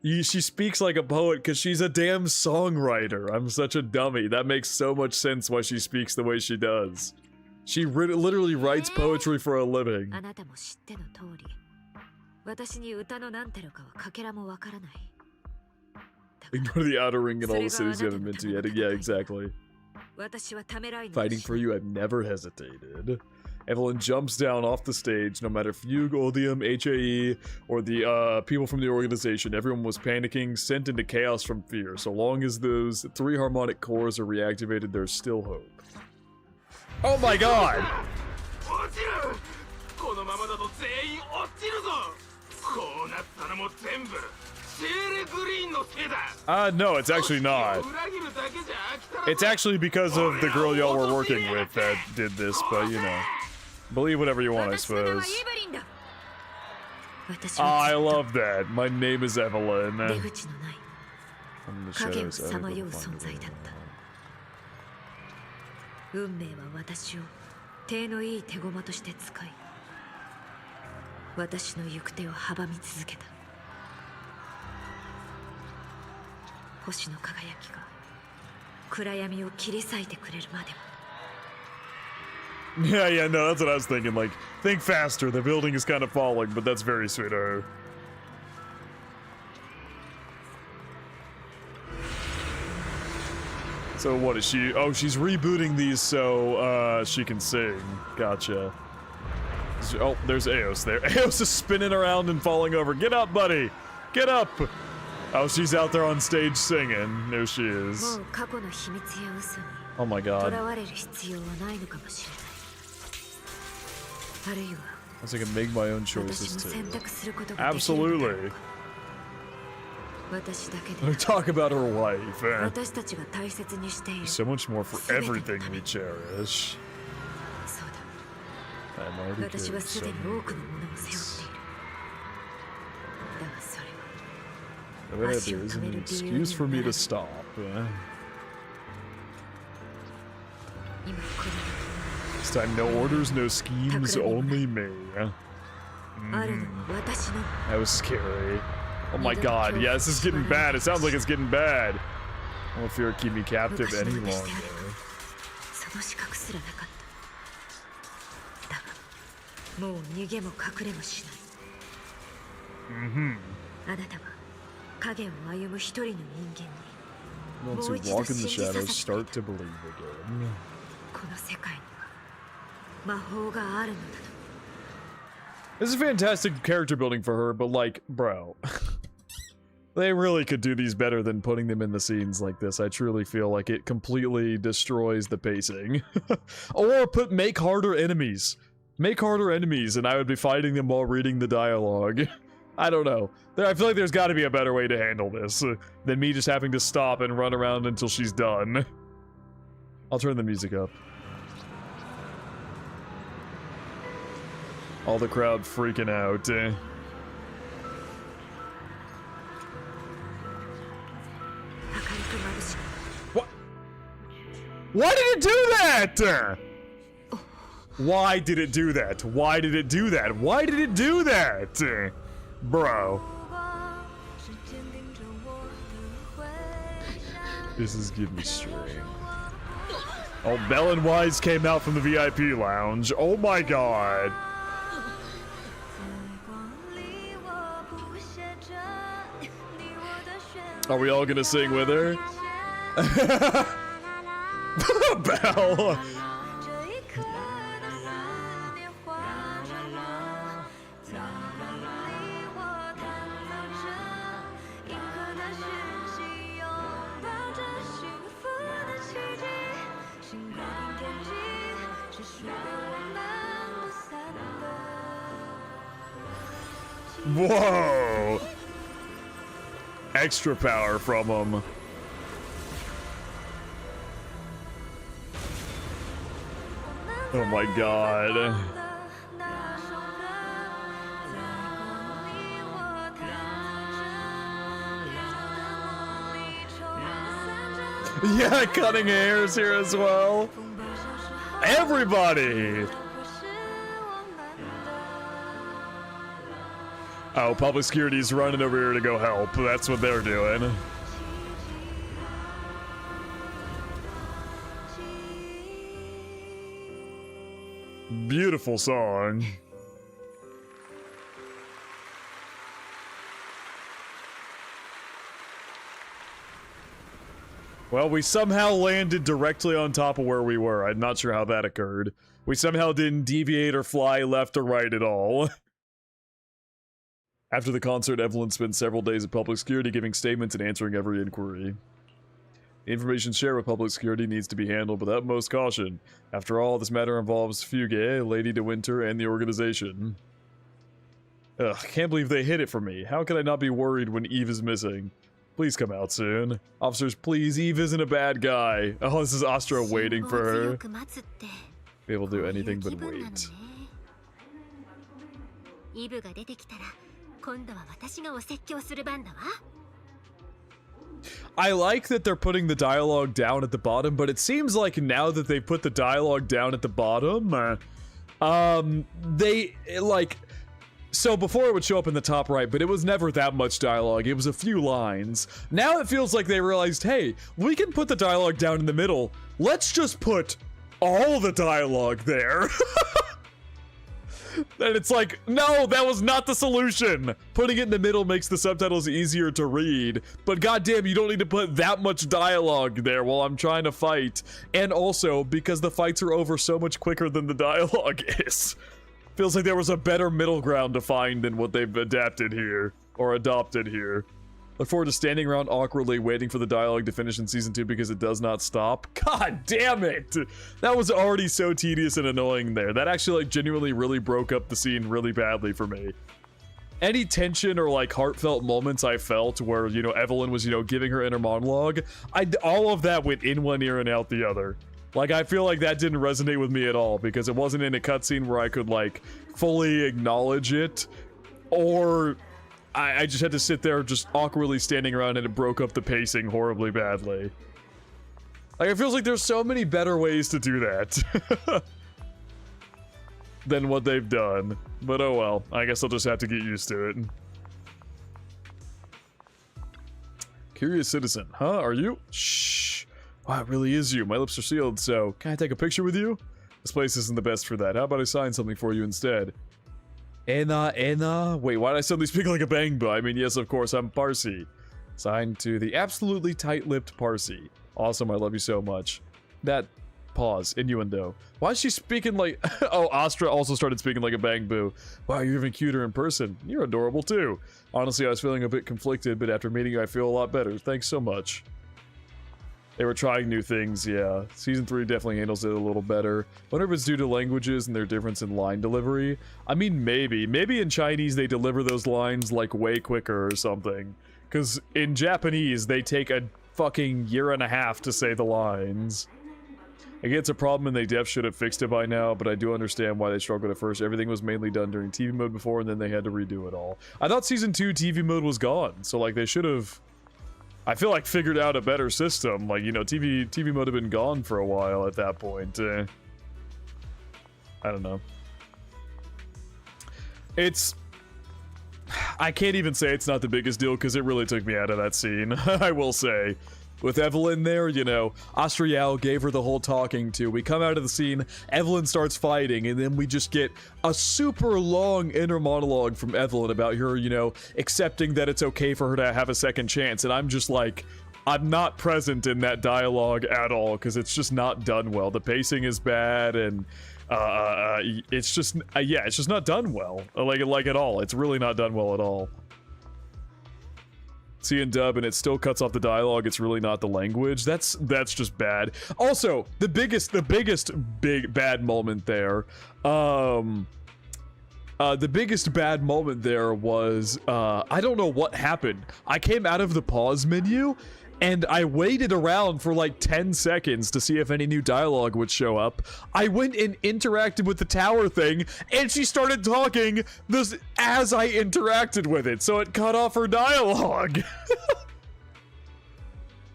She speaks like a poet because she's a damn songwriter. I'm such a dummy. That makes so much sense why she speaks the way she does. She literally writes poetry for a living. Ignore the outer ring and all the cities you haven't been to yet. Yeah, exactly. Fighting for you, I've never hesitated. Evelyn jumps down off the stage. No matter Fugue, Odium, HAE, or the people from the organization, everyone was panicking, sent into chaos from fear. So long as those 3 harmonic cores are reactivated, there's still hope. Oh my god! No, it's actually not. It's actually because of the girl y'all were working with that did this, but you know. Believe whatever you want, I suppose. I love that. My name is Evelyn. From the shadows, I will find you. 運命は私を手のいい手駒として使い、私の行く手を阻み続けた。星の輝きが暗闇を切り裂いてくれるまでも。Yeah, no, that's what I was thinking. Like, think faster. The building is kind of falling, but that's very sweet of her. So what is she? Oh, she's rebooting these so she can sing. Gotcha. Oh, there's Yaos there. Yaos is spinning around and falling over. Get up, buddy! Get up! Oh, she's out there on stage singing. There she is. Oh my god. I was gonna make my own choices too. Absolutely. We talk about her life. So much more for everything we cherish. I'm already good, so the way that is an excuse for me to stop. This time, no orders, no schemes, only me. That was scary. Oh my god, yeah, this is getting bad. It sounds like it's getting bad. I don't fear keep me captive any longer. Once you walk in the shadows, start to believe again. This is fantastic character building for her, but like, bro. They really could do these better than putting them in the scenes like this. I truly feel like it completely destroys the pacing. Or make harder enemies. Make harder enemies and I would be fighting them while reading the dialogue. I don't know. I feel like there's got to be a better way to handle this than me just having to stop and run around until she's done. I'll turn the music up. All the crowd freaking out. What? Why did it do that? Why did it do that? Why did it do that? Why did it do that? Bro. This is giving me string. Oh, Bell and Wise came out from the VIP lounge. Oh my god. Are we all gonna sing with her? Bell! Whoa! Extra power from him. Oh my god. Yeah, cutting hairs here as well. Everybody! Oh, public security's running over here to go help. That's what they're doing. Beautiful song. Well, we somehow landed directly on top of where we were. I'm not sure how that occurred. We somehow didn't deviate or fly left or right at all. After the concert, Evelyn spent several days at public security giving statements and answering every inquiry. The information shared with public security needs to be handled with utmost caution. After all, this matter involves Fugue, Lady de Winter, and the organization. Ugh, can't believe they hid it from me. How could I not be worried when Eve is missing? Please come out soon. Officers, please, Eve isn't a bad guy. Oh, this is Astra waiting for her. Be able to do anything but wait. I like that they're putting the dialogue down at the bottom, but it seems like now that they've put the dialogue down at the bottom, so before it would show up in the top right, but it was never that much dialogue. It was a few lines. Now it feels like they realized, hey, we can put the dialogue down in the middle. Let's just put all the dialogue there. And it's like, no, that was not the solution. Putting it in the middle makes the subtitles easier to read, but goddamn, you don't need to put that much dialogue there while I'm trying to fight. And also, because the fights are over so much quicker than the dialogue is. Feels like there was a better middle ground to find than what they've adapted here, or adopted here. Look forward to standing around awkwardly waiting for the dialogue to finish in Season 2 because it does not stop. God damn it! That was already so tedious and annoying there. That actually, like, genuinely really broke up the scene really badly for me. Any tension or, like, heartfelt moments I felt where, you know, Evelyn was, you know, giving her inner monologue, all of that went in one ear and out the other. Like, I feel like that didn't resonate with me at all because it wasn't in a cutscene where I could, like, fully acknowledge it, or I just had to sit there just awkwardly standing around and it broke up the pacing horribly badly. Like, it feels like there's so many better ways to do that than what they've done. But oh well, I guess I'll just have to get used to it. Curious citizen, huh? Are you? Shh. Wow, it really is you. My lips are sealed, so can I take a picture with you? This place isn't the best for that. How about I sign something for you instead? Anna? Wait, why did I suddenly speak like a Bangba? I mean, yes, of course, I'm Parsi. Signed to the absolutely tight-lipped Parsi. Awesome, I love you so much. That pause, innuendo. Why is she speaking like... Oh, Astra also started speaking like a Bangbu. Wow, you're even cuter in person. You're adorable, too. Honestly, I was feeling a bit conflicted, but after meeting you, I feel a lot better. Thanks so much. They were trying new things, yeah. Season 3 definitely handles it a little better. Wonder if it's due to languages and their difference in line delivery. I mean, maybe. Maybe in Chinese they deliver those lines, like, way quicker or something. Because in Japanese, they take a fucking year and a half to say the lines. I get it's a problem and they def should have fixed it by now, but I do understand why they struggled at first. Everything was mainly done during TV mode before, and then they had to redo it all. I thought Season 2 TV mode was gone, so, like, they should have... I feel like figured out a better system. Like, you know, TV mode have been gone for a while at that point. I don't know. It's... I can't even say it's not the biggest deal because it really took me out of that scene, I will say. With Evelyn there, you know, Astra Yao gave her the whole talking to. We come out of the scene, Evelyn starts fighting, and then we just get a super long inner monologue from Evelyn about her, you know, accepting that it's okay for her to have a second chance. And I'm just like, I'm not present in that dialogue at all because it's just not done well. The pacing is bad, and it's just, yeah, it's just not done well. Like at all. It's really not done well at all. See in dub and it still cuts off the dialogue. It's really not the language. That's just bad. Also, the biggest big bad moment there. The biggest bad moment there was, I don't know what happened. I came out of the pause menu, and I waited around for like 10 seconds to see if any new dialogue would show up. I went and interacted with the tower thing, and she started talking this as I interacted with it, so it cut off her dialogue.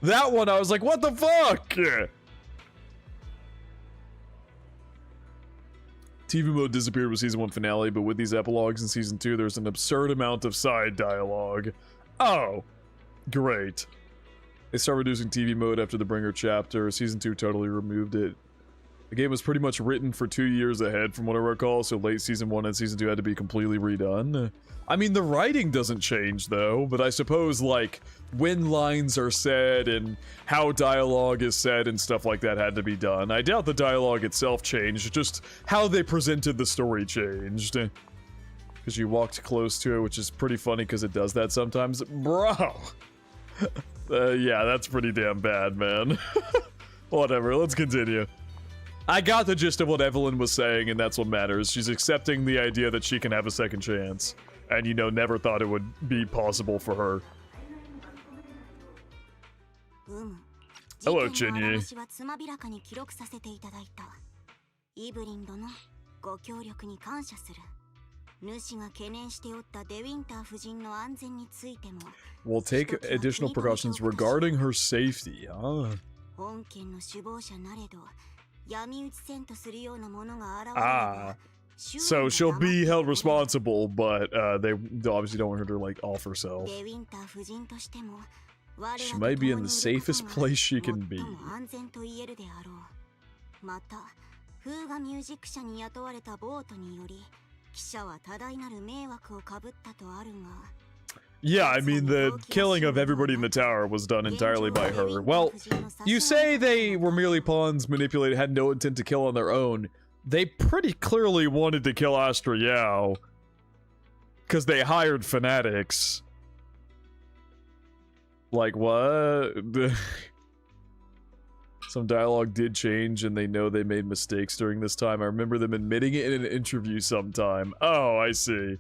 That one, I was like, what the fuck? TV mode disappeared with season 1 finale, but with these epilogues in season 2, there's an absurd amount of side dialogue. Oh, great. They start reducing TV mode after the Bringer chapter. Season 2 totally removed it. The game was pretty much written for 2 years ahead from what I recall, so late season 1 and season 2 had to be completely redone. I mean, the writing doesn't change though, but I suppose like when lines are said and how dialogue is said and stuff like that had to be done. I doubt the dialogue itself changed, just how they presented the story changed. Because you walked close to it, which is pretty funny because it does that sometimes. Bro! Yeah, that's pretty damn bad, man. Whatever, let's continue. I got the gist of what Evelyn was saying, and that's what matters. She's accepting the idea that she can have a second chance. And, you know, never thought it would be possible for her. Hello, Chinyi. We'll take additional precautions regarding her safety, huh? Ah. So she'll be held responsible, but they obviously don't want her to, like, off herself. She might be in the safest place she can be. Yeah, I mean, the killing of everybody in the tower was done entirely by her. Well, you say they were merely pawns, manipulated, had no intent to kill on their own. They pretty clearly wanted to kill Astra Yao. Because they hired fanatics. Like, what? Some dialogue did change, and they know they made mistakes during this time. I remember them admitting it in an interview sometime. Oh, I see.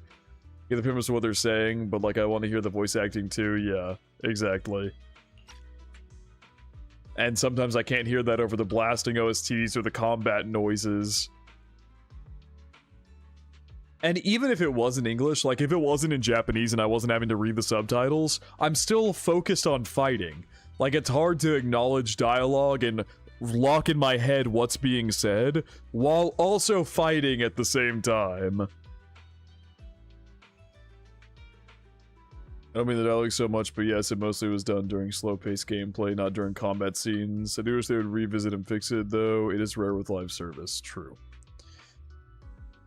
Get the premise of what they're saying, but, like, I want to hear the voice acting, too. Yeah, exactly. And sometimes I can't hear that over the blasting OSTs or the combat noises. And even if it was in English, like if it wasn't in Japanese and I wasn't having to read the subtitles, I'm still focused on fighting. Like, it's hard to acknowledge dialogue and lock in my head what's being said, while also fighting at the same time. I don't mean the dialogue so much, but yes, it mostly was done during slow-paced gameplay, not during combat scenes. I do wish they would revisit and fix it, though. It is rare with live service. True.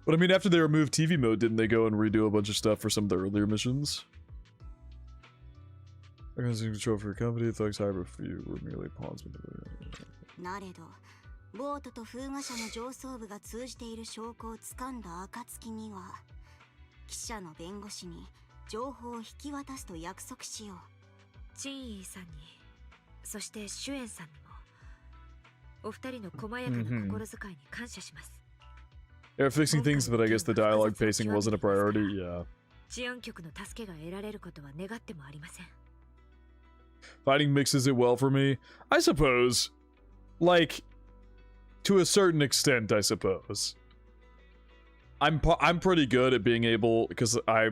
But I mean, after they removed TV mode, didn't they go and redo a bunch of stuff for some of the earlier missions? I'm going to control for your company. Thugs hire for you. We're merely pawns. They're fixing things, but I guess the dialogue pacing wasn't a priority, yeah. Fighting mixes it well for me. I suppose. Like, to a certain extent, I suppose. I'm pretty good at being able, because I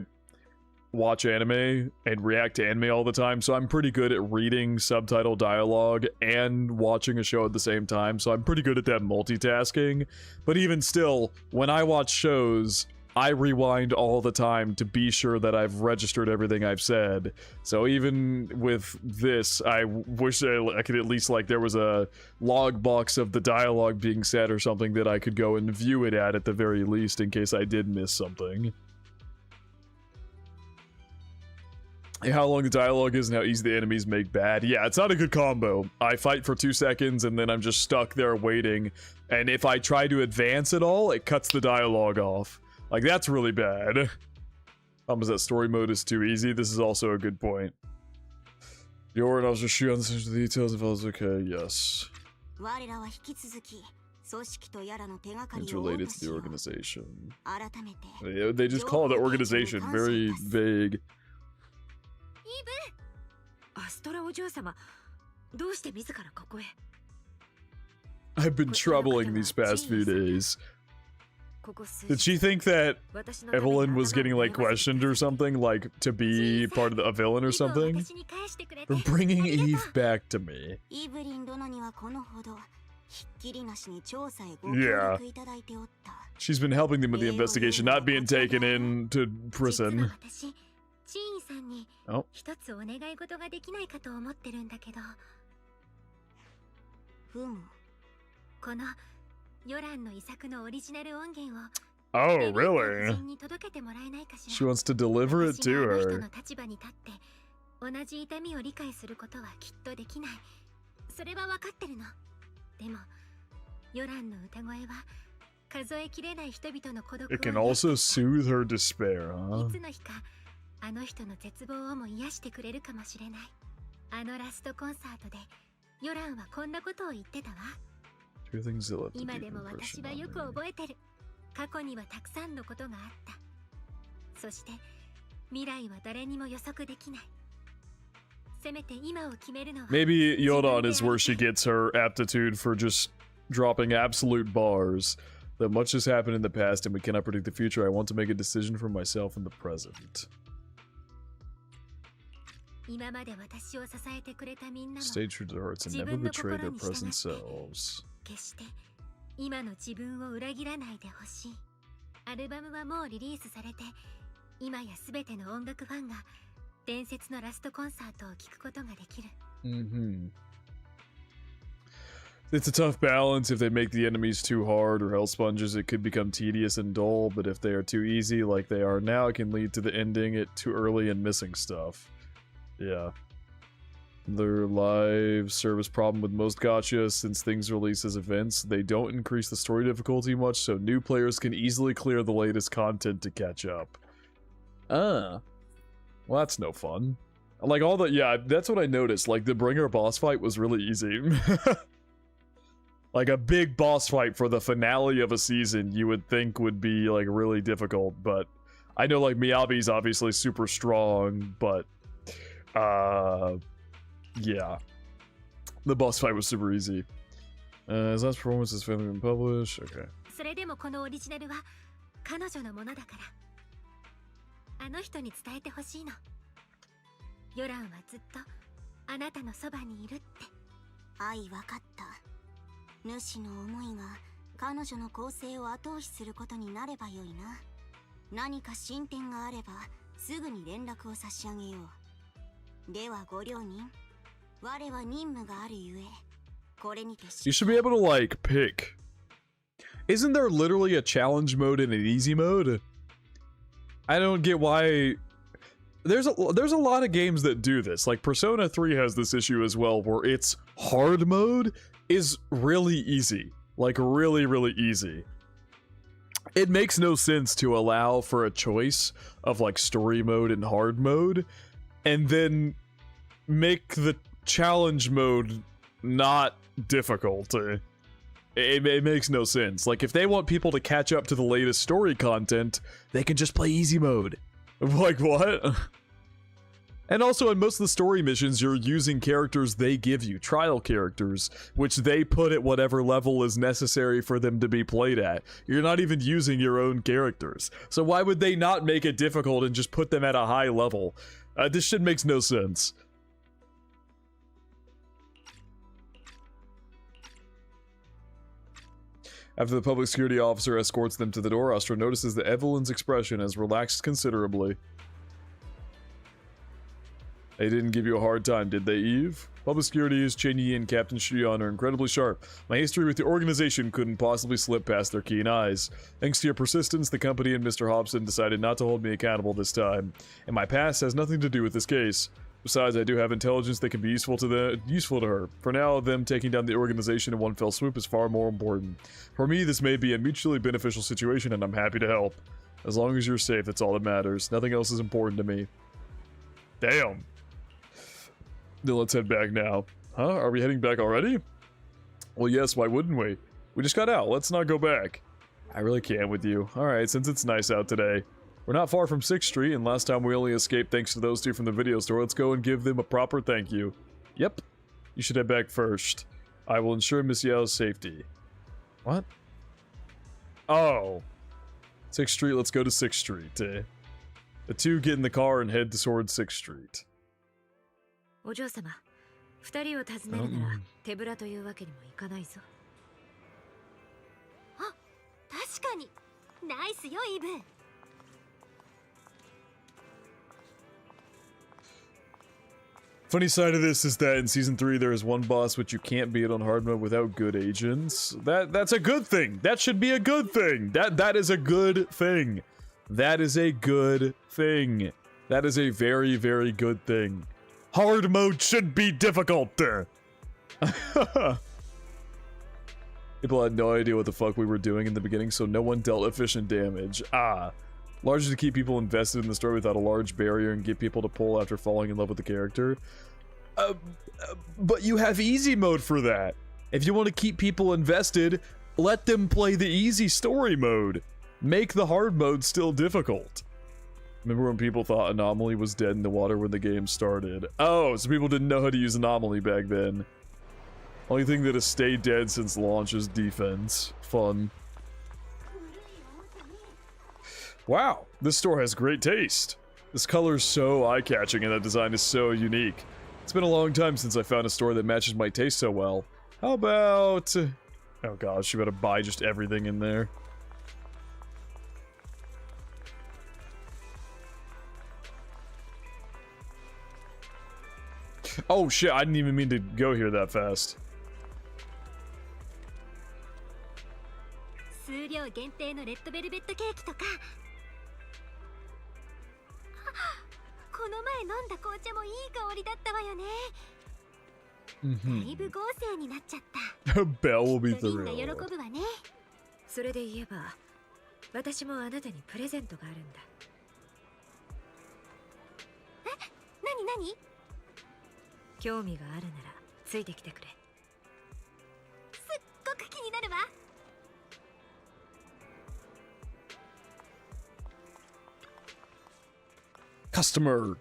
watch anime and react to anime all the time, so I'm pretty good at reading subtitle dialogue and watching a show at the same time, so I'm pretty good at that multitasking. But even still, when I watch shows, I rewind all the time to be sure that I've registered everything I've said. So even with this, I wish I could at least, like, there was a log box of the dialogue being said or something that I could go and view it at the very least in case I did miss something. How long the dialogue is and how easy the enemies make bad. Yeah, it's not a good combo. I fight for 2 seconds and then I'm just stuck there waiting. And if I try to advance at all, it cuts the dialogue off. Like, that's really bad. Problem is that story mode is too easy. This is also a good point. Your and I'll just shoot on the details if I was okay, yes. It's related to the organization. They just call it the organization. Very vague. I've been troubling these past few days. Did she think that Evelyn was getting like questioned or something, like to be part of a villain or something? For bringing Eve back to me. Yeah. She's been helping them with the investigation, not being taken into prison. Oh. Oh, really? She wants to deliver it to her. It can also soothe her despair, huh? Two things that left a deep impression on me. Maybe Yodan is where she gets her aptitude for just dropping absolute bars. That much has happened in the past and we cannot predict the future. I want to make a decision for myself in the present. Stay true to their hearts and never betray their present selves. It's a tough balance. If they make the enemies too hard or hell sponges, it could become tedious and dull, but if they are too easy like they are now, it can lead to the ending it too early and missing stuff. Yeah. Their live service problem with most gachas, since things release as events, they don't increase the story difficulty much, so new players can easily clear the latest content to catch up. Well, that's no fun. Like all the, yeah, that's what I noticed. Like the Bringer boss fight was really easy. Like a big boss fight for the finale of a season, you would think would be like really difficult, but I know like Miyabi's obviously super strong, but yeah. The boss fight was super easy. His last performance has finally been published. Okay. You should be able to like pick. Isn't there literally a challenge mode and an easy mode? I don't get why. There's a lot of games that do this. Like Persona 3 has this issue as well, where its hard mode is really easy. Like really, really easy. It makes no sense to allow for a choice of like story mode and hard mode, and then make the challenge mode not difficult. It makes no sense. Like if they want people to catch up to the latest story content, they can just play easy mode. Like what? And also in most of the story missions, you're using characters they give you, trial characters, which they put at whatever level is necessary for them to be played at. You're not even using your own characters. So why would they not make it difficult and just put them at a high level? This shit makes no sense. After the public security officer escorts them to the door, Astra notices that Evelyn's expression has relaxed considerably. They didn't give you a hard time, did they, Eve? Public security's Chen Yi and Captain Shion are incredibly sharp. My history with the organization couldn't possibly slip past their keen eyes. Thanks to your persistence, the company and Mr. Hobson decided not to hold me accountable this time. And my past has nothing to do with this case. Besides, I do have intelligence that can be useful to her. For now, them taking down the organization in one fell swoop is far more important. For me, this may be a mutually beneficial situation, and I'm happy to help. As long as you're safe, that's all that matters. Nothing else is important to me. Damn. Then let's head back now. Huh? Are we heading back already? Well, yes, why wouldn't we? We just got out. Let's not go back. I really can't with you. Alright, since it's nice out today. We're not far from 6th Street, and last time we only escaped thanks to those two from the video store. Let's go and give them a proper thank you. Yep. You should head back first. I will ensure Miss Yao's safety. What? Oh. 6th Street, let's go to 6th Street. The two get in the car and head towards 6th Street. お嬢様、二人を訪ねるなら手ぶらというわけにもいかないぞ。あ、確かに。ナイスよ、イブ。Funny side of this is that in Season 3 there is one boss which you can't beat on hard mode without good agents. That's a good thing. That should be a good thing. That is a good thing. That is a good thing. That is a very, very good thing. Hard mode should be difficult. People had no idea what the fuck we were doing in the beginning, so no one dealt efficient damage. Largely to keep people invested in the story without a large barrier and get people to pull after falling in love with the character. But you have easy mode for that. If you want to keep people invested, let them play the easy story mode. Make the hard mode still difficult. Remember when people thought Anomaly was dead in the water when the game started? Oh, so people didn't know how to use Anomaly back then. Only thing that has stayed dead since launch is defense. Fun. Wow, this store has great taste. This color is so eye-catching and that design is so unique. It's been a long time since I found a store that matches my taste so well. How about... Oh gosh, you better buy just everything in there. Oh shit, I didn't even mean to go here that fast. 数量限定のレッドベルベットケーキとか。この前飲んだ紅茶もいい香りだったわよね。だいぶ豪勢になっちゃった。Belle will be リンが thrilled. 喜ぶわね。それで言えば、私もあなたにプレゼントがあるんだ。え、なに？興味があるならついてきてくれ。すっごく気になるわ。Customer.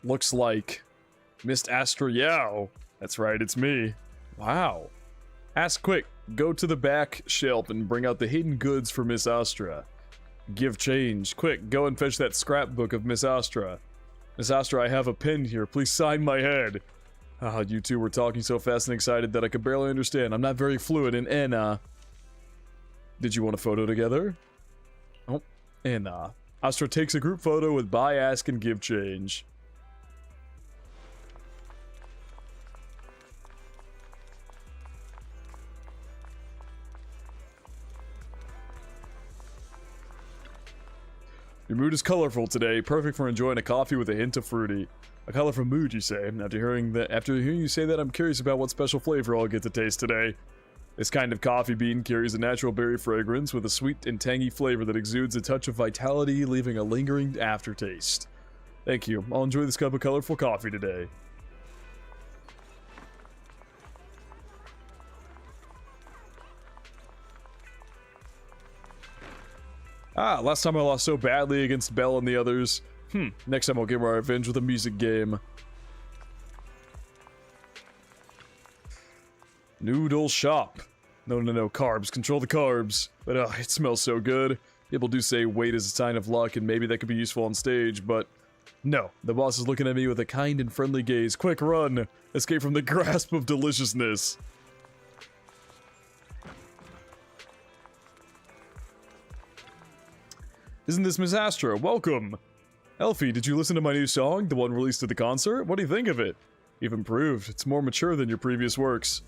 Looks like Miss Astra Yao. That's right, it's me. Wow. Ask quick. Go to the back shelf and bring out the hidden goods for Miss Astra. Give change. Quick, go and fetch that scrapbook of Miss Astra. Miss Astra, I have a pen here. Please sign my head. You two were talking so fast and excited that I could barely understand. I'm not very fluent in Enna. Did you want a photo together? Oh, Enna. Astra takes a group photo with buy, ask, and give change. Your mood is colorful today, perfect for enjoying a coffee with a hint of fruity. A colorful mood, you say? After hearing you say that, I'm curious about what special flavor I'll get to taste today. This kind of coffee bean carries a natural berry fragrance with a sweet and tangy flavor that exudes a touch of vitality, leaving a lingering aftertaste. Thank you. I'll enjoy this cup of colorful coffee today. Last time I lost so badly against Belle and the others. Next time I'll get my revenge with a music game. Noodle shop. No, carbs. Control the carbs. But it smells so good. People do say weight is a sign of luck and maybe that could be useful on stage, but no. The boss is looking at me with a kind and friendly gaze. Quick, run! Escape from the grasp of deliciousness. Isn't this Miss Astra? Welcome! Elfie, did you listen to my new song? The one released at the concert? What do you think of it? You've improved. It's more mature than your previous works.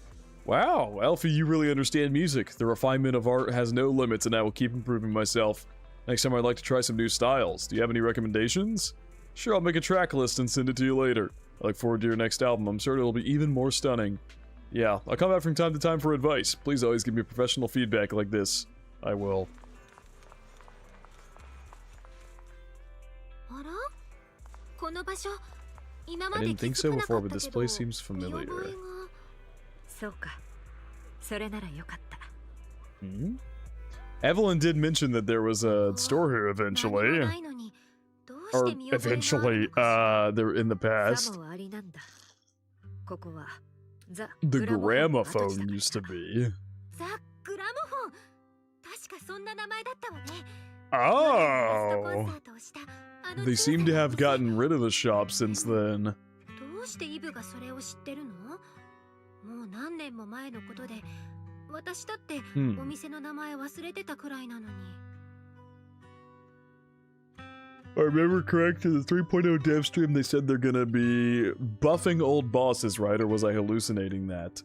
Wow, Elfie, you really understand music. The refinement of art has no limits and I will keep improving myself. Next time I'd like to try some new styles. Do you have any recommendations? Sure, I'll make a track list and send it to you later. I look forward to your next album. I'm sure it'll be even more stunning. Yeah, I'll come back from time to time for advice. Please always give me professional feedback like this. I will. I didn't think so before, but this place seems familiar. そうか。それならよかった。Hmm? Evelyn did mention that there was a store here eventually. Or eventually, they're in the past. The gramophone used to be. Oh! They seem to have gotten rid of the shop since then. I remember correct, in the 3.0 dev stream they said they're gonna be buffing old bosses, right? Or was I hallucinating that?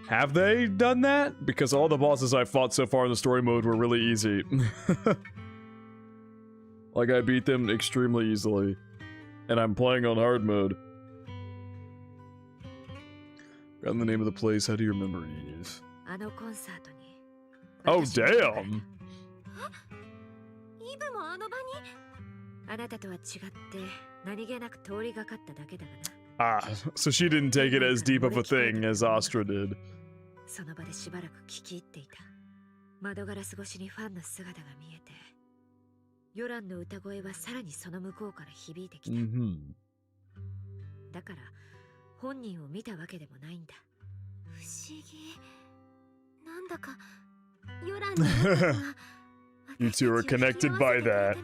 Have they done that? Because all the bosses I fought so far in the story mode were really easy. Like, I beat them extremely easily. And I'm playing on hard mode. Got the name of the place, how do you remember Eve? Oh, damn! Ah, so she didn't take it as deep of a thing as Astra did. Mm-hmm. You two are connected by that.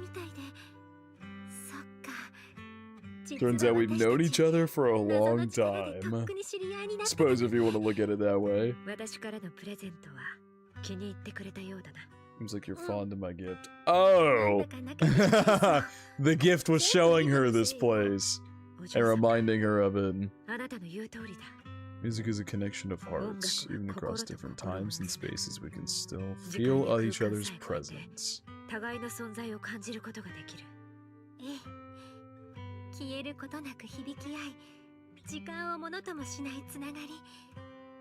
Turns out we've known each other for a long time. Suppose if you want to look at it that way. Seems like you're fond of my gift. Oh! The gift was showing her this place. And reminding her of it. Music is a connection of hearts. Even across different times and spaces, we can still feel each other's presence.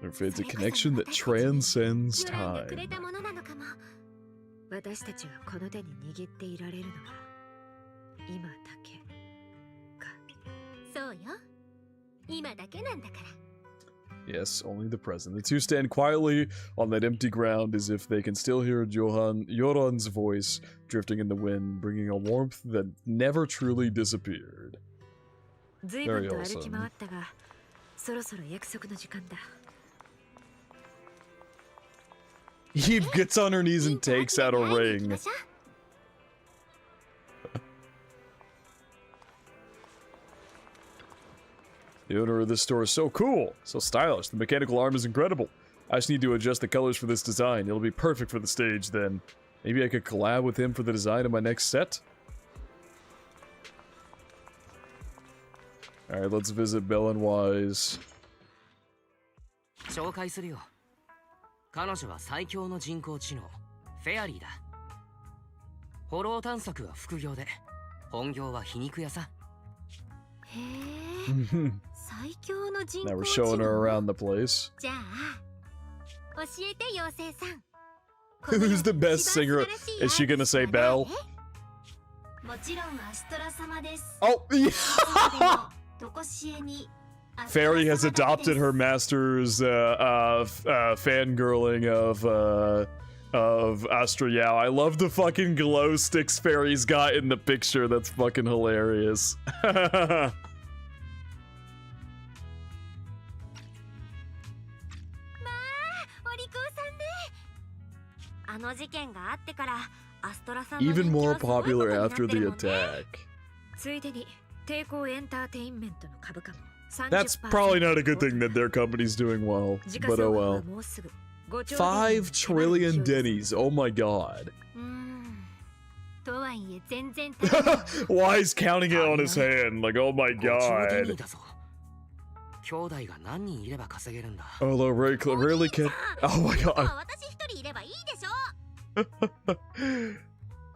There fades a connection that transcends time. Yes, only the present. The two stand quietly on that empty ground as if they can still hear Yoran's voice drifting in the wind, bringing a warmth that never truly disappeared. Very awesome. Eve gets on her knees and takes out a ring. The owner of this store is so cool, so stylish. The mechanical arm is incredible. I just need to adjust the colors for this design. It'll be perfect for the stage then. Maybe I could collab with him for the design of my next set? Alright, let's visit Bell and Wise. 紹介するよ。彼女は最強の人工知能、フェアリーだ。フォロー探索は副業で、本業は皮肉屋さ。へえ。最強の人工知能。 Now we're showing her around the place. じゃあ、教えて妖精さん。 Who's the best singer? Is she gonna say Belle? もちろんアストラ様です。 Oh, yeah! Fairy has adopted her master's fangirling of Astra Yao. I love the fucking glow sticks Fairy's got in the picture. That's fucking hilarious. Even more popular after the attack. That's probably not a good thing that their company's doing well, but oh well. 5 trillion Denny's, oh my god. Wise counting it on his hand, like oh my god. Although rarely can. Oh my god.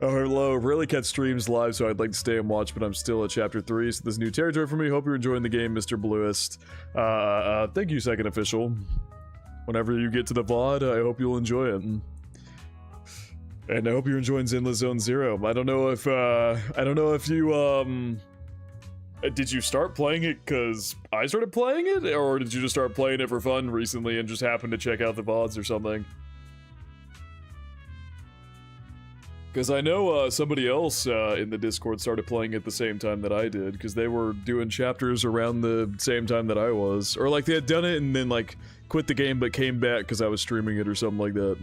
Oh, hello. Rarely catch streams live, so I'd like to stay and watch, but I'm still at chapter 3, so this is new territory for me. Hope you're enjoying the game, Mr. Bluest. Thank you, Second Official. Whenever you get to the VOD, I hope you'll enjoy it. And I hope you're enjoying Zenless Zone Zero. I don't know if you, did you start playing it because I started playing it, or did you just start playing it for fun recently and just happened to check out the VODs or something? Because I know somebody else in the Discord started playing at the same time that I did, because they were doing chapters around the same time that I was. Or like they had done it and then like quit the game but came back because I was streaming it or something like that.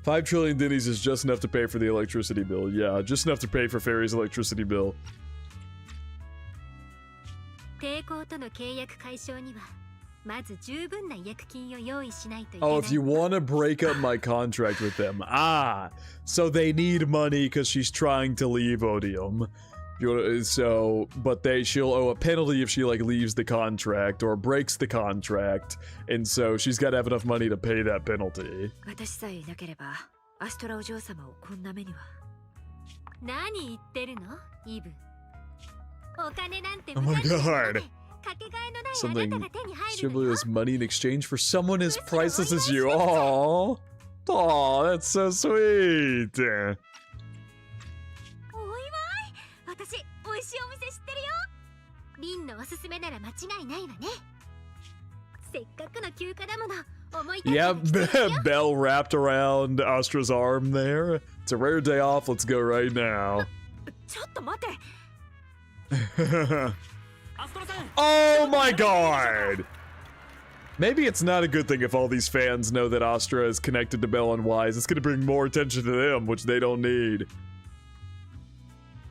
5 trillion Dinnies is just enough to pay for the electricity bill. Yeah, just enough to pay for Fairy's electricity bill. Oh, if you want to break up my contract with them. Ah, so they need money because she's trying to leave Odium. But she'll owe a penalty if she like leaves the contract or breaks the contract, and so she's got to have enough money to pay that penalty. Oh my god. Something simply as money in exchange for someone as priceless as you. Aww. Aww, that's so sweet. Yeah, Belle wrapped around Astra's arm there. It's a rare day off, let's go right now. Oh my god! Maybe it's not a good thing if all these fans know that Astra is connected to Belle and Wise. It's gonna bring more attention to them, which they don't need.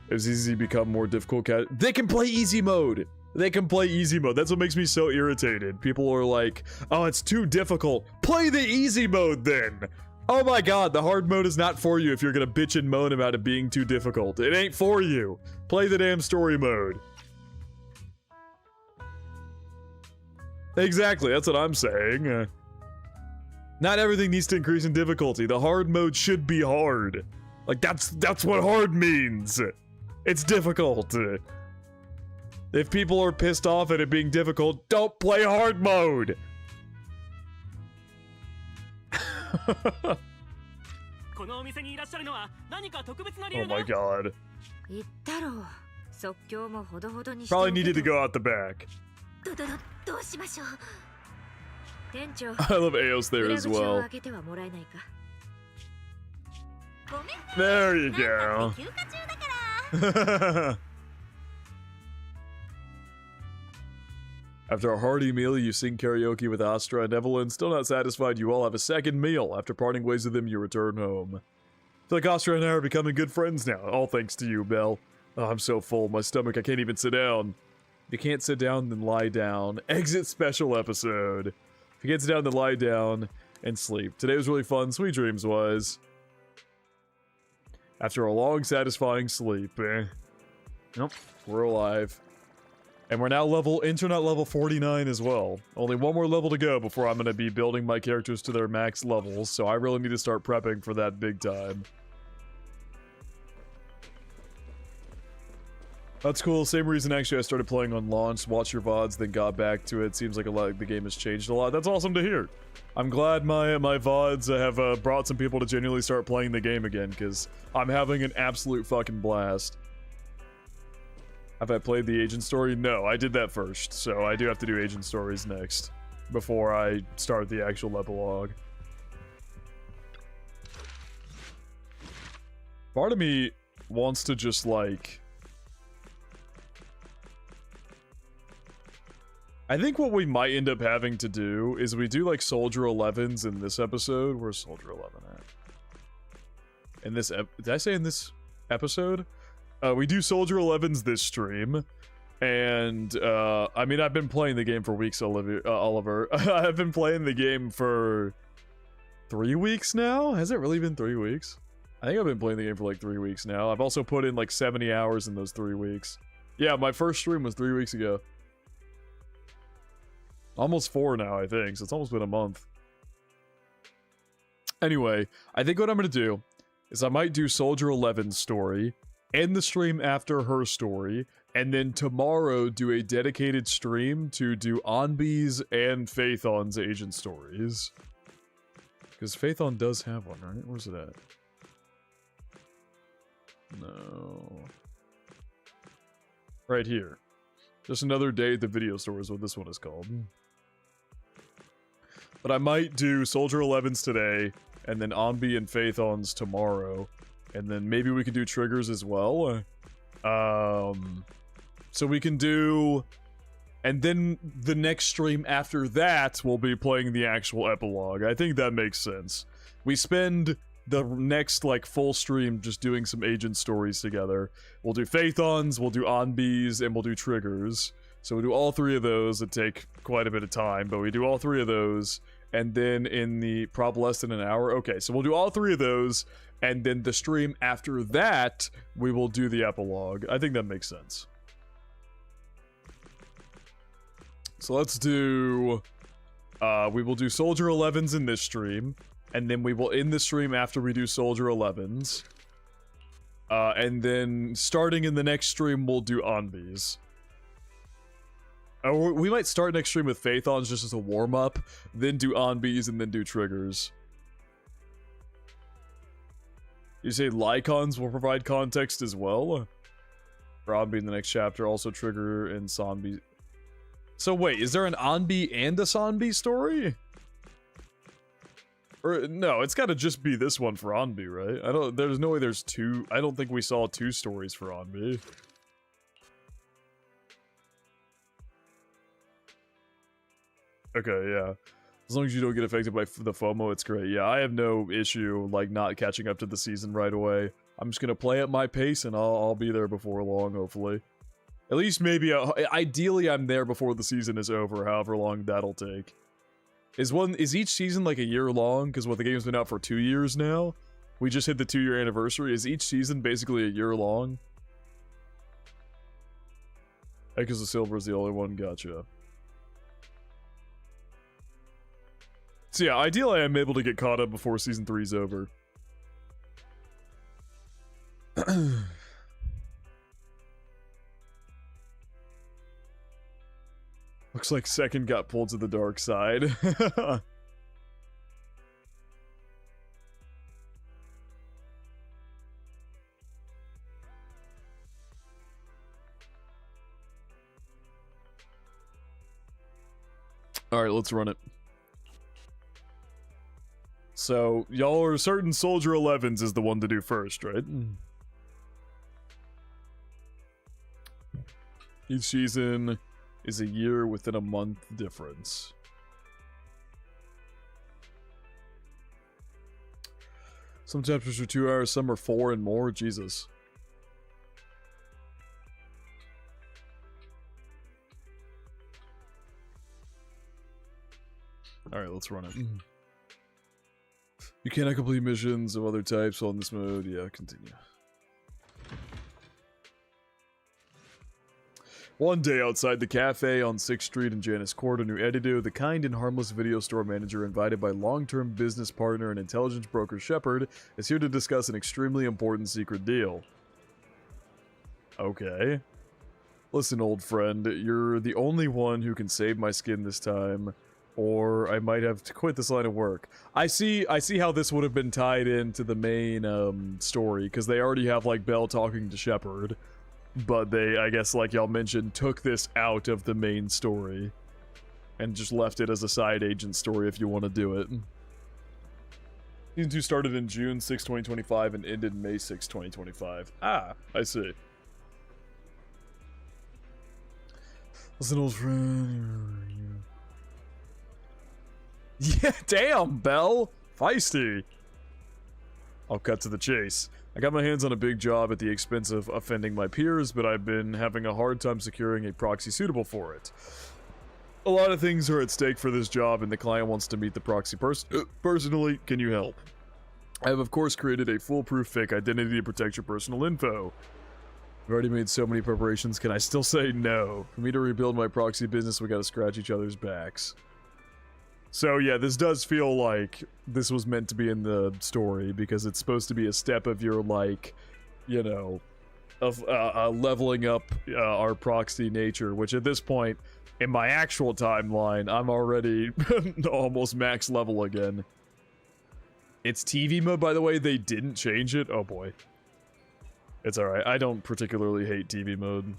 It was easy to become more difficult. They can play easy mode! They can play easy mode. That's what makes me so irritated. People are like, oh, it's too difficult. Play the easy mode then! Oh my god, the hard mode is not for you if you're gonna bitch and moan about it being too difficult. It ain't for you. Play the damn story mode. Exactly, that's what I'm saying. Not everything needs to increase in difficulty. The hard mode should be hard. Like, that's what hard means. It's difficult. If people are pissed off at it being difficult, don't play hard mode. Oh my god. Probably needed to go out the back. I love Yaos there as well. There you go. After a hearty meal, you sing karaoke with Astra and Evelyn. Still not satisfied, you all have a second meal. After parting ways with them, you return home. I feel like Astra and I are becoming good friends now. All thanks to you, Belle. Oh, I'm so full. My stomach, I can't even sit down. If you can't sit down, then lie down. Exit special episode. If you can't sit down, then lie down and sleep. Today was really fun. Sweet dreams was. After a long, satisfying sleep. Nope, we're alive. And we're now internet level 49 as well. Only one more level to go before I'm going to be building my characters to their max levels, so I really need to start prepping for that big time. That's cool. Same reason, actually, I started playing on launch, watched your VODs, then got back to it. Seems like the game has changed a lot. That's awesome to hear. I'm glad my VODs have brought some people to genuinely start playing the game again, because I'm having an absolute fucking blast. Have I played the agent story? No, I did that first, so I do have to do agent stories next, before I start the actual epilogue. Part of me wants to just, like... I think what we might end up having to do is we do, like, Soldier 11s in this episode. Where's Soldier 11 at? In this did I say in this episode? We do Soldier 11s this stream, and, I mean, I've been playing the game for weeks, Oliver. I've been playing the game for 3 weeks now? Has it really been 3 weeks? I think I've been playing the game for, like, 3 weeks now. I've also put in, like, 70 hours in those 3 weeks. Yeah, my first stream was 3 weeks ago. Almost 4 now, I think, so it's almost been a month. Anyway, I think what I'm gonna do is I might do Soldier 11's story, end the stream after her story, and then tomorrow do a dedicated stream to do Onbi's and Phaethon's agent stories. Because Phaethon does have one, right? Where's it at? No. Right here. Just another day at the video store is what this one is called. But I might do Soldier 11's today, and then Onbi and Phaethon's tomorrow. And then maybe we could do triggers as well. So we can do... And then the next stream after that, we'll be playing the actual epilogue. I think that makes sense. We spend the next, like, full stream just doing some agent stories together. We'll do Phaethons, we'll do Onbees, and we'll do triggers. So we'll do all three of those that take quite a bit of time, but we do all three of those, and then in the probably less than an hour. Okay, so we'll do all three of those, and then the stream after that, we will do the epilogue. I think that makes sense. So let's do... we will do Soldier 11s in this stream, and then we will end the stream after we do Soldier 11s. And then starting in the next stream, we'll do Onbees. Or we might start next stream with Phaethons just as a warm-up, then do Onbees, and then do triggers. You say Lycons will provide context as well? For Onbee in the next chapter, also trigger and Sonbee. So wait, is there an Onbee and a Sonbee story? Or no, it's gotta just be this one for Onbee, right? There's no way there's two. I don't think we saw two stories for Onbee. Okay, yeah. As long as you don't get affected by the FOMO, it's great. Yeah, I have no issue, like, not catching up to the season right away. I'm just gonna play at my pace, and I'll be there before long, hopefully. At least maybe, ideally I'm there before the season is over, however long that'll take. Is each season like a year long? Because the game's been out for 2 years now? We just hit the 2-year anniversary. Is each season basically a year long? Because the Silver is the only one, gotcha. So yeah, ideally I'm able to get caught up before season 3's over. Looks like Second got pulled to the dark side. Alright, let's run it. So, y'all are certain Soldier 11s is the one to do first, right? Each season is a year within a month difference. Some chapters are 2 hours, some are 4 and more. Jesus. Alright, let's run it. You cannot complete missions of other types while in this mode. Yeah, continue. One day outside the cafe on 6th Street in Janus Court, a new Edido, the kind and harmless video store manager invited by long-term business partner and intelligence broker Shepard, is here to discuss an extremely important secret deal. Okay. Listen, old friend, you're the only one who can save my skin this time, or I might have to quit this line of work. I see how this would have been tied into the main story, because they already have, like, Belle talking to Shepard. But they, I guess, like y'all mentioned, took this out of the main story. And just left it as a side agent story if you want to do it. Season 2 started in June 6, 2025 and ended May 6, 2025. Ah, I see. Listen, old friend. Yeah, damn, Belle. Feisty. I'll cut to the chase. I got my hands on a big job at the expense of offending my peers, but I've been having a hard time securing a proxy suitable for it. A lot of things are at stake for this job, and the client wants to meet the proxy personally. Can you help? I have, of course, created a foolproof fake identity to protect your personal info. I've already made so many preparations, can I still say no? For me to rebuild my proxy business, we gotta scratch each other's backs. So yeah, this does feel like this was meant to be in the story, because it's supposed to be a step of your, like, you know, of leveling up our proxy nature, which at this point, in my actual timeline, I'm already almost max level again. It's TV mode, by the way, they didn't change it. Oh boy. It's alright, I don't particularly hate TV mode.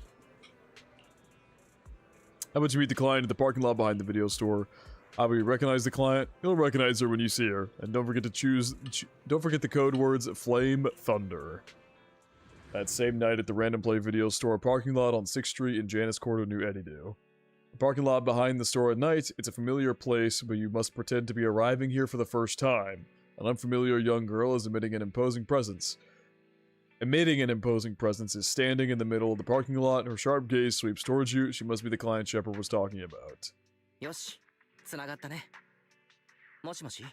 How about you meet the client at the parking lot behind the video store? Avi, recognize the client. You'll recognize her when you see her, and don't forget to don't forget the code words Flame Thunder. That same night at the Random Play Video Store parking lot on 6th Street in Janice Quarter, New Eddie-Do. The parking lot behind the store at night, it's a familiar place, but you must pretend to be arriving here for the first time. An unfamiliar young girl is emitting an imposing presence is standing in the middle of the parking lot. Her sharp gaze sweeps towards you. She must be the client Shepard was talking about. よし、つながったね。もしもし、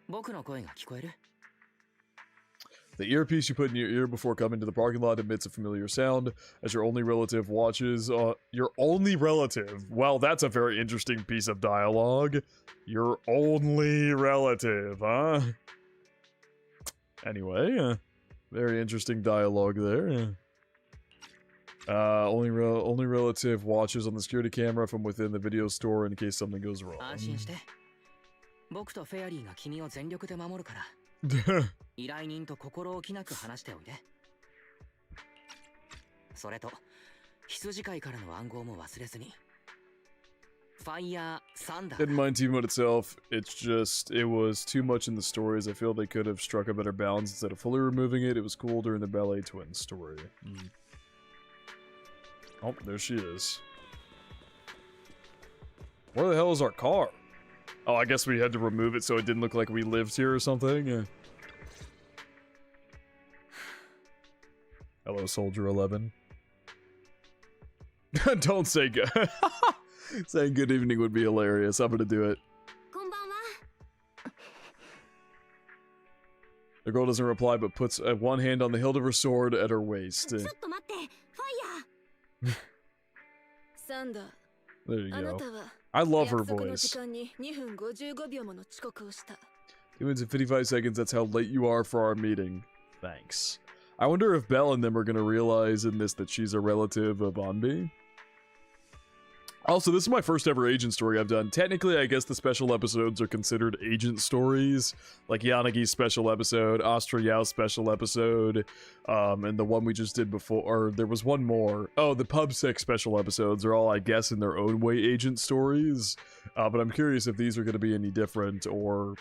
僕の声が聞こえる? The earpiece you put in your ear before coming to the parking lot emits a familiar sound as your only relative watches. Your only relative? Well, that's a very interesting piece of dialogue. Your only relative, huh? Anyway, very interesting dialogue there. Only relative watches on the security camera from within the video store in case something goes wrong. 安心して。僕とフェアリーが君を全力で守るから。依頼人と心置きなく話しておいで。それと、羊飼いからの暗号も忘れずに。Fire Thunder. Didn't mind Team Mode itself, it's just, it was too much in the stories. I feel they could have struck a better balance instead of fully removing it. It was cool during the Ballet Twins story. Oh, there she is. Where the hell is our car? Oh, I guess we had to remove it so it didn't look like we lived here or something. Hello, Soldier 11. Don't say good. Saying good evening would be hilarious. I'm gonna do it. The girl doesn't reply but puts one hand on the hilt of her sword at her waist. There you go. I love her voice. 2 minutes and 55 seconds, that's how late you are for our meeting. Thanks. I wonder if Belle and them are gonna realize in this that she's a relative of Anbi. Also, this is my first ever agent story I've done. Technically, I guess the special episodes are considered agent stories. Like Yanagi's special episode, Astra Yaos special episode, and the one we just did before, or there was one more. Oh, the Pub Sex special episodes are all, I guess, in their own way agent stories. But I'm curious if these are going to be any different, or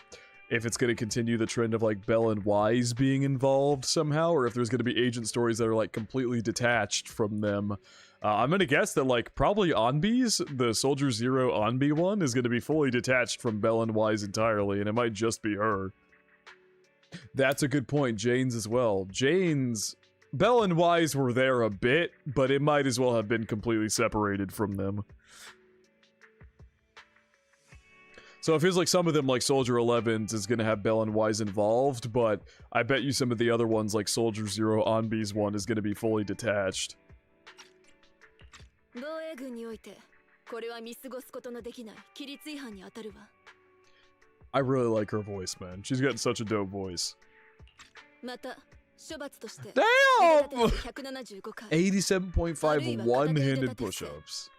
if it's going to continue the trend of like Belle and Wise being involved somehow, or if there's going to be agent stories that are like completely detached from them. I'm gonna guess that, like, probably Anbi's, the Soldier Zero Anbi one, is gonna be fully detached from Belle and Wise entirely, and it might just be her. That's a good point. Jane's as well. Jane's... Belle and Wise were there a bit, but it might as well have been completely separated from them. So it feels like some of them, like Soldier 11's, is gonna have Belle and Wise involved, but I bet you some of the other ones, like Soldier Zero Anbi's one, is gonna be fully detached. I really like her voice, man. She's got such a dope voice. Damn! 87.5 one-handed push-ups.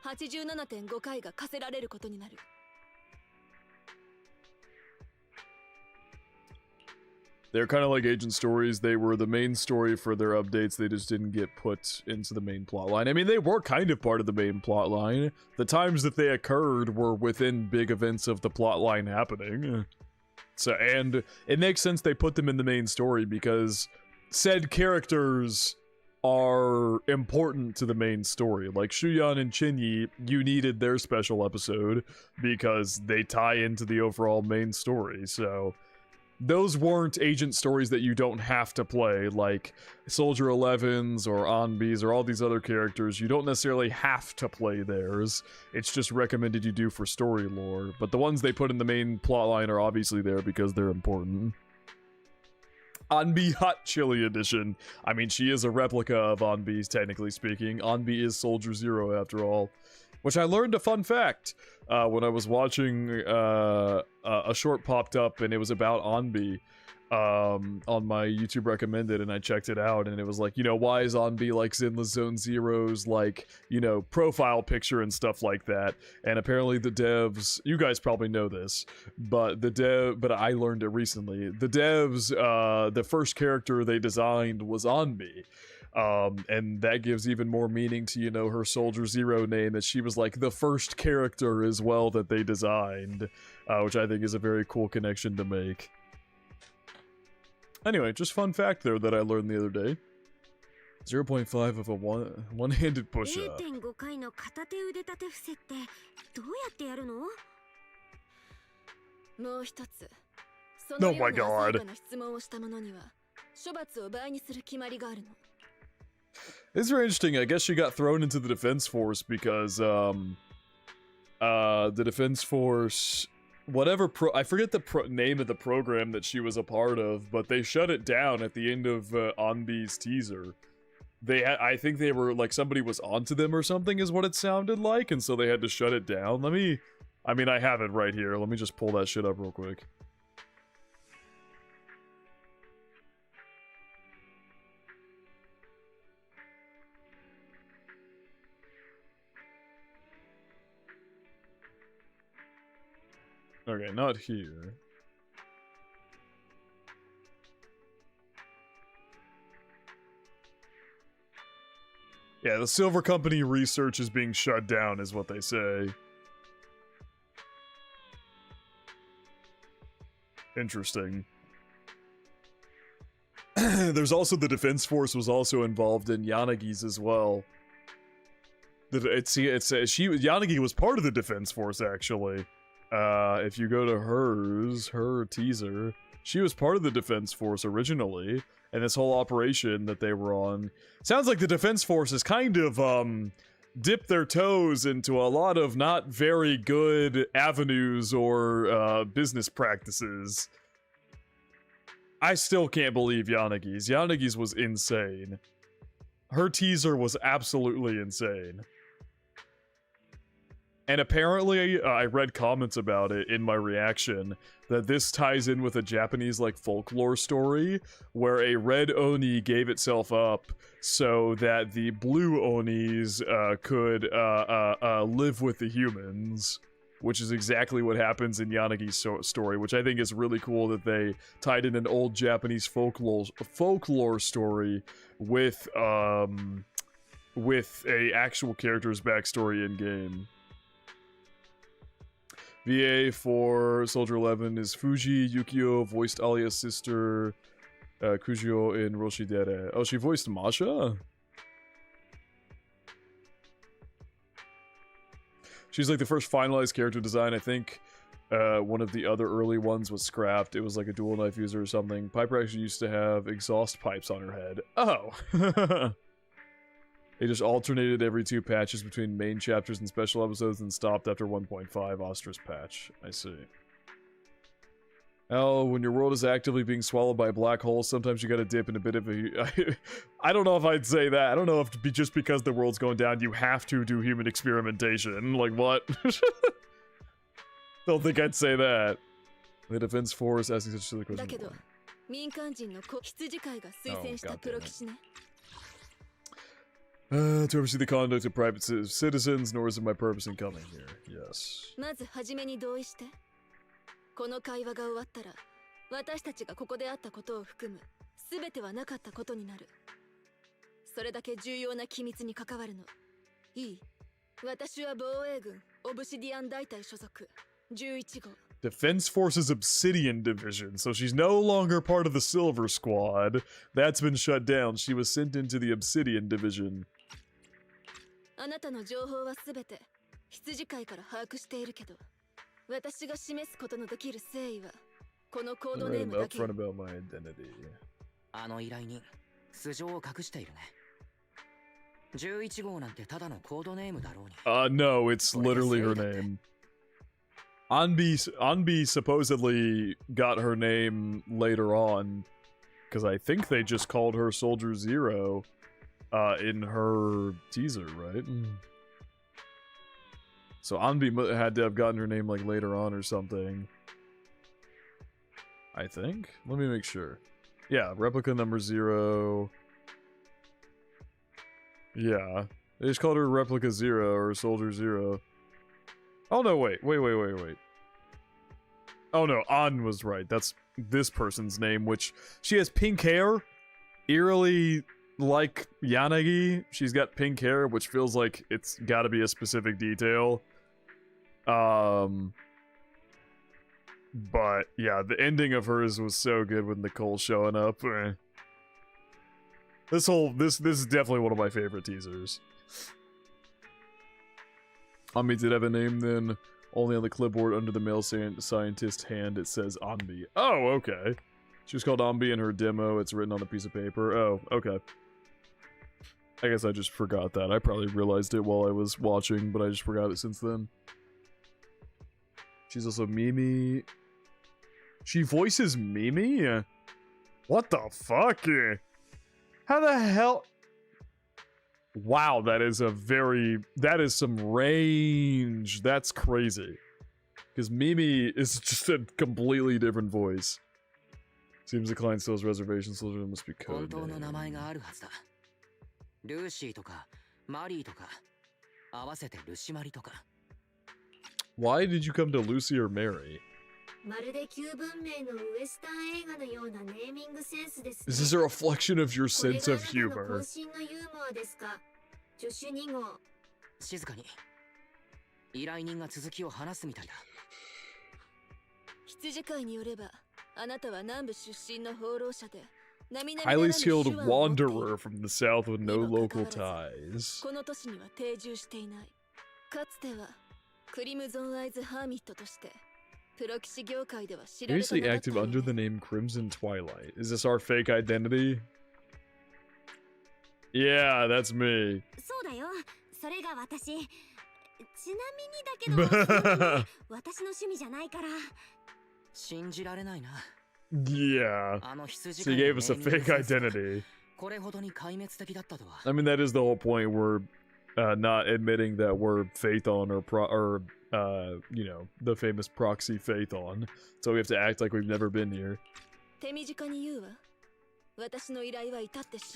They're kind of like agent stories. They were the main story for their updates. They just didn't get put into the main plotline. I mean, they were kind of part of the main plotline. The times that they occurred were within big events of the plotline happening. So, and it makes sense they put them in the main story because said characters are important to the main story. Like Shuyan and Chinyi, you needed their special episode because they tie into the overall main story. So those weren't agent stories that you don't have to play, like Soldier 11's or Anbi's or all these other characters. You don't necessarily have to play theirs. It's just recommended you do for story lore. But the ones they put in the main plotline are obviously there because they're important. Anbi Hot Chili Edition. I mean, she is a replica of Anbi's, technically speaking. Anbi is Soldier Zero, after all. Which I learned a fun fact when I was watching a short popped up and it was about Anbi on my YouTube recommended, and I checked it out and it was like, you know, why is Anbi like Zenless Zone Zero's like, you know, profile picture and stuff like that. And apparently the devs, you guys probably know this, but but I learned it recently. The devs, the first character they designed was Anbi. And that gives even more meaning to, you know, her Soldier Zero name, that she was like the first character as well that they designed, which I think is a very cool connection to make. Anyway, just fun fact there that I learned the other day. 0.5 of a one-handed push-up. 0.5 回の片手腕立て伏せってどうやってやるの？もう一つ。そのような浅はかな質問をした者には処罰を倍にする決まりがあるの。It's very interesting. I guess she got thrown into the Defense Force because, the Defense Force, whatever I forget the name of the program that she was a part of, but they shut it down at the end of Onbi's teaser. I think they were, like, somebody was onto them or something is what it sounded like, and so they had to shut it down. I mean, I have it right here. Let me just pull that shit up real quick. Okay, not here. Yeah, the Silver Company research is being shut down, is what they say. Interesting. There's also the Defense Force was also involved in Yanagi's as well. Yanagi was part of the Defense Force, actually. If you go to her teaser, she was part of the Defense Force originally, and this whole operation that they were on. Sounds like the Defense Force has kind of, dipped their toes into a lot of not very good avenues or, business practices. I still can't believe Yanagi's. Yanagi's was insane. Her teaser was absolutely insane. And apparently, I read comments about it in my reaction, that this ties in with a Japanese, like, folklore story, where a red Oni gave itself up so that the blue Onis could live with the humans, which is exactly what happens in Yanagi's story, which I think is really cool that they tied in an old Japanese folklore story with a actual character's backstory in-game. VA for Soldier 11 is Fuji Yukio, voiced Alia's sister, Kujo in Roshidere. Oh, she voiced Masha? She's like the first finalized character design. I think one of the other early ones was scrapped. It was like a dual knife user or something. Piper actually used to have exhaust pipes on her head. Oh! They just alternated every 2 patches between main chapters and special episodes and stopped after 1.5 Astra's patch. I see. Oh, when your world is actively being swallowed by a black hole, sometimes you gotta dip in a bit of a... I don't know if I'd say that. I don't know if just because the world's going down, you have to do human experimentation. Like, what? Don't think I'd say that. The Defense Force asking such a silly question. To oversee the conduct of private citizens, nor is it my purpose in coming here. Yes. まずはじめに同意して。この会話が終わったら、私たちがここで会ったことを含む全てはなかったことになる。それだけ重要な機密に関わるの。いい。私は防衛軍オブシディアン大隊所属11号。Defense Forces Obsidian Division, so she's no longer part of the Silver Squad. That's been shut down. She was sent into the Obsidian Division. あなたの情報はすべて羊飼いから把握しているけど、私が示すことのできる誠意はこのコードネームだけ。Upfront about my identity. あの依頼人、素性を隠しているね。11号なんてただのコードネームだろうに。No, it's literally her name. Anbi supposedly got her name later on, because I think they just called her Soldier Zero in her teaser, right? So Anbi had to have gotten her name like later on or something. I think? Let me make sure. Yeah, replica number 0. Yeah, they just called her Replica 0 or Soldier 0. Oh no, wait. Oh no, An was right. That's this person's name, which she has pink hair, eerily like Yanagi. She's got pink hair, which feels like it's got to be a specific detail. But yeah, the ending of hers was so good with Nicole showing up. This is definitely one of my favorite teasers. Anbi did have a name then. Only on the clipboard under the male scientist hand it says Anbi. Oh, okay. She was called Anbi in her demo. It's written on a piece of paper. Oh, okay. I guess I just forgot that. I probably realized it while I was watching, but I just forgot it since then. She's also Mimi. She voices Mimi? What the fuck? How the hell? Wow, that is some range. That's crazy. Because Mimi is just a completely different voice. Seems the client still has reservations, so there must be code name. Why did you come to Lucy or Mary? Is this a reflection of your sense of humor? 静かに依頼人が続きを話すみたいだ。羊飼いによれば、あなたは南部出身の放浪者で、 highly skilled wanderer from the south with no local ties. この都市には定住していない。かつてはクリムゾンアイズハーミットとして。 Previously active under the name Crimson Twilight. Is this our fake identity? Yeah, that's me. そうだよ。それが私。ちなみにだけど、私の趣味じゃないから。信じられないな。Yeah. So he gave us a fake identity. I mean, that is the whole point. We're not admitting that we're Phaethon or you know, the famous proxy Phaethon. So we have to act like we've never been here.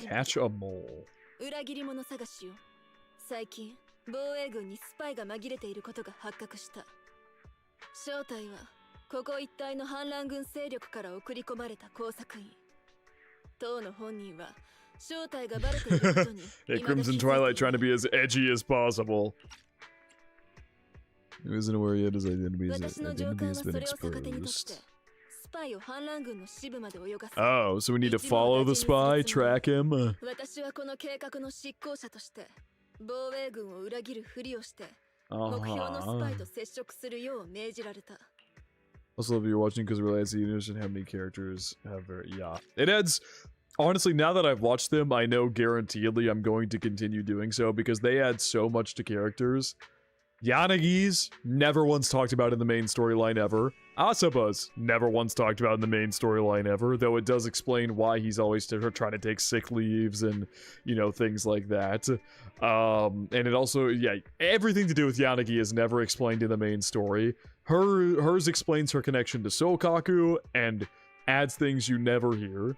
Catch a mole. 裏切り者探しよ。最近、防衛軍にスパイが紛れていることが発覚した。正体は、ここ一帯の反乱軍勢力から送り込まれた工作員。当の本人は、正体がバレていることに。Hey, Crimson Twilight trying to be as edgy as possible. He isn't aware yet his identity has been exposed. Oh, so we need to follow the spy, track him. Also, if you're watching because we realize the universe and how many characters have very it adds. Honestly, now that I've watched them, I know guaranteedly I'm going to continue doing so because they add so much to characters. Yanagi's never once talked about in the main storyline ever. Asaba's never once talked about in the main storyline ever, though it does explain why he's always trying to take sick leaves and, you know, things like that. And it also, yeah, everything to do with Yanagi is never explained in the main story. Hers explains her connection to Sokaku and adds things you never hear.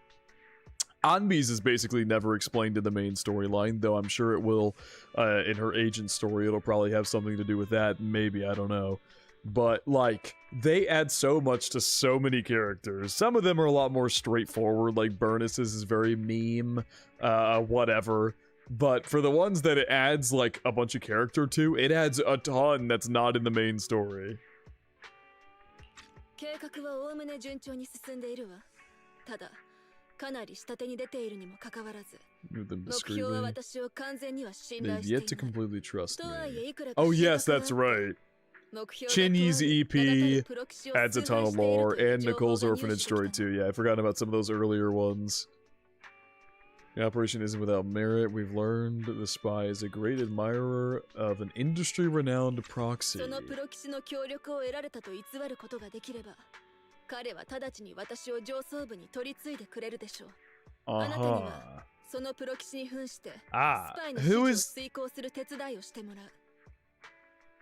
Anbi's is basically never explained in the main storyline, though I'm sure it will in her agent story. It'll probably have something to do with that, maybe, I don't know. But, like, they add so much to so many characters. Some of them are a lot more straightforward, like Burnus's is very meme, whatever. But for the ones that it adds, like, a bunch of character to, it adds a ton that's not in the main story. かなり下手に出ているにもかかわらず、 目標は私を完全には信頼していない。They've yet to completely trust me. Oh yes, that's right. Chinny's EP adds a ton of lore, and Nicole's orphanage story too. Yeah, I forgot about some of those earlier ones. The operation isn't without merit. We've learned the spy is a great admirer of an industry-renowned proxy. そのプロ騎士の協力を得られたと偽ることができれば。 彼は直ちに私を上層部に取り継いでくれるでしょう。あなたにはそのプロ騎士に扮してスパイの指示を遂行する手伝いをしてもらう。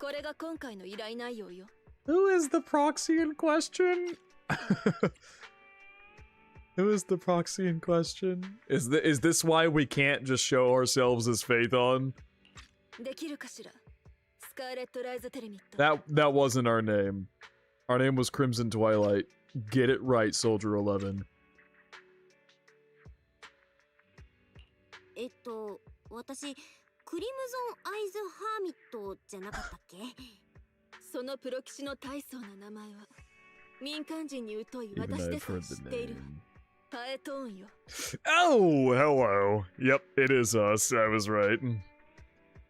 これが今回の依頼内容よ。Who is the proxy in question? Who is the proxy in question? Is this why we can't just show ourselves as Phaethon? できるかしら。スカーレット・ライズ・テレミット。That wasn't our name. Our name was Crimson Twilight. Get it right, Soldier 11. 私クリムゾンアイズハーミットじゃなかったっけ？そのプロ騎士の大層な名前は民間人に疎い私でさえ知っている。パエトーンよ。Oh, hello. Yep, it is us. I was right.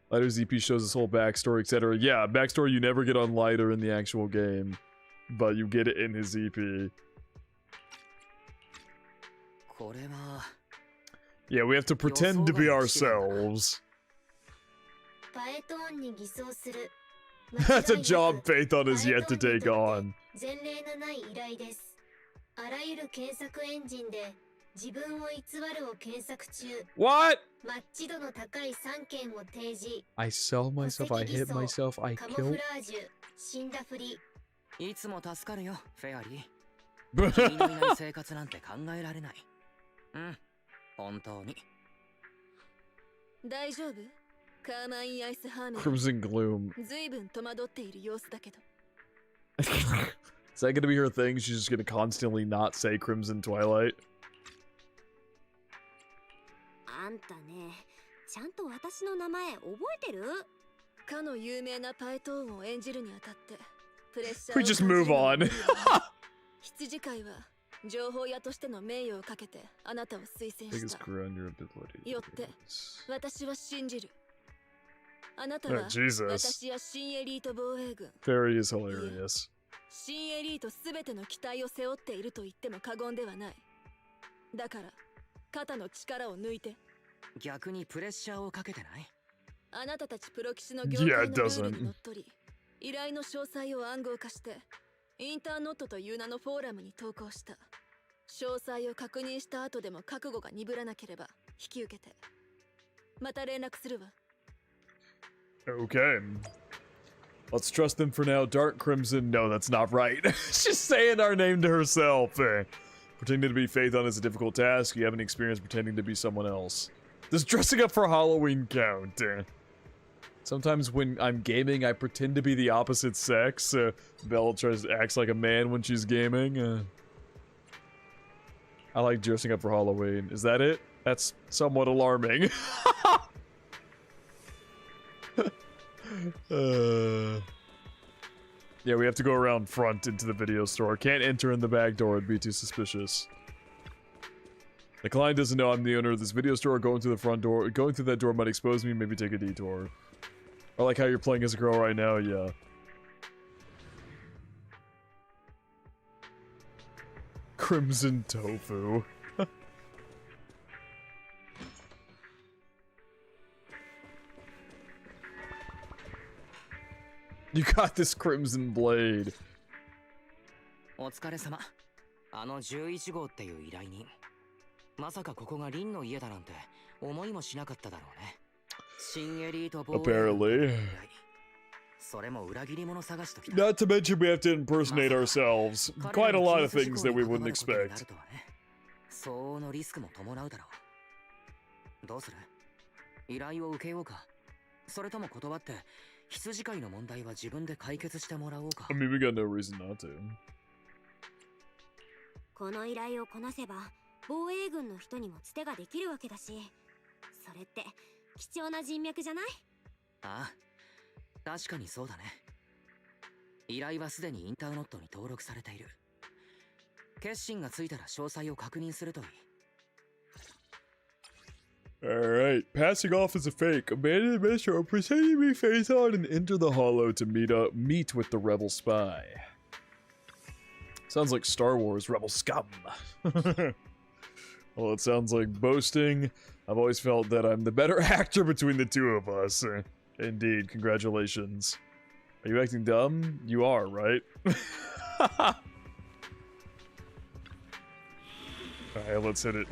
Lighter's EP shows his whole backstory, etc. Yeah, backstory you never get on Lighter in the actual game, but you get it in his EP. Yeah, we have to pretend to be ourselves. That's a job Phaethon has yet to take on. What? I sell myself, I hit myself, I kill. いつも助かるよ、フェアリー。君のいない生活なんて考えられない。うん、本当に。大丈夫？カーマインアイスハーメン。Crimson Gloom. 随分戸惑っている様子だけど。Is that gonna be her thing? She's just gonna constantly not say Crimson Twilight? あんたね、ちゃんと私の名前覚えてる？かの有名なパエトーンを演じるにあたって、プレッシャー We just move on. 羊飼いは情報屋としての名誉をかけてあなたを推薦した。よって私は信じる。あなたは私や新エリート防衛軍。Fairy is hilarious. 新エリートすべての期待を背負っていると言っても過言ではない。だから肩の力を抜いて。逆にプレッシャーをかけてない？あなたたちプロ棋士の業界のルールにのっとり、依頼の詳細を暗号化してインターノットという名のフォーラムに投稿した。詳細を確認した後でも覚悟が鈍らなければ引き受けて。また連絡するわ。Okay. Let's trust them for now. Dark Crimson. No, that's not right. She's saying our name to herself. Pretending to be Phaethon is a difficult task. You have any experience pretending to be someone else. Does dressing up for Halloween count? Sometimes when I'm gaming, I pretend to be the opposite sex. Belle tries to act like a man when she's gaming. I like dressing up for Halloween. Is that it? That's somewhat alarming. Yeah, we have to go around front into the video store. Can't enter in the back door, it'd be too suspicious. The client doesn't know I'm the owner of this video store. Going through the front door, going through that door might expose me, maybe take a detour. I like how you're playing as a girl right now, yeah. Crimson Tofu. You got this Crimson Blade. お疲れ様。あの11号っていう依頼人。まさかここがリンの家だなんて思いもしなかっただろうね。新エリート防衛。Apparently. それも裏切り者探しときた。Not to mention we have to impersonate ourselves. Quite a lot of things that we wouldn't expect. 相応のリスクも伴うだろう。どうする？依頼を受けようか。それとも断って。羊飼いの問題は自分で解決してもらおうか。I mean, we got no reason not to. この依頼をこなせば防衛軍の人にもつてができるわけだし、それって貴重な人脈じゃない？ああ、確かにそうだね。依頼はすでにインターノットに登録されている。決心がついたら詳細を確認するといい。Alright, passing off as a fake, abandon the mission or pretending to be Phaethon and enter the hollow to meet with the rebel spy. Sounds like Star Wars Rebel Scum. Well, it sounds like boasting. I've always felt that I'm the better actor between the two of us. Indeed, congratulations. Are you acting dumb? You are, right? Alright, let's hit it.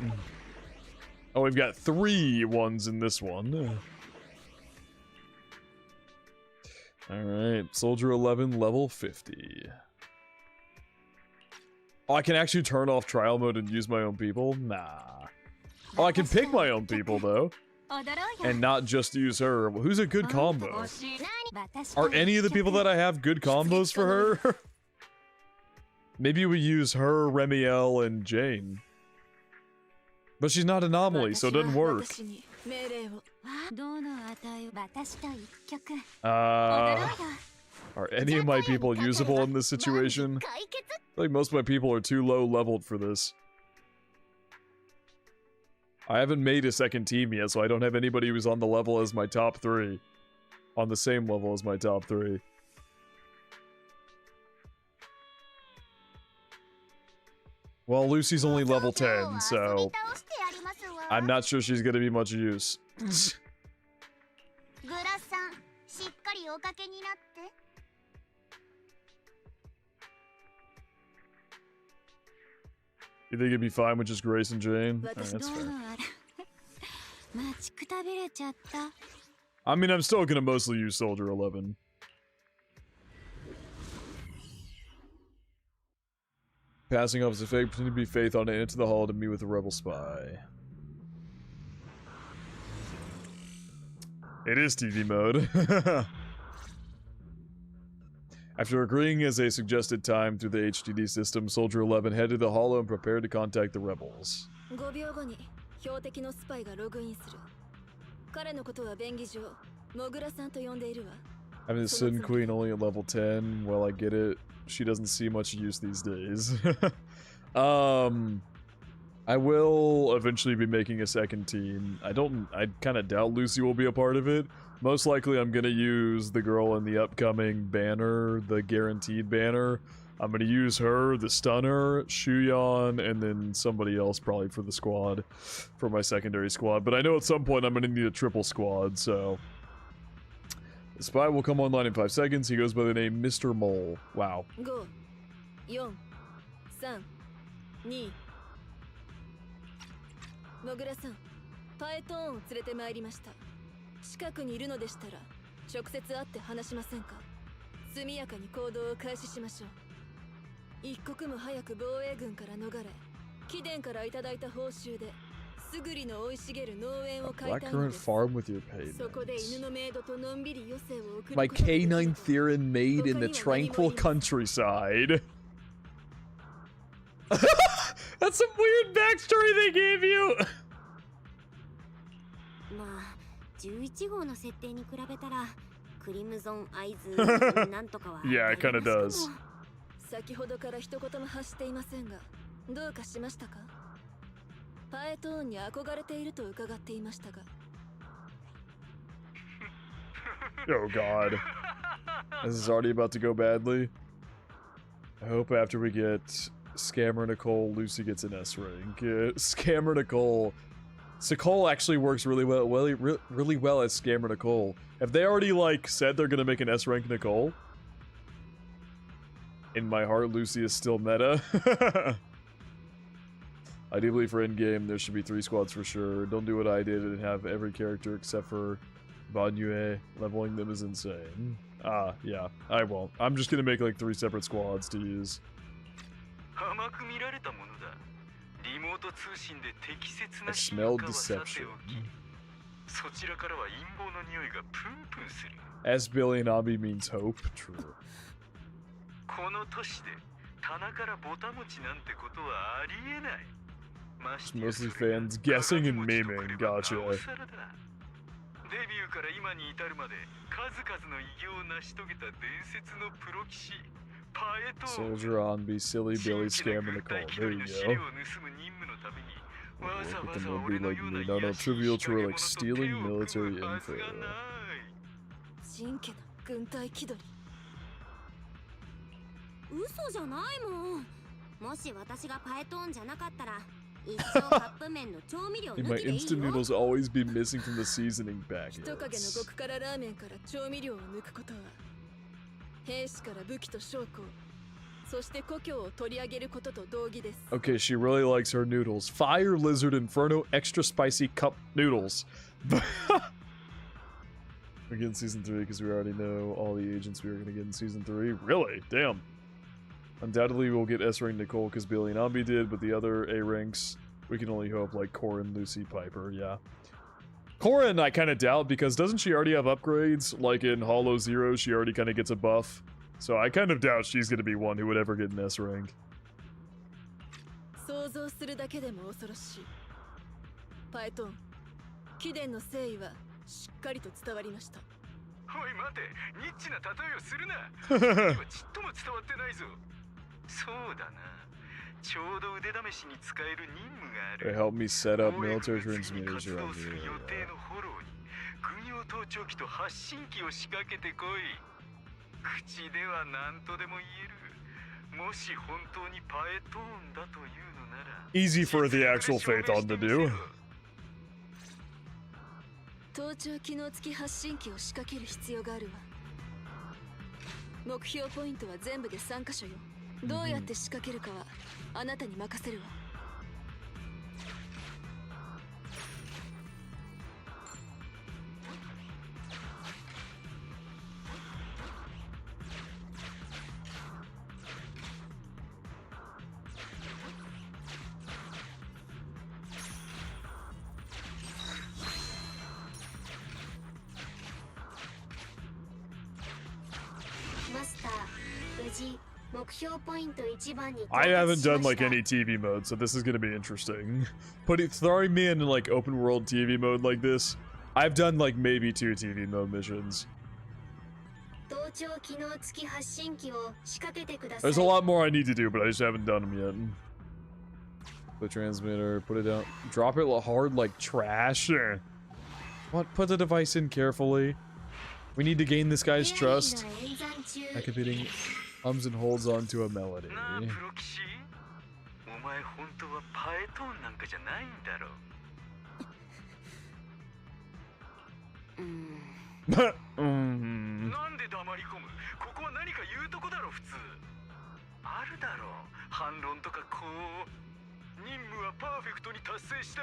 Oh, we've got 3 ones in this one. Alright, Soldier 11, level 50. Oh, I can actually turn off trial mode and use my own people? Nah. Oh, I can pick my own people, though. And not just use her. Who's a good combo? Are any of the people that I have good combos for her? Maybe we use her, Remiel, and Jane. But she's not Anomaly, so it doesn't work. Are any of my people usable in this situation? I feel like most of my people are too low leveled for this. I haven't made a second team yet, so I don't have anybody who's on the level as my top 3. On the same level as my top 3. Well, Lucy's only level 10, so I'm not sure she's gonna be much use. You think it'd be fine with just Grace and Jane? Alright, that's fair. I mean, I'm still gonna mostly use Soldier 11. Passing off as a fake, pretending to be Faith on it, into the hall to meet with a rebel spy. It is TV mode. After agreeing as a suggested time through the HDD system, Soldier 11 headed to the hollow and prepared to contact the rebels. Having the Sun Queen only at level 10, well, I get it. She doesn't see much use these days. I will eventually be making a second team. I kind of doubt Lucy will be a part of it. Most likely I'm gonna use the girl in the upcoming banner, the guaranteed banner. I'm gonna use her, the stunner, Shuyan, and then somebody else probably for the squad, for my secondary squad. But I know at some point I'm gonna need a triple squad, so... The spy will come online in 5 seconds. He goes by the name Mr. Mole. Wow. 5、4、3、2。もぐらさん、パエトーンを連れてまいりました。近くにいるのでしたら、直接会って話しませんか。速やかに行動を開始しましょう。一刻も早く防衛軍から逃れ、貴殿からいただいた報酬で。A blackcurrant farm with your payments. My canine Theron made in the tranquil countryside. That's some weird backstory they gave you! Yeah, it kinda does. Oh god. This is already about to go badly. I hope after we get Scammer Nicole, Lucy gets an S rank. Scammer Nicole. Nicole actually works really well as Scammer Nicole. Have they already, like, said they're gonna make an S rank Nicole? In my heart, Lucy is still meta. Ideally for endgame, there should be 3 squads for sure. Don't do what I did and have every character except for Banyue. Leveling them is insane. Yeah, I won't. I'm just gonna make like 3 separate squads to use. I smell deception. S billion Abi means hope. True. It's mostly fans guessing and memeing, gotcha. Soldier on, be silly Billy, Scammer Nicole. There you go. Work with them will be like me. No, trivial to like stealing military info. My instant noodles always be missing from the seasoning packets. Okay, she really likes her noodles. Fire Lizard Inferno extra spicy cup noodles. We're getting season 3 because we already know all the agents we were going to get in season 3. Really? Damn. Undoubtedly we'll get S rank Nicole because Billy and Ambi did, but the other A ranks we can only hope like Corin, Lucy, Piper, yeah. Corin I kind of doubt because doesn't she already have upgrades? Like in Hollow Zero she already kind of gets a buff. So I kind of doubt she's going to be one who would ever get an S rank. 貴殿の誠意はしっかりと伝わりました。おい待て、ニッチな例えをするな。今ちっとも伝わってないぞ。そうだな。ちょうど腕試しに使える任務がある。 They help me set up military transmitters around する here. 予定のフォローに軍用盗聴器と発信機を仕掛けてこい。口では何とでも言える。もし本当にパエトーンだというのなら Easy for the actual Phaethon to do. 盗聴機能付き発信機を仕掛ける必要があるわ。目標ポイントは全部で3カ所よ。どうやって仕掛けるかはあなたに任せるわ。マスター、無事目標ポイント1番に I 到 haven't 達し done ま like した。 any TV mode, so this is gonna be interesting. Throwing me in like open world TV mode like this, I've done like maybe 2 TV mode missions. 盗聴機能付き発信機を仕掛けてください。 There's a lot more I need to do, but I just haven't done them yet. The transmitter, put it down, drop it hard like trash. What? Put the device in carefully. We need to gain this guy's trust. ペアリングの演算中。 Activating hums and holds onto a melody. なあプロ騎士、お前本当はパエトーンなんかじゃないんだろう。なんで黙り込む。ここは何か言うとこだろ普通。あるだろう反論とかこう。任務はパーフェクトに達成した。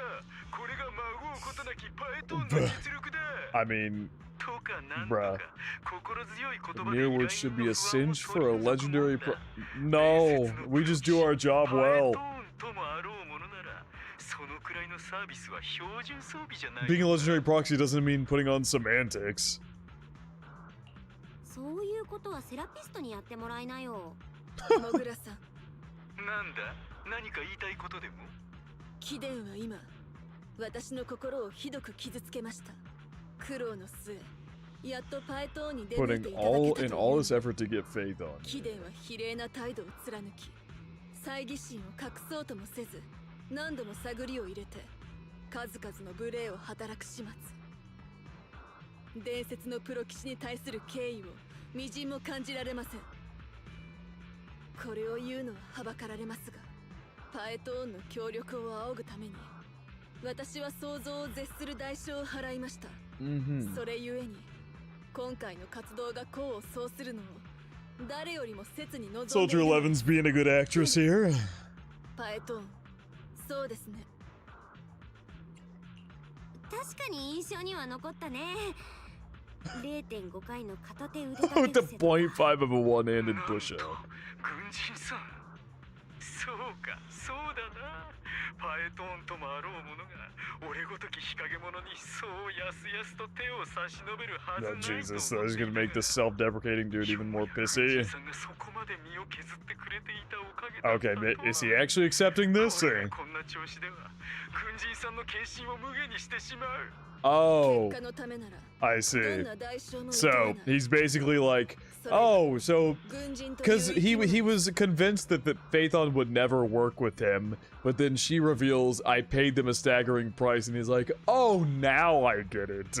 これが孫うことなきパエトーンの実力だ。 I mean, とかなんと bruh. か心強い言 The 葉で near 依頼 words should 人 be の a 不安を cinch for a 取り除くもん legendary だ。 No, we just do our job パエ well. トーンともあろうものなら、そのくらいのサービスは標準装備じゃない。 Being a legendary proxy doesn't mean putting on semantics. そういうことはセラピストにやってもらいなよ。モグラさん、なんだ何か言いたいことでも。貴殿は今私の心をひどく傷つけました。苦労の末やっとパエトーンに出向いて Putting いただ all けた in と all いう this effort to get faith on 貴 me. 殿は非礼な態度を貫き、猜疑心を隠そうともせず何度も探りを入れて数々の無礼を働く始末。伝説のプロ騎士に対する敬意を微塵も感じられません。これを言うのははばかられますが、パエトーンの協力を仰ぐために私は想像を絶する代償を払いました。それゆえに今回の活動が功を奏するのを誰よりも切に望んで Soldier いる。 11's being a good actress here. パエトーン、そうですね。確かに印象には残ったね。0.5 回の片手腕立て With the 伏せとか 0.5 of a one-handed なんと push-up. 軍人さん。そうか、そうだな。パエトーンともあろうものが俺ごとき日陰者にそうやすやすと手を差し伸べるはずな Oh, いと Jesus, 思 that っ is てい gonna た make が this self-deprecating dude even more 軍 pissy. 人さんがそこまで身を削ってくれていたおかげだったと Okay, は。 is he actually accepting this? 俺 Or? がこんな調子では軍人さんの献身を無限にしてしまう。 Oh, 結果のためなら I どん see. な代償も So 厭わない。 he's basically like, oh, so 軍人という because 生き物 he was convinced that Phaethon would never work with him, but then she reveals I paid them a staggering price, and he's like, oh, now I get it.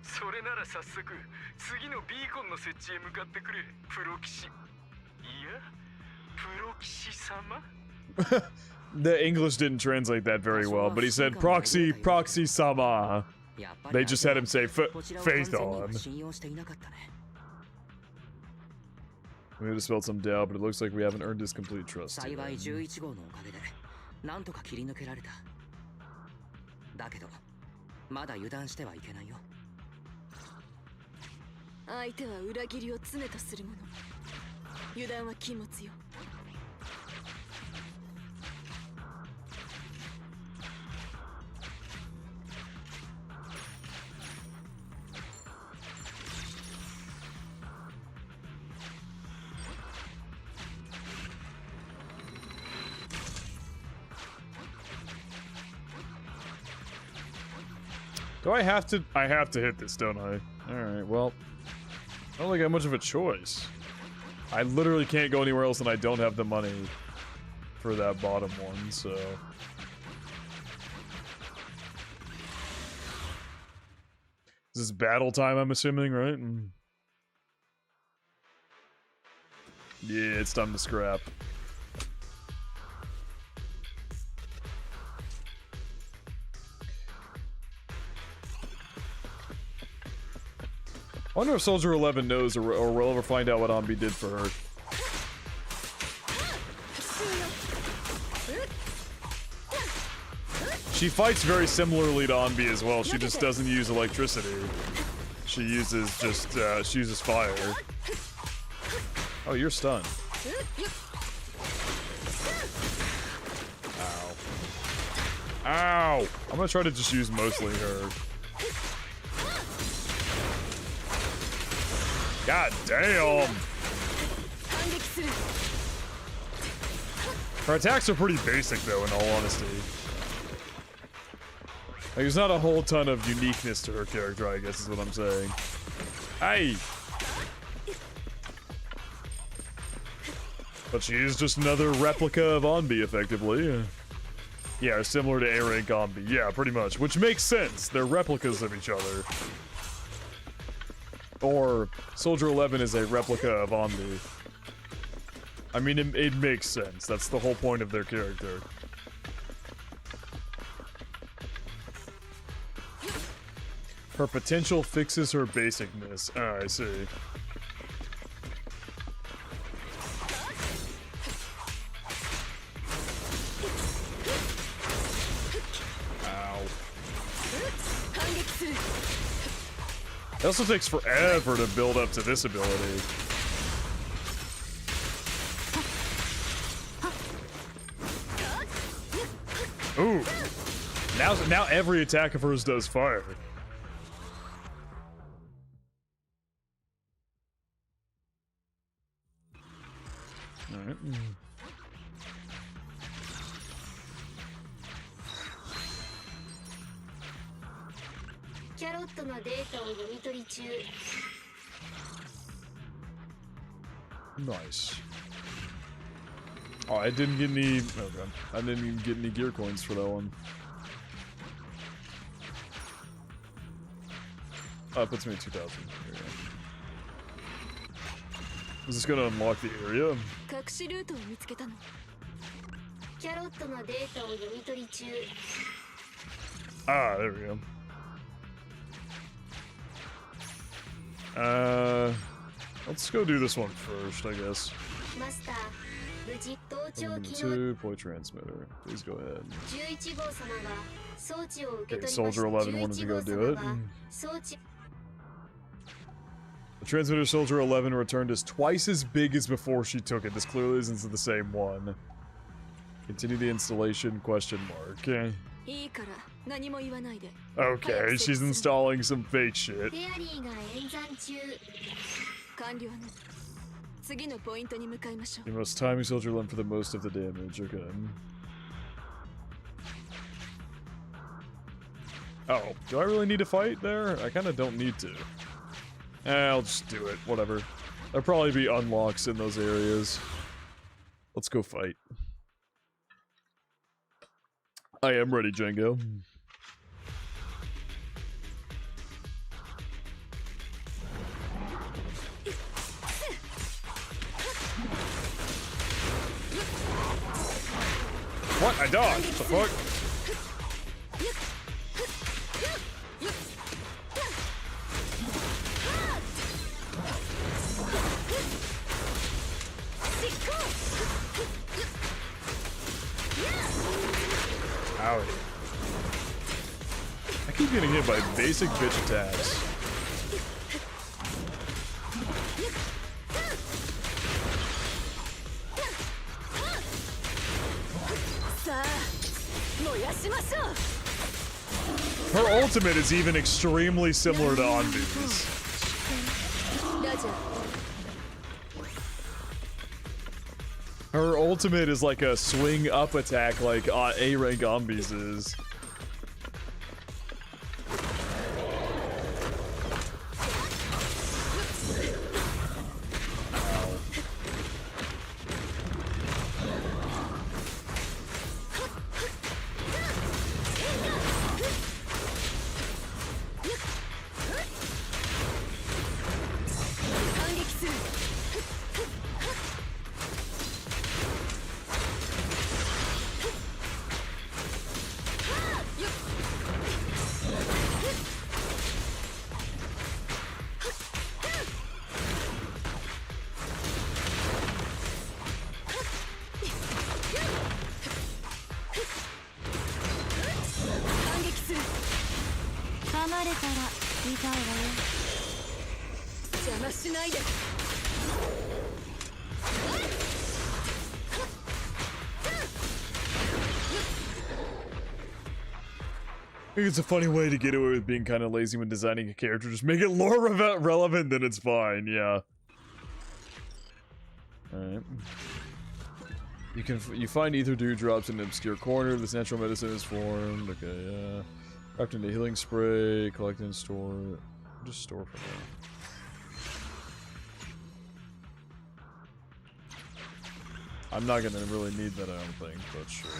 それなら早速次のビーコンの設置へ向かってくれプロ騎士。いやプロ騎士様。 The English didn't translate that very well, but he said proxy sama. やっぱり They just had him say こちらを完全に Phaethon. 信用していなかったね。 We dispelled some doubt, but it looks like we haven't earned his complete trust. 幸い yet. 11号のおかげでなんとか切り抜けられた。だけどまだ油断してはいけないよ。相手は裏切りを常とする者。油断は禁物よ。Do I have to? I have to hit this, don't I? Alright, well. I don't really got much of a choice. I literally can't go anywhere else and I don't have the money for that bottom one, so... This is battle time, I'm assuming, right? Yeah, it's time to scrap. I wonder if Soldier 11 knows or will ever find out what Ambi did for her. She fights very similarly to Ambi as well. She just doesn't use electricity. She uses just, she uses fire. Oh, you're stunned. Ow. Ow! I'm gonna try to just use mostly her. God damn! Her attacks are pretty basic though, in all honesty. Like, there's not a whole ton of uniqueness to her character, I guess is what I'm saying. Hey! But she is just another replica of Ambi, effectively. Yeah, similar to A-Rank Ambi. Yeah, pretty much. Which makes sense. They're replicas of each other. Or Soldier 11 is a replica of Ambi. I mean, it makes sense. That's the whole point of their character. Her potential fixes her basicness. Oh, I see. Ow. It also takes forever to build up to this ability. Ooh. Now every attack of hers does fire. Alright. Nice. Oh, I didn't get any. Okay. I didn't even get any gear coins for that one. Oh, it puts me at 2,000. Here we go. Is this gonna unlock the area? Ah, there we go. Let's go do this one first, I guess. 2, point transmitter. Please go ahead. Okay, Soldier 11 wanted to go do it. The transmitter Soldier 11 returned as twice as big as before she took it. This clearly isn't the same one. Continue the installation, question mark. Okay. Okay, she's installing some fake shit. You must timing Soldier 11 for the most of the damage. Okay. Oh, do I really need to fight there? I kind of don't need to. I'll just do it. Whatever. There'll probably be unlocks in those areas. Let's go fight. I am ready, Django. What? I dodged. What the fuck? Howdy. I keep getting hit by basic bitch attacks. Her ultimate is even extremely similar to Anbi's. Her ultimate is like a swing up attack like A-rank Anbi's is. れたら見たいわよ。邪魔しないで。I think it's a funny way to get away with being kind of lazy when designing a character. Just make it lore relevant, then it's fine. Yeah. All right. You find ether dewdrops in an obscure corner. This natural medicine is formed. Okay, yeah. Wrapped into healing spray. Collect and store. Just store for now. I'm not gonna really need that, I don't think, but sure.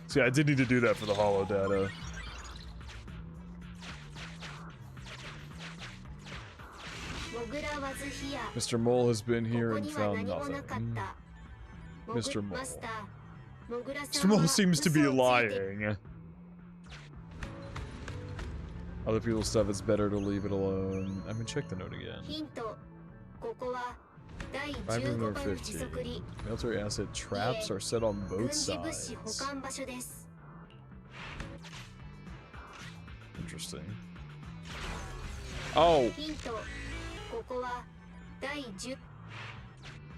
See, I did need to do that for the holo data. Mr. Mole has been here and found nothing. Mr. Mole. Mr. Mole seems to be lying. Other people's stuff, it's better to leave it alone. I'm gonna check the note again. 515. Military asset traps are set on both sides. Interesting. Oh!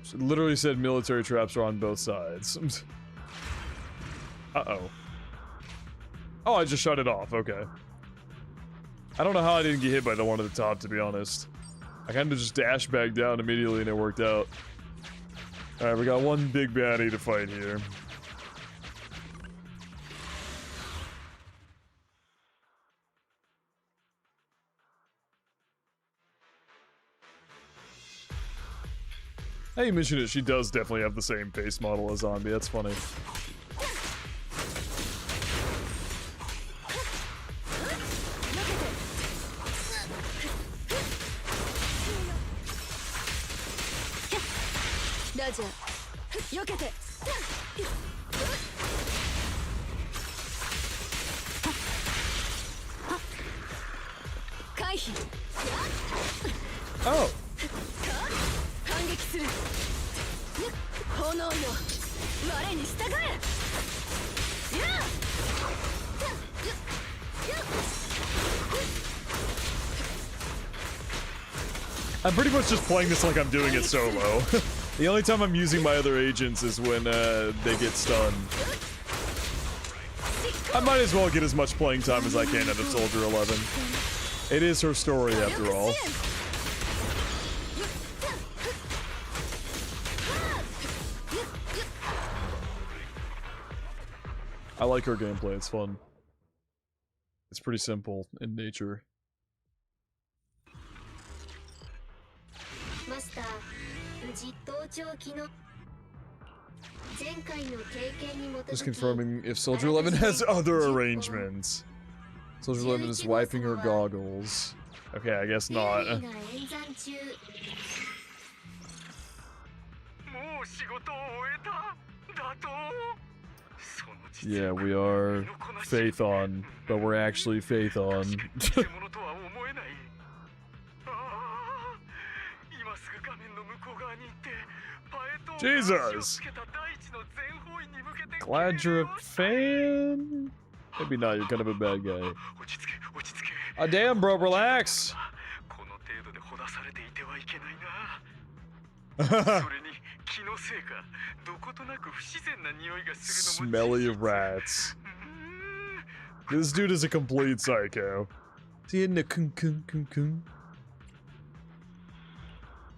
So it literally said military traps are on both sides. Uh-oh. Oh, I just shut it off. Okay. I don't know how I didn't get hit by the one at the top, to be honest. I kind of just dashed back down immediately and it worked out. Alright, we got one big baddie to fight here. Hey, you mentioned it, she does definitely have the same face model as Zombie, that's funny. Oh! I'm pretty much just playing this like I'm doing it solo. The only time I'm using my other agents is when they get stunned. I might as well get as much playing time as I can out of Soldier 11. It is her story after all. I like her gameplay, it's fun. It's pretty simple in nature. Just confirming if Soldier 11 has other arrangements. Soldier 11 is wiping her goggles. Okay, I guess not. Yeah, we are Faith on, but we're actually Faith on. Jesus! Glad you're a fan? Maybe not, you're kind of a bad guy. Ah, damn, bro, relax! Smelly rats. This dude is a complete psycho. Kun.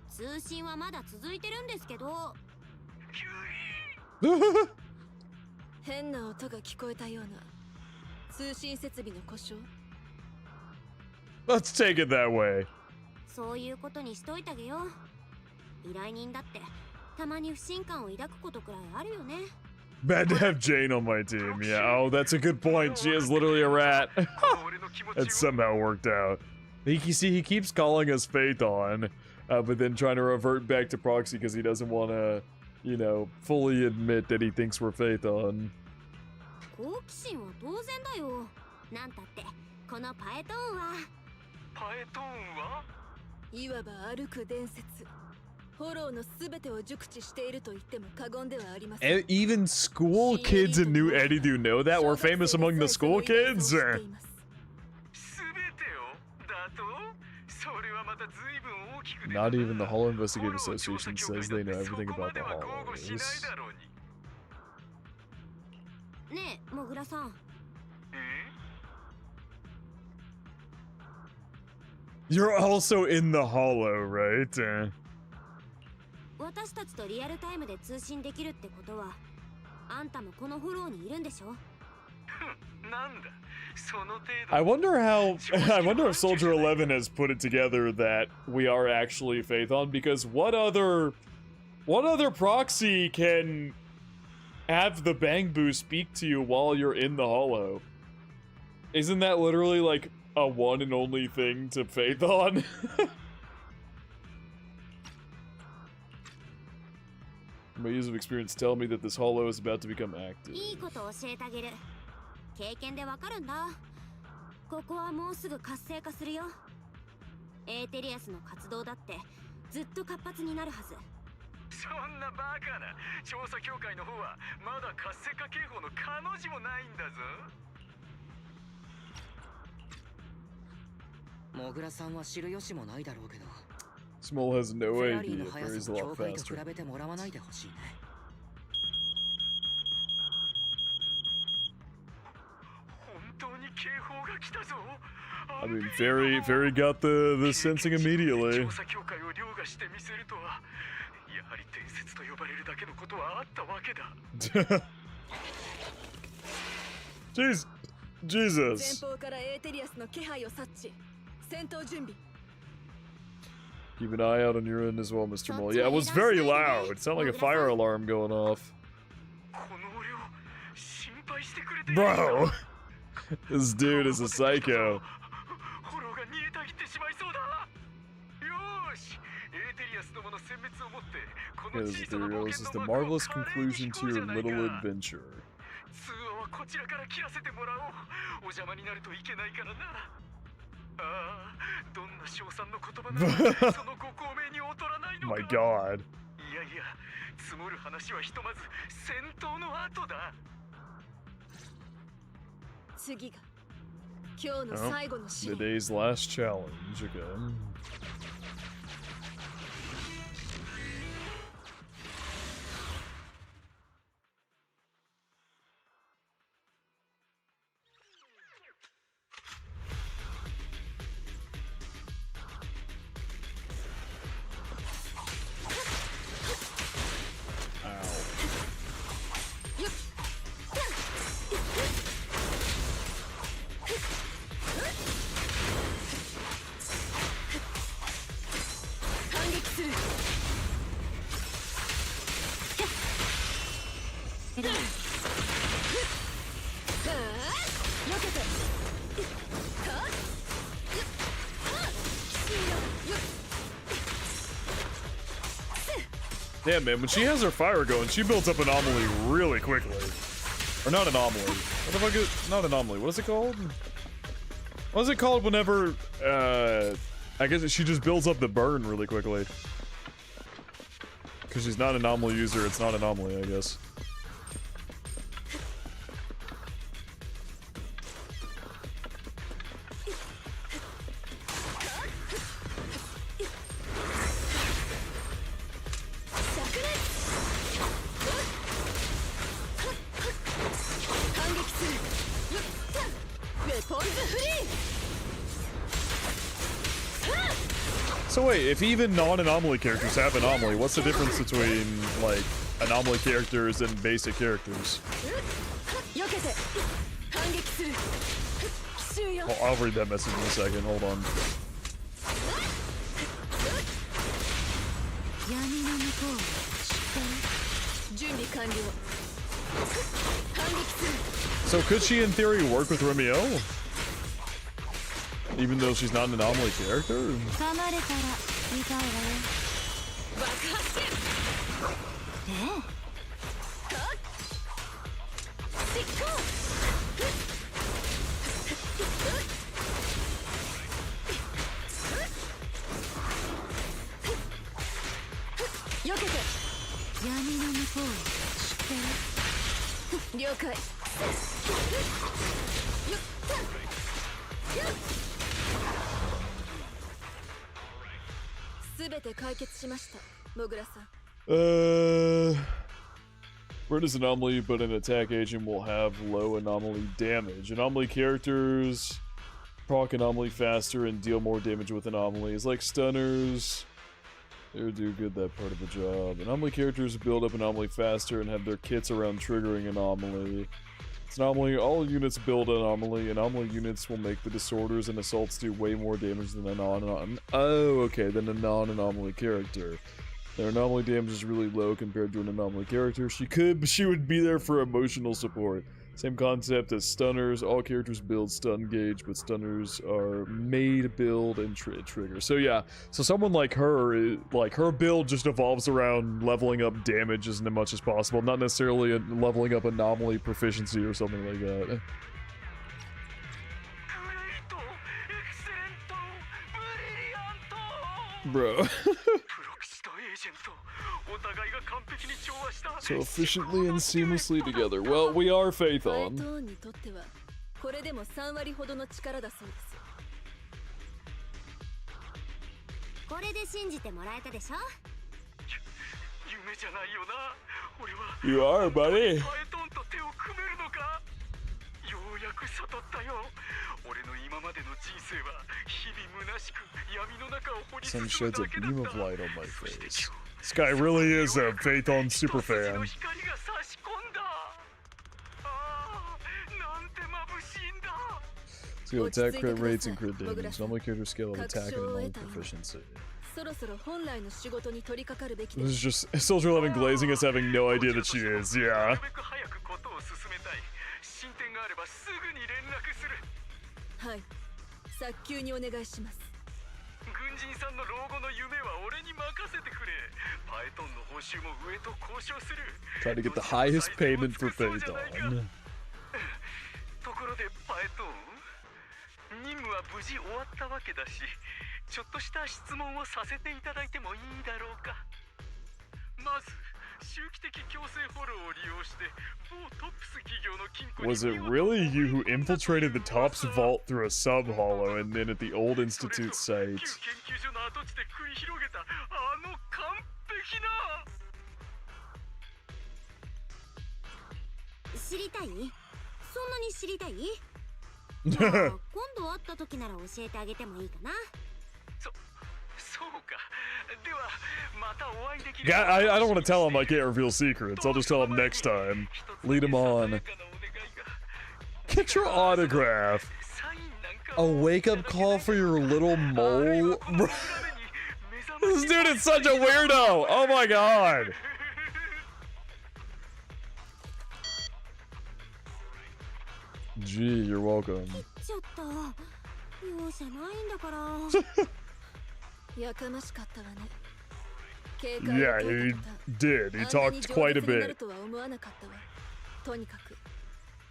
通信はまだ続いてるんですけど。変な音が聞こえたような通信設備の故障。Let's take it that way. そういうことにしといてあげよう。依頼人だってたまに不信感を抱くことくらいあるよね。Bad to have Jane on my team. Yeah, oh, that's a good point. She is literally a rat. That somehow worked out. You see, he keeps calling us Phaethon, but then trying to revert back to Proxy because he doesn't want to, you know, fully admit that he thinks we're Phaethon. 好奇心は当然だよ。なんたってこのパエトーンは。パエトーンは？いわば歩く伝説。Even school kids in New Eddie know that? We're famous among the school kids? Not even the Hollow Investigative Association says they know everything about the Hollows. You're also in the Hollow, right? 私たちとリアルタイムで通信できるってことは、あんたもこのフォローにいるんでしょ? I wonder if Soldier 11 has put it together that we are actually Phaethon, because what other proxy can have the Bangbu speak to you while you're in the Hollow? Isn't that literally like a one and only thing to Phaethon? My years of experience tell me that this Hollow is about to become active. いいことを教えてあげる。経験でわかるんだ。ここはもうすぐ活性化するよ。エーテリアスの活動だってずっと活発になるはず。そんなバカな。調査協会の方はまだ活性化警報の彼女もないんだぞ。モグラさんは知る由もないだろうけど。 Small has no idea if there is a lot faster. I mean, very got the sensing immediately. Jeez, Jesus. Keep an eye out on your end as well, Mr. Mole. Yeah, it was very loud. It sounded like a fire alarm going off. Bro! This dude is a psycho. Yeah, this is the marvelous conclusion to your little adventure. My God. Oh, the day's last challenge again. Yeah, man, when she has her fire going, she builds up anomaly really quickly. Or not anomaly. What the fuck is... Not anomaly. What is it called? What is it called whenever, I guess she just builds up the burn really quickly. Because she's not an anomaly user, it's not anomaly, I guess. So wait, if even non-anomaly characters have anomaly, what's the difference between, like, anomaly characters and basic characters? Oh, I'll read that message in a second, hold on. So could she, in theory, work with Romeo? Even though she's not an anomaly character? 了解。すべて解決しました、モグラさん。Where does anomaly, but an attack agent will have low anomaly damage. Anomaly characters proc anomaly faster and deal more damage with anomalies, like stunners. They would do good that part of the job. Anomaly characters build up anomaly faster and have their kits around triggering anomaly. It's anomaly. All units build anomaly. Anomaly units will make the disorders and assaults do way more damage than a than a non-anomaly character. Their anomaly damage is really low compared to an anomaly character. She would be there for emotional support. Same concept as stunners. All characters build stun gauge, but stunners are made, build, and trigger. So yeah, so someone like her, her build just evolves around leveling up damage as much as possible, not necessarily leveling up anomaly proficiency or something like that. Bro. So efficiently and seamlessly together. Well, we are Faith on. これでも3割ほどの力だそうです。これで信じてもらえたでしょ。夢じゃないよな。俺は You are, buddy. パエトンと手を組めるのか。ようやく悟ったよ。俺の今までの人生は日々虚しく闇の中を掘り進むだけだった。 Sun sheds a beam of light on my face. This guy really is a Faith on super fan. So attack crit rates and crit damage. Normally character skill of attack and anomaly proficiency. This is just Soldier 11 glazing us having no idea that she is, yeah. はい早急にお願いします。軍人さんの老後の夢は俺に任せてくれ。パエトンの報酬も上と交渉する。 Try to get the highest payment for Faith on. ところでパエトン、任務は無事終わったわけだし、ちょっとした質問をさせていただいてもいいだろうか。まず周期的強制フォローを利用して某トップス企業の金庫に Was it really you who infiltrated the Topps vault through a sub-hollow and then at the old institute site? 研究所の跡地で繰り広げたあの完璧な。知りたい？そんなに知りたい？じゃあ今度会った時なら教えてあげてもいいかな。そうか。ではまたお会いできる。 Yeah, I don't want to tell him I can't reveal secrets. I'll just tell him next time. Lead him on. Get your autograph. A wake-up call for your little mole? This dude is such a weirdo! Oh my god! Gee, you're welcome. ちょっと容赦ないんだから。やかましかったわね。 Yeah, he did. He talked quite a bit. とは思わなかったわ。とにかく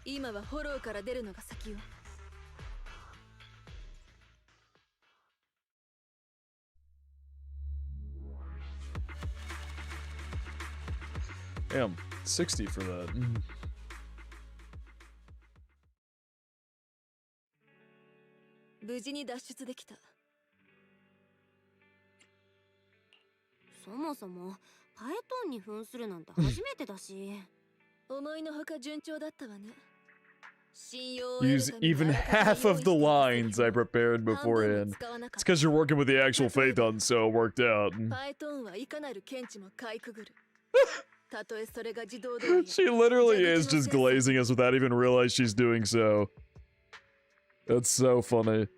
今はフォローから出るのが先よ。 Damn, 60 for that. 無事に脱出できた。そもそもパエトンに扮するなんて初めてだし。思いのほか順調だったわね。 Use even half of the lines I prepared beforehand. It's because you're working with the actual Phaethon, so it worked out. She literally is just glazing us without even realize she's doing so. That's so funny.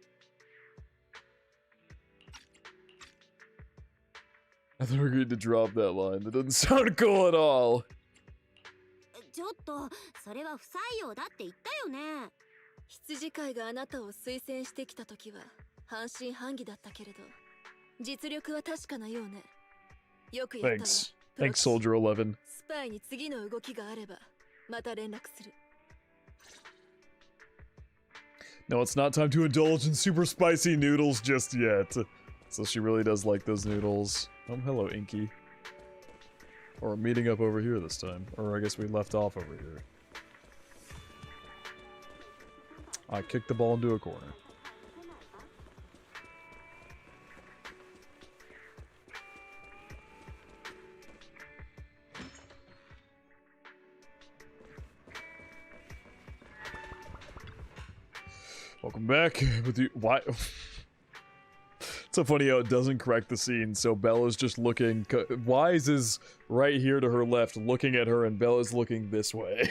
I thought we agreed to drop that line. That doesn't sound cool at all. ちょっとそれは不採用だって言ったよね。羊飼いがあなたを推薦してきた時は半信半疑だったけれど、実力は確かなようね。よくやったわ。Thanks, Soldier 11. スパイに次の動きがあればまた連絡する。 No, it's not time to indulge in super spicy noodles just yet. So she really does like those noodles. Oh, hello, Inky. Or meeting up over here this time. Or I guess we left off over here. I kicked the ball into a corner. Welcome back with you. Why? It's so funny how it doesn't correct the scene. So Bella's just looking. Wise is right here to her left, looking at her, and Bella's looking this way.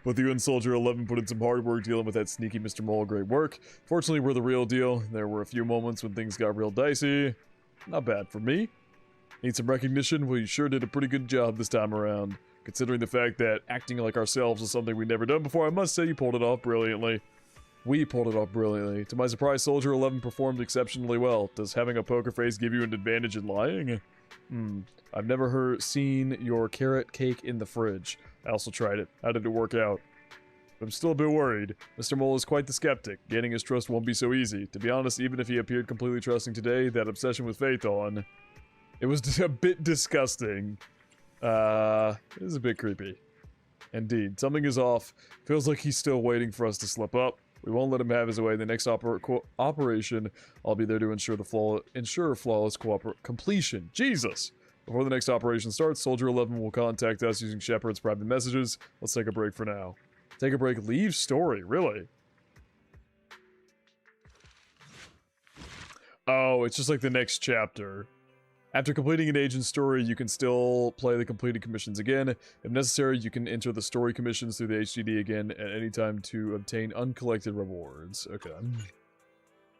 Both you and Soldier 11 put in some hard work dealing with that sneaky Mr. Mole. Great work. Fortunately, we're the real deal. There were a few moments when things got real dicey. Not bad for me. Need some recognition? Well, you sure did a pretty good job this time around. Considering the fact that acting like ourselves is something we've never done before, I must say you pulled it off brilliantly. We pulled it off brilliantly. To my surprise, Soldier 11 performed exceptionally well. Does having a poker face give you an advantage in lying? I've never seen your carrot cake in the fridge. I also tried it. How did it work out? I'm still a bit worried. Mr. Mole is quite the skeptic. Gaining his trust won't be so easy. To be honest, even if he appeared completely trusting today, that obsession with Phaethon, it was a bit disgusting. It is a bit creepy. Indeed, something is off. Feels like he's still waiting for us to slip up. We won't let him have his way. The next operation, I'll be there to ensure flawless completion. Jesus! Before the next operation starts, Soldier 11 will contact us using Shepard's private messages. Let's take a break for now. Take a break. Leave story. Really? Oh, it's just like the next chapter. After completing an agent's story, you can still play the completed commissions again. If necessary, you can enter the story commissions through the HDD again at any time to obtain uncollected rewards. Okay.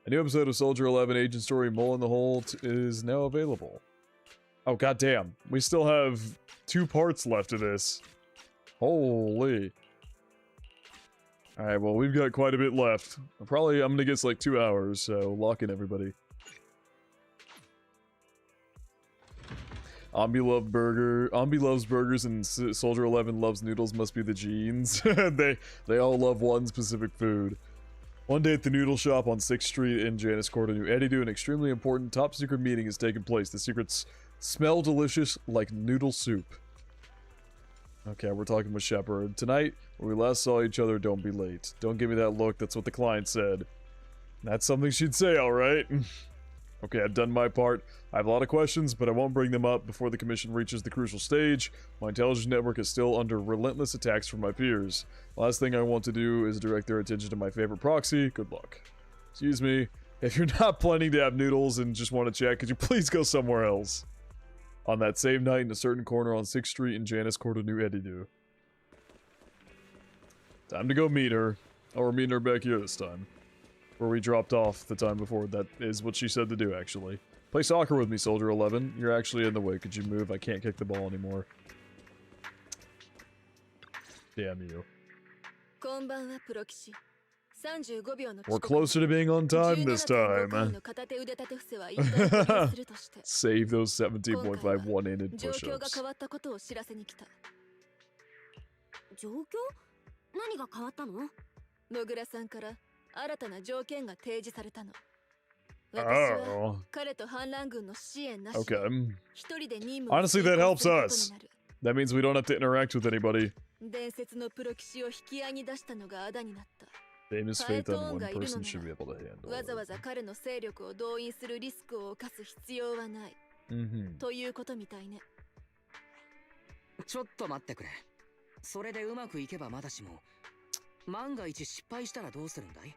A new episode of Soldier 11 Agent Story Mole in the Hole is now available. Oh, goddamn. We still have 2 parts left of this. Holy. Alright, well, we've got quite a bit left. I'm gonna guess like 2 hours, so lock in, everybody. Ambi loves burgers and Soldier 11 loves noodles. Must be the genes. they all love one specific food. One day at the noodle shop on 6th Street in Janice Court, New Edidu, an extremely important top secret meeting has taken place. The secrets smell delicious like noodle soup. Okay, we're talking with Shepard. Tonight, when we last saw each other, don't be late. Don't give me that look. That's what the client said. That's something she'd say, alright. Okay, I've done my part. I have a lot of questions, but I won't bring them up before the commission reaches the crucial stage. My intelligence network is still under relentless attacks from my peers. Last thing I want to do is direct their attention to my favorite proxy. Good luck. Excuse me. If you're not planning to have noodles and just want to chat, could you please go somewhere else? On that same night in a certain corner on 6th Street in Janice Court, New Edidu. Time to go meet her. Oh, we're meeting her back here this time. Where we dropped off the time before. That is what she said to do, actually. Play soccer with me, Soldier 11. You're actually in the way. Could you move? I can't kick the ball anymore. Damn you. We're closer to being on time this time. Save those 17.5 one-handed push-ups. 新たな条件が提示されたの。私は彼と反乱軍の支援なし。Okay. 一人で任務を Honestly, that helps us. That means we don't have to interact with anybody. 伝説のプロ騎士を引き合いに出したのがアダになった。Famous faith that one person should be able to handle. わざわざ彼の勢力を動員するリスクを冒す必要はない。ということみたいね。ちょっと待ってくれ。それでうまくいけばまだしも。万が一失敗したらどうするんだい？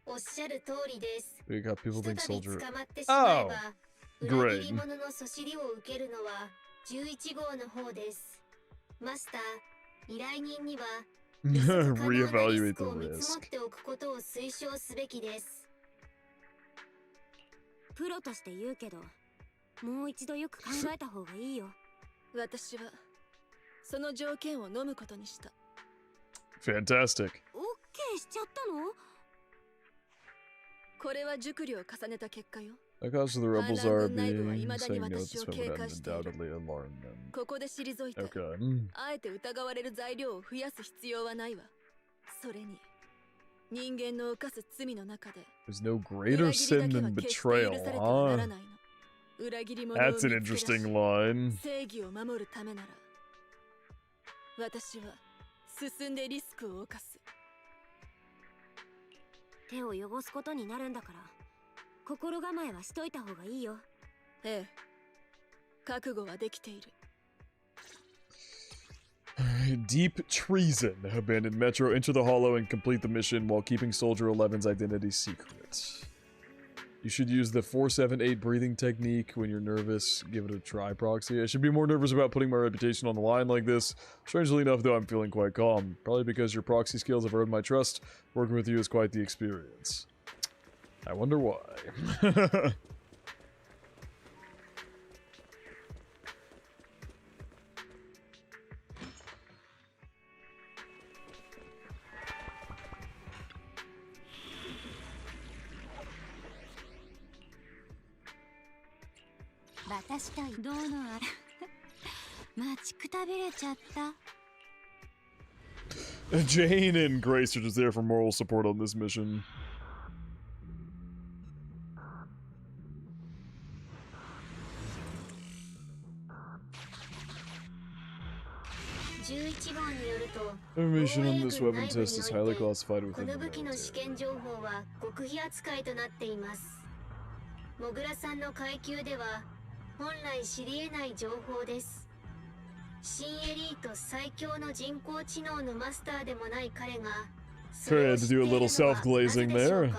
おっしゃる通りです。We got people being 再び soldier. 捕まってしまえば、 Oh, 裏切り者のそしりを受けるのは11号の方です。マスター、依頼人には予測可能なリスクを見積もっておくことを推奨すべきです。プロとして言うけど、もう一度よく考えた方がいいよ。私はその条件を飲むことにした。Fantastic. オッケーしちゃったの？これは熟慮を重ねた結果よ。Because the rebels are being saying no at this moment and undoubtedly alarm them. ここで退いて、Okay. あえて疑われる材料を増やす必要はないわ。それに、人間の犯す罪の中で、There's no greater sin than betrayal, huh? That's an interesting line. 正義を守るためなら私は進んでリスクを冒す。手を汚すことになるんだから心構えはしといた方がいいよ。ええ、覚悟はできている。Deep treason. Abandon Metro, enter the Hollow, and complete the mission while keeping Soldier 11's identity secret. You should use the 478 breathing technique when you're nervous. Give it a try, Proxy. I should be more nervous about putting my reputation on the line like this. Strangely enough, though, I'm feeling quite calm. Probably because your proxy skills have earned my trust. Working with you is quite the experience. I wonder why. 私とどうのあら待ちくたびれちゃった。 Jane and Grace are just there for moral support on this mission. Information on this weapon test is highly classified within the military. モグラさんの階級では本来知り得ない情報です。新エリート最強の人工知能のマスターでもない彼が Sorry, I had to do a little self-glazing there.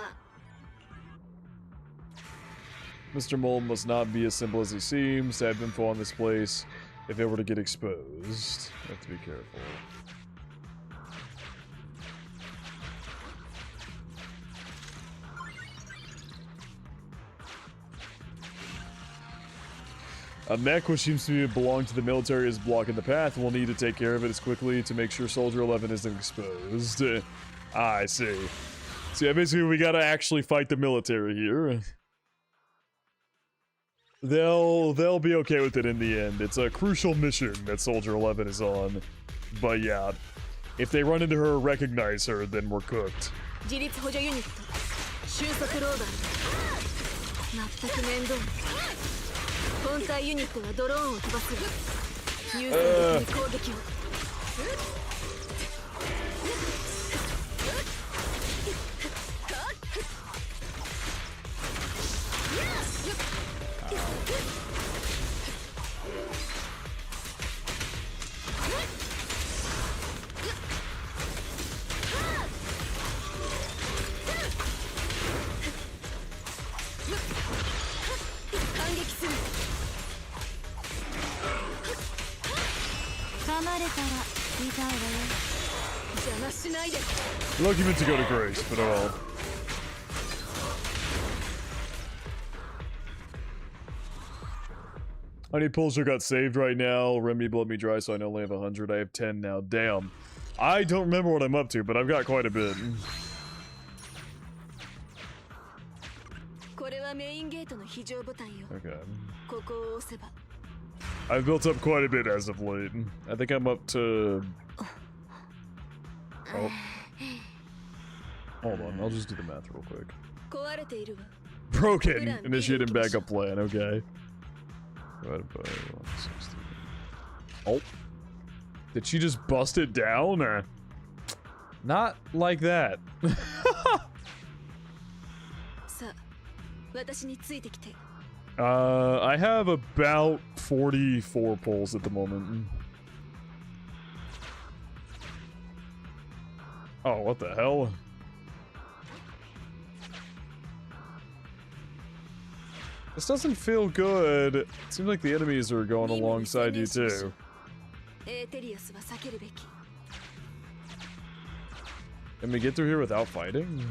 Mr. Mole must not be as simple as he seems. To have info on this place, if it were to get exposed, I have to be careful. A mech which seems to belong to the military is blocking the path. We'll need to take care of it as quickly to make sure Soldier 11 isn't exposed. I see. So yeah, basically we gotta actually fight the military here. They'll be okay with it in the end. It's a crucial mission that Soldier 11 is on. But yeah, if they run into her or recognize her, then we're cooked. 自立補助ユニット収束ローバー。全く面倒。本体ユニットはドローンを飛ばす。優先的に攻撃を。感激する。噛まれたら痛いわよ。邪魔しないで。 Lucky meant to go to Grace, but oh well. Honey Pulsar got saved right now. Remedy bled me dry, so I only have 100. I have 10 now. Damn. I don't remember what I'm up to, but I've got quite a bit. これはメインゲートの非常ボタンよ。 Okay. ここを押せば。 I've built up quite a bit as of late. I think I'm up to... Oh. Hold on, I'll just do the math real quick. 壊れているわ。 Broken! Initiating backup plan, okay. Divided by 160. Oh. Did she just bust it down? Not like that. さあ、私についてきて。 I have about 44 pulls at the moment. Oh, what the hell? This doesn't feel good. It seems like the enemies are going alongside you too. Can we get through here without fighting?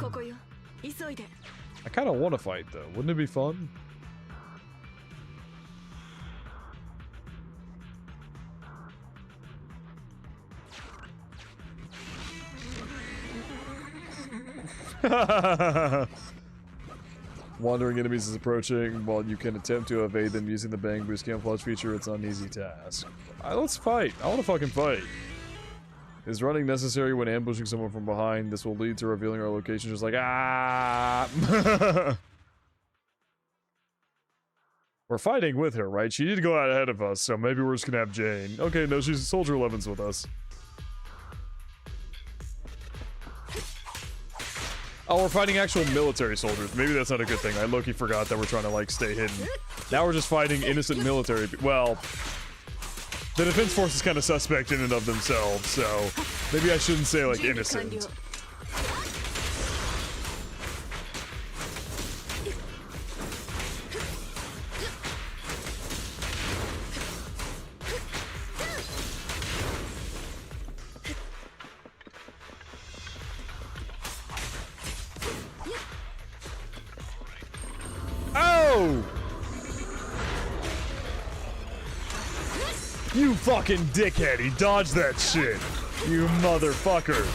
I kind of want to fight though. Wouldn't it be fun? Wandering enemies is approaching. While you can attempt to evade them using the bang boost camouflage feature, it's not an easy task. Alright, let's fight. I want to fucking fight. Is running necessary when ambushing someone from behind? This will lead to revealing our location just like, ah! We're fighting with her, right? She did go out ahead of us, so maybe we're just gonna have Jane. Okay, no, she's Soldier 11's with us. Oh, we're fighting actual military soldiers. Maybe that's not a good thing. I low-key forgot that we're trying to, like, stay hidden. Now we're just fighting innocent military. Well, the defense force is kind of suspect in and of themselves, so maybe I shouldn't say, like, innocent. Oh! You fucking dickhead, he dodged that shit. You motherfucker.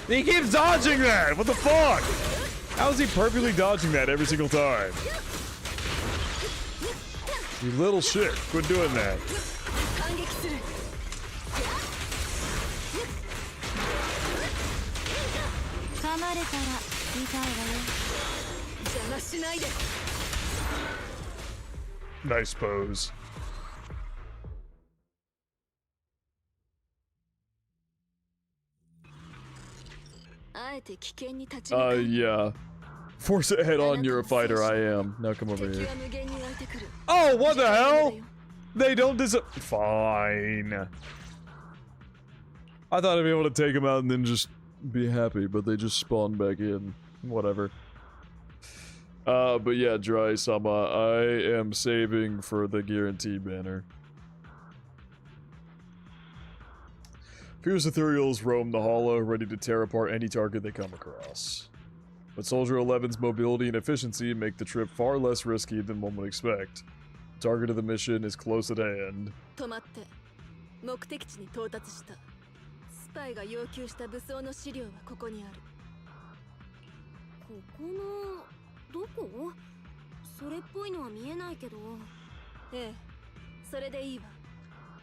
He keeps dodging that! What the fuck? How is he perfectly dodging that every single time? You little shit. Quit doing that. Nice pose. Yeah. Force it head on, you're a fighter, I am. Now come over here. Oh, what the hell? They don't Fine. I thought I'd be able to take them out and then just be happy, but they just spawn back in. Whatever. But yeah, Dry-sama, I am saving for the guarantee banner. Fierce ethereals roam the hollow, ready to tear apart any target they come across. But Soldier 11's mobility and efficiency make the trip far less risky than one would expect. The target of the mission is close at hand.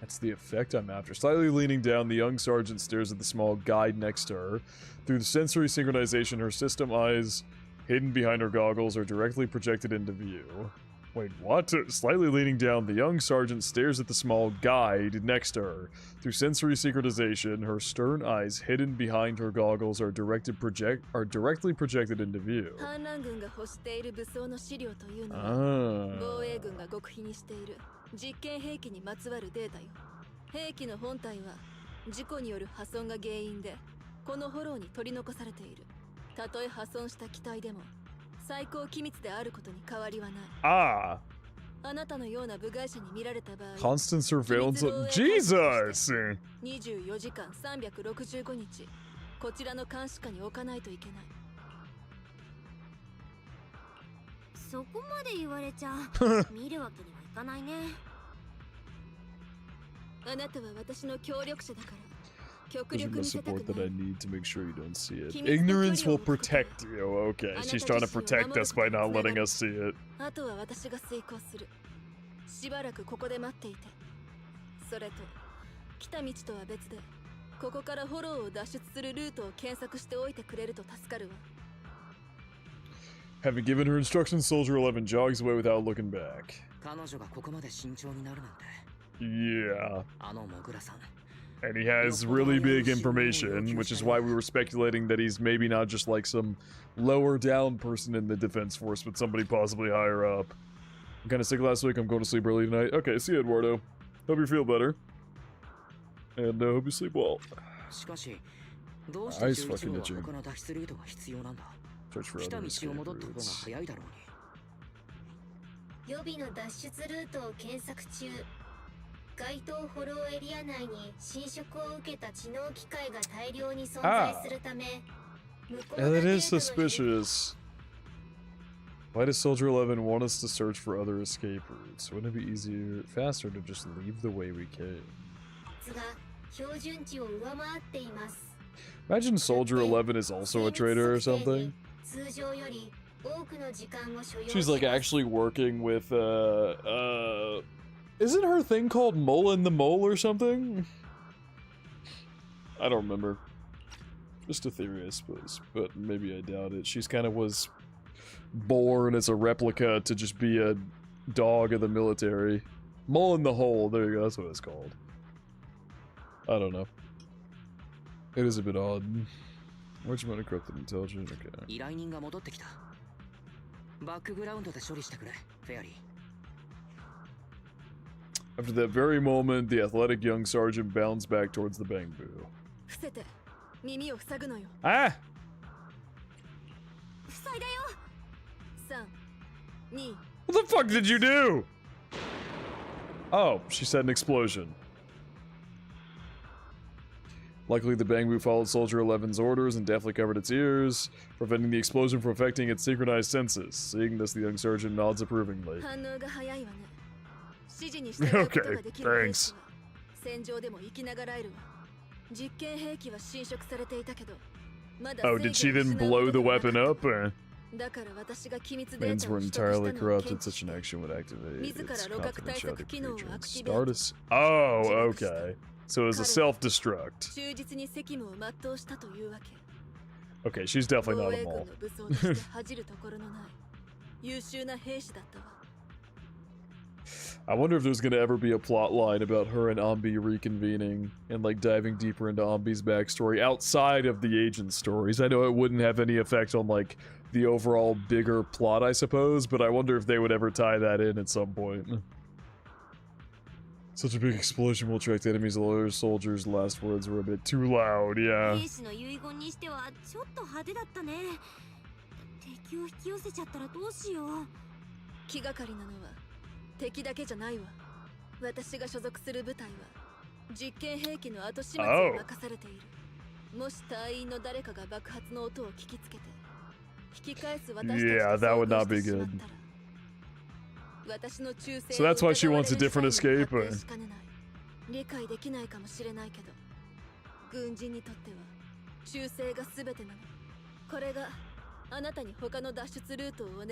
That's the effect I'm after. Slightly leaning down, the young sergeant stares at the small guide next to her. Through the sensory synchronization, her system eyes, hidden behind her goggles, are directly projected into view. Wait, what? Slightly leaning down, the young sergeant stares at the small guide next to her. Through sensory synchronization, her stern eyes, hidden behind her goggles, are directly projected into view. Constant surveillance of Jesus! 24時間365日こちらの監視下に置かないといけない。そこまで言われちゃ見るわけにはいかないね。あなたは私の協力者だから。 Those are the support that I need to make sure you don't see it. Ignorance will protect you. Okay, she's trying to protect us by not letting us see it. Having given her instructions, Soldier 11 jogs away without looking back. Yeah. And he has really big information, which is why we were speculating that he's maybe not just like some lower down person in the defense force, but somebody possibly higher up. I'm kind of sick last week. I'm going to sleep early tonight. Okay, see you, Eduardo. Hope you feel better. And hope you sleep well. Ice fucking itching. Search for other escape routes. 予備の脱出ルートを検索中。 該当フォローエリア内に侵食を受けた知能機械が大量に存在するため、That is suspicious. Why does Soldier 11 want us to search for other escape routes? Wouldn't it be easier, faster to just leave the way we came? Imagine Soldier 11 is also a traitor or something. She's like actually working with, isn't her thing called Mullen the Mole or something? I don't remember. Just a theory, I suppose, but maybe I doubt it. She's kind of was born as a replica to just be a dog of the military. Mole in the hole, there you go, that's what it's called. I don't know. It is a bit odd. Where'd you want encrypted intelligence? Okay. After that very moment, the athletic young sergeant bounds back towards the bamboo. Ah! What the fuck did you do? Oh, she said an explosion. Luckily, the bamboo followed Soldier 11's orders and deftly covered its ears, preventing the explosion from affecting its synchronized senses. Seeing this, the young sergeant nods approvingly. Okay, thanks. Oh, did she then blow the weapon up? Mans were entirely corrupted. Such an action would activate its confidentiality patrons. Stardust. Oh, okay. So it was a self-destruct. Okay, she's definitely not a mole. I wonder if there's gonna ever be a plot line about her and Ambi reconvening and like diving deeper into Ambi's backstory outside of the agent stories. I know it wouldn't have any effect on like the overall bigger plot, I suppose, but I wonder if they would ever tie that in at some point. Such a big explosion will attract enemies. The other soldiers' last words were a bit too loud, yeah. Yeah, that would not be good. So that's why she wants a different escape? Or?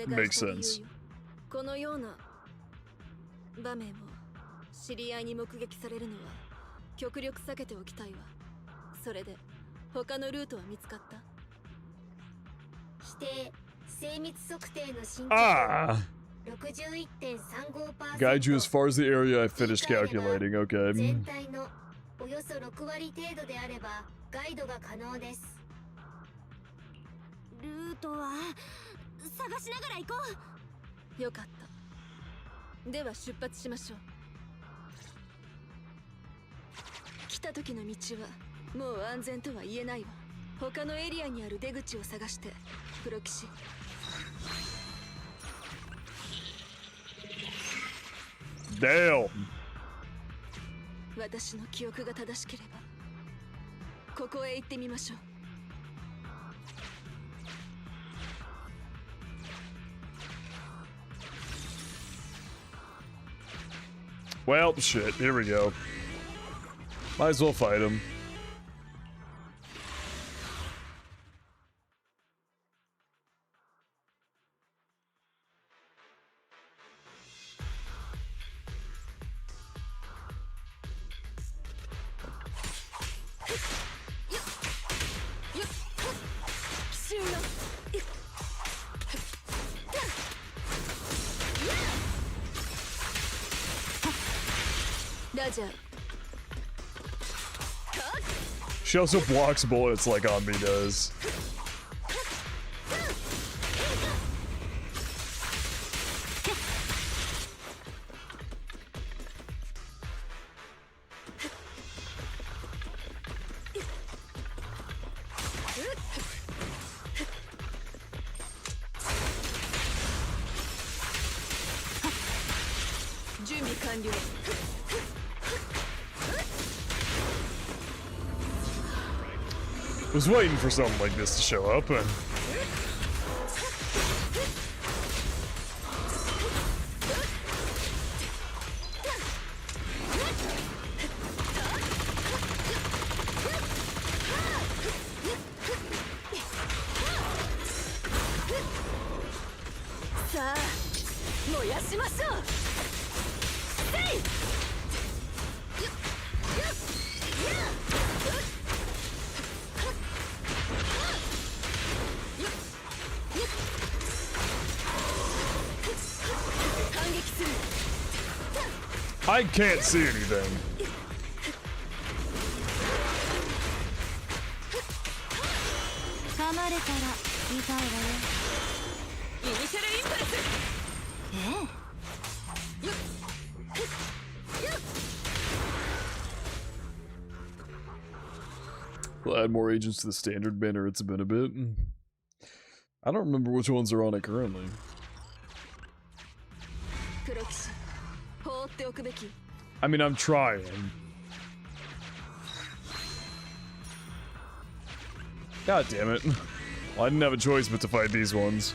Makes sense. Ah! Guide you as far as the area I finished calculating, okay. Damn. Well, shit, here we go. Might as well fight him. She also blocks bullets like Ambi does. Was waiting for something like this to show up, and やしましょう。反撃する。 I can't see anything. 噛まれたら痛いわよ。イニシャルインパルス。We'll add more agents to the standard banner. It's been a bit. I don't remember which ones are on it currently. 黒騎士、放っておくべき。 I mean, I'm trying. God damn it. Well, I didn't have a choice but to fight these ones.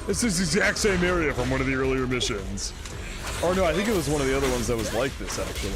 It's this exact same area from one of the earlier missions. Or no, I think it was one of the other ones that was like this, actually.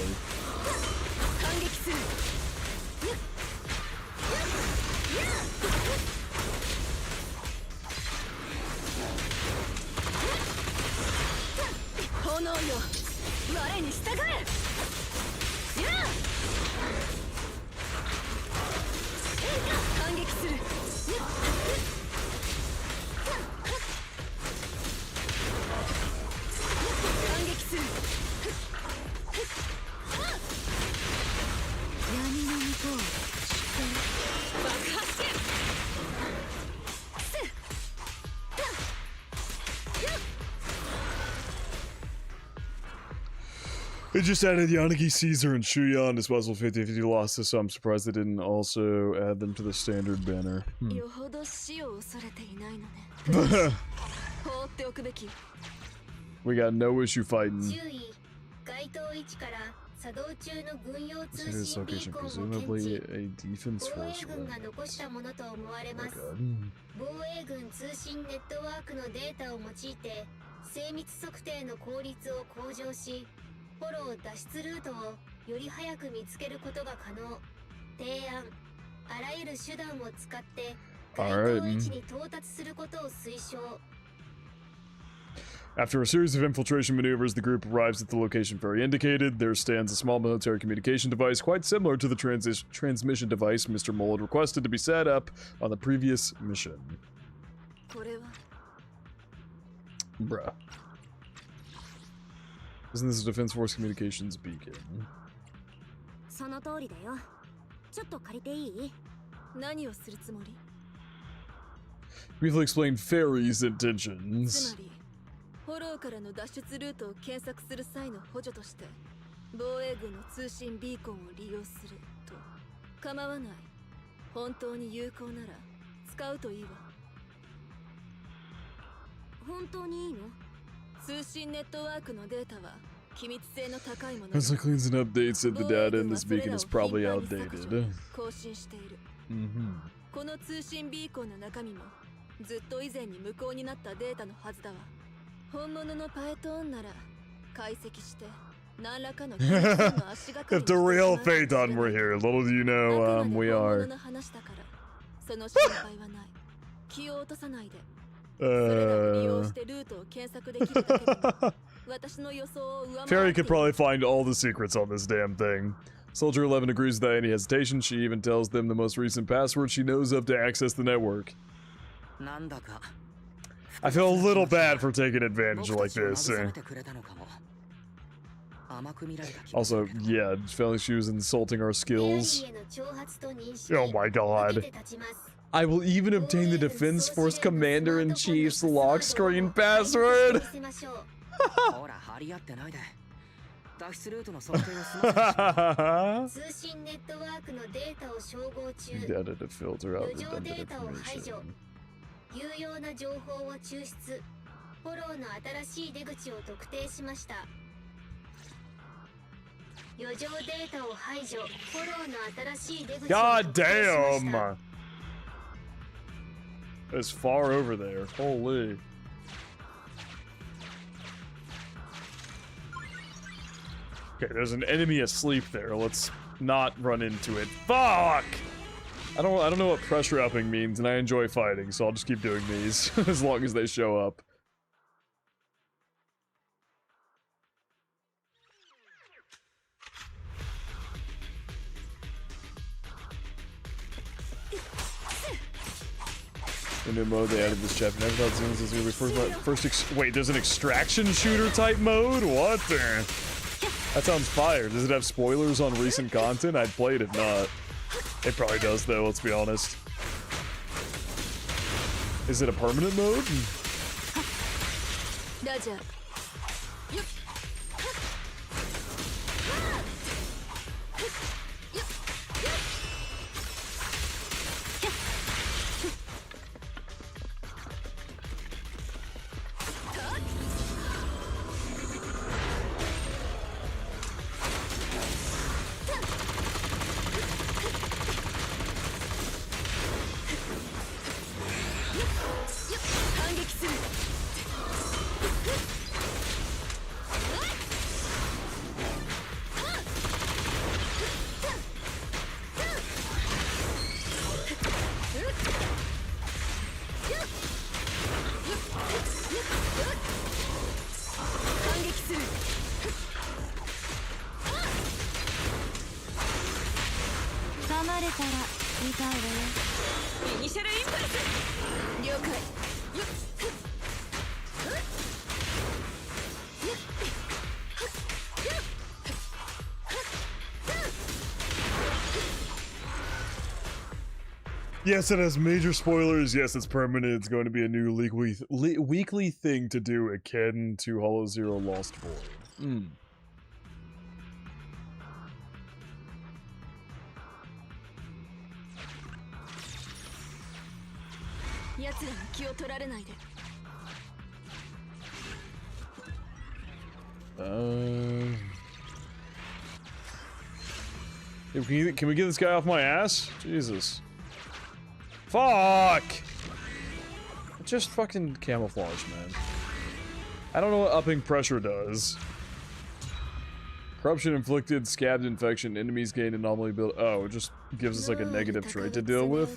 They just added Yanagi, Caesar, and Shuyan as possible 50-50 losses, so I'm surprised they didn't also add them to the standard banner. We got no issue fighting. This location, presumably a defense force. Oh god. フォロー脱出ルートをより早く見つけることが可能。提案、あらゆる手段を使って該当位置に到達することを推奨。After a series of infiltration maneuvers, the group arrives at the location Ferry indicated. There stands a small military communication device quite similar to the transmission device Mr. Mole had requested to be set up on the previous mission. Bruh. Isn't this a Defense Force Communications beacon? その通りだよ。ちょっと借りていい？何をするつもり？ Briefly explain Ferry's intentions. つまり、フォローからの脱出ルートを検索する際の補助として、防衛軍の通信ビーコンを利用すると。構わない。本当に有効なら使うといいわ。本当にいいの？ As it cleans and updates, said the data in this beacon is probably outdated. この通信ビーコンの中身もずっと以前に無効になったデータのはずだわ。本物のパエトーンなら解析して何らかの If the real Phaeton were here, little do you know, we are. その心配はない。気を落とさないで。 Ferry could probably find all the secrets on this damn thing. Soldier 11 agrees without any hesitation. She even tells them the most recent password she knows of to access the network. I feel a little bad for taking advantage like this. Also, yeah, felt like she was insulting our skills. Oh my god. I will even obtain the Defense Force Commander-in-Chief's lock screen password! Data to filter out redundant information. 有用な情報を抽出。フォローの新しい出口を特定しました。余剰データを排除。フォローの新しい出口を特定しました。God damn! It's far over there. Holy. Okay, there's an enemy asleep there. Let's not run into it. Fuck! I don't know what pressure upping means, and I enjoy fighting, so I'll just keep doing these as long as they show up. The new mode they added this chapter. Never thought this was gonna be first wait, there's an extraction shooter type mode? What the? That sounds fire. Does it have spoilers on recent content? I'd play it if not. It probably does though, let's be honest. Is it a permanent mode? Yes, it has major spoilers. Yes, it's permanent. It's going to be a new weekly thing to do akin to Hollow Zero Lost Void. Can we get this guy off my ass? Jesus. Fuck! Just fucking camouflage, man. I don't know what upping pressure does. Corruption inflicted, scabbed infection, enemies gain anomaly build. Oh, it just gives us like a negative trait to deal with.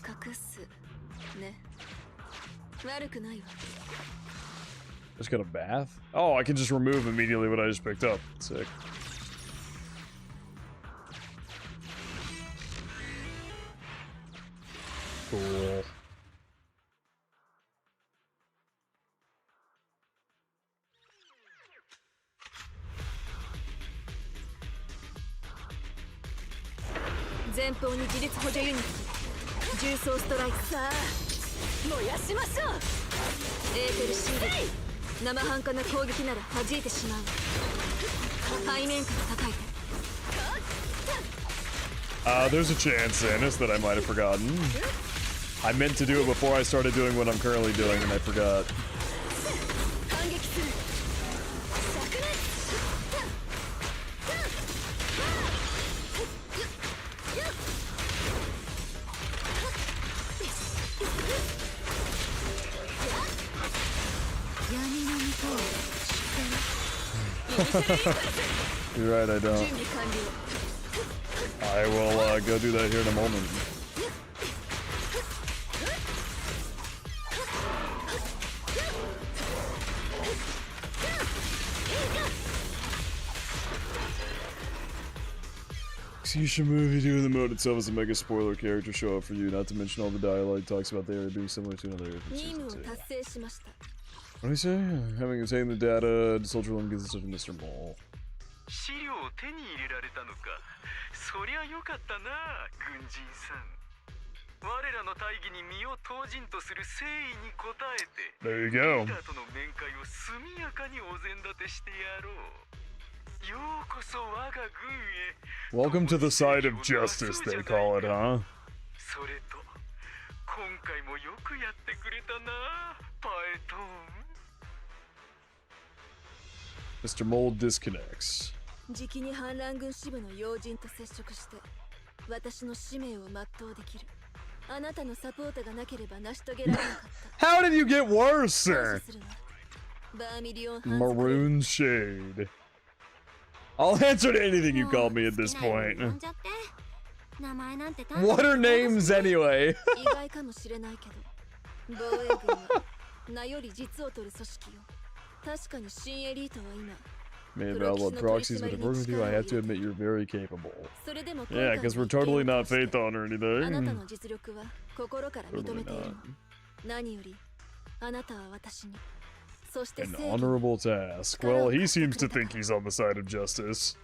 Just got a bath? Oh, I can just remove immediately what I just picked up. Sick. Cool. There's a chance, Sanis, that I might have forgotten. I meant to do it before I started doing what I'm currently doing, and I forgot. You're right, I don't. I will go do that here in a moment. You should movie doing the mode itself as a mega spoiler character show up for you, not to mention all the dialogue talks about the area being similar to another area from season 2. What do you say? Having obtained the data, Soldier Limb gives us to Mr. Mole. 資料を手に入れられたのか。そりゃよかったな、軍人さん。我らの大義に身を投じんとする誠意に応えて、 There you リ go. ーダーとの面会を速やかにお膳立てしてやろう。ようこそ我が軍へ。 Welcome to the side of justice, they call it, huh? それと今回もよくやってくれたな、パエトーン。 Mr. Mold disconnects. じきに反乱軍支部の要人と接触して私の使命を全うできる。あなたのサポートがなければ成し遂げられなかった。 How did you get worse, 感 sir? 謝するわ。バーミリオンハンズ Maroon shade. I'll answer to anything you call me at this point. 名前なんて What are names anyway? 意外かもしれないけど、防衛軍は名より実を取る組織よ。確かに新エリートは今 May have outlawed proxies, but to work with you, I have to admit you're very capable. それでも Yeah, because we're totally not faith on or あなた anything. の実力は心から認めているの。何よりあなたは私に、そして An 正義に honorable task. Well, he seems to think he's on the side of justice.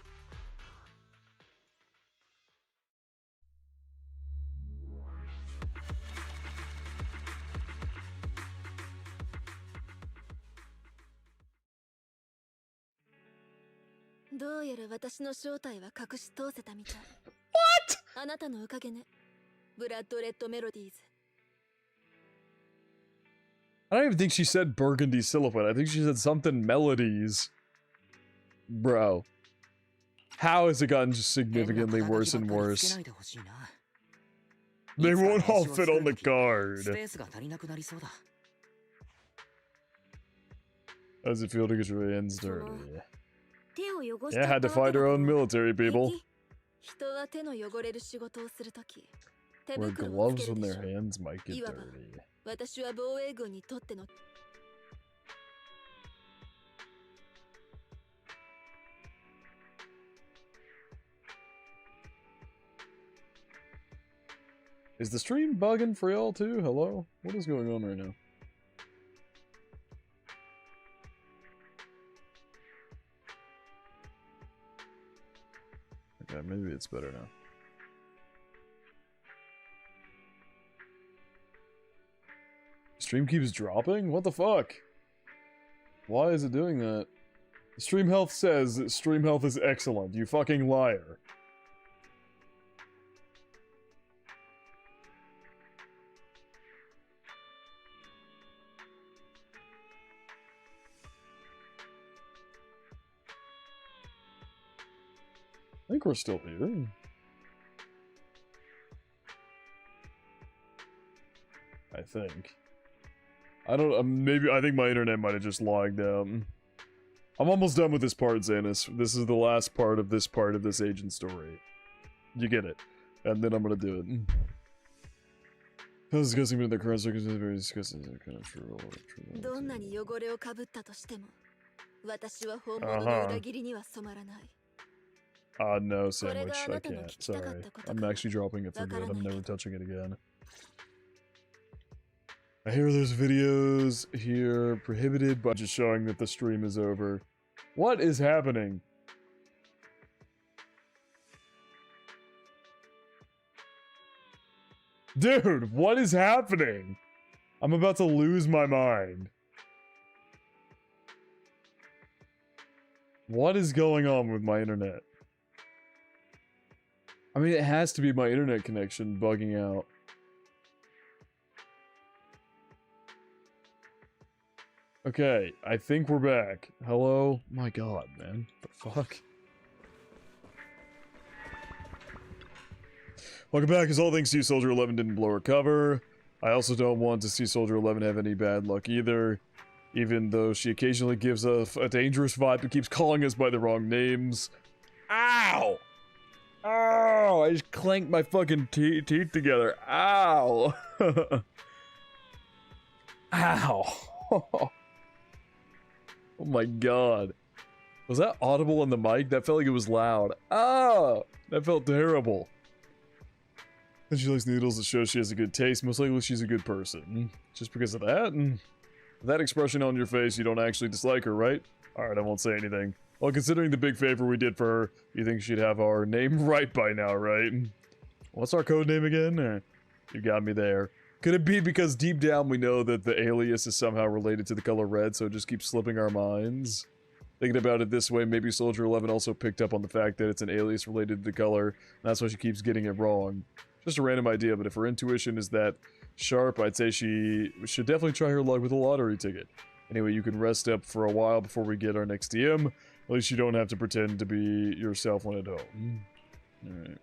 What? どうやら私の正体は隠し通せたみたい。あなたのおかげね。ブラッドレッドメロディーズ。 I don't even think she said burgundy silhouette. I think she said something melodies. Bro. How has it gotten just significantly worse and worse? They won't all fit on the card. How does it feel to get your hands dirty? 手を汚し Yeah, ちゃ had った to わけ fight だ her から own military people. 人は手の汚れる仕事をするとき、手 Wear 袋をつ gloves ける when で their しょ。 hands might get いわば dirty. 私は防衛軍にとっての Is the stream bugging for y'all too? Hello? What is going on right now? Okay, maybe it's better now. Stream keeps dropping? What the fuck? Why is it doing that? Stream health says that stream health is excellent, you fucking liar. I think we're still here. I think. I don't, maybe, I think my internet might have just logged out. I'm almost done with this part, Xanis. This is the last part of this agent story. You get it. And then I'm gonna do it. How disgusting, but the current circumstances very disgusting. Kind of true. どんなに汚れをかぶったとしても、私は本物の裏切りには染まらない。No, sandwich. I can't. Sorry. I'm actually dropping it for good. I'm never touching it again. I hear there's videos here prohibited, but just showing that the stream is over. What is happening? Dude, what is happening? I'm about to lose my mind. What is going on with my internet? I mean, it has to be my internet connection bugging out. Okay, I think we're back. Hello? My god, man. The fuck? Welcome back. As all thanks to you, Soldier 11 didn't blow her cover. I also don't want to see Soldier 11 have any bad luck either. Even though she occasionally gives off a dangerous vibe and keeps calling us by the wrong names. Ow! Ow! I just clanked my fucking teeth together. Ow! Ow! Oh my god. Was that audible in the mic? That felt like it was loud. Ah! That felt terrible. And she likes noodles. It shows she has a good taste. Most likely she's a good person. Just because of that? That expression on your face, you don't actually dislike her, right? Alright, I won't say anything. Well, considering the big favor we did for her, you think she'd have our name right by now, right? What's our code name again? You got me there. Could it be because deep down we know that the alias is somehow related to the color red, so it just keeps slipping our minds? Thinking about it this way, maybe Soldier 11 also picked up on the fact that it's an alias related to the color, and that's why she keeps getting it wrong. Just a random idea, but if her intuition is that sharp, I'd say she should definitely try her luck with a lottery ticket. Anyway, you can rest up for a while before we get our next DM. At least you don't have to pretend to be yourself when at home. Alright.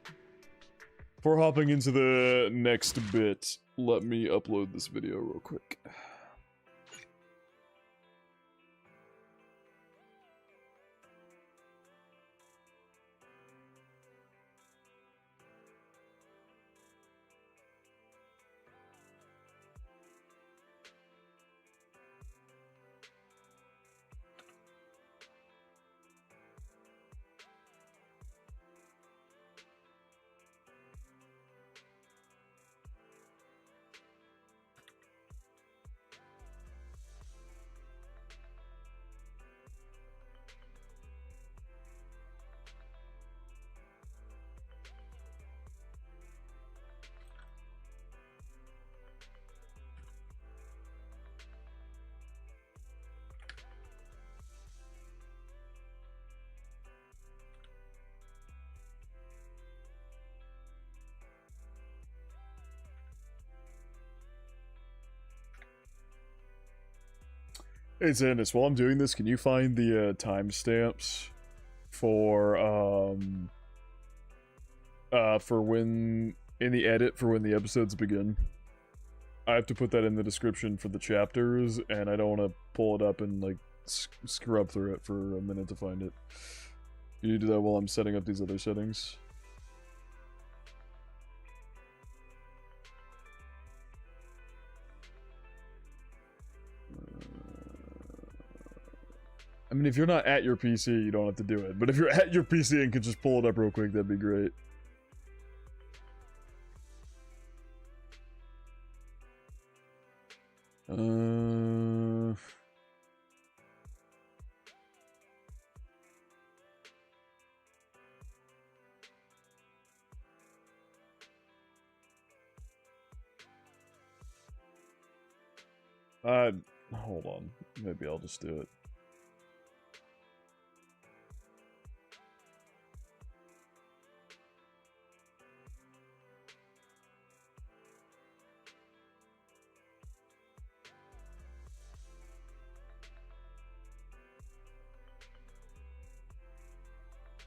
Before hopping into the next bit, let me upload this video real quick. Hey Xandis, while I'm doing this, can you find the timestamps for when in the edit for when the episodes begin? I have to put that in the description for the chapters, and I don't want to pull it up and like scrub through it for a minute to find it. Can you do that while I'm setting up these other settings? I mean, if you're not at your PC, you don't have to do it. But if you're at your PC and can just pull it up real quick, that'd be great. Hold on. Maybe I'll just do it.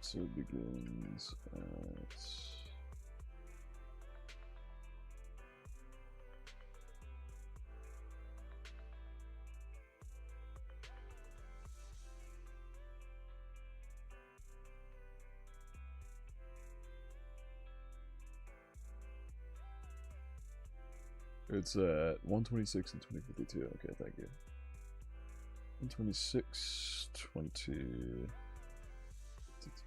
So it begins at... It's at 126 and 2052. Okay, thank you. 126, 22... 52.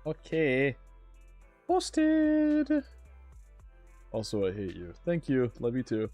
Okay. Posted! Also, I hate you. Thank you. Love you too.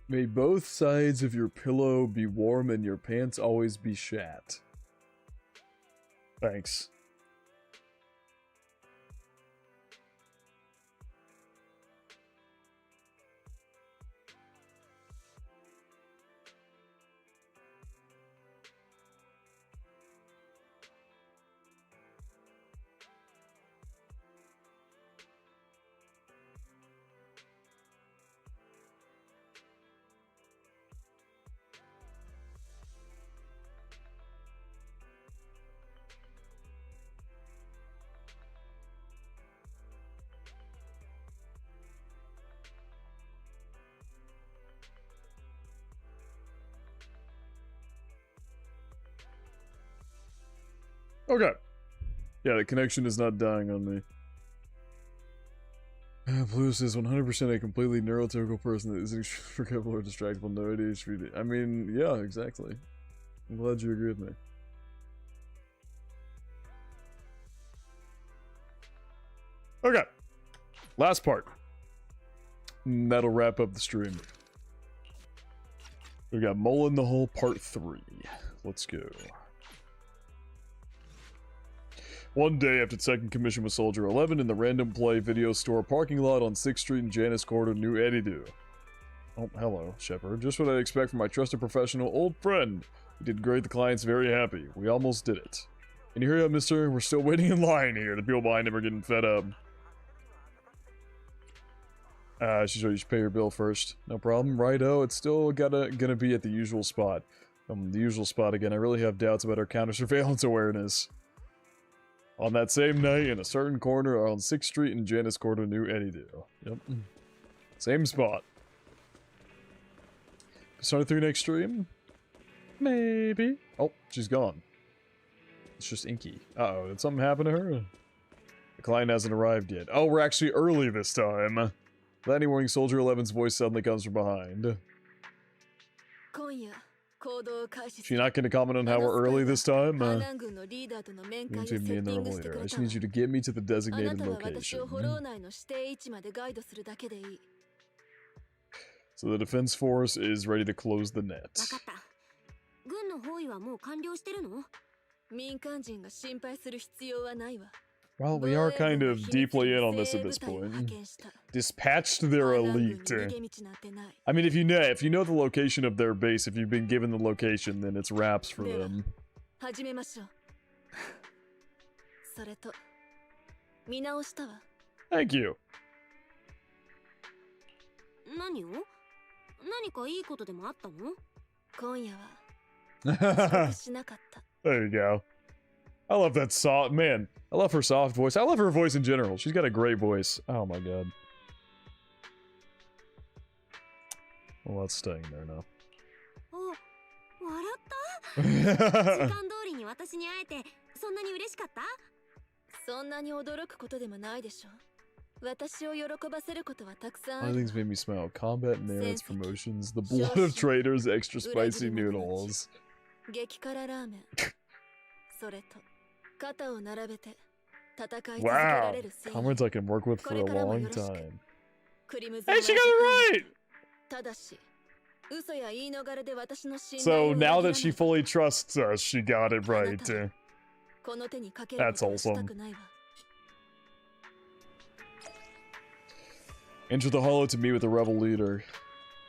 May both sides of your pillow be warm and your pants always be shat. Thanks. Okay. Yeah, the connection is not dying on me. Bluest is 100% a completely neurotypical person that isn't forgettable or distractible, no ADHD. I mean, yeah, exactly. I'm glad you agree with me. Okay. Last part. And that'll wrap up the stream. We got Mole in the Hole Part 3. Let's go. One day after the second commission with Soldier 11 in the Random Play video store parking lot on 6th Street in Janice Quarter, New Eddie-Do. Oh, hello, Shepard. Just what I'd expect from my trusted professional old friend. You did great, the client's very happy. We almost did it. Can you hurry up, mister? We're still waiting in line here. The people behind him are getting fed up. She's ready to pay your bill first. No problem. Righto, it's still gonna be at the usual spot. The usual spot again. I really have doubts about our counter-surveillance awareness. On that same night, in a certain corner on 6th Street in Janice Quarter, New Eddie-Do. Yep. Same spot. Start 3 next stream? Maybe. Oh, she's gone. It's just Inky. Uh-oh, did something happen to her? The client hasn't arrived yet. Oh, we're actually early this time. That morning, Soldier 11's voice suddenly comes from behind. She's not going to comment on how we're early this time? You need me in the rebel leader. I just need you to get me to the designated location. So the defense force is ready to close the net. Well, we are kind of deeply in on this at this point. Dispatched their elite. I mean, if you know the location of their base, if you've been given the location, then it's wraps for them. Thank you. There you go. I love that soft, man, I love her soft voice. I love her voice in general. She's got a great voice. Oh my god. Well, that's staying there now. Other things made me smile. Combat merits, promotions, the blood of traitors, extra spicy noodles. Wow, comrades I can work with for a long time. Hey, she got it right! So now that she fully trusts us, she got it right. That's awesome. Enter the hollow to meet with the rebel leader.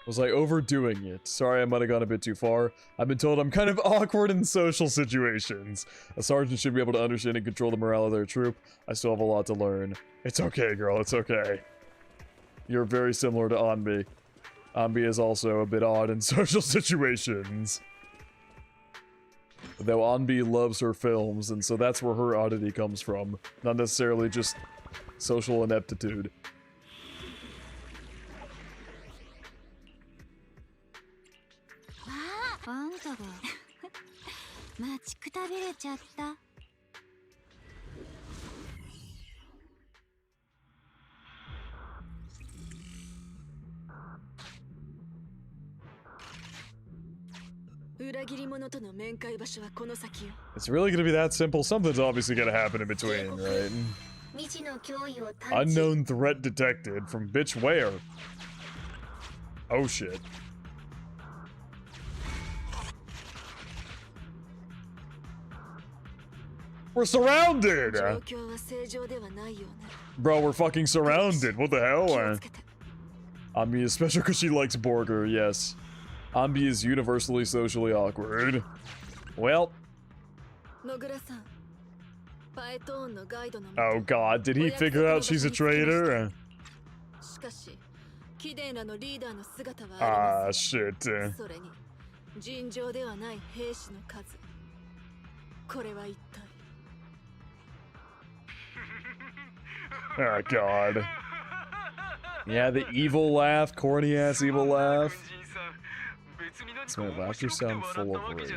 Was I overdoing it? Sorry, I might have gone a bit too far. I've been told I'm kind of awkward in social situations. A sergeant should be able to understand and control the morale of their troop. I still have a lot to learn. It's okay, girl, it's okay. You're very similar to Anbi. Anbi is also a bit odd in social situations. Though Anbi loves her films, and so that's where her oddity comes from. Not necessarily just social ineptitude. It's really gonna be that simple. Something's obviously gonna happen in between, right? Unknown threat detected from bitch where? Oh shit. We're surrounded! Bro, we're fucking surrounded. What the hell? Ambi is special because she likes Borger, yes. Ambi is universally socially awkward. Well. Oh god, did he figure out she's a traitor? Ah, shit. Oh god. Yeah, the evil laugh, corny ass evil laugh. It's my laughter sound full of rage.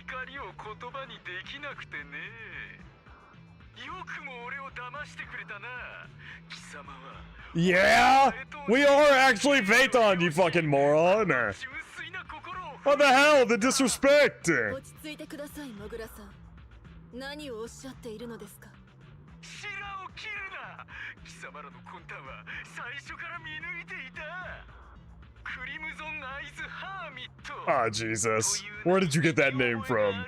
怒りを言葉にできなくてね。よくも俺を騙してくれたな。貴様は。Yeah, we are actually Phaeton, you fucking moron. What the hell, the disrespect? 落ち着いてください、モグラさん。何をおっしゃっているのですか。白を切るな。貴様らの魂胆は最初から見抜いていた。クリムゾンアイズハーミット。Ah, Jesus. Where did you get that name from?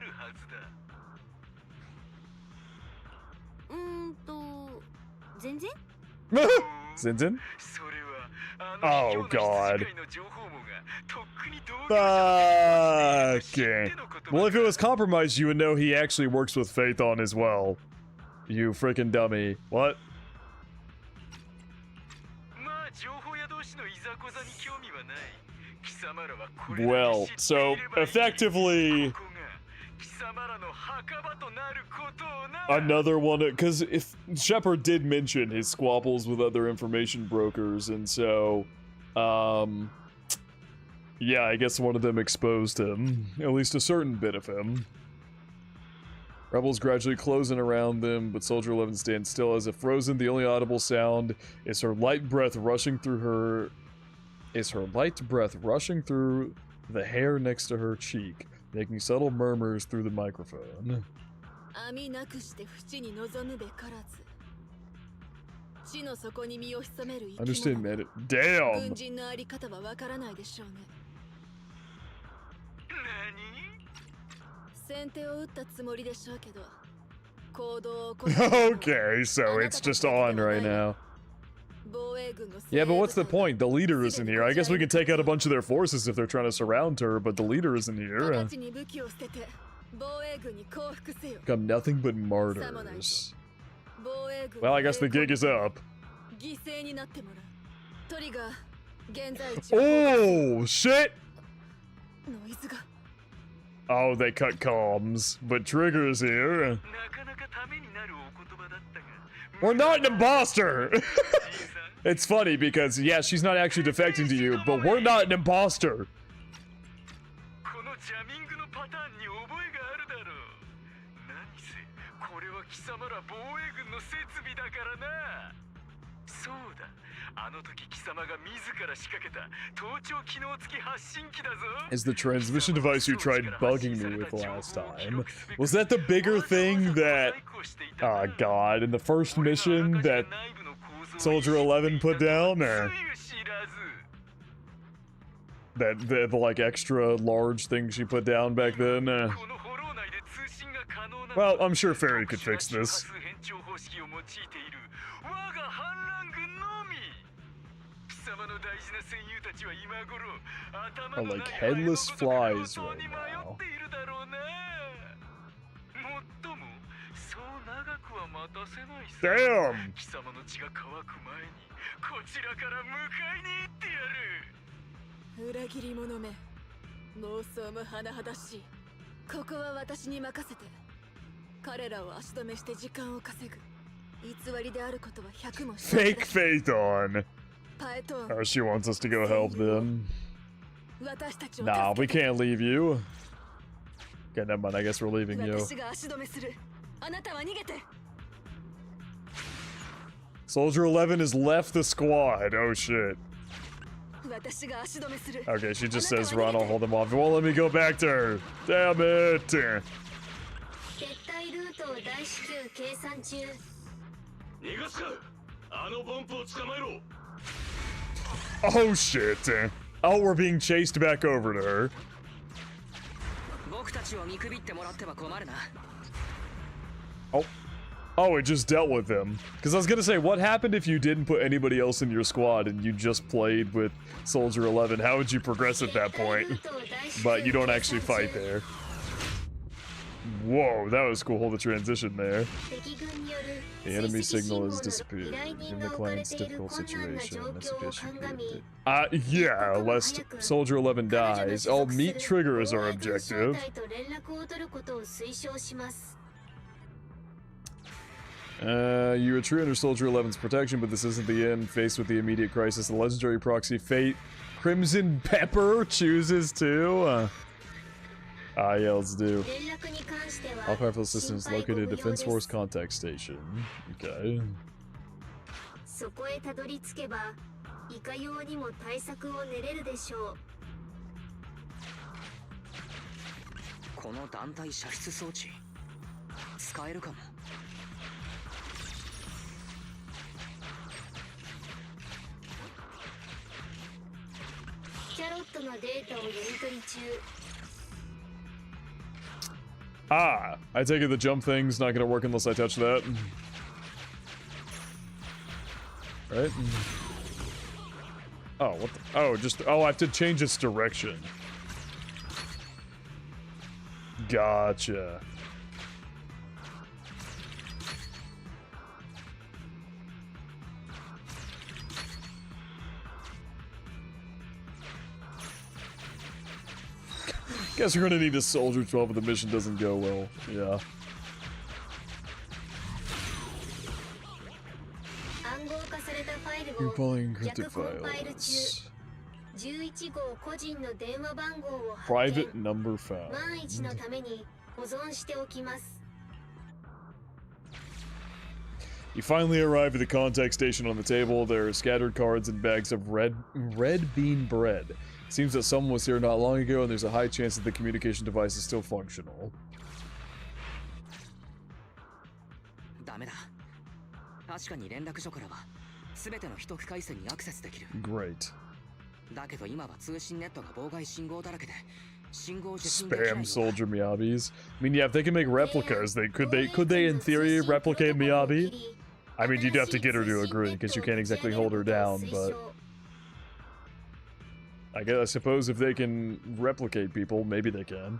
全然 Zinzin? それは Oh, God. 世界の情報網がとっくに同業者 Okay. Well, if it was compromised, you would know he actually works with Phaeton as well. You freaking dummy. What? まあ情報屋同士のいざこざに興味はない。貴様らはこれだけ Well, 知って so いればいい。 effectively ここが貴様らの墓場となることをな。 another one, because if Shepard did mention his squabbles with other information brokers, and so, yeah, I guess one of them exposed him, at least a certain bit of him. Rebels gradually closing around them, but Soldier 11 stands still as if frozen. The only audible sound is her light breath rushing through her. Is her light breath rushing through the hair next to her cheek, making subtle murmurs through the microphone. 網なくして淵に臨むべからず。地の底に身を潜める生き Understand, 物。 man. Damn! 軍人のあり方はわからないでしょうね。先手を打ったつもりでしょうけど、行動を起こす。Okay, so it's just on right now. Yeah, but what's the point? The leader isn't here. I guess we can take out a bunch of their forces if they're trying to surround her, but the leader isn't here. Become nothing but martyrs. Well, I guess the gig is up. Oh, shit! Oh, they cut comms, but Trigger's here. We're not an imposter! It's funny because, yeah, she's not actually defecting to you, but we're not an imposter. Is the transmission device you tried bugging me with last time? Was that the bigger thing that... Oh god, in the first mission that Soldier 11 put down? Or that the like extra large thing she put down back then? Well, I'm sure Fairy could fix this. Are like headless flies right now. Damn! Fake Phaeton! Oh, she wants us to go help them. Nah, we can't leave you. Okay, never mind, I guess we're leaving you. Soldier 11 has left the squad. Oh shit. Okay, she just says run, I'll hold them off. It won't let me go back to her. Damn it. Oh shit. Oh, we're being chased back over to her. Oh. Oh, it just dealt with him. Because I was gonna say, what happened if you didn't put anybody else in your squad and you just played with Soldier 11? How would you progress at that point? But you don't actually fight there. Whoa, that was cool. Hold the transition there. The enemy signal has disappeared. In the client's difficult situation, I suggest you create it. Yeah, lest Soldier 11 dies. Oh, meet Trigger is our objective. You retreat under Soldier 11's protection, but this isn't the end. Faced with the immediate crisis, the legendary proxy Fate Crimson Pepper chooses to. Yeah, let's do. 連絡に関しては All powerful systems 心配 located ご無 at 用 Defense です Force Contact Station. Okay. そこへたどり着けばいかようにも対策を練れるでしょう。この団体射出装置使えるかも。キャロットのデータをやり取り中。 Ah, I take it the jump thing's not gonna work unless I touch that. Right? Oh, what the? Oh, just. Oh, I have to change its direction. Gotcha. Guess we're gonna need a soldier 12 if the mission doesn't go well. Yeah. 暗号化されたファイル You're を pulling encrypted 逆コンパイル中。 files. 11号個人の電話番号を発 Private 見。 number found. 万一のために保存しておきます。 You finally arrive at the contact station. On the table, there are scattered cards and bags of red bean bread. Seems that someone was here not long ago, and there's a high chance that the communication device is still functional. ダメだ。確かに連絡所からは全ての秘匿回線にアクセスできる。 Great. だけど今は通信ネットが妨害信号だらけで信号受信できない Spam soldier Miyabis. I mean, yeah, if they can make replicas, could they in theory replicate Miyabi? I mean, you'd have to get her to agree because you can't exactly hold her down, but I suppose if they can replicate people, maybe they can.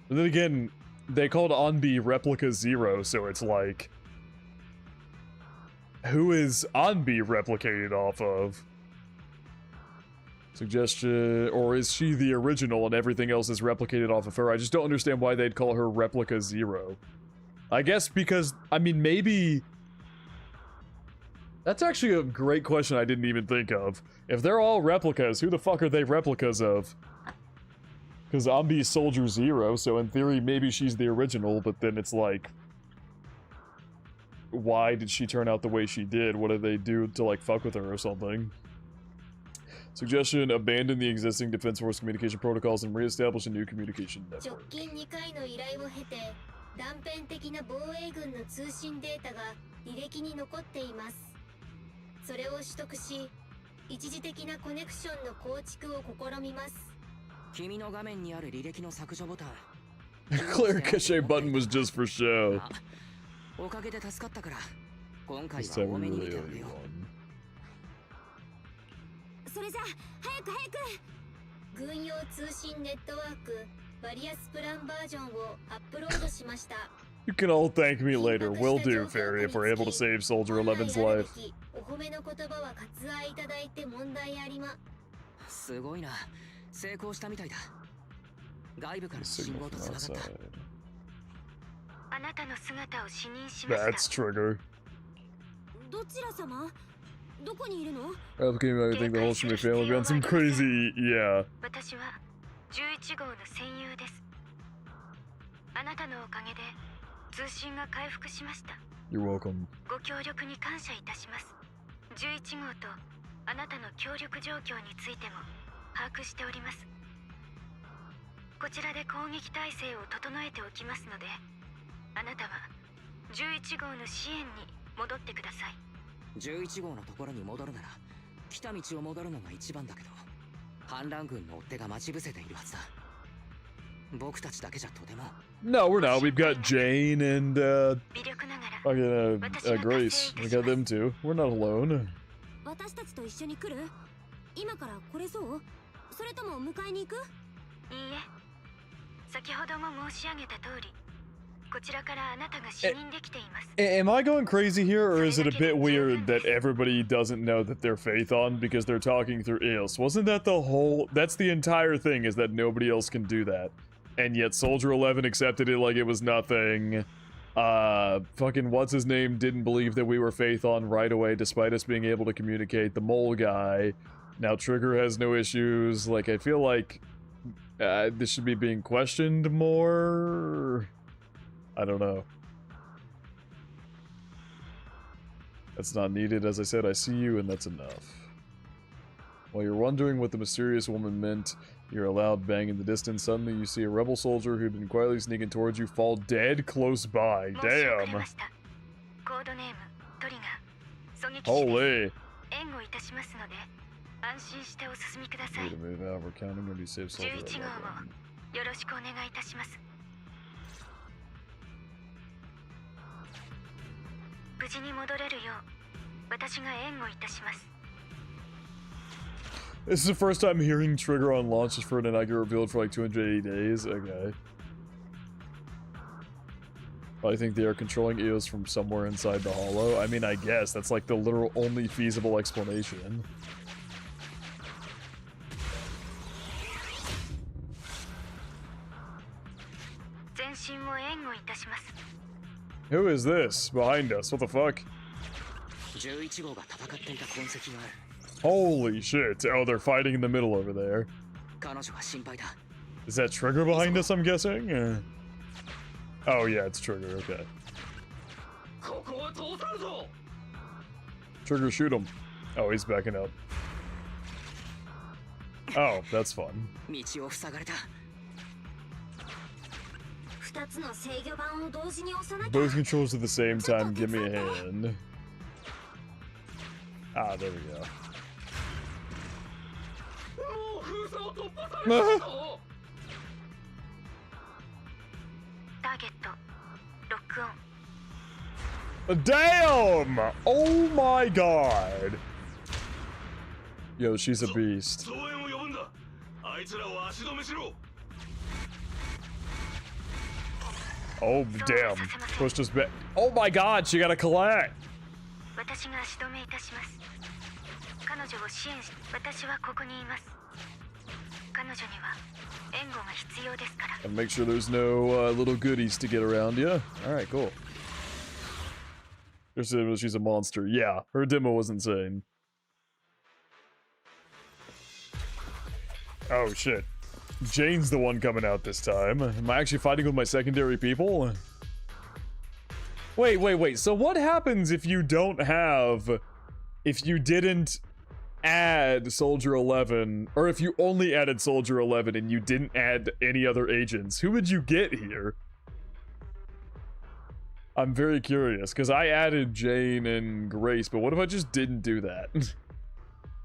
And then again, they called Onbi Replica Zero, so it's like, who is Onbi replicated off of? Suggestion, or is she the original and everything else is replicated off of her? I just don't understand why they'd call her Replica Zero. I guess because, I mean, maybe... That's actually a great question I didn't even think of. If they're all replicas, who the fuck are they replicas of? Because Ambi's Soldier Zero, so in theory maybe she's the original, but then it's like... Why did she turn out the way she did? What did they do to, like, fuck with her or something? Suggestion, abandon the existing Defense Force communication protocols and reestablish a new communication 直 network. 近2回の依頼を経て断片的な防衛軍の通信データが履歴に残っています。それを取得し、一時的なコネクションの構築を試みます。君の画面にある履歴の削除ボタン Clear cache button was just for show. おかげで助かったから今回 This は time 多 we めに見 really て owe おく you よ one. それじゃ早く軍用通信ネットワークバリアスプランバージョンをアップロードしました。 You can all thank me later. Will do, Fairy, if we're able to save Soldier 11's life. お褒めの言葉は割愛いただいて問題ありま。すごいな成功したみたいだ外部からの信 Signal 号と from つながった outside. あなたの姿を視認しました。 That's Trigger. どちら様？どこにいるの？ Replicating everything the whole Shimmy family be on some crazy, yeah. 私は11号の戦友です。あなたのおかげで通信が回復しました。 You're welcome. ご協力に感謝いたします。11号とあなたの協力状況についても把握しております。こちらで攻撃態勢を整えておきますので、あなたは11号の支援に戻ってください。11号のところに戻るなら来た道を戻るのが一番だけど反乱軍の追っ手が待ち伏せているはずだ僕たちだけじゃとても No, we're not. We've got Jane and, 微力ながら Grace. We got them too. We're not alone. 私たちと一緒に来る？今から来れそう？それとも迎えに行く？いいえ。先ほども申し上げた通り、こちらからあなたが視認できています。 Am I going crazy here, or is it a bit weird that everybody doesn't know that they're Faith on because they're talking through Eos? Wasn't that the whole... That's the entire thing, is that nobody else can do that. And yet Soldier 11 accepted it like it was nothing. Fucking what's-his-name didn't believe that we were Faith on right away despite us being able to communicate. The mole guy. Now Trigger has no issues. Like, I feel like This should be being questioned more. I don't know. That's not needed. As I said, I see you, and that's enough. While you're wondering what the mysterious woman meant, you're a loud bang in the distance. Suddenly, you see a rebel soldier who'd been quietly sneaking towards you fall dead close by. Damn. Holy. Way to move out. We're counting when you save soldier. This is the first time hearing trigger on launches for an inaugural revealed for like 280 days. Okay. I think they are controlling Eos from somewhere inside the hollow. I mean, I guess that's like the literal only feasible explanation. Who is this behind us? What the fuck? Holy shit. Oh, they're fighting in the middle over there. Is that Trigger behind us, I'm guessing? Oh, yeah, it's Trigger. Okay. Trigger, shoot him. Oh, he's backing up. Oh, that's fun. Both controls at the same time. Give me a hand. Ah, there we go. Damn! Oh my god! Yo, she's a beast. Oh, damn. Pushed us back. Oh my god, she got a collect! And make sure there's no little goodies to get around you. Alright, cool. She's a monster. Yeah, her demo was insane. Oh shit. Jane's the one coming out this time. Am I actually fighting with my secondary people? Wait. So what happens if you don't have... If you didn't add Soldier 11, or if you only added Soldier 11 and you didn't add any other agents? Who would you get here? I'm very curious, because I added Jane and Grace, but what if I just didn't do that?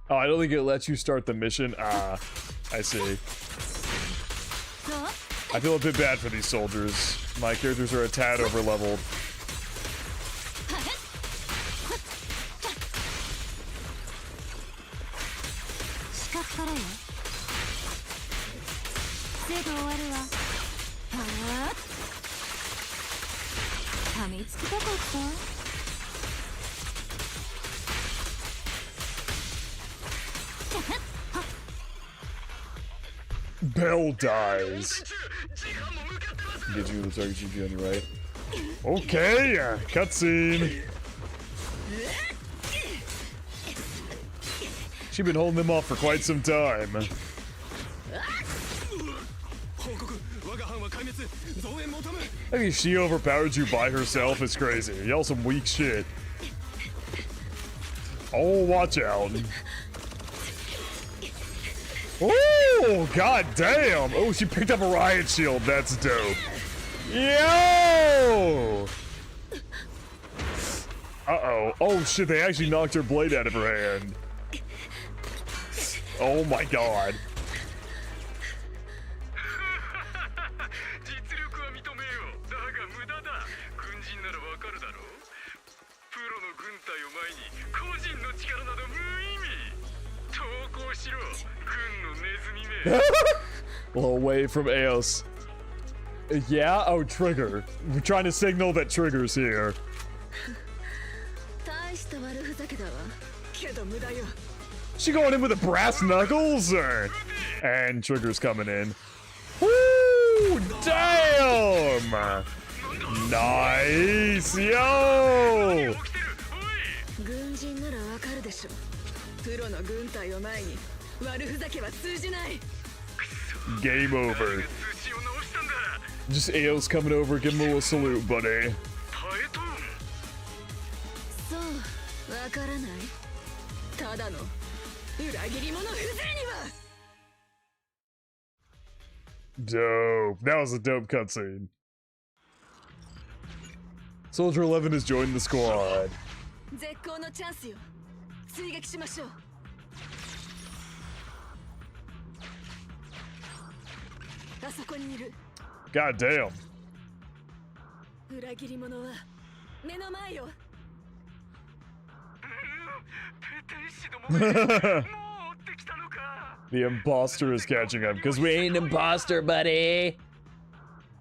Oh, I don't think it lets you start the mission? Ah, I see. I feel a bit bad for these soldiers. My characters are a tad over-leveled. Bell dies. Get you the target GG on your right. Okay, cutscene. She's been holding them off for quite some time. I think she overpowered you by herself is crazy. Y'all some weak shit. Oh, watch out. Oh, god damn. Oh, she picked up a riot shield. That's dope. Yo! Uh-oh. Oh, shit, they actually knocked her blade out of her hand. Oh my god. A little away from Yaos. Yeah? Oh, Trigger. We're trying to signal that Trigger's here. She going in with the brass knuckles? And Trigger's coming in. Woo! Damn! Nice! Yo! Game over. Just Yaos coming over, give him a little salute, buddy. So, わからない。ただの裏切り者風情には。Dope. That was a dope cutscene. Soldier 11 has joined the squad. 絶好のチャンスよ。追撃しましょう。あそこにいる。God damn. 裏切り者は目の前よ。The imposter is catching up because we ain't an imposter, buddy.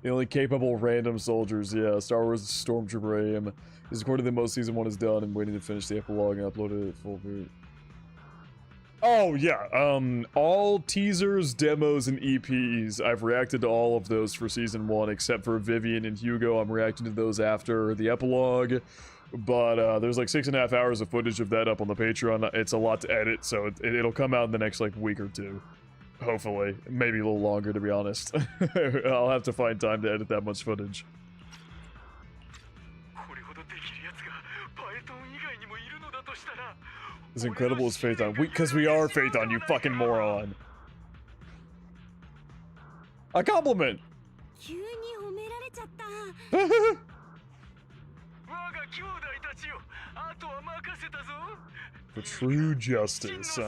The only capable random soldiers, yeah. Star Wars Stormtrooper AM is according to the most season 1 is done and waiting to finish the epilogue and upload it full version. Oh yeah, all teasers, demos, and EPs. I've reacted to all of those for season 1 except for Vivian and Hugo. I'm reacting to those after the epilogue. But there's like 6.5 hours of footage of that up on the Patreon. It's a lot to edit, so it'll come out in the next like week or two. Hopefully. Maybe a little longer, to be honest. I'll have to find time to edit that much footage. As incredible as Phaethon. Because we are Phaethon, you fucking moron. A compliment! For true justice,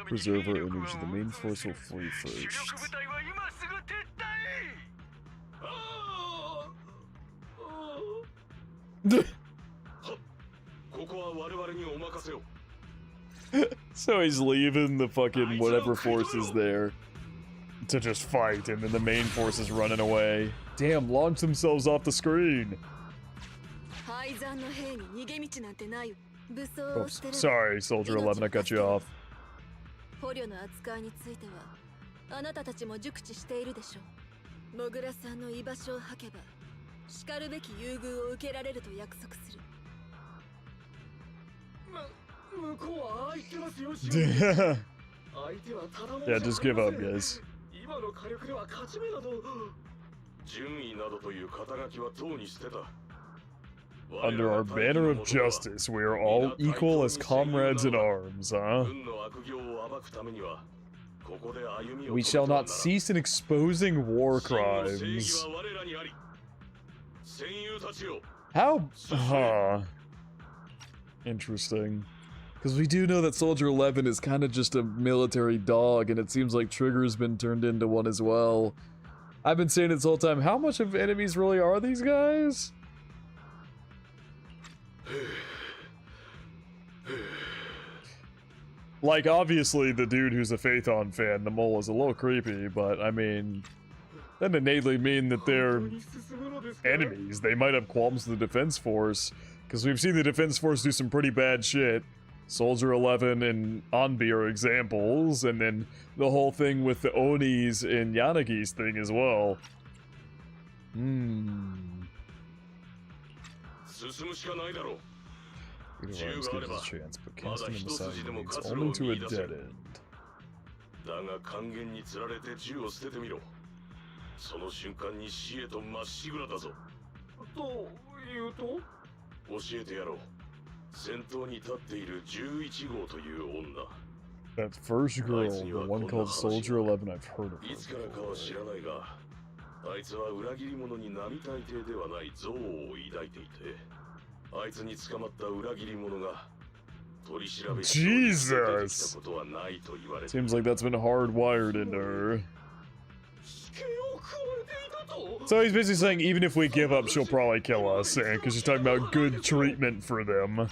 Preserve our energy. The main force will flee first. So he's leaving the fucking whatever force is there to just fight, and then the main force is running away. Damn, launch themselves off the screen. Oh, sorry, Soldier 11, I cut you off. Yeah, just give up, guys. Under our banner of justice, we are all equal as comrades in arms, huh? We shall not cease in exposing war crimes. How? Huh. Interesting. Because we do know that Soldier 11 is kind of just a military dog, and it seems like Trigger's been turned into one as well. I've been saying it this whole time, how much of enemies really are these guys? Like, obviously, the dude who's a Phaethon fan, the mole, is a little creepy, but, I mean, that doesn't innately mean that they're enemies. They might have qualms with the Defense Force, because we've seen the Defense Force do some pretty bad shit. Soldier 11 and Anbi are examples, and then the whole thing with the Onis and Yanagi's thing as well. Gives us a chance, but casting him aside leads only to a dead end. That first girl, the one called Soldier 11, I've heard of her before. Jesus! Seems like that's been hardwired into her. So he's basically saying even if we give up, she'll probably kill us, because she's talking about good treatment for them.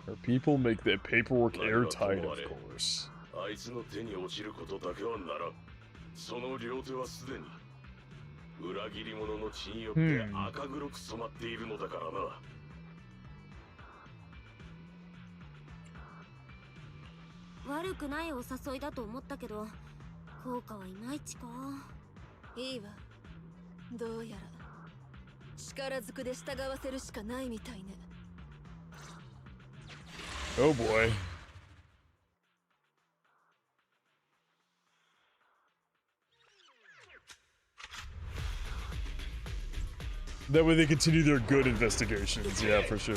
Her people make their paperwork airtight, of course. いいわ。どうやら力ずくで従わせるしかないみたいね。 Oh boy. That way they continue their good investigations, yeah, for sure.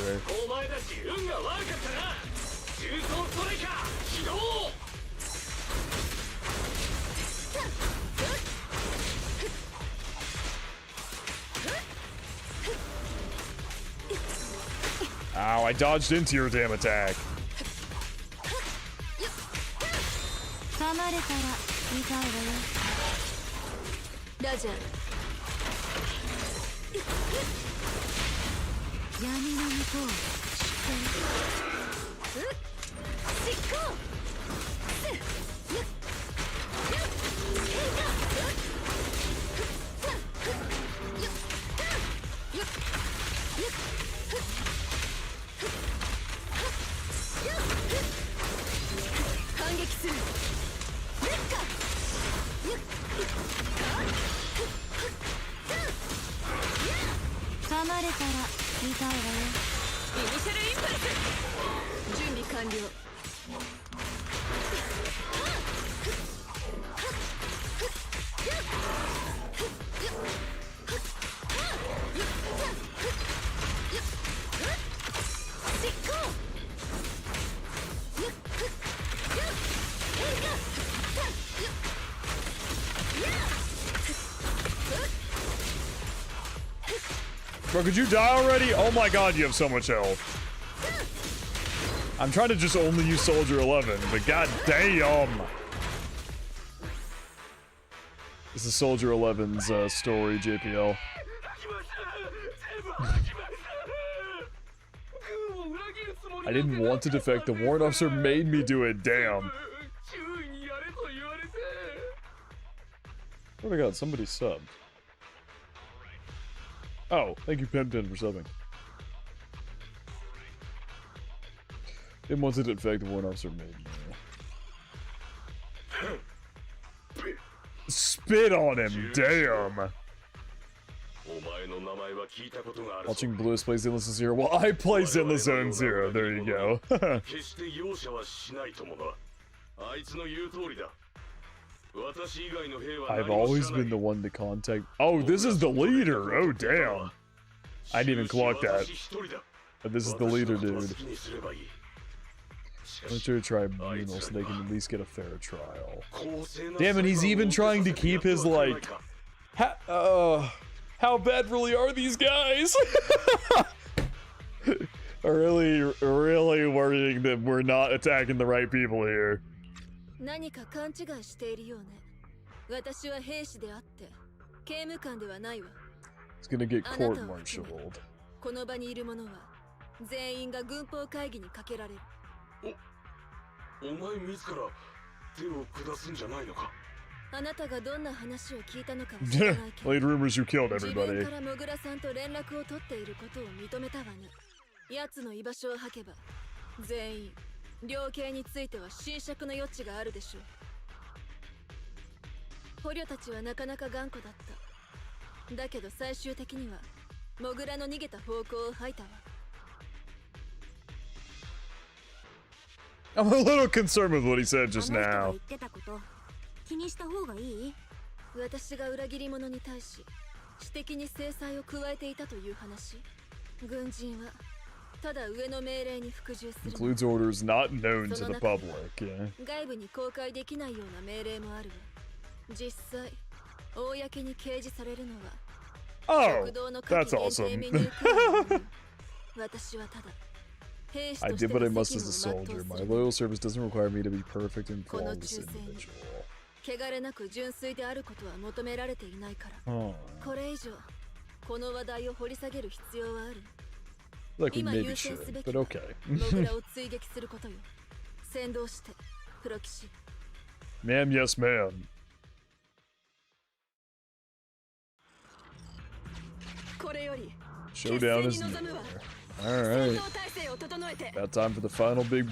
Ow, I dodged into your damn attack. Bro, could you die already? Oh my god, you have so much health. I'm trying to just only use Soldier 11, but god damn. This is Soldier 11's story, JPL. I didn't want to defect. The warrant officer made me do it. Damn. Oh my god, somebody subbed. Oh, thank you, Pimpton, for subbing. Didn't want to defect. The warrant officer made me. Spit on him, damn. Watching Bluest play Zenless Zone Zero. Well, I play Zenless Zone Zero. There you go. I've always been the one to contact. Oh, this is the leader. Oh, damn. I didn't even clock that. But this is the leader, dude. Military tribunal so they can at least get a fair trial. Damn it, he's even trying to keep his, like... how bad really are these guys? really worrying that we're not attacking the right people here. It's gonna get court-martialed. この場にいる者は全員が軍法会議にかけられる。お前自ら手を下すんじゃないのか。あなたがどんな話を聞いたのかは知らないけど。Laid rumors you killed everybody. 自分からモグラさんと連絡を取っていることを認めたわね。奴の居場所を吐けば全員量刑については侵釈の余地があるでしょう。捕虜たちはなかなか頑固だった。だけど最終的にはモグラの逃げた方向を吐いたわ。I'm a little concerned with what he said just now. 気にした方がいい？私が裏切り者に対し私的に制裁を加えていたという話。軍人はただ上の命令に服従する。Includes orders not known to the public. Yeah. 外部に公開できないような命令もあるわ。実際公に掲示されるのは。Oh, that's awesome. I did what I must as a soldier. My loyal service doesn't require me to be perfect and flawless individual. 汚れなく純粋であることは求められていないから。これ以上この話題を掘り下げる必要はある。 Like we maybe should, but okay. モグラを追撃することよ。先導してプロ騎士。Ma'am, yes, ma'am. Showdown is near. Alright. About time for the final big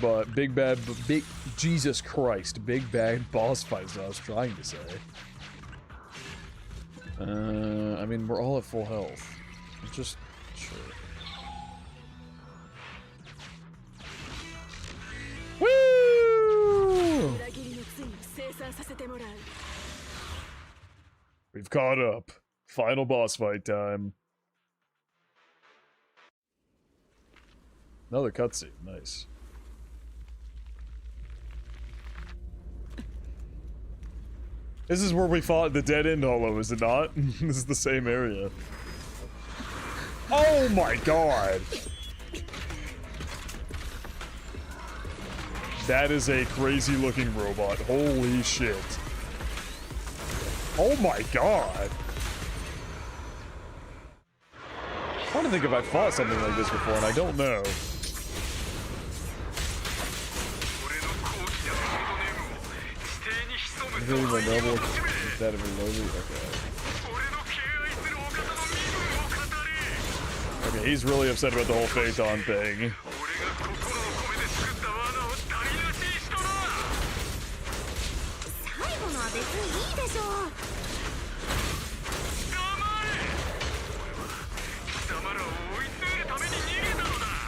Jesus Christ, big bad boss fight, as I was trying to say. I mean, we're all at full health. Just sure. Woo! We've caught up. Final boss fight time. Another cutscene. Nice. This is where we fought the Dead End Hollow, is it not? This is the same area. Oh my god! That is a crazy looking robot. Holy shit. Oh my god! I'm trying to think if I fought something like this before, and I don't know. Really my noble is that of a lowly? Okay. Okay, he's really upset about the whole Phaeton thing.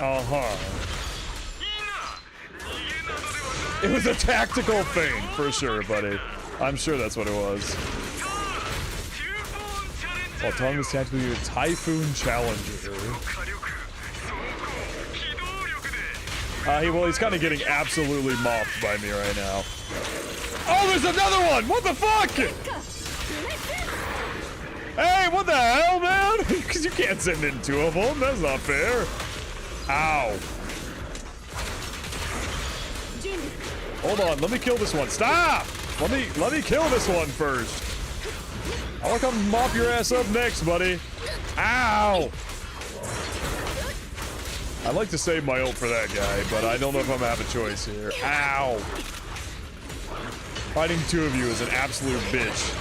Uh-huh. It was a tactical thing, for sure, buddy. I'm sure that's what it was. Oh, Tom is tactically a Typhoon Challenger. Well, he's kind of getting absolutely mopped by me right now. Oh, there's another one! What the fuck? Hey, what the hell, man? Because you can't send in two of them. That's not fair. Ow. Hold on, let me kill this one. Stop! Let me kill this one first. I'll come mop your ass up next, buddy. Ow! I'd like to save my ult for that guy, but I don't know if I'm gonna have a choice here. Ow! Fighting two of you is an absolute bitch.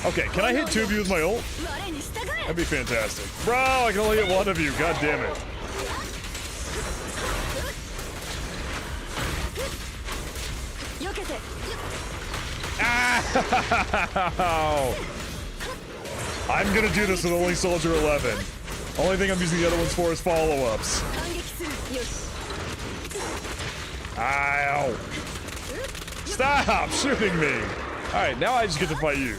Okay, can I hit two of you with my ult? That'd be fantastic. Bro, I can only hit one of you. God damn it. Ow! I'm gonna do this with only Soldier 11. Only thing I'm using the other ones for is follow-ups. Ow! Stop shooting me! Alright, now I just get to fight you.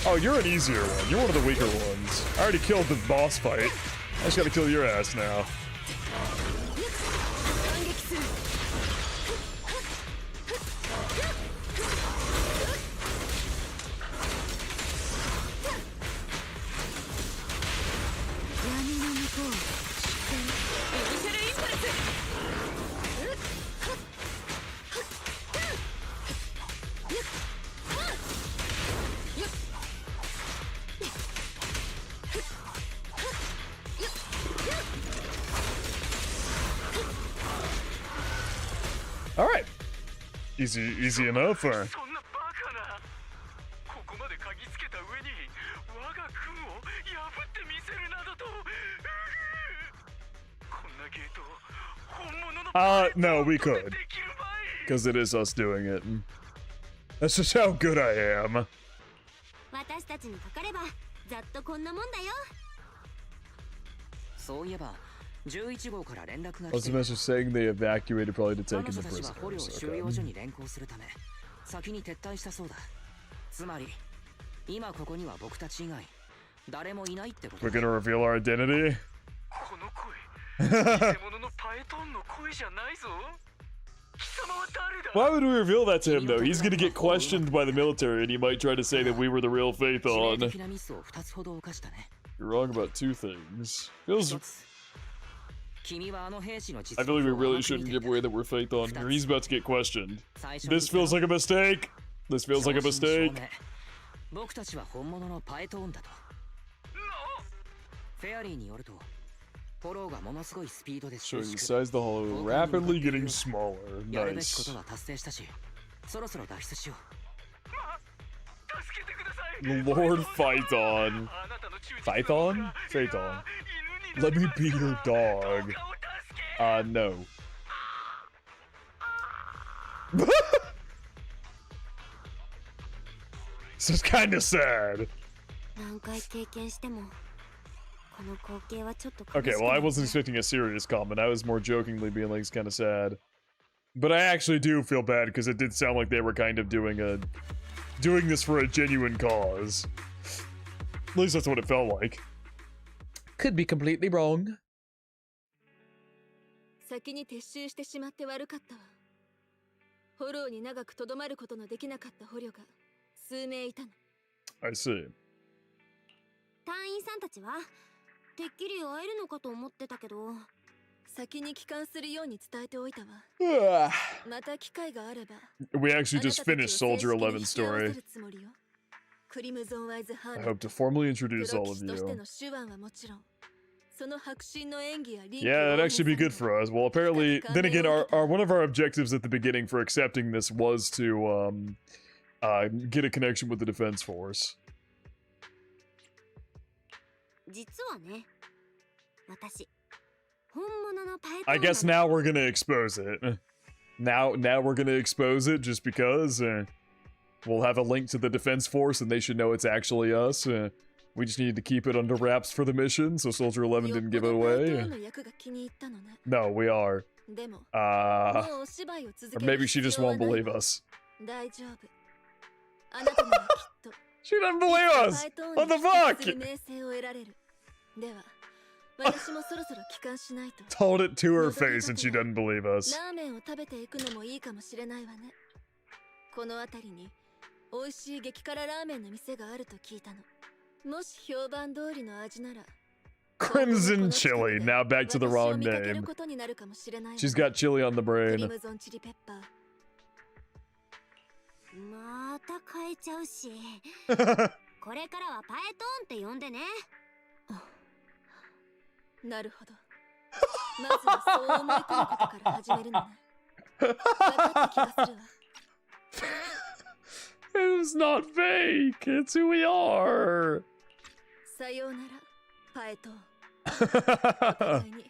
Oh, you're an easier one. You're one of the weaker ones. I already killed the boss fight. I just gotta kill your ass now. Alright. Easy enough, or? No, we could. Because it is us doing it. That's just how good I am. What's the message saying they evacuated probably to take in the prisoners? Okay. We're gonna reveal our identity? Why would we reveal that to him, though? He's gonna get questioned by the military and he might try to say that we were the real Phaeton. You're wrong about two things. I feel like we really shouldn't give away that we're Phaeton here. He's about to get questioned. This feels like a mistake. This feels like a mistake. Showing the size of the hollow, rapidly getting smaller. Nice. Lord Phaeton. Phaeton? Phaeton. Let me be your dog. No. So it's kind of sad. Okay, well, I wasn't expecting a serious comment. I was more jokingly being like, it's kind of sad. But I actually do feel bad because it did sound like they were kind of doing this for a genuine cause. At least that's what it felt like. Could be completely wrong. 先に撤収してしまって悪かったわ。フォローに長くとどまることのできなかった捕虜が数名いたの。I see. 隊員さんたちはてっきり会えるのかと思ってたけど。先に帰還するように伝えておいたわ。また機会があれば。We actually just finished Soldier 11's story. クリムゾンワイズハー I hope to formally introduce all of you. Yeah, that'd actually be good for us. Well, apparently, then again, our one of our objectives at the beginning for accepting this was to get a connection with the Defense Force. 実はね、私 I guess now we're gonna expose it. Now we're gonna expose it just because we'll have a link to the Defense Force and they should know it's actually us. We just needed to keep it under wraps for the mission so Soldier 11 didn't give it away. No, we are. Or maybe she just won't believe us. She doesn't believe us! What the fuck? Told it to her face and she doesn't believe us. この辺りに美味しい激辛ラーメンの店があると聞いたの。もし評判通りの味なら Crimson Chili, now back to the wrong name. She's got chili on the brain. また変えちゃうし。これからはパエトーンって呼んでね。なるほど。まずはそう思い込むことから始めるのね。分かった気がするわ。It's not fake. It's who we are. さようなら、パエトーン。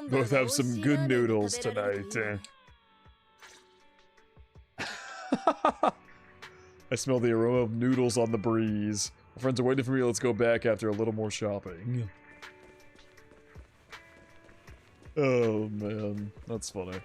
Both have some good noodles tonight. I smell the aroma of noodles on the breeze. My friends are waiting for me. Let's go back after a little more shopping. Oh man, that's funny.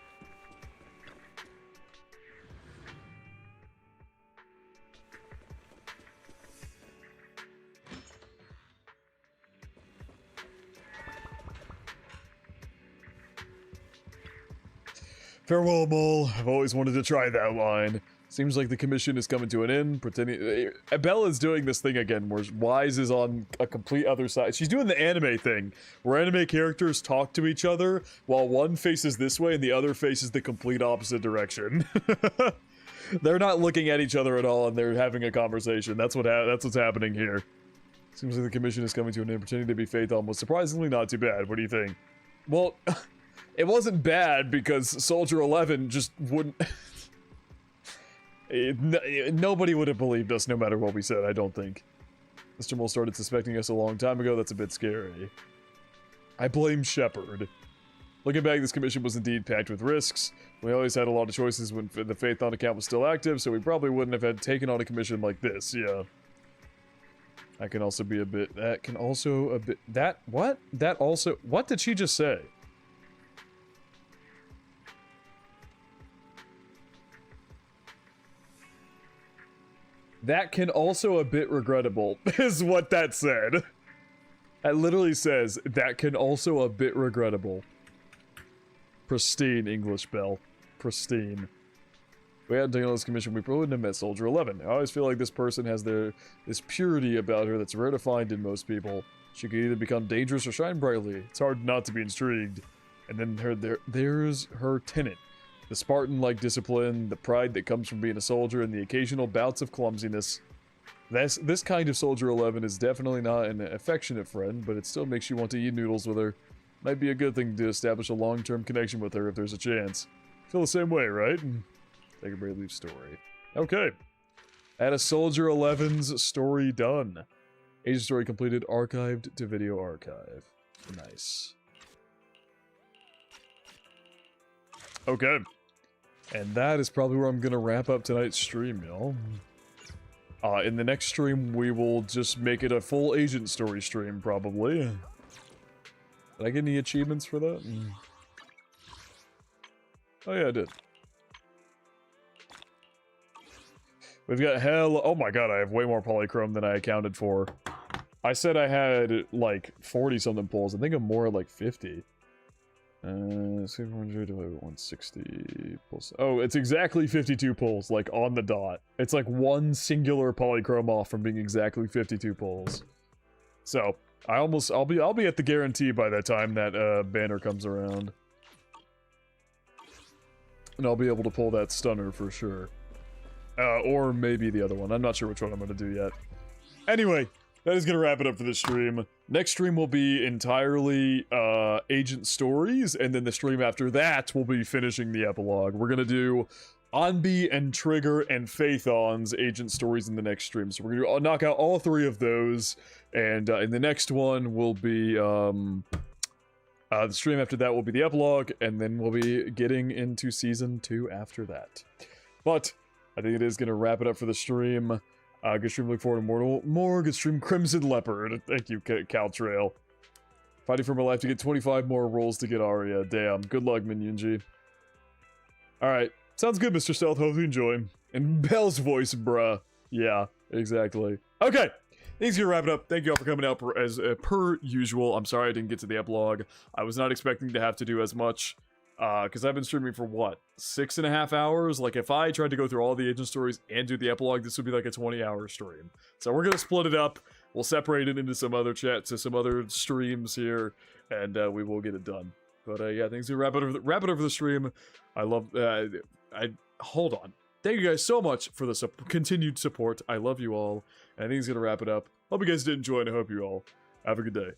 Farewell, Mole. I've always wanted to try that line. Seems like the commission is coming to an end. Pretending Bella's doing this thing again, where Wise is on a complete other side. She's doing the anime thing, where anime characters talk to each other while one faces this way and the other faces the complete opposite direction. They're not looking at each other at all, and they're having a conversation. That's what's happening here. Seems like the commission is coming to an end. Pretending to be Faith almost surprisingly not too bad. What do you think? Well, it wasn't bad because Soldier 11 just wouldn't. Nobody would have believed us no matter what we said, I don't think. Mr. Mole started suspecting us a long time ago. That's a bit scary. I blame Shepard. Looking back, this commission was indeed packed with risks. We always had a lot of choices when the Faith on account was still active, so we probably wouldn't have had taken on a commission like this, yeah. That can also be a bit... That can also a bit... That... What? That also... What did she just say? That can also a bit regrettable, is what that said. That literally says, that can also a bit regrettable. Pristine English, Bell. Pristine. If we hadn't taken on this commission, we probably wouldn't have met Soldier 11. I always feel like this person has this purity about her that's rare to find in most people. She could either become dangerous or shine brightly. It's hard not to be intrigued. And then there's her tenant. The Spartan-like discipline, the pride that comes from being a soldier, and the occasional bouts of clumsiness. This kind of Soldier 11 is definitely not an affectionate friend, but it still makes you want to eat noodles with her. Might be a good thing to establish a long-term connection with her if there's a chance. Feel the same way, right? Take a Brave Leaf story. Okay. At a Soldier 11's story done. Agent story completed, archived to video archive. Nice. Okay. And that is probably where I'm going to wrap up tonight's stream, y'all. In the next stream, we will just make it a full agent story stream, probably. Did I get any achievements for that? Oh yeah, I did. We've got hell... Oh my god, I have way more polychrome than I accounted for. I said I had, like, 40-something pulls. I think I'm more like 50. 700 divided by 160 pulls. Oh, it's exactly 52 pulls, like, on the dot. It's like one singular polychrome off from being exactly 52 pulls. So, I'll be at the guarantee by that time that, banner comes around. And I'll be able to pull that stunner for sure. Or maybe the other one. I'm not sure which one I'm going to do yet. Anyway, that is going to wrap it up for this stream. Next stream will be entirely agent stories, and then the stream after that will be finishing the epilogue. We're going to do Onbi and Trigger and Phaethon's agent stories in the next stream. So we're going to knock out all 3 of those, and in the next one will be... the stream after that will be the epilogue, and then we'll be getting into Season 2 after that. But I think it is going to wrap it up for the stream. Good stream, look forward to more. Good stream, Crimson Leopard. Thank you, Caltrail. Fighting for my life to get 25 more rolls to get Arya. Damn. Good luck, Minyunji. Alright. Sounds good, Mr. Stealth. Hope you enjoy. And Bell's voice, bruh. Yeah, exactly. Okay. Thanks for wrapping up. Thank you all for coming out per usual. I'm sorry I didn't get to the epilogue. I was not expecting to have to do as much. Because I've been streaming for, what, 6.5 hours? Like, if I tried to go through all the agent stories and do the epilogue, this would be like a 20-hour stream. So we're going to split it up. We'll separate it into some other chats, some other streams here, and we will get it done. But, yeah, thanks for wrap it over the stream. I love... Hold on. Thank you guys so much for the continued support. I love you all. And I think it's going to wrap it up. Hope you guys did enjoy, and I hope you all have a good day.